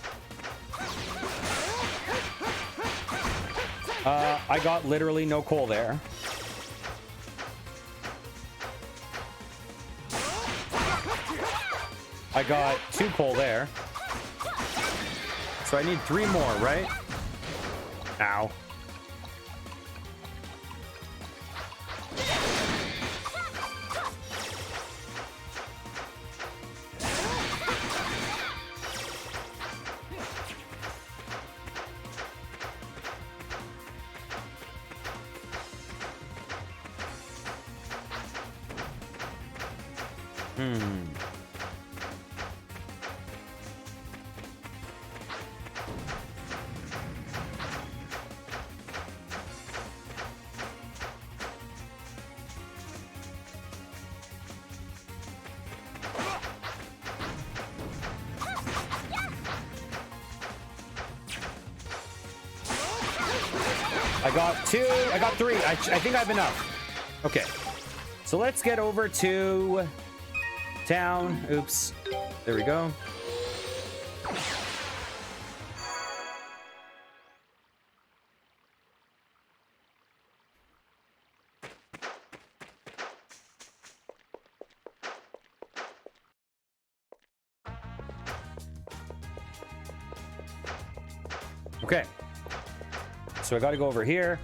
Speaker 1: I got literally no coal there. I got 2 coal there. So I need 3 more, right? Ow. I got 2. I got 3. I think I have enough. Okay. So let's get over to town. Oops. There we go. Okay. So I got to go over here.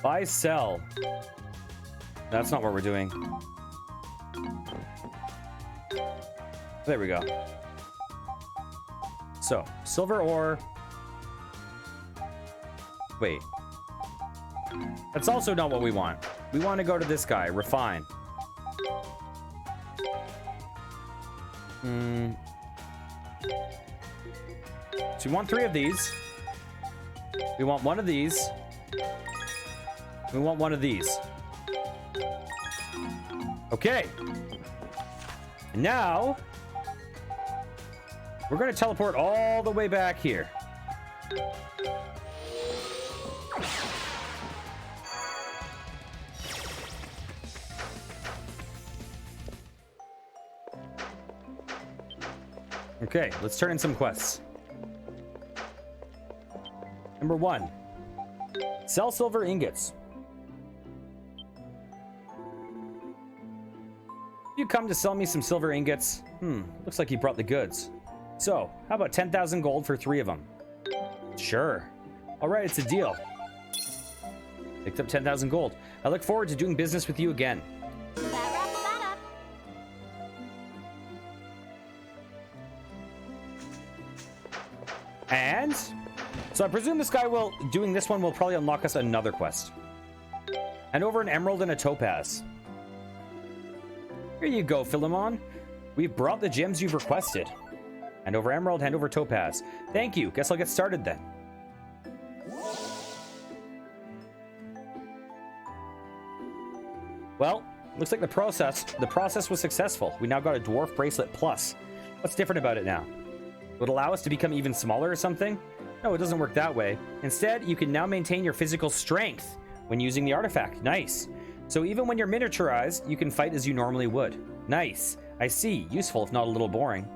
Speaker 1: Buy, sell. That's not what we're doing. There we go. So, silver ore. Wait. That's also not what we want. We want to go to this guy, refine. So we want 3 of these. We want 1 of these. We want 1 of these. Okay. And now we're going to teleport all the way back here. Okay, let's turn in some quests. Number 1. Sell silver ingots. You come to sell me some silver ingots? Looks like you brought the goods. So, how about 10,000 gold for 3 of them? Sure. All right, it's a deal. Picked up 10,000 gold. I look forward to doing business with you again.
Speaker 3: That wraps that up.
Speaker 1: And so I presume this guy doing this one will probably unlock us another quest. And over an emerald and a topaz. Here you go, Philemon. We've brought the gems you've requested. Hand over emerald, hand over topaz. Thank you. Guess I'll get started then. Well, looks like the process was successful. We now got a dwarf bracelet plus. What's different about it now? Would it allow us to become even smaller or something? No, it doesn't work that way. Instead, you can now maintain your physical strength when using the artifact. Nice. So even when you're miniaturized, you can fight as you normally would. Nice. I see. Useful, if not a little boring.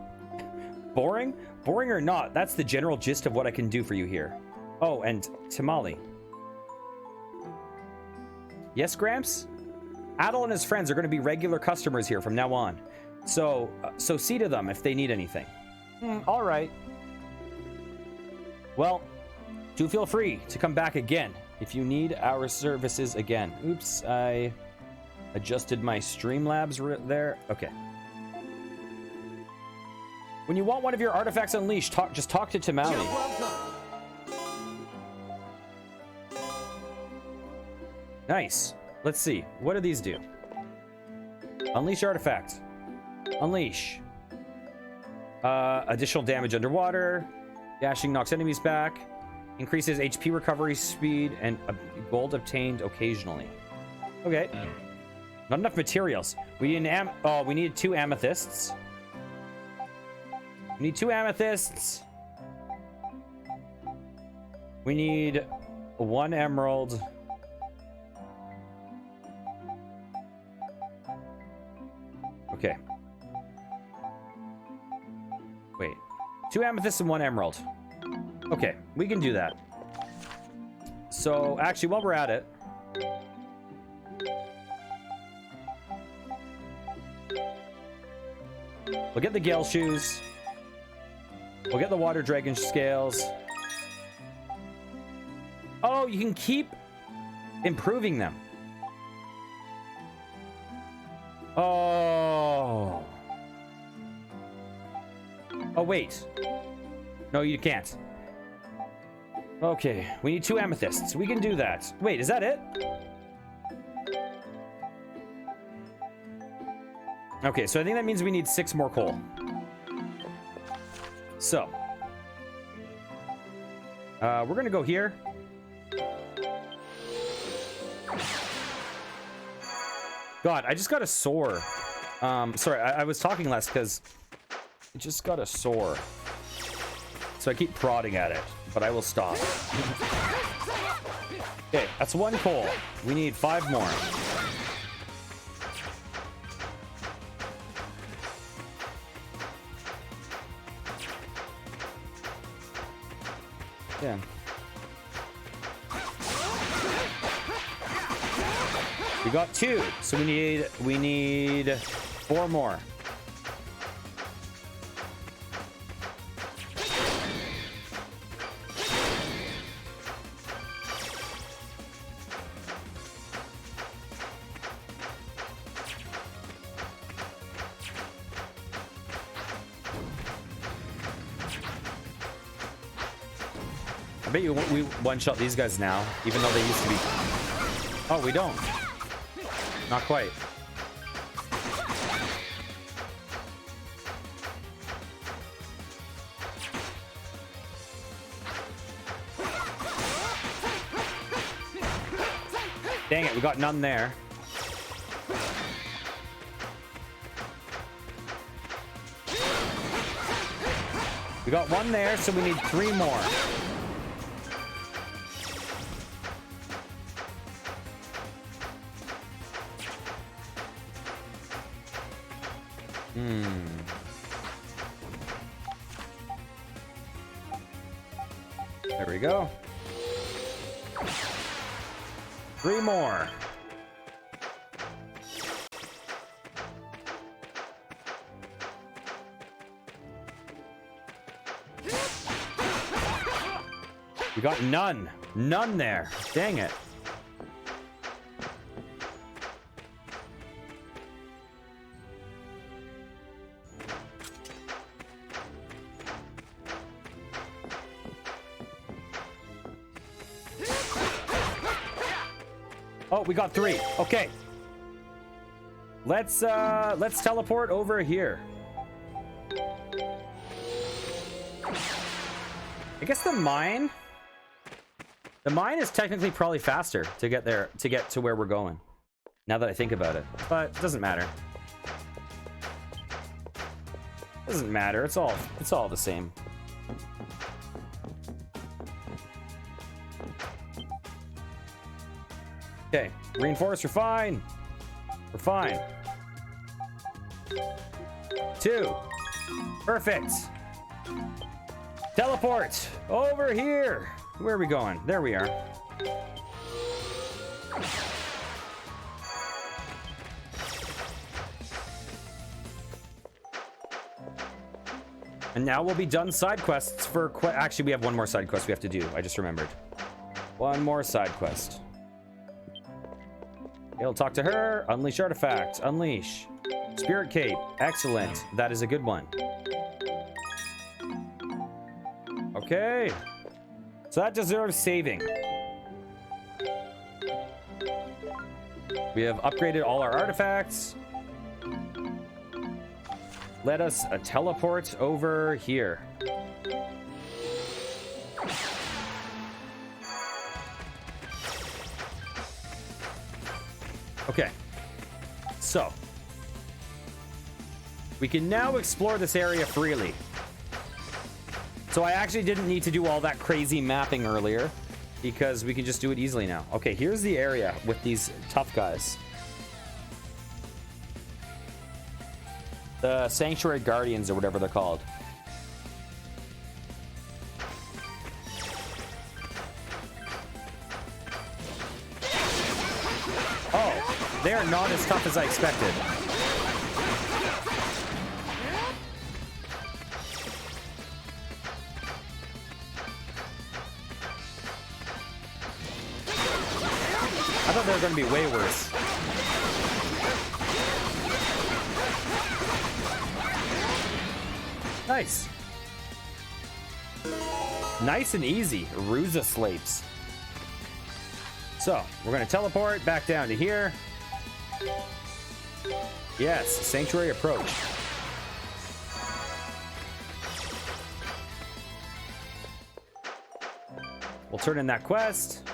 Speaker 1: Boring? Boring or not, that's the general gist of what I can do for you here. Oh, and Tamale. Yes, Gramps? Adel and his friends are going to be regular customers here from now on. So see to them if they need anything. All right. Well, do feel free to come back again if you need our services again. Oops, I adjusted my Streamlabs there. Okay. When you want one of your artifacts unleashed, just talk to Tamale. Nice. Let's see. What do these do? Unleash artifact. Unleash. Additional damage underwater. Dashing knocks enemies back. Increases HP recovery speed and gold obtained occasionally. Okay. Not enough materials. We need we need 2 amethysts. We need 2 amethysts. We need 1 emerald. Okay. Wait. 2 amethysts and 1 emerald. Okay, we can do that. So, actually, while we're at it... we'll get the Gale Shoes. We'll get the Water Dragon Scales. Oh, you can keep improving them. Oh. Oh, wait. No, you can't. Okay, we need 2 amethysts. We can do that. Wait, is that it? Okay, so I think that means we need 6 more coal. So. We're gonna go here. God, I just got a sore. Sorry, I was talking less because I just got a sore. So I keep prodding at it, but I will stop. Okay, that's 1 coal. We need 5 more. Yeah. We got 2, so we need 4 more. I bet you we one-shot these guys now, even though they used to be... Oh, we don't. Not quite. Dang it, we got none there. We got 1 there, so we need 3 more. There we go. 3 more. We got none. None there. Dang it. Oh, we got 3. Okay. Let's teleport over here. I guess the mine is technically probably faster to get there, to get to where we're going. Now that I think about it, but it doesn't matter. Doesn't matter. It's all the same. Okay, reinforce. We're fine. We're fine. 2. Perfect. Teleport over here. Where are we going? There we are. And now we'll be done side quests for actually, we have one more side quest we have to do. I just remembered. One more side quest. It'll talk to her. Unleash artifact. Unleash. Spirit cape. Excellent. That is a good one. Okay. So that deserves saving. We have upgraded all our artifacts. Let us teleport over here. Okay. So, we can now explore this area freely. So I actually didn't need to do all that crazy mapping earlier because we can just do it easily now. Okay, here's the area with these tough guys. The Sanctuary Guardians, or whatever they're called. Oh, they are not as tough as I expected. I thought they were going to be way worse. Nice. Nice and easy. Ruza Slapes. So, we're going to teleport back down to here. Yes, Sanctuary Approach. We'll turn in that quest.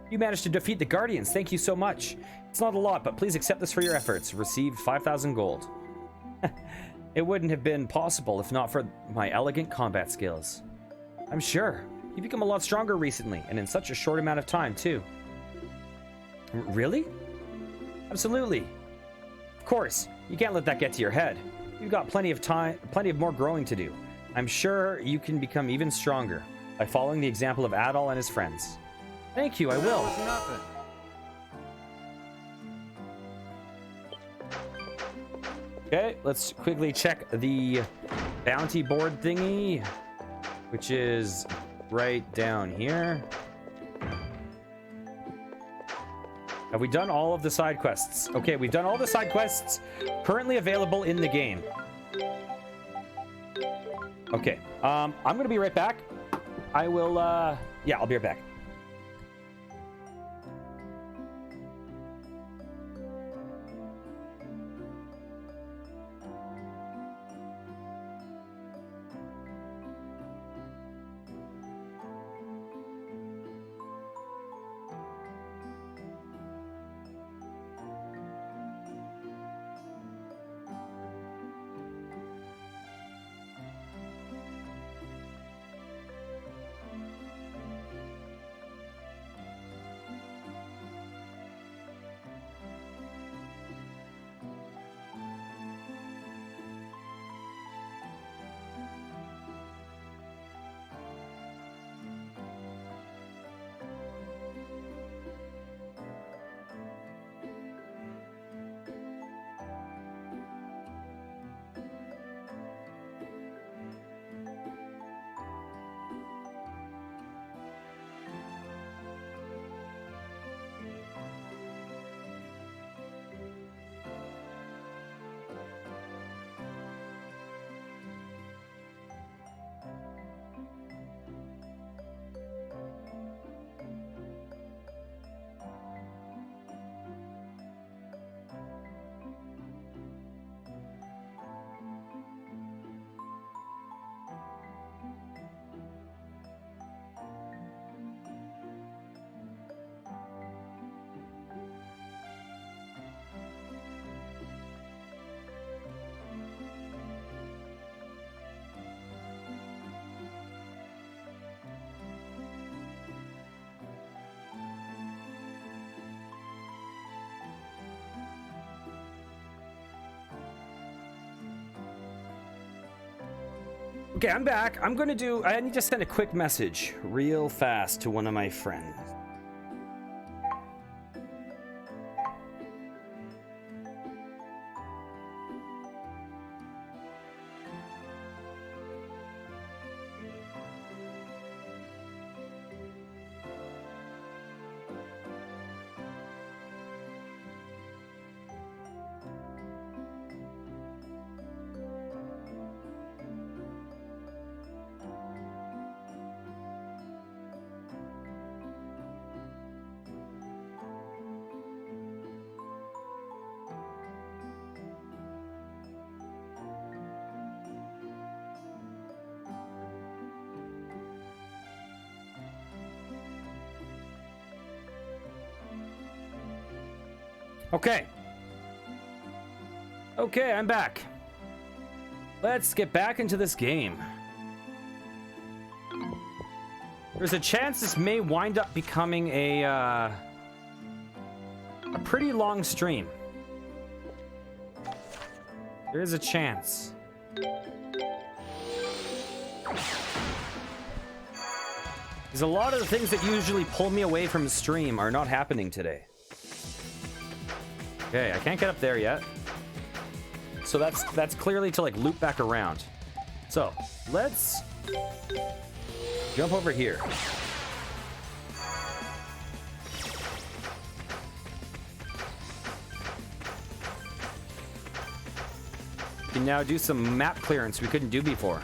Speaker 1: You managed to defeat the Guardians. Thank you so much. It's not a lot, but please accept this for your efforts. Received 5,000 gold. It wouldn't have been possible if not for my elegant combat skills. I'm sure. You've become a lot stronger recently, and in such a short amount of time, too. Really? Absolutely. Of course, you can't let that get to your head. You've got plenty of time, plenty of more growing to do. I'm sure you can become even stronger by following the example of Adol and his friends. Thank you, I will.
Speaker 2: That was nothing.
Speaker 1: Okay, let's quickly check the bounty board thingy, which is right down here. Have we done all of the side quests? Okay, we've done all the side quests currently available in the game. Okay, I'm gonna be right back. I will, yeah, I'll be right back. Okay, I'm back. I need to send a quick message real fast to one of my friends. Okay. Okay, I'm back. Let's get back into this game. There's a chance this may wind up becoming a pretty long stream. There is a chance. Because a lot of the things that usually pull me away from the stream are not happening today. Okay, I can't get up there yet. So that's clearly to like loop back around. So let's jump over here. We can now do some map clearance we couldn't do before.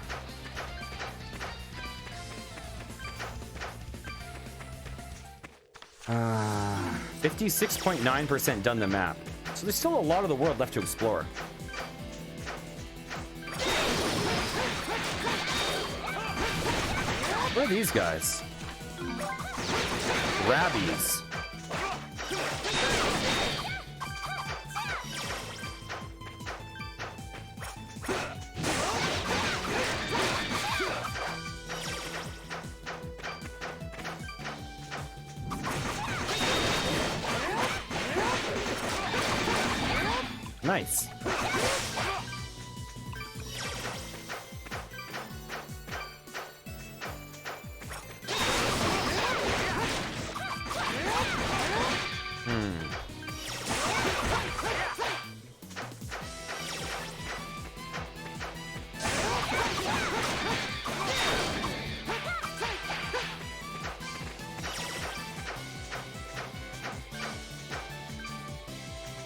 Speaker 1: Uh, 56.9% done the map. So there's still a lot of the world left to explore. What are these guys? Rabbies. Nice.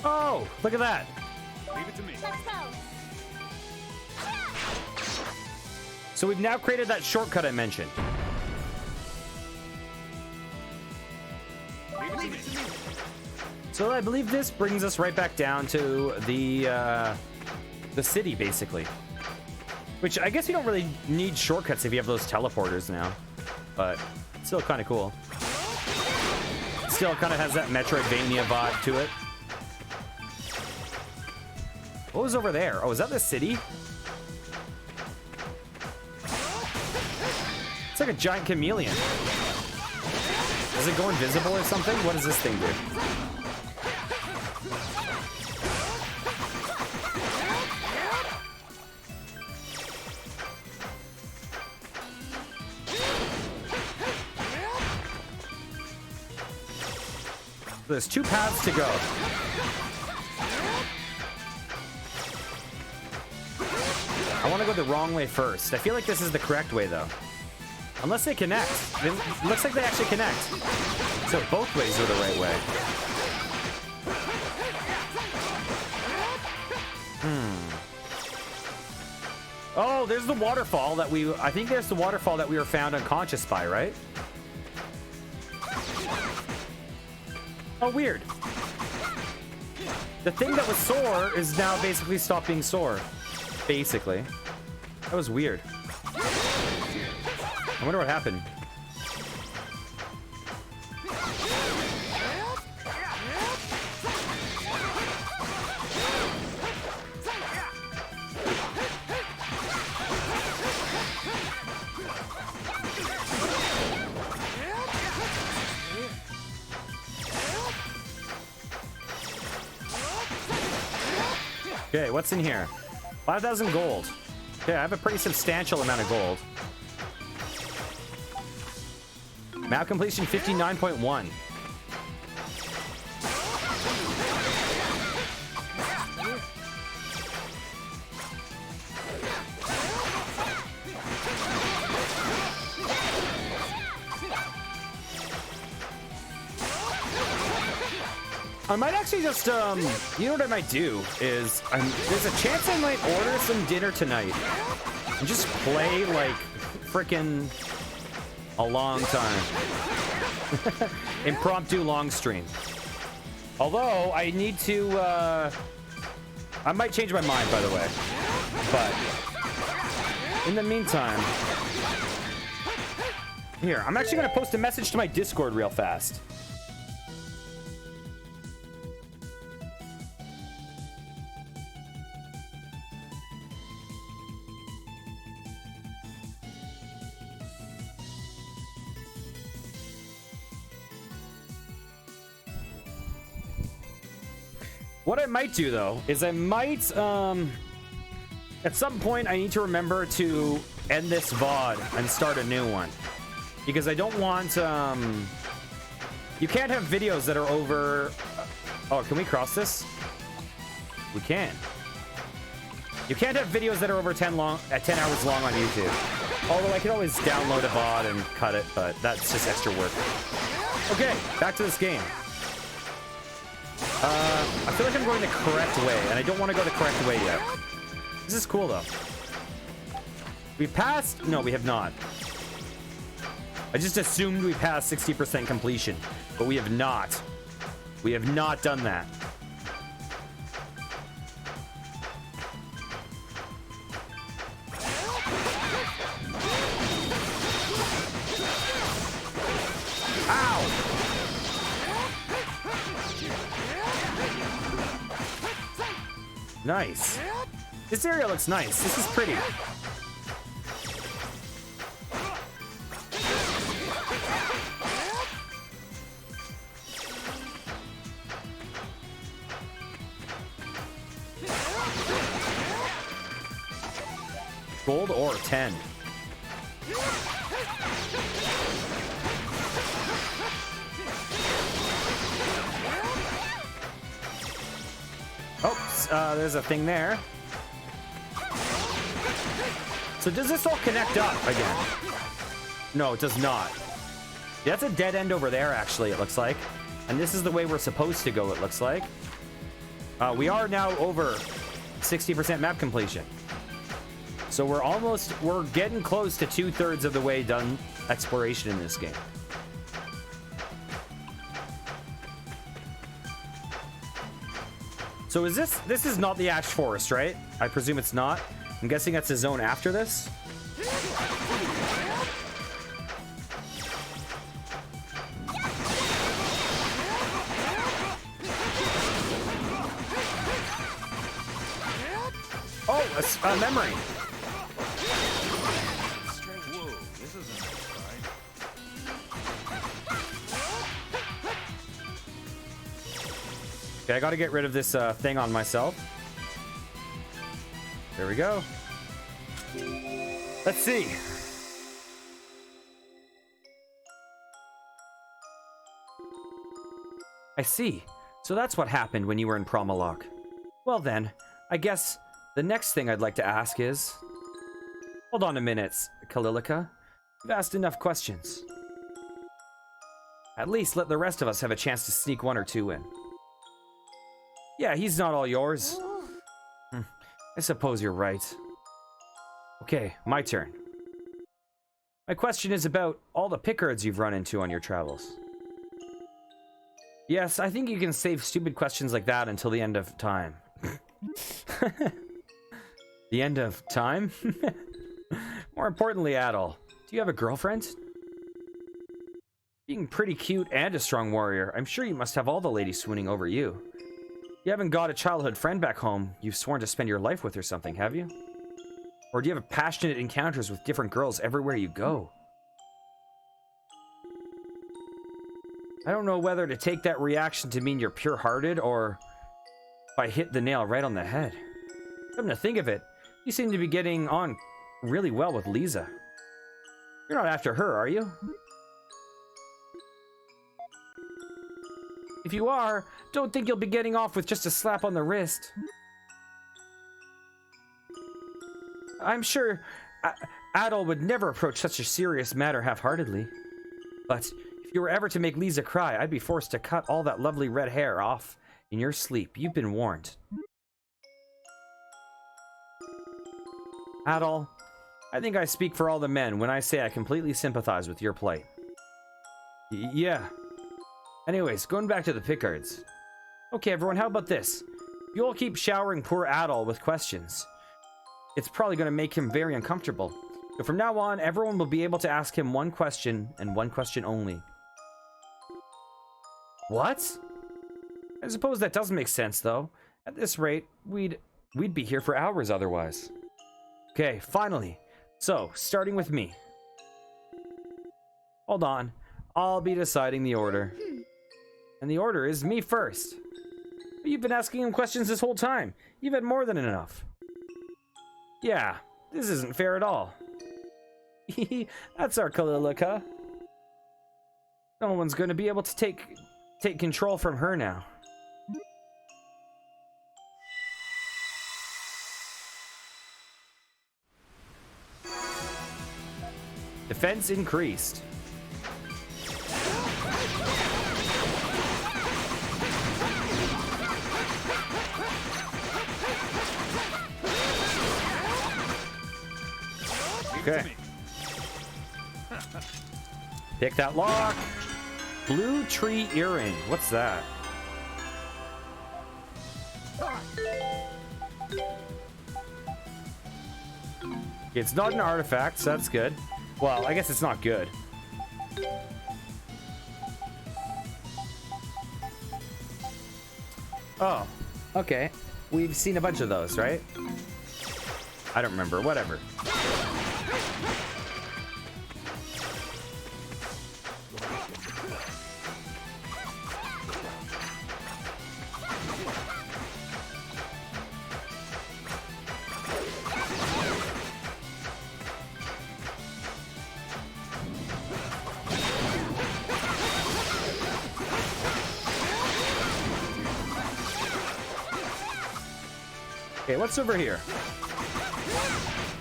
Speaker 1: Oh, look at that.
Speaker 5: Leave it to me.
Speaker 3: Let's go.
Speaker 1: So we've now created that shortcut I mentioned.
Speaker 5: Leave it to me.
Speaker 1: So I believe this brings us right back down to the city, basically. Which I guess you don't really need shortcuts if you have those teleporters now. But still kind of cool. Still kind of has that Metroidvania vibe to it. What was over there? Oh, is that the city? It's like a giant chameleon. Does it go invisible or something? What does this thing do? There's two paths to go. I want to go the wrong way first. I feel like this is the correct way, though. Unless they connect. It looks like they actually connect. So both ways are the right way. Oh, there's the waterfall that I think there's the waterfall that we were found unconscious by, right? Oh, weird. The thing that was sore is now basically stopped being sore. Basically. That was weird. I wonder what happened. Okay, what's in here? 5,000 gold. Yeah, I have a pretty substantial amount of gold. Map completion 59.1. I might actually just, you know what I might do is, there's a chance I might order some dinner tonight and just play, like, frickin' a long time. Impromptu long stream. Although, I need to, I might change my mind, by the way. But, in the meantime, here, I'm actually going to post a message to my Discord real fast. What I might do, though, is I might, at some point, I need to remember to end this VOD and start a new one. Because I don't want, you can't have videos that are over... Oh, can we cross this? We can. You can't have videos that are over 10 hours long on YouTube. Although I can always download a VOD and cut it, but that's just extra work. Okay, back to this game. I feel like I'm going the correct way, and I don't want to go the correct way yet. This is cool, though. We passed? No, we have not. I just assumed we passed 60% completion, but we have not. We have not done that. Ow! Nice. This area looks nice. This is pretty. Gold ore 10. Oh, there's a thing there. So does this all connect up again? No, it does not. That's a dead end over there, actually, it looks like. And this is the way we're supposed to go, it looks like. We are now over 60% map completion. So we're getting close to 2/3 of the way done exploration in this game. So is this is not the Ash Forest, right? I presume it's not. I'm guessing that's the zone after this. Oh, a memory. Okay, I gotta get rid of this thing on myself. There we go. Let's see. I see. So that's what happened when you were in Primeval. Well then, I guess the next thing I'd like to ask is... Hold on a minute, Kalilica. You've asked enough questions. At least let the rest of us have a chance to sneak one or two in. Yeah, he's not all yours. I suppose you're right. Okay, my turn. My question is about all the pickards you've run into on your travels. Yes, I think you can save stupid questions like that until the end of time. The end of time? More importantly, Adol, do you have a girlfriend? Being pretty cute and a strong warrior, I'm sure you must have all the ladies swooning over you. You haven't got a childhood friend back home you've sworn to spend your life with or something, have you? Or do you have passionate encounters with different girls everywhere you go? I don't know whether to take that reaction to mean you're pure-hearted or if I hit the nail right on the head. Come to think of it, You seem to be getting on really well with Lisa. You're not after her, are you? If you are, don't think you'll be getting off with just a slap on the wrist. I'm sure Adol would never approach such a serious matter half-heartedly. But if you were ever to make Lisa cry, I'd be forced to cut all that lovely red hair off in your sleep. You've been warned. Adol, I think I speak for all the men when I say I completely sympathize with your plight. Yeah. Anyways, going back to the Pickards. Okay, everyone, how about this? You all keep showering poor Adol with questions. It's probably going to make him very uncomfortable. So from now on, everyone will be able to ask him one question and one question only. What? I suppose that does make sense, though. At this rate, we'd be here for hours otherwise. Okay, finally. So, starting with me. Hold on. I'll be deciding the order. And the order is me first. But you've been asking him questions this whole time. You've had more than enough. Yeah, this isn't fair at all. That's our Kalilika. No one's going to be able to take control from her now. Defense increased. Okay. Pick that lock. Blue tree earring. What's that? It's not an artifact, so that's good. Well, I guess it's not good. Oh, okay. We've seen a bunch of those, right? I don't remember. Whatever. Okay, what's over here?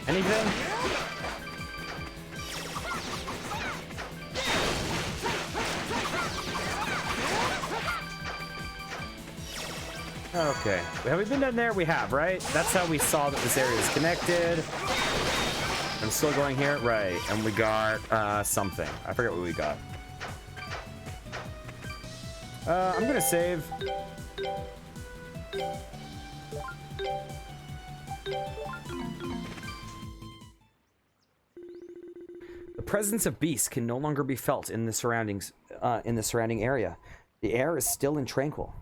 Speaker 1: Anything? Okay. Have we been down there? We have, right? That's how we saw that this area is connected. I'm still going here? Right. And we got something. I forget what we got. I'm gonna save. The presence of beasts can no longer be felt in the surroundings, in the surrounding area. The air is still and tranquil.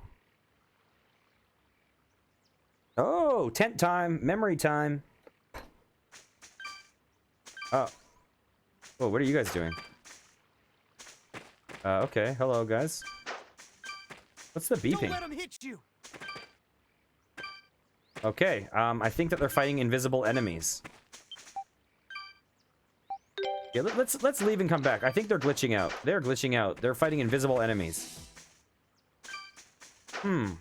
Speaker 1: Oh, tent time, memory time. Oh. Whoa, what are you guys doing? Okay, hello guys. What's the beeping?
Speaker 2: Don't let him hit you.
Speaker 1: Okay, I think that they're fighting invisible enemies. Yeah, let's leave and come back. I think they're glitching out. They're glitching out. They're fighting invisible enemies.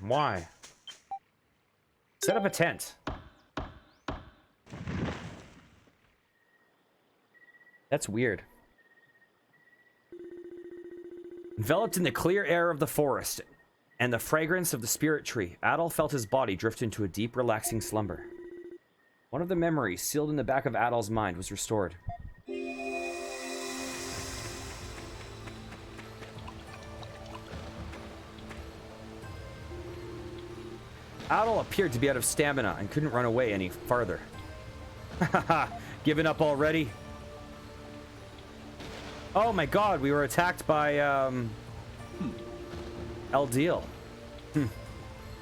Speaker 1: Why? Set up a tent. That's weird. Enveloped in the clear air of the forest and the fragrance of the spirit tree, Adol felt his body drift into a deep, relaxing slumber. One of the memories sealed in the back of Adol's mind was restored. Adol appeared to be out of stamina and couldn't run away any farther. Haha, given up already? Oh my god, we were attacked by, Eldeal.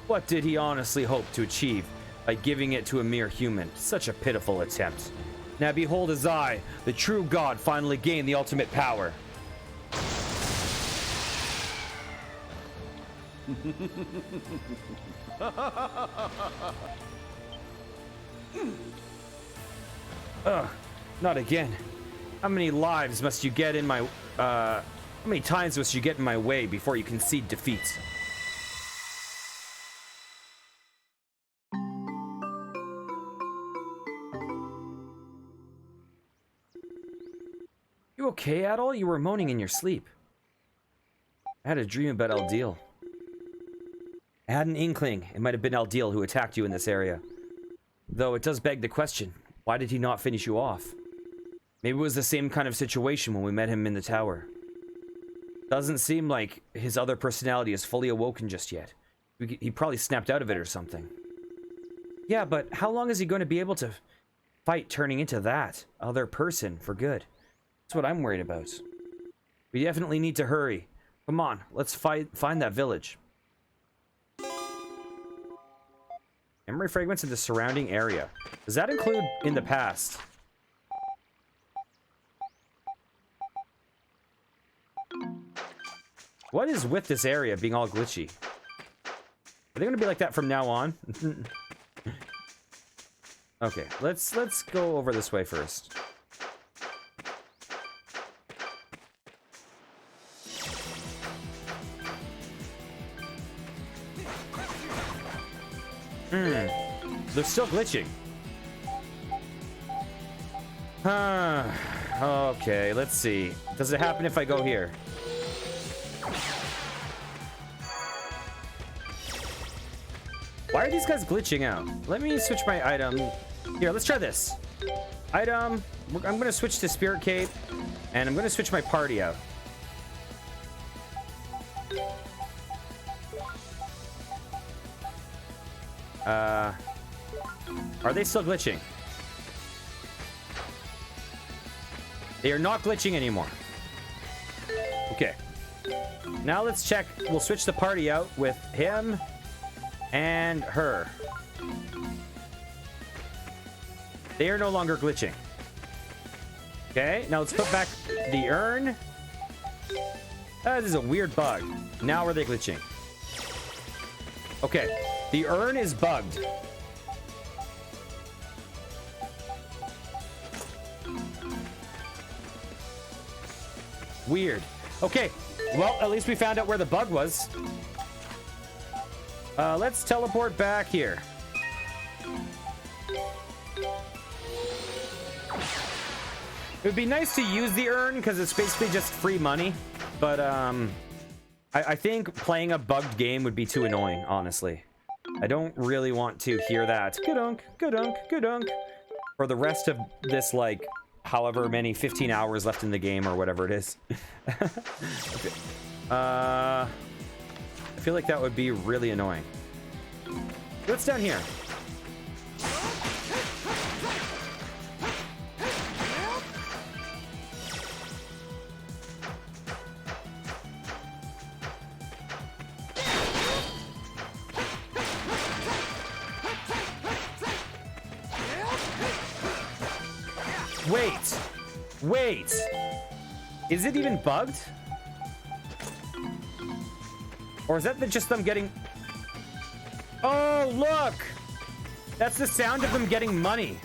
Speaker 1: What did he honestly hope to achieve by giving it to a mere human? Such a pitiful attempt. Now behold as I, the true god, finally gained the ultimate power. Ugh, not again. How many lives must you get in my, how many times must you get in my way before you concede defeat? You okay at all? You were moaning in your sleep. I had a dream about Aldil. I had an inkling it might have been Aldil who attacked you in this area. Though it does beg the question, why did he not finish you off? Maybe it was the same kind of situation when we met him in the tower. Doesn't seem like his other personality is fully awoken just yet. He probably snapped out of it or something. Yeah, but how long is he going to be able to fight turning into that other person for good? That's what I'm worried about. We definitely need to hurry. Come on, let's find that village. Memory fragments in the surrounding area. Does that include in the past? What is with this area being all glitchy? Are they gonna be like that from now on? Okay, let's go over this way first. They're still glitching. Okay, let's see. Does it happen if I go here? Why are these guys glitching out? Let me switch my item. Here, let's try this. Item. I'm going to switch to Spirit Cape. And I'm going to switch my party out. Are they still glitching? They are not glitching anymore. Okay. Now let's check. We'll switch the party out with him and her. They are no longer glitching. Okay, now let's put back the urn. This is a weird bug. Now are they glitching? Okay, the urn is bugged. Weird. Okay, well, at least we found out where the bug was. Let's teleport back here. It would be nice to use the urn because it's basically just free money. But I think playing a bugged game would be too annoying, honestly. I don't really want to hear that. Good-unk, good-unk, good-unk. For the rest of this, like, however many 15 hours left in the game or whatever it is. Okay. I feel like that would be really annoying. What's down here? Wait. Is it even bugged? Or is that just them getting... Oh, look! That's the sound of them getting money.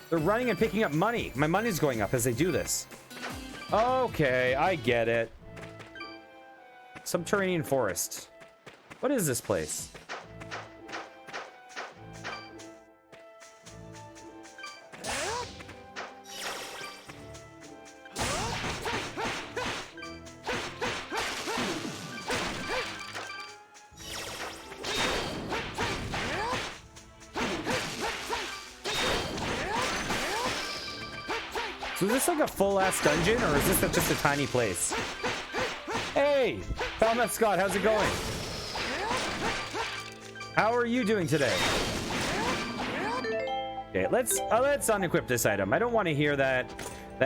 Speaker 1: They're running and picking up money. My money's going up as they do this. Okay, I get it. Subterranean forest. What is this place? So is this like a full-ass dungeon, or is this just a tiny place? Hey! Falmouth Scott, how's it going? How are you doing today? Okay, let's unequip this item. I don't want to hear that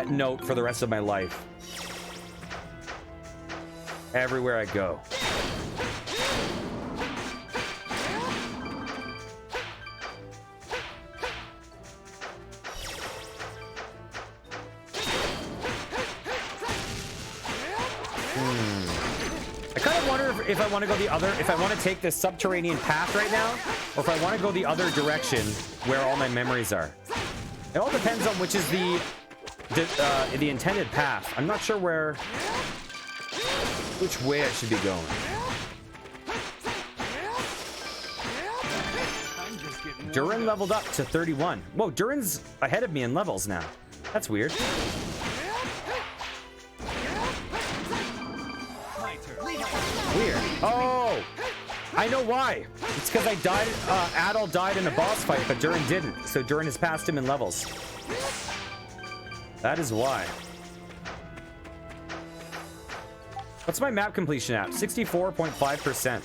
Speaker 1: note for the rest of my life. Everywhere I go. If I want to go the other, if I want to take this subterranean path right now, or if I want to go the other direction where all my memories are. It all depends on which is the intended path. I'm not sure which way I should be going. Durin leveled up to 31. Whoa, Durin's ahead of me in levels now. That's weird. Weird. Oh, I know why. It's because I died. Adol died in a boss fight, but Durin didn't. So Durin has passed him in levels. That is why. What's my map completion at? 64.5%.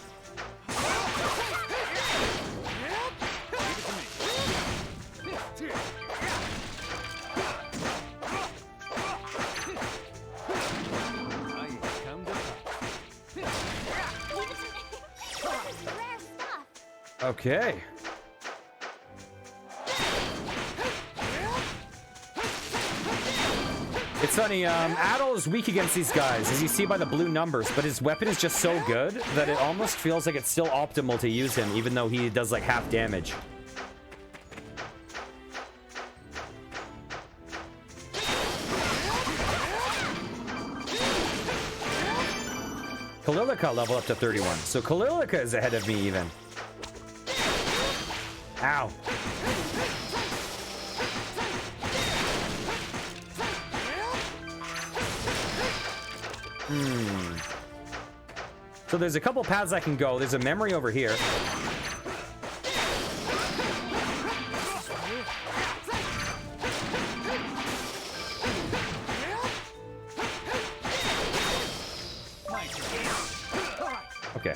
Speaker 1: Okay. It's funny, Adol is weak against these guys, as you see by the blue numbers, but his weapon is just so good that it almost feels like it's still optimal to use him, even though he does like half damage. Kalilica leveled up to 31, so Kalilica is ahead of me even. Ow. So there's a couple paths I can go. There's a memory over here. Okay.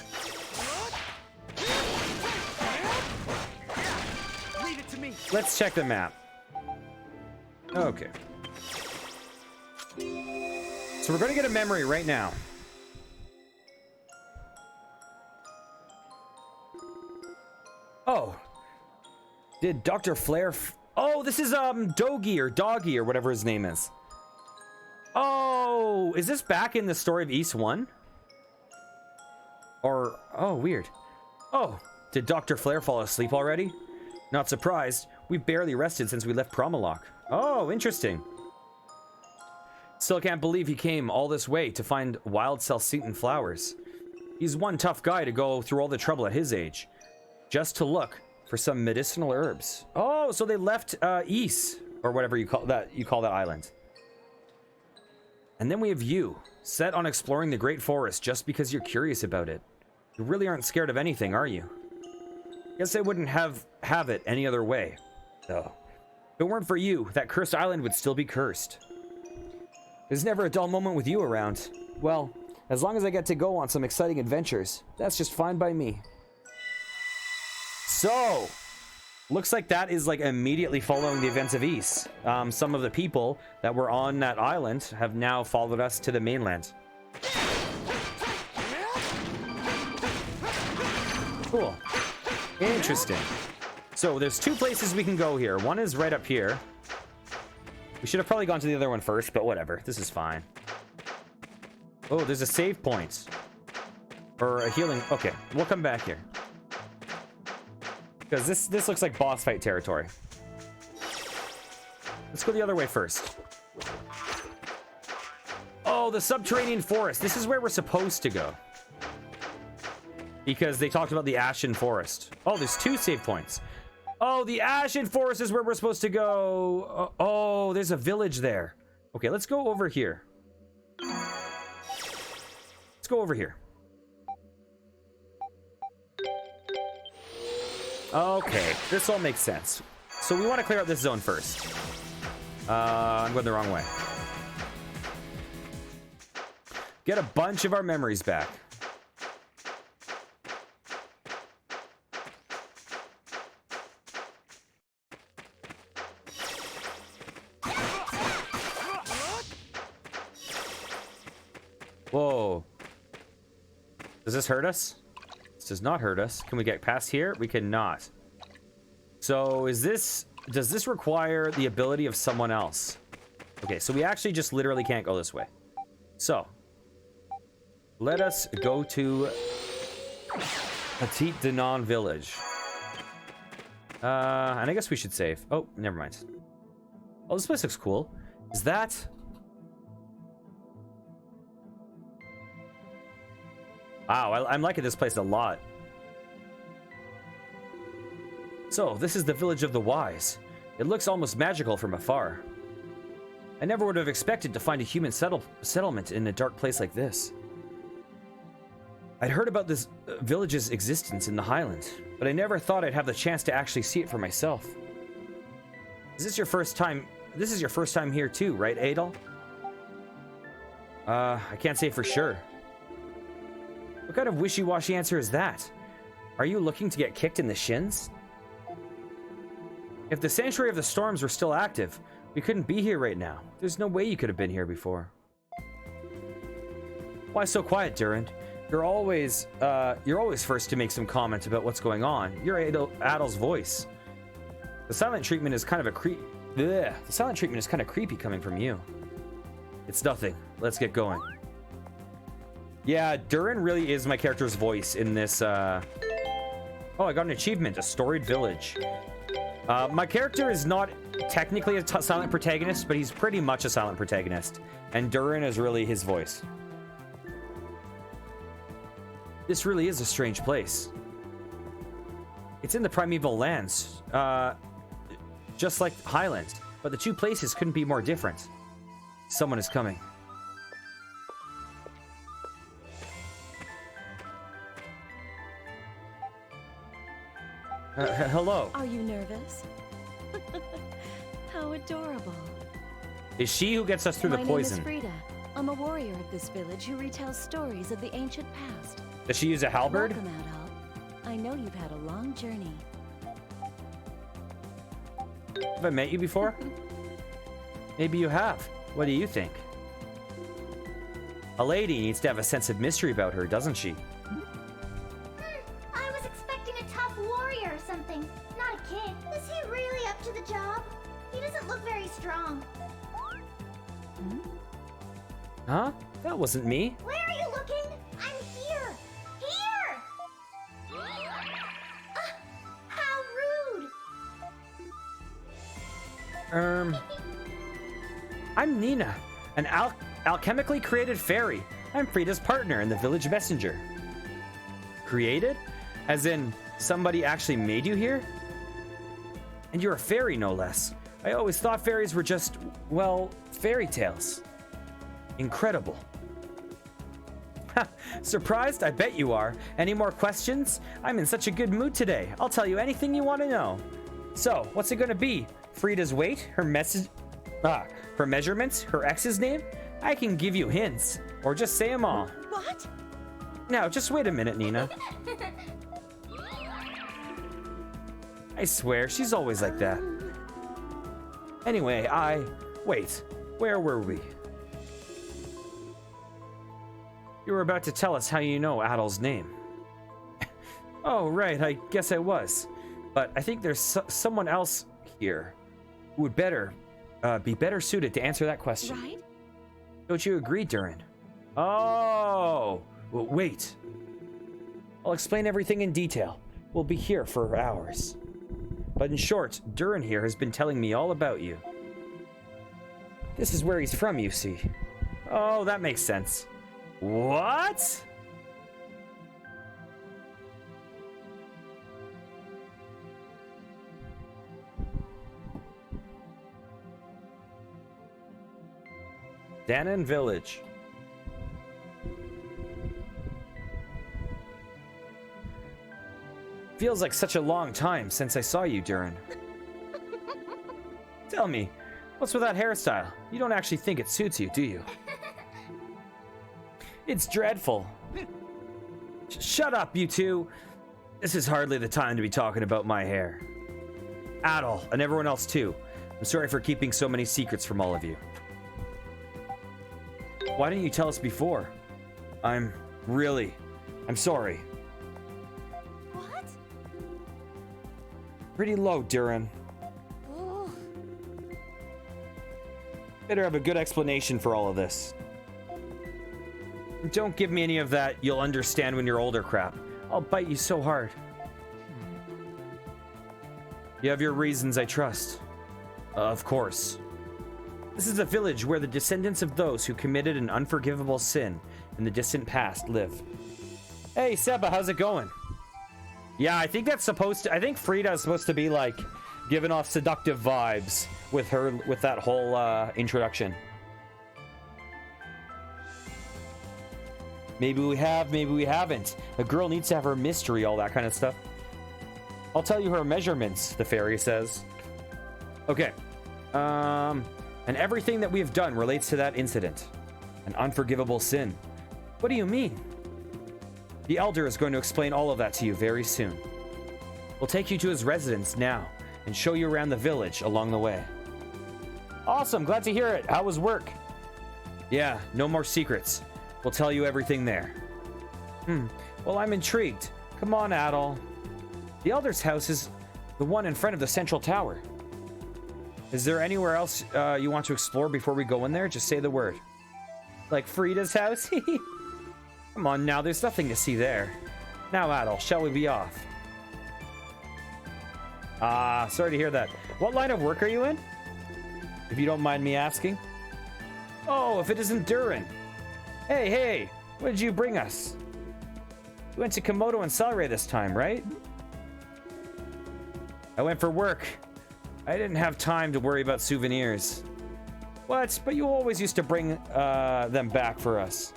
Speaker 1: Let's check the map. Okay. So we're going to get a memory right now. Oh. Did Dr. Flare... Oh, this is Dogi or Doggy or whatever his name is. Oh, is this back in the story of East 1? Or... Oh, weird. Oh, did Dr. Flare fall asleep already? Not surprised. We barely rested since we left Promalock. Oh, interesting. Still can't believe he came all this way to find wild Celcetan flowers. He's one tough guy to go through all the trouble at his age. Just to look for some medicinal herbs. Oh, so they left East, or whatever you call that island. And then we have you, set on exploring the Great Forest just because you're curious about it. You really aren't scared of anything, are you? Guess I wouldn't have it any other way, though. If it weren't for you, that cursed island would still be cursed. There's never a dull moment with you around. Well, as long as I get to go on some exciting adventures, that's just fine by me. So, looks like that is like immediately following the events of East. Some of the people that were on that island have now followed us to the mainland. Cool. Interesting. So there's two places we can go here. One is right up here. We should have probably gone to the other one first, but whatever. This is fine. Oh, there's a save point. Or a healing. Okay, we'll come back here. Because this looks like boss fight territory. Let's go the other way first. Oh, the subterranean forest. This is where we're supposed to go. Because they talked about the Ashen Forest. Oh, there's two save points. Oh, the Ashen Forest is where we're supposed to go. Oh, there's a village there. Okay, let's go over here. Let's go over here. Okay, this all makes sense. So we want to clear out this zone first. I'm going the wrong way. Get a bunch of our memories back. Whoa. Does this hurt us? This does not hurt us. Can we get past here? We cannot. So does this require the ability of someone else? Okay, so we actually just literally can't go this way. So let us go to Petit Denon village. And I guess we should save. Oh, never mind. Oh, this place looks cool. Is that... Wow, I'm liking this place a lot. So, this is the village of the wise. It looks almost magical from afar. I never would have expected to find a human settlement in a dark place like this. I'd heard about this village's existence in the Highlands, but I never thought I'd have the chance to actually see it for myself. Is this your first time? This is your first time here too, right, Adol? I can't say for sure. What kind of wishy-washy answer is that? Are you looking to get kicked in the shins? If the Sanctuary of the Storms were still active, we couldn't be here right now. There's no way you could have been here before. Why so quiet, Durand? You're always first to make some comment about what's going on. You're Adol's voice. The silent treatment is kind of creepy coming from you. It's nothing. Let's get going. Yeah, Durand really is my character's voice in this. Oh, I got an achievement, a storied village. My character is not technically a silent protagonist, but he's pretty much a silent protagonist. And Durand is really his voice. This really is a strange place. It's in the Primeval Lands, just like Highlands, but the two places couldn't be more different. Someone is coming. Hello.
Speaker 6: Are you nervous? How adorable.
Speaker 1: Is she who gets us through the poison?
Speaker 6: My name is Frida. I'm a warrior of this village who retells stories of the ancient past.
Speaker 1: Does she use a halberd?
Speaker 6: Welcome, Adol. I know you've had a long journey.
Speaker 1: Have I met you before? Maybe you have. What do you think? A lady needs to have a sense of mystery about her, doesn't she?
Speaker 3: I was expecting a tough warrior or something, not a kid. Is he really up to the job? He doesn't look very strong.
Speaker 1: Huh? That wasn't me.
Speaker 3: Where are you looking? I'm here! Here! How rude!
Speaker 1: I'm Nina, an alchemically created fairy. I'm Frida's partner and the village messenger. Created? As in, somebody actually made you here? And you're a fairy, no less. I always thought fairies were just, well, fairy tales. Incredible. Ha! Surprised? I bet you are. Any more questions? I'm in such a good mood today. I'll tell you anything you want to know. So, what's it gonna be? Frida's weight? Her measurements? Her ex's name? I can give you hints. Or just say them all.
Speaker 6: What?
Speaker 1: Now, just wait a minute, Nina. I swear, she's always like that. Anyway, wait, where were we? You were about to tell us how you know Adol's name. Oh, right, I guess I was. But I think there's someone else here who would be better suited to answer that question.
Speaker 6: Right?
Speaker 1: Don't you agree, Durand? Oh, well, wait. I'll explain everything in detail. We'll be here for hours. But in short, Durand here has been telling me all about you. This is where he's from, you see. Oh, that makes sense. What? Danan Village. Feels like such a long time since I saw you, Durand. Tell me, what's with that hairstyle? You don't actually think it suits you, do you? It's dreadful. Shut up, you two. This is hardly the time to be talking about my hair. Adol, and everyone else too. I'm sorry for keeping so many secrets from all of you. Why didn't you tell us before? I'm sorry.
Speaker 3: What?
Speaker 1: Pretty low, Durand.
Speaker 3: Oh.
Speaker 1: Better have a good explanation for all of this. Don't give me any of that you'll understand when you're older crap. I'll bite you so hard. You have your reasons, I trust. Of course. This is a village where the descendants of those who committed an unforgivable sin in the distant past live. Hey, Seba, how's it going? Yeah, I think that's supposed to... I think Frida is supposed to be, like, giving off seductive vibes with her... with that whole, introduction. Maybe we have, maybe we haven't. A girl needs to have her mystery, all that kind of stuff. I'll tell you her measurements, the fairy says. Okay. And everything that we have done relates to that incident. An unforgivable sin. What do you mean? The Elder is going to explain all of that to you very soon. We'll take you to his residence now and show you around the village along the way. Awesome, glad to hear it. How was work? Yeah, no more secrets. We'll tell you everything there. Well, I'm intrigued. Come on, Adol. The Elder's house is the one in front of the central tower. Is there anywhere else you want to explore before we go in there? Just say the word. Like Frida's house? Come on now, there's nothing to see there. Now, Adol, shall we be off? Sorry to hear that. What line of work are you in? If you don't mind me asking. Oh, if it isn't Durin. Hey, what did you bring us? You went to Komodo and Celery this time, right? I went for work. I didn't have time to worry about souvenirs. What? But you always used to bring them back for us.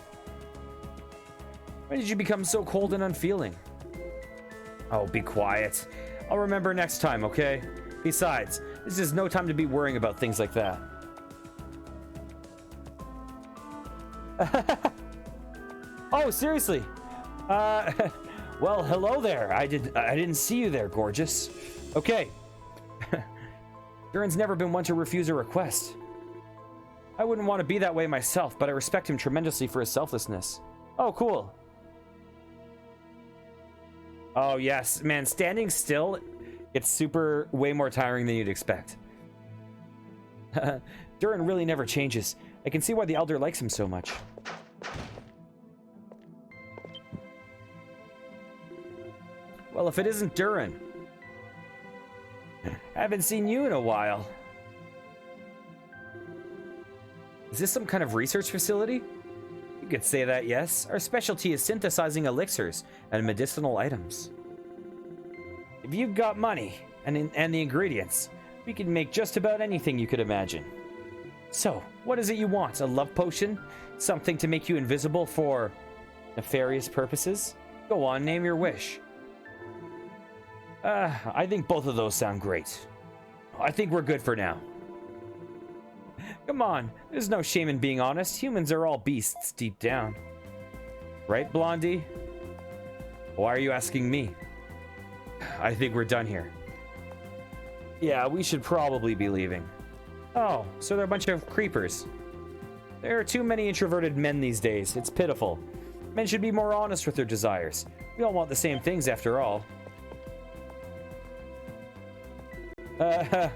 Speaker 1: When did you become so cold and unfeeling? Oh, be quiet. I'll remember next time, okay? Besides, this is no time to be worrying about things like that. Oh, seriously? Well, hello there. I didn't see you there, gorgeous. Okay. Durin's never been one to refuse a request. I wouldn't want to be that way myself, but I respect him tremendously for his selflessness. Oh, cool. Oh, yes. Man, standing still, it's way more tiring than you'd expect. Durin really never changes. I can see why the Elder likes him so much. Well, if it isn't Durin. I haven't seen you in a while. Is this some kind of research facility? You could say that, yes. Our specialty is synthesizing elixirs and medicinal items. If you've got money and the ingredients, we can make just about anything you could imagine. So, what is it you want? A love potion? Something to make you invisible for nefarious purposes? Go on, name your wish. I think both of those sound great. I think we're good for now. Come on, there's no shame in being honest. Humans are all beasts deep down. Right, Blondie? Why are you asking me? I think we're done here. Yeah, we should probably be leaving. Oh, so they're a bunch of creepers. There are too many introverted men these days. It's pitiful. Men should be more honest with their desires. We all want the same things after all. Do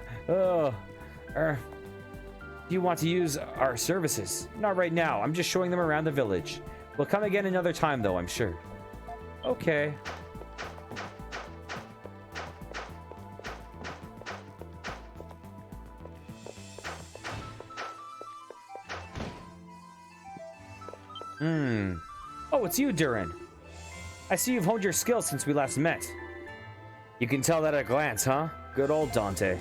Speaker 1: you want to use our services? Not right now. I'm just showing them around the village. We'll come again another time, though, I'm sure. Okay. Oh, it's you, Durin. I see you've honed your skills since we last met. You can tell that at a glance, huh? Good old Dante.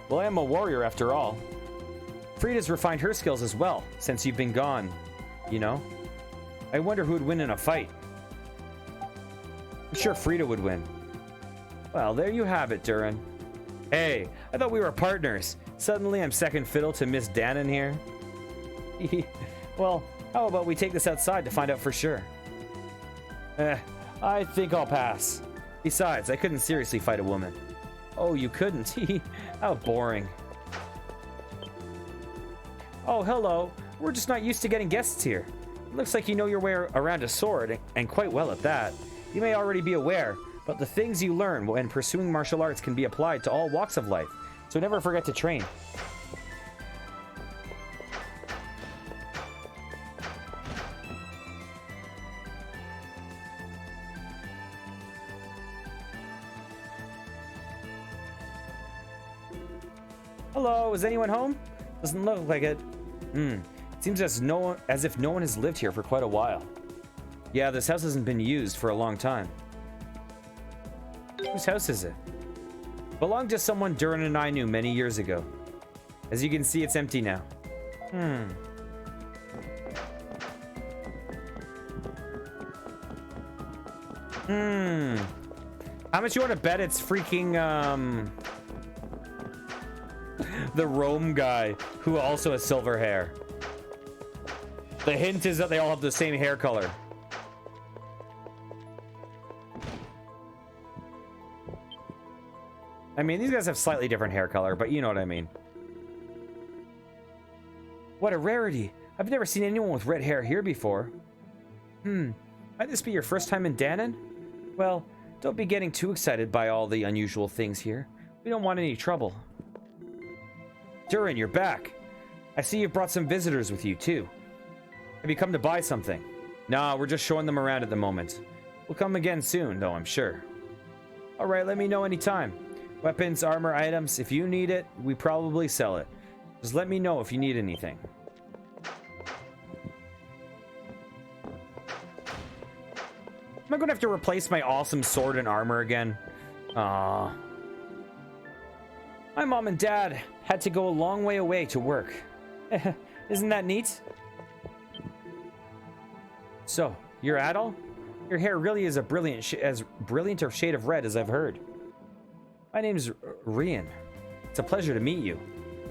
Speaker 1: Well, I am a warrior after all. Frida's refined her skills as well, since you've been gone, you know? I wonder who would win in a fight. I'm sure Frida would win. Well, there you have it, Durin. Hey, I thought we were partners. Suddenly I'm second fiddle to Miss Dannon here. Well, how about we take this outside to find out for sure? I think I'll pass. Besides, I couldn't seriously fight a woman. Oh, you couldn't? How boring. Oh, hello. We're just not used to getting guests here. It looks like you know your way around a sword, and quite well at that. You may already be aware, but the things you learn when pursuing martial arts can be applied to all walks of life, so never forget to train. Hello, is anyone home? Doesn't look like it. It seems as if no one has lived here for quite a while. Yeah, this house hasn't been used for a long time. Whose house is it? Belonged to someone Durin and I knew many years ago. As you can see, it's empty now. How much you want to bet it's freaking, the Rome guy who also has silver hair? The hint is that they all have the same hair color. I mean, these guys have slightly different hair color, but you know what I mean. What a rarity. I've never seen anyone with red hair here before. Might this be your first time in Danon? Well, don't be getting too excited by all the unusual things here. We don't want any trouble. Durin, you're back. I see you've brought some visitors with you, too. Have you come to buy something? Nah, we're just showing them around at the moment. We'll come again soon, though, I'm sure. Alright, let me know anytime. Weapons, armor, items, if you need it, we probably sell it. Just let me know if you need anything. Am I going to have to replace my awesome sword and armor again? Aww. My mom and dad had to go a long way away to work. Isn't that neat? So, you're Adol? Your hair really is as brilliant a shade of red as I've heard. My name's Rian. It's a pleasure to meet you.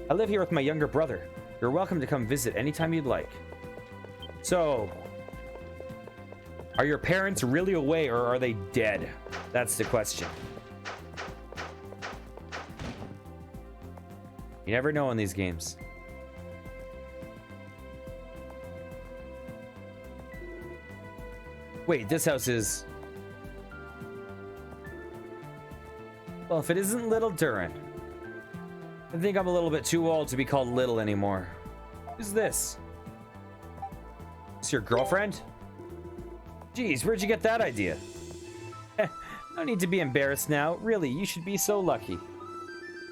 Speaker 1: I live here with my younger brother. You're welcome to come visit anytime you'd like. So, are your parents really away or are they dead? That's the question. You never know in these games. Wait, this house is... Well, if it isn't Little Durin, I think I'm a little bit too old to be called Little anymore. Who's this? Is your girlfriend? Geez, where'd you get that idea? No need to be embarrassed now. Really, you should be so lucky.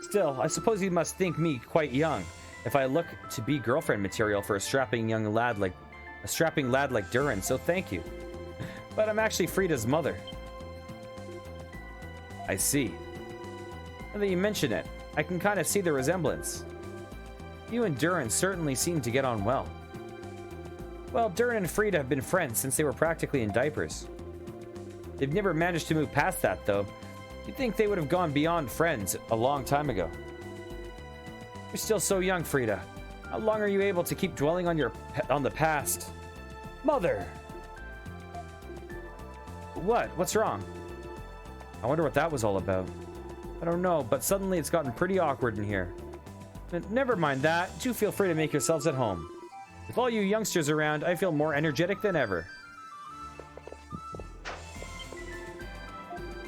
Speaker 1: Still, I suppose you must think me quite young if I look to be girlfriend material for a strapping lad like Durin, so thank you. But I'm actually Frida's mother. I see. Now that you mention it, I can kind of see the resemblance. You and Durin certainly seem to get on well. Well, Durin and Frida have been friends since they were practically in diapers. They've never managed to move past that, though. You'd think they would have gone beyond friends a long time ago. You're still so young, Frida. How long are you able to keep dwelling on the past? Mother! What? What's wrong? I wonder what that was all about. I don't know, but suddenly it's gotten pretty awkward in here. But never mind that. Do feel free to make yourselves at home. With all you youngsters around, I feel more energetic than ever.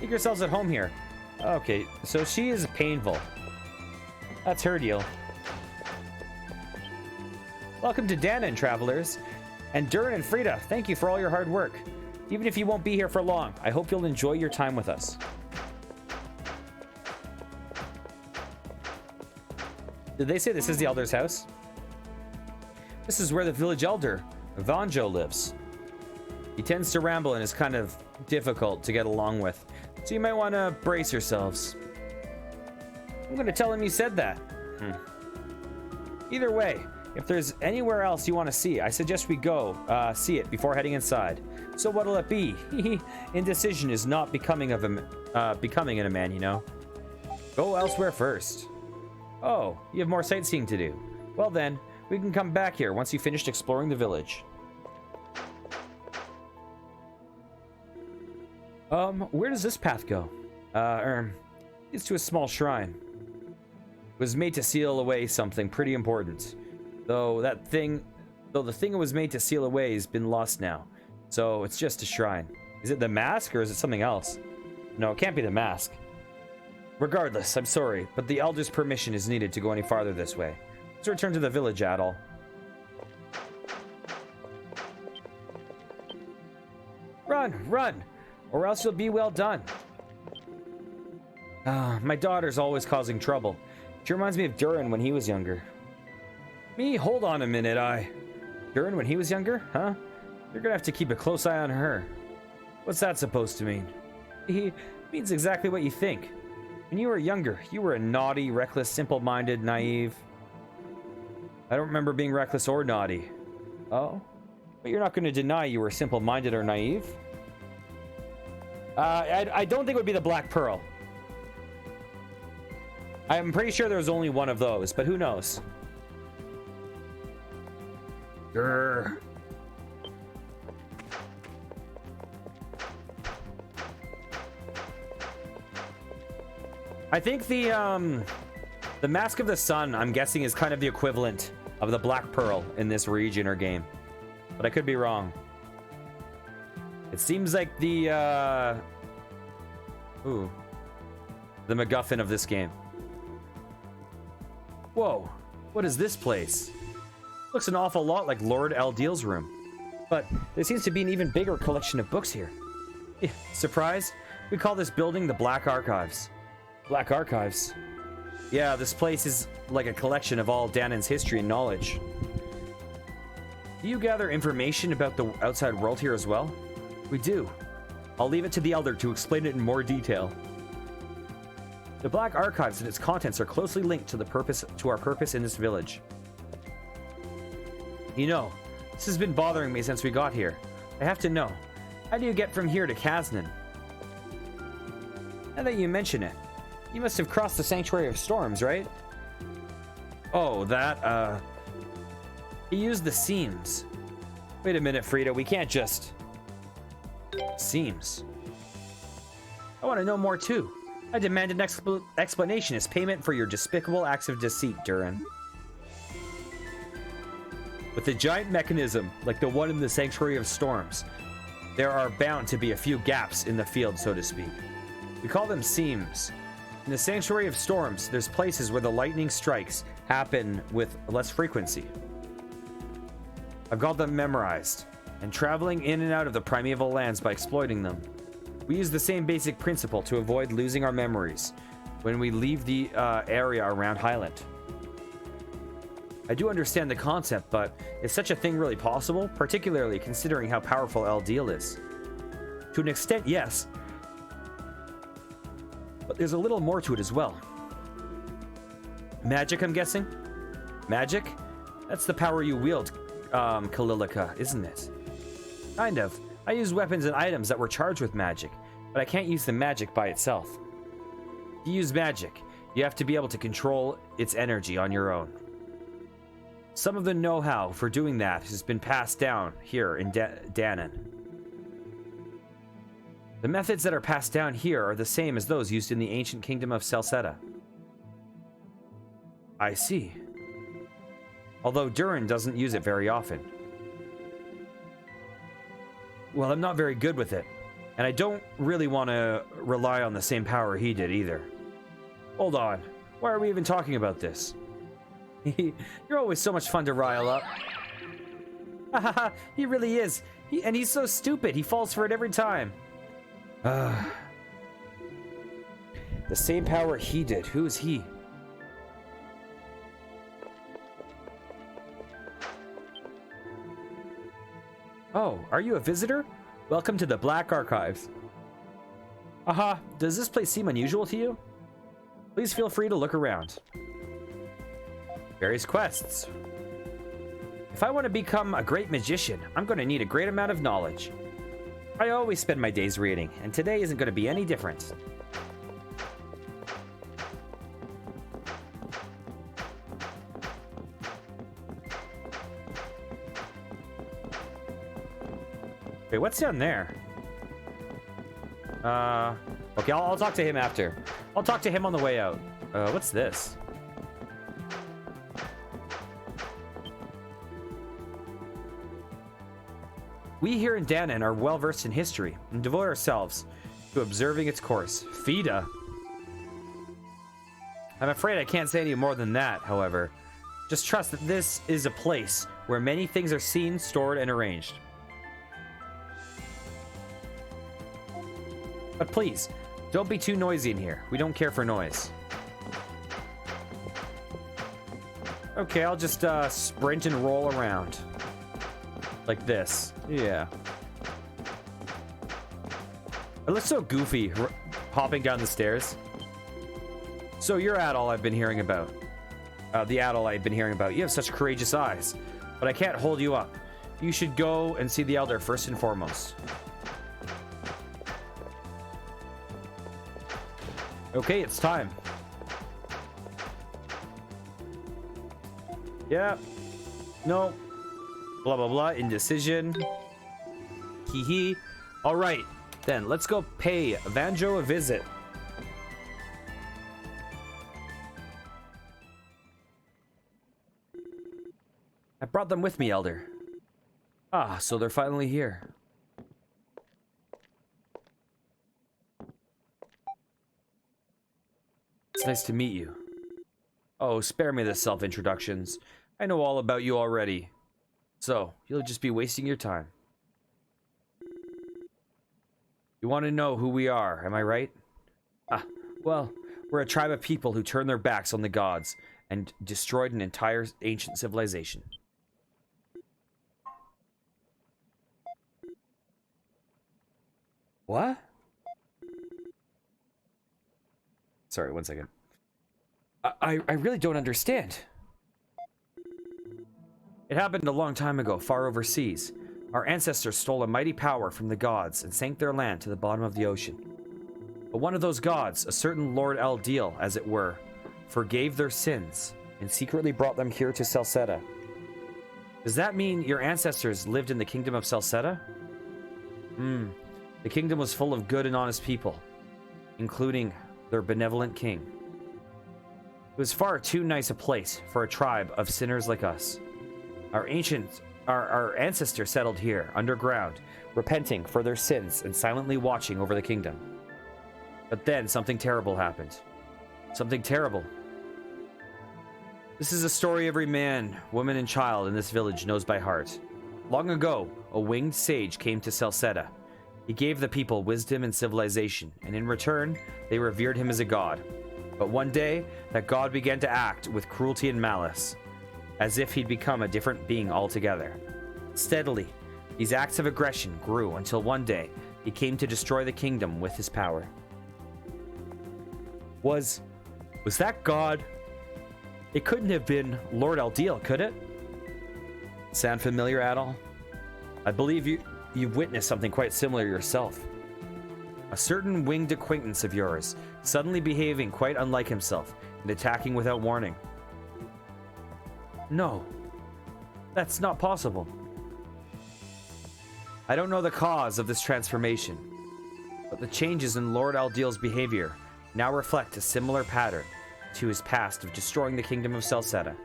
Speaker 1: Make yourselves at home here. Okay, so she is painful. That's her deal. Welcome to Danon, travelers. And Durin and Frida, thank you for all your hard work. Even if you won't be here for long, I hope you'll enjoy your time with us. Did they say this is the Elder's house? This is where the village elder, Vanjo, lives. He tends to ramble and is kind of difficult to get along with, so you might want to brace yourselves. I'm going to tell him you said that. Either way, if there's anywhere else you want to see, I suggest we go see it before heading inside. So what'll it be? Indecision is not becoming in a man, you know. Go elsewhere first. Oh, you have more sightseeing to do. Well then, we can come back here once you've finished exploring the village. Where does this path go? It's to a small shrine. It was made to seal away something pretty important. Though the thing it was made to seal away has been lost now. So it's just a shrine. Is it the mask or is it something else? No, it can't be the mask. Regardless, I'm sorry, but the Elder's permission is needed to go any farther this way. Let's return to the village, Adol. Run, run, or else you'll be well done. My daughter's always causing trouble. She reminds me of Durin when he was younger. Me? Hold on a minute, Durin, when he was younger? Huh? You're gonna have to keep a close eye on her. What's that supposed to mean? He means exactly what you think. When you were younger, you were a naughty, reckless, simple-minded, naive... I don't remember being reckless or naughty. Oh? But you're not going to deny you were simple-minded or naive? I don't think it would be the Black Pearl. I'm pretty sure there's only one of those, but who knows? Grr. I think the Mask of the Sun, I'm guessing, is kind of the equivalent of the Black Pearl in this region or game. But I could be wrong. It seems like the MacGuffin of this game. Whoa, what is this place? Looks an awful lot like Lord Eldeal's room. But there seems to be an even bigger collection of books here. Yeah, surprise? We call this building the Black Archives. Black Archives? Yeah, this place is like a collection of all Danan's history and knowledge. Do you gather information about the outside world here as well? We do. I'll leave it to the Elder to explain it in more detail. The Black Archives and its contents are closely linked to our purpose in this village. You know, this has been bothering me since we got here. I have to know, how do you get from here to Kaznan? Now that you mention it, you must have crossed the Sanctuary of Storms, right? Oh, that, he used the seams. Wait a minute, Frida, we can't just... Seams. I want to know more, too. I demand an explanation as payment for your despicable acts of deceit, Durin. With a giant mechanism like the one in the Sanctuary of Storms, there are bound to be a few gaps in the field, so to speak. We call them seams. In the Sanctuary of Storms, there's places where the lightning strikes happen with less frequency. I've got them memorized, and traveling in and out of the Primeval Lands by exploiting them. We use the same basic principle to avoid losing our memories when we leave the area around Highland. I do understand the concept, but is such a thing really possible? Particularly considering how powerful Eldeal is. To an extent, yes. But there's a little more to it as well. Magic, I'm guessing? Magic? That's the power you wield, Kalilika, isn't it? Kind of. I use weapons and items that were charged with magic, but I can't use the magic by itself. To use magic, you have to be able to control its energy on your own. Some of the know-how for doing that has been passed down here in Danan. The methods that are passed down here are the same as those used in the ancient kingdom of Celceta. I see. Although Durin doesn't use it very often. Well, I'm not very good with it, and I don't really want to rely on the same power he did either. Hold on, why are we even talking about this? You're always so much fun to rile up. Haha, he really is. And he's so stupid, he falls for it every time. The same power he did, who is he? Oh, are you a visitor? Welcome to the Black Archives. Aha, does this place seem unusual to you? Please feel free to look around. Various quests. If I want to become a great magician, I'm going to need a great amount of knowledge. I always spend my days reading, and today isn't going to be any different. Wait, what's down there? Okay, I'll talk to him after. I'll talk to him on the way out. What's this? We here in Danan are well versed in history and devote ourselves to observing its course. Fida. I'm afraid I can't say any more than that, however. Just trust that this is a place where many things are seen, stored, and arranged. But please, don't be too noisy in here. We don't care for noise. Okay, I'll just sprint and roll around. Like this. Yeah. It looks so goofy, hopping down the stairs. So you're Adol I've been hearing about. The Adol I've been hearing about. You have such courageous eyes, but I can't hold you up. You should go and see the Elder first and foremost. Okay, it's time. Yeah. No. Blah, blah, blah. Indecision. Hee hee. All right. Then let's go pay Vanjo a visit. I brought them with me, Elder. Ah, so they're finally here. It's nice to meet you. Oh, spare me the self-introductions. I know all about you already. So, you'll just be wasting your time. You want to know who we are, am I right? Ah, well, we're a tribe of people who turned their backs on the gods and destroyed an entire ancient civilization. What? Sorry, one second. I really don't understand. It happened a long time ago, far overseas. Our ancestors stole a mighty power from the gods and sank their land to the bottom of the ocean. But one of those gods, a certain Lord Eldiel, as it were, forgave their sins and secretly brought them here to Celceta. Does that mean your ancestors lived in the kingdom of Celceta? The kingdom was full of good and honest people, including their benevolent king. It was far too nice a place for a tribe of sinners like us. Our ancestors settled here, underground, repenting for their sins and silently watching over the kingdom. But then something terrible happened. Something terrible. This is a story every man, woman, and child in this village knows by heart. Long ago, a winged sage came to Celceta. He gave the people wisdom and civilization, and in return, they revered him as a god. But one day, that god began to act with cruelty and malice, as if he'd become a different being altogether. Steadily, these acts of aggression grew until one day, he came to destroy the kingdom with his power. Was that god? It couldn't have been Lord Eldiel, could it? Sound familiar at all? I believe you've witnessed something quite similar yourself. A certain winged acquaintance of yours, suddenly behaving quite unlike himself and attacking without warning. No, that's not possible. I don't know the cause of this transformation, but the changes in Lord Eldiel's behavior now reflect a similar pattern to his past of destroying the kingdom of Celceta.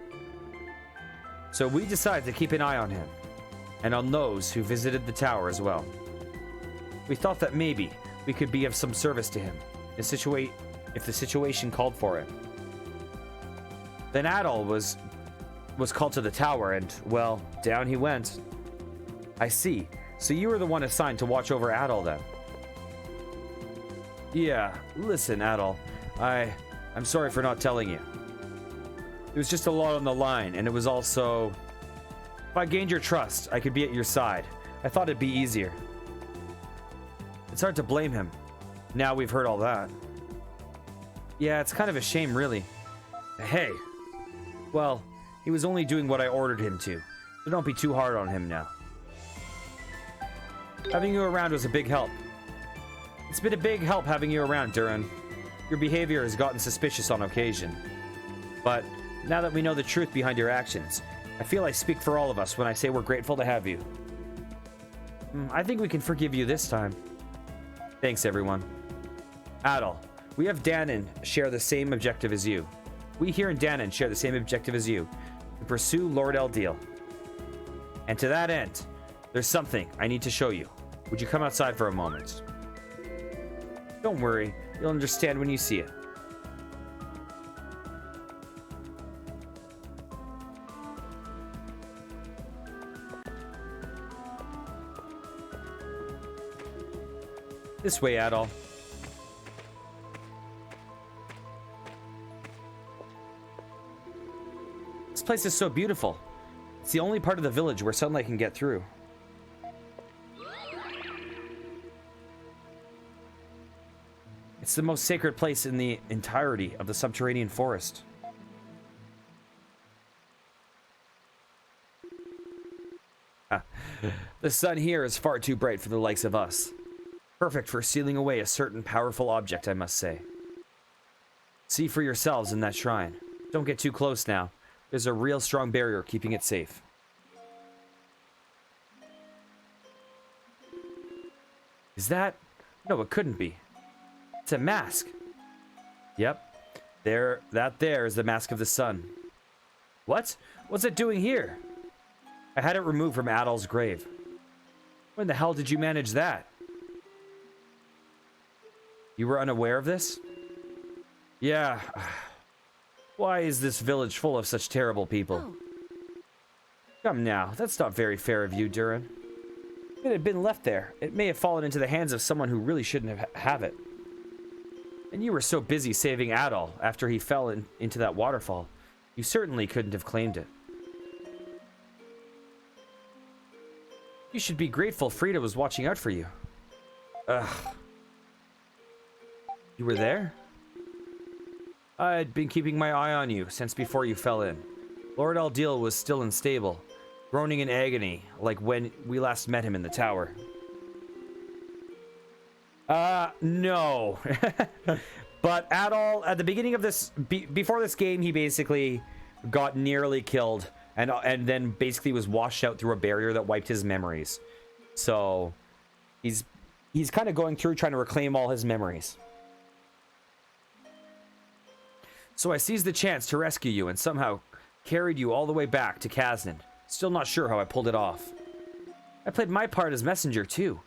Speaker 1: So we decided to keep an eye on him, and on those who visited the tower as well. We thought that maybe we could be of some service to him, if the situation called for it. Then Adol was called to the tower, and, well, down he went. I see. So you were the one assigned to watch over Adol, then? Yeah, listen, Adol. I'm sorry for not telling you. It was just a lot on the line, and it was also... If I gained your trust, I could be at your side. I thought it'd be easier. It's hard to blame him. Now we've heard all that. Yeah, it's kind of a shame, really. Hey. Well, he was only doing what I ordered him to, so don't be too hard on him now. Having you around was a big help. It's been a big help having you around, Duran. Your behavior has gotten suspicious on occasion. But now that we know the truth behind your actions, I feel I speak for all of us when I say we're grateful to have you. I think we can forgive you this time. Thanks, everyone. Adol, we have Danon share the same objective as you. We here in Danon share the same objective as you, to pursue Lord Eldiel. And to that end, there's something I need to show you. Would you come outside for a moment? Don't worry, you'll understand when you see it. This way, Adol. This place is so beautiful. It's the only part of the village where sunlight can get through. It's the most sacred place in the entirety of the subterranean forest. The sun here is far too bright for the likes of us. Perfect for sealing away a certain powerful object, I must say. See for yourselves in that shrine. Don't get too close now. There's a real strong barrier keeping it safe. Is that? No, it couldn't be. It's a mask. Yep. That there is the mask of the sun. What? What's it doing here? I had it removed from Adol's grave. When the hell did you manage that? You were unaware of this? Yeah. Why is this village full of such terrible people?
Speaker 6: Oh.
Speaker 1: Come now, that's not very fair of you, Durin. If it had been left there, it may have fallen into the hands of someone who really shouldn't have it. And you were so busy saving Adol after he fell into that waterfall. You certainly couldn't have claimed it. You should be grateful Frida was watching out for you. Ugh. You were there? I'd been keeping my eye on you since before you fell in. Lord Aldil was still unstable, groaning in agony, like when we last met him in the tower. No. But Adol, at the beginning of this, before this game, he basically got nearly killed, and then basically was washed out through a barrier that wiped his memories. So, he's kind of going through trying to reclaim all his memories. So I seized the chance to rescue you and somehow carried you all the way back to Kaznan. Still not sure how I pulled it off. I played my part as messenger too.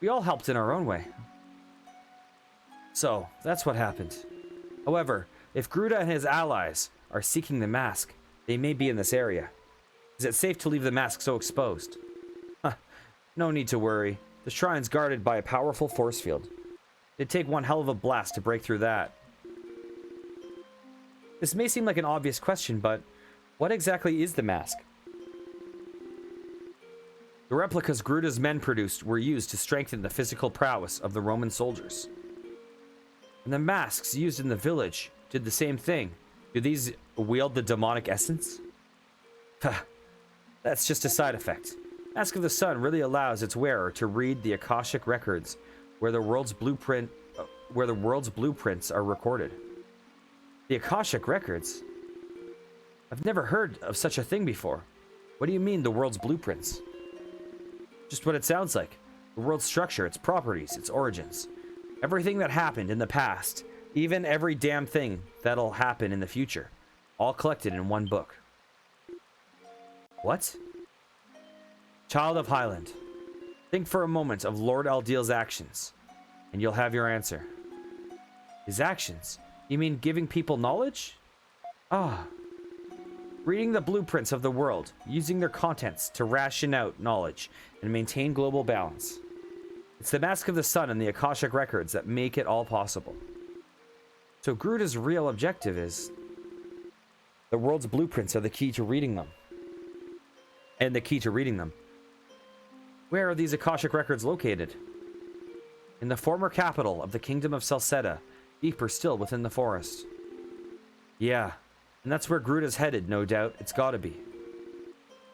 Speaker 1: We all helped in our own way. So, that's what happened. However, if Gruda and his allies are seeking the mask, they may be in this area. Is it safe to leave the mask so exposed? Huh. No need to worry. The shrine's guarded by a powerful force field. It'd take one hell of a blast to break through that. This may seem like an obvious question, but what exactly is the mask? The replicas Gruda's men produced were used to strengthen the physical prowess of the Roman soldiers. And the masks used in the village did the same thing. Do these wield the demonic essence? That's just a side effect. Mask of the Sun really allows its wearer to read the Akashic records where the world's blueprints are recorded. The Akashic records? I've never heard of such a thing before. What do you mean, the world's blueprints? Just what it sounds like. The world's structure, its properties, its origins. Everything that happened in the past, even every damn thing that'll happen in the future. All collected in one book. What? Child of Highland. Think for a moment of Lord Aldil's actions, and you'll have your answer. His actions? You mean giving people knowledge? Ah. Reading the blueprints of the world, using their contents to ration out knowledge and maintain global balance. It's the Mask of the Sun and the Akashic records that make it all possible. So Gruda's real objective is... the world's blueprints are the key to reading them. And the key to reading them. Where are these Akashic records located? In the former capital of the Kingdom of Celceta, deeper still within the forest. Yeah, and that's where Gruda's headed, no doubt. It's gotta be.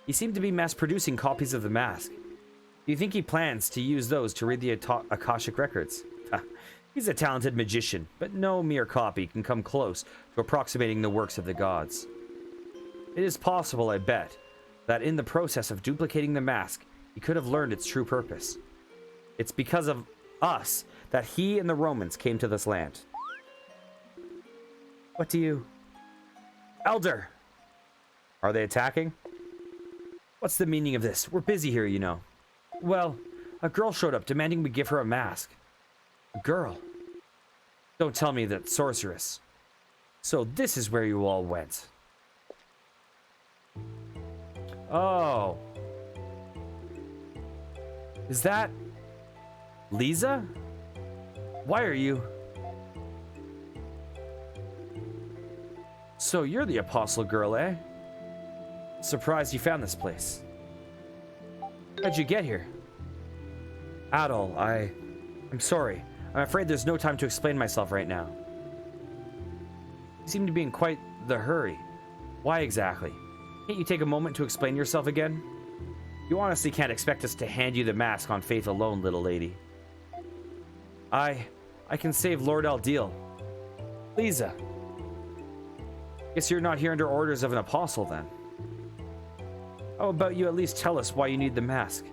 Speaker 1: He seemed to be mass-producing copies of the mask. Do you think he plans to use those to read the Akashic records? He's a talented magician, but no mere copy can come close to approximating the works of the gods. It is possible, I bet, that in the process of duplicating the mask, he could have learned its true purpose. It's because of us that he and the Romans came to this land. What do you... Elder! Are they attacking? What's the meaning of this? We're busy here, you know. Well, a girl showed up demanding we give her a mask. A girl? Don't tell me that sorceress. So this is where you all went. Oh. Is that... Lisa? Why are you... So you're the apostle girl, eh? Surprised you found this place. How'd you get here? Adol, I'm sorry. I'm afraid there's no time to explain myself right now. You seem to be in quite the hurry. Why exactly? Can't you take a moment to explain yourself again? You honestly can't expect us to hand you the mask on faith alone, little lady. I can save Lord Aldeal. Lisa. Guess you're not here under orders of an apostle then. How about you at least tell us why you need the mask?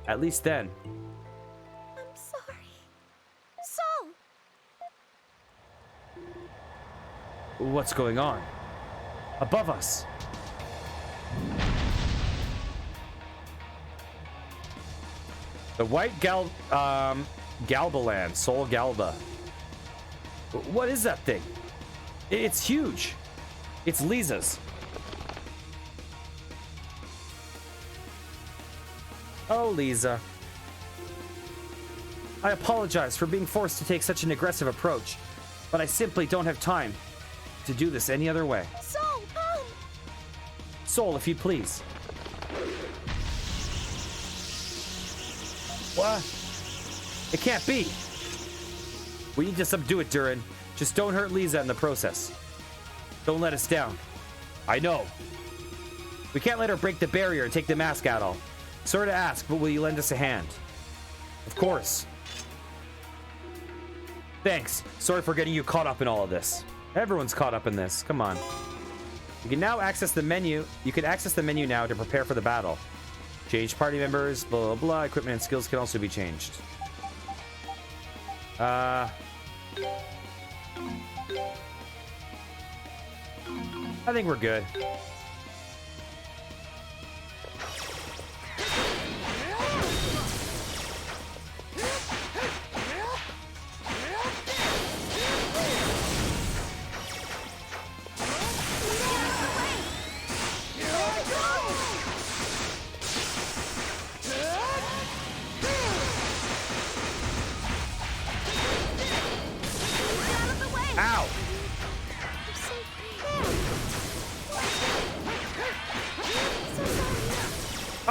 Speaker 1: At least then.
Speaker 6: I'm sorry. Saul!
Speaker 1: What's going on? Above us. The white Galbaland, Soul Galba. What is that thing? It's huge. It's Lisa's. Oh, Lisa. I apologize for being forced to take such an aggressive approach, but I simply don't have time to do this any other way.
Speaker 6: Saul, come!
Speaker 1: Soul, if you please. What? It can't be. We need to subdue it, Durin. Just don't hurt Lisa in the process. Don't let us down. I know. We can't let her break the barrier and take the mask at all. Sorry to ask, but will you lend us a hand? Of course. Thanks. Sorry for getting you caught up in all of this. Everyone's caught up in this. Come on. You can now access the menu. You can access the menu now to prepare for the battle. Change party members, blah, blah, blah. Equipment and skills can also be changed. I think we're good.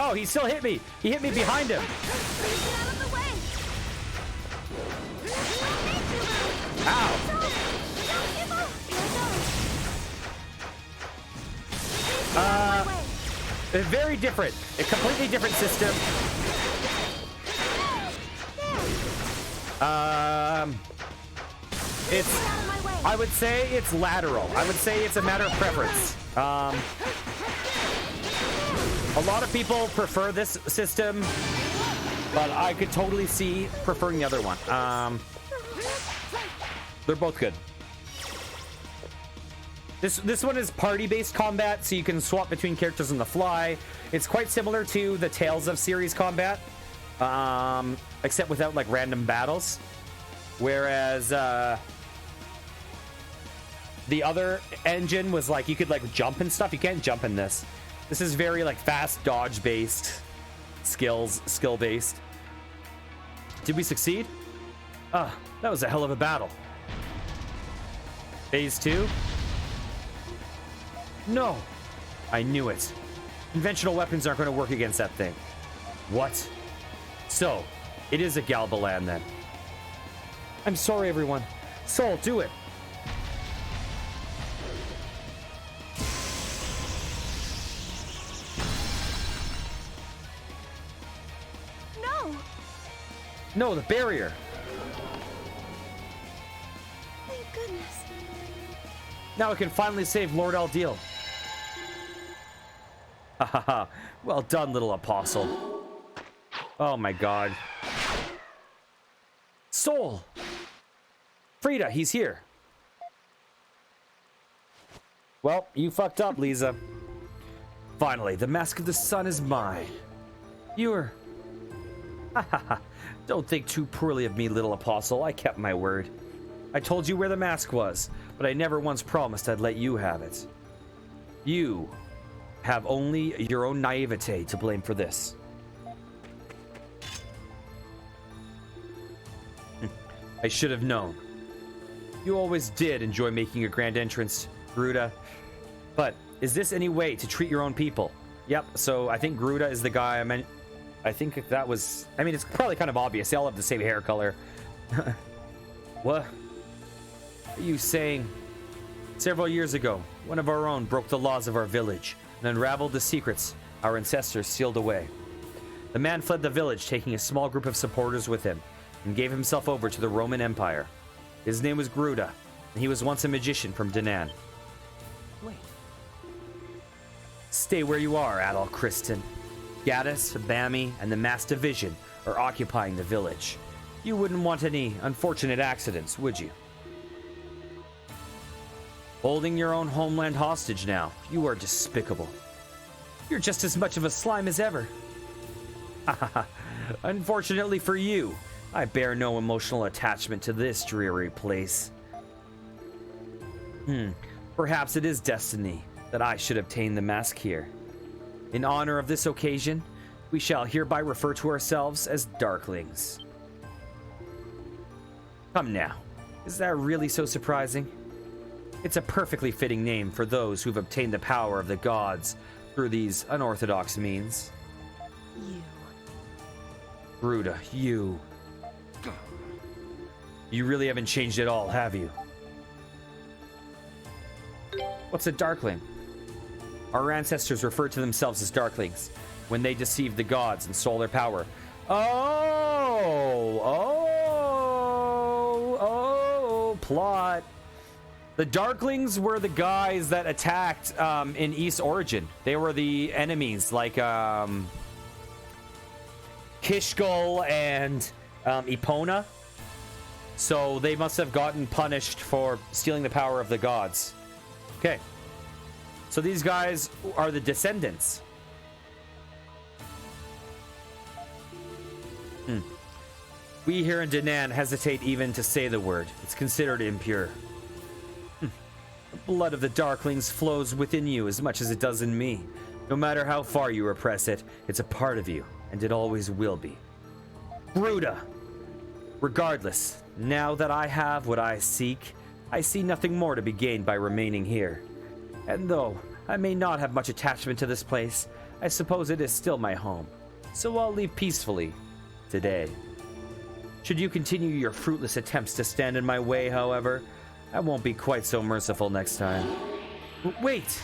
Speaker 1: Oh, he still hit me. He hit me behind him. Ow. Very different. A completely different system. I would say it's lateral. I would say it's a matter of preference. A lot of people prefer this system, but I could totally see preferring the other one. They're both good. This one is party-based combat, so you can swap between characters on the fly. It's quite similar to the Tales of series combat, except without like random battles. Whereas the other engine was like you could like jump and stuff. You can't jump in this. This is very like fast dodge based, skill based. Did we succeed? That was a hell of a battle. Phase 2? No, I knew it. Conventional weapons aren't going to work against that thing. What? So, it is a Galbaland then. I'm sorry, everyone. Soul, do it. No, the barrier.
Speaker 6: Thank goodness.
Speaker 1: Now we can finally save Lord Aldeal. Ha ha ha. Well done, little apostle. Oh my god. Soul. Frida, he's here. Well, you fucked up, Lisa. Finally, the Mask of the Sun is mine. You're... Ha ha ha. Don't think too poorly of me, little apostle. I kept my word. I told you where the mask was, but I never once promised I'd let you have it. You have only your own naivete to blame for this. I should have known. You always did enjoy making a grand entrance, Gruda. But is this any way to treat your own people? Yep, so I think Gruda is the guy I meant. I think that was... I mean, it's probably kind of obvious. They all have the same hair color. What are you saying? Several years ago, one of our own broke the laws of our village and unraveled the secrets our ancestors sealed away. The man fled the village, taking a small group of supporters with him, and gave himself over to the Roman Empire. His name was Gruda, and he was once a magician from Danan.
Speaker 2: Wait.
Speaker 1: Stay where you are, Adol Kristen. Gaddis, Bammy, and the Mass Division are occupying the village. You wouldn't want any unfortunate accidents, would you? Holding your own homeland hostage now. You are despicable. You're just as much of a slime as ever. Unfortunately for you, I bear no emotional attachment to this dreary place. Perhaps it is destiny that I should obtain the mask here. In honor of this occasion, we shall hereby refer to ourselves as Darklings. Come now, is that really so surprising? It's a perfectly fitting name for those who've obtained the power of the gods through these unorthodox means.
Speaker 6: You.
Speaker 1: Gruda, you. You really haven't changed at all, have you? What's a Darkling? Our ancestors referred to themselves as Darklings when they deceived the gods and stole their power. Oh, plot. The Darklings were the guys that attacked in East Origin. They were the enemies, like Kishgul and Epona. So they must have gotten punished for stealing the power of the gods. Okay. So these guys are the descendants. We here in Danan hesitate even to say the word. It's considered impure. The blood of the Darklings flows within you as much as it does in me. No matter how far you repress it, it's a part of you, and it always will be. Gruda! Regardless, now that I have what I seek, I see nothing more to be gained by remaining here. And though I may not have much attachment to this place, I suppose it is still my home. So I'll leave peacefully today. Should you continue your fruitless attempts to stand in my way, however, I won't be quite so merciful next time. Wait!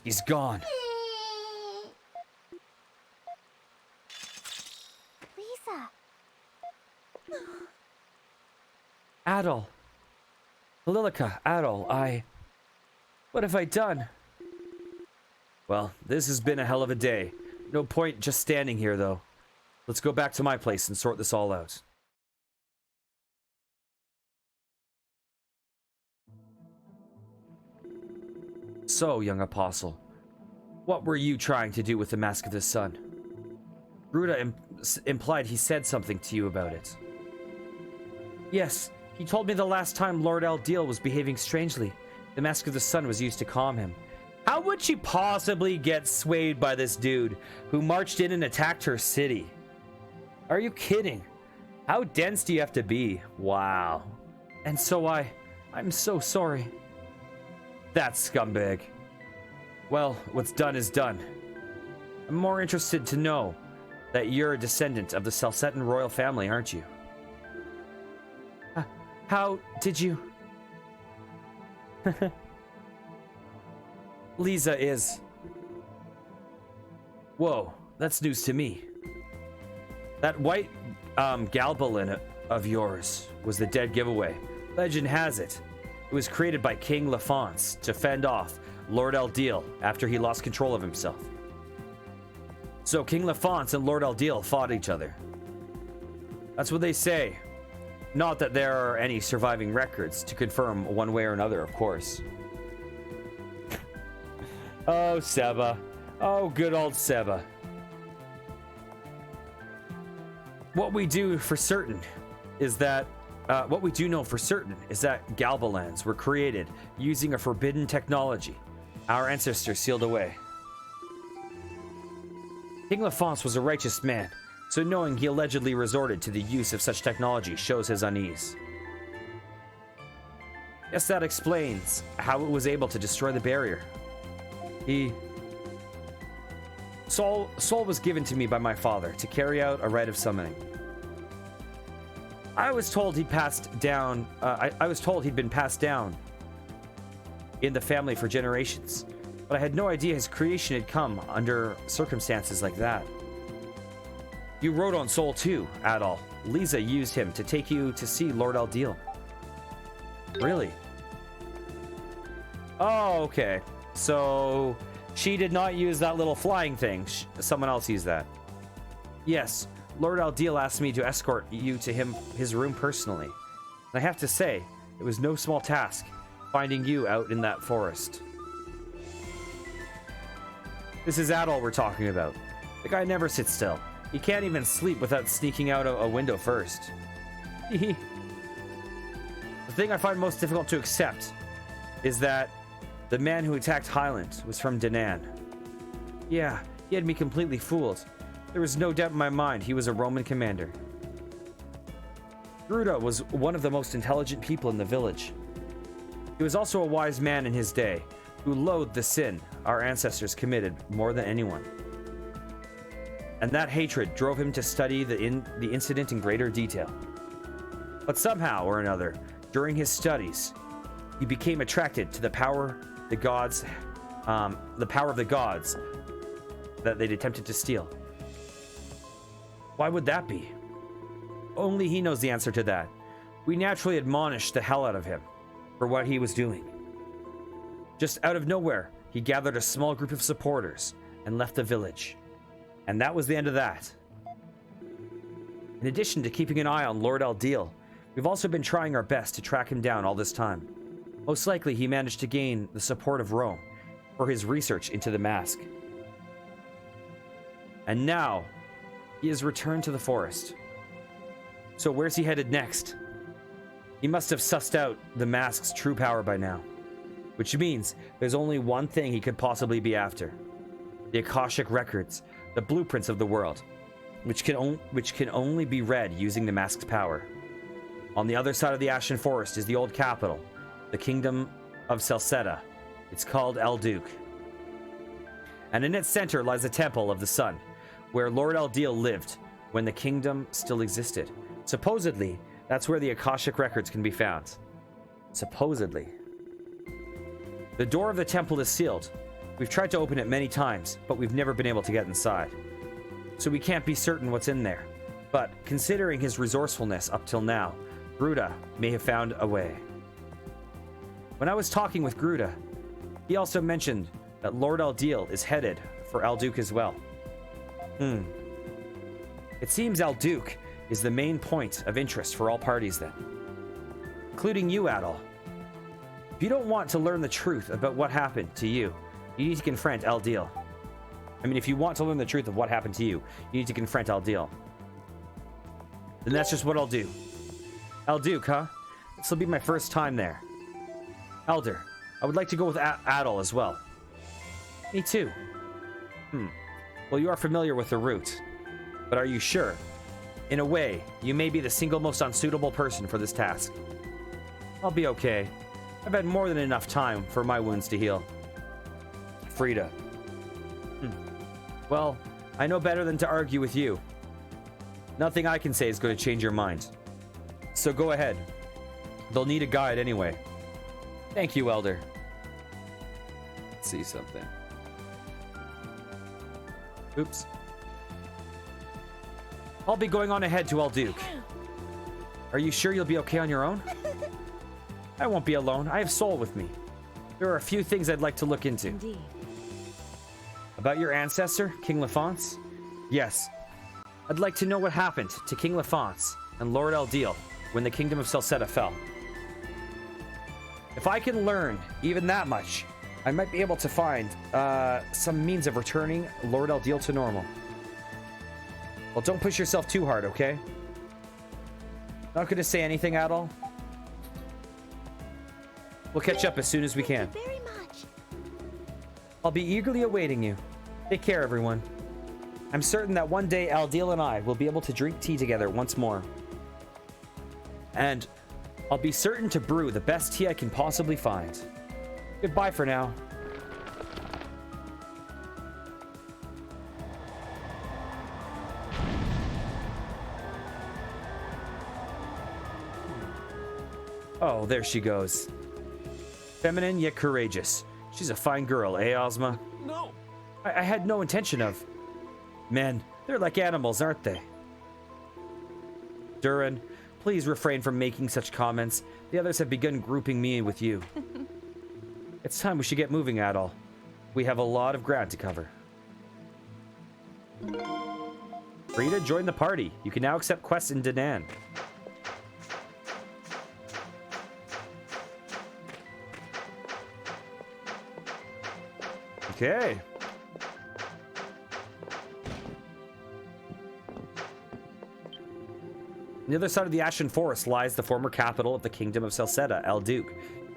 Speaker 1: He's gone.
Speaker 3: Lisa.
Speaker 1: Adol. Lilica, Adol, what have I done? Well, this has been a hell of a day. No point just standing here, though. Let's go back to my place and sort this all out. So, young apostle, what were you trying to do with the Mask of the Sun? Gruda implied he said something to you about it. Yes, he told me the last time Lord Eldeal was behaving strangely, the Mask of the Sun was used to calm him. How would she possibly get swayed by this dude who marched in and attacked her city? Are you kidding? How dense do you have to be? Wow. And so I'm so sorry. That scumbag. Well, what's done is done. I'm more interested to know that you're a descendant of the Celcetan royal family, aren't you? How did you... Lisa is... Whoa, that's news to me. That white galbalin of yours was the dead giveaway. Legend has it. It was created by King Lafance to fend off Lord Eldeal after he lost control of himself. So King Lafance and Lord Eldeal fought each other. That's what they say. Not that there are any surviving records to confirm one way or another, of course. Oh, Seba. Oh, good old Seba. What we do know for certain is that Galbalands were created using a forbidden technology our ancestors sealed away. King Lafance was a righteous man, so knowing he allegedly resorted to the use of such technology shows his unease. Guess that explains how it was able to destroy the barrier. Soul was given to me by my father to carry out a rite of summoning. I was told he'd been passed down in the family for generations, but I had no idea his creation had come under circumstances like that. You rode on Soul too, Adol. Lisa used him to take you to see Lord Aldil. Really? Oh, okay. So she did not use that little flying thing. Someone else used that. Yes, Lord Aldil asked me to escort you to his room personally. And I have to say, it was no small task finding you out in that forest. This is Adol we're talking about. The guy never sits still. He can't even sleep without sneaking out a window first. The thing I find most difficult to accept is that the man who attacked Highland was from Danan. Yeah, he had me completely fooled. There was no doubt in my mind he was a Roman commander. Gruda was one of the most intelligent people in the village. He was also a wise man in his day, who loathed the sin our ancestors committed more than anyone. And that hatred drove him to study the incident in greater detail. But somehow or another, during his studies, he became attracted to the power of the gods that they'd attempted to steal. Why would that be? Only he knows the answer to that. We naturally admonished the hell out of him for what he was doing. Just out of nowhere, he gathered a small group of supporters and left the village. And that was the end of that. In addition to keeping an eye on Lord Aldil, we've also been trying our best to track him down all this time. Most likely he managed to gain the support of Rome for his research into the mask. And now, he has returned to the forest. So where's he headed next? He must have sussed out the mask's true power by now. Which means there's only one thing he could possibly be after. The Akashic records, the blueprints of the world, which can only be read using the mask's power. On the other side of the Ashen Forest is the old capital, the kingdom of Celceta. It's called Elduk. And in its center lies the Temple of the Sun, where Lord Aldil lived when the kingdom still existed. Supposedly, that's where the Akashic records can be found. Supposedly. The door of the temple is sealed. We've tried to open it many times, but we've never been able to get inside. So we can't be certain what's in there. But considering his resourcefulness up till now, Gruda may have found a way. When I was talking with Gruda, he also mentioned that Lord Aldil is headed for Elduk as well. It seems Elduk is the main point of interest for all parties then. Including you, Adol. If you don't want to learn the truth about what happened to you, you need to confront Aldil. I mean, if you want to learn the truth of what happened to you, you need to confront Aldil. Then that's just what I'll do. Elduk, huh? This will be my first time there. Elder, I would like to go with Adol as well. Me too. Well, you are familiar with the route. But are you sure? In a way, you may be the single most unsuitable person for this task. I'll be okay. I've had more than enough time for my wounds to heal. Frida. Well, I know better than to argue with you. Nothing I can say is going to change your mind. So go ahead. They'll need a guide anyway. Thank you, Elder. Let's see something. Oops. I'll be going on ahead to Elduk. Are you sure you'll be okay on your own? I won't be alone. I have Soul with me. There are a few things I'd like to look into.
Speaker 6: Indeed.
Speaker 1: About your ancestor, King Lafance? Yes. I'd like to know what happened to King Lafance and Lord Aldil when the kingdom of Celceta fell. If I can learn even that much, I might be able to find some means of returning Lord Aldil to normal. Well, don't push yourself too hard, okay? Not going to say anything at all. We'll catch up as soon as we can.
Speaker 6: Thank you very much.
Speaker 1: I'll be eagerly awaiting you. Take care, everyone. I'm certain that one day Aldil and I will be able to drink tea together once more. And I'll be certain to brew the best tea I can possibly find. Goodbye for now. Oh, there she goes. Feminine yet courageous. She's a fine girl, eh, Ozma?
Speaker 2: No!
Speaker 1: I had no intention of... Men, they're like animals, aren't they? Durin, please refrain from making such comments. The others have begun grouping me with you. It's time we should get moving, Adol. We have a lot of ground to cover. Frida, join the party. You can now accept quests in Danan. Okay. On the other side of the Ashen Forest lies the former capital of the Kingdom of Celceta, El-Duc.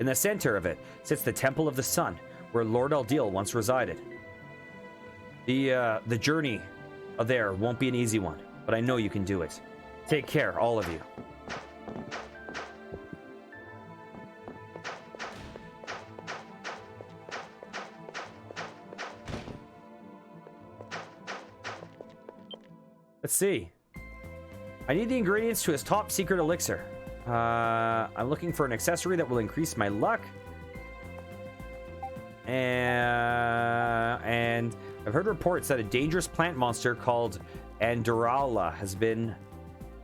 Speaker 1: In the center of it sits the Temple of the Sun, where Lord Aldil once resided. The journey there won't be an easy one, but I know you can do it. Take care, all of you. Let's see. I need the ingredients to his top secret elixir. I'm looking for an accessory that will increase my luck. And I've heard reports that a dangerous plant monster called Andorala has been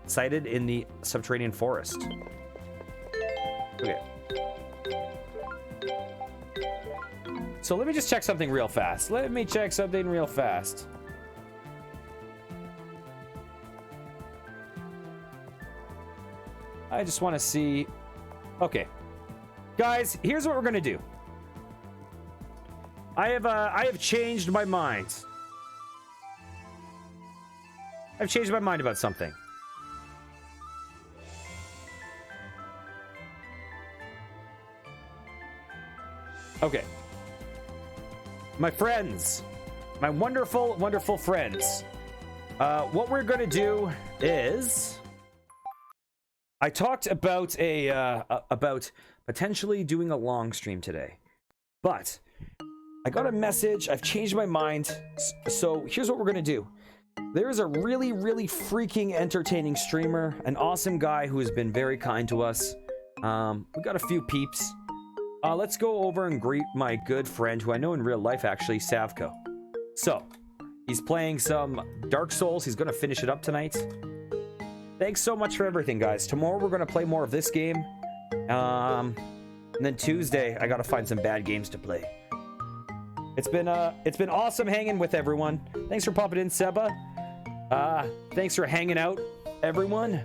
Speaker 1: sighted in the subterranean forest. Okay. So let me just check something real fast. I just want to see. Okay, guys, here's what we're gonna do. I have changed my mind. I've changed my mind about something. Okay, my friends, my wonderful, wonderful friends. What we're gonna do is. I talked about about potentially doing a long stream today, but I got a message. I've changed my mind. So here's what we're gonna do. There's a really, really freaking entertaining streamer, an awesome guy who has been very kind to us. We got a few peeps. Let's go over and greet my good friend who I know in real life, actually, Savco. So he's playing some Dark Souls. He's gonna finish it up tonight. Thanks so much for everything, guys. Tomorrow we're gonna play more of this game. And then Tuesday I gotta find some bad games to play. It's been awesome hanging with everyone. Thanks for popping in, Seba. Thanks for hanging out, everyone.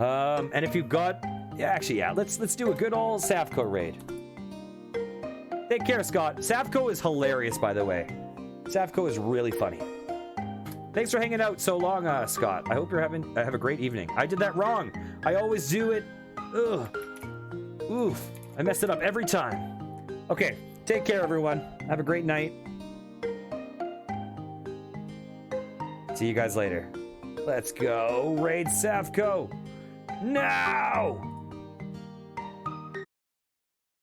Speaker 1: And if you've got, let's do a good old Savco raid. Take care, Scott. Savco is hilarious, by the way. Savco is really funny. Thanks for hanging out so long, Scott. I hope you're have a great evening. I did that wrong. I always do it. Ugh. Oof. I messed it up every time. Okay. Take care, everyone. Have a great night. See you guys later. Let's go raid Savco. Now!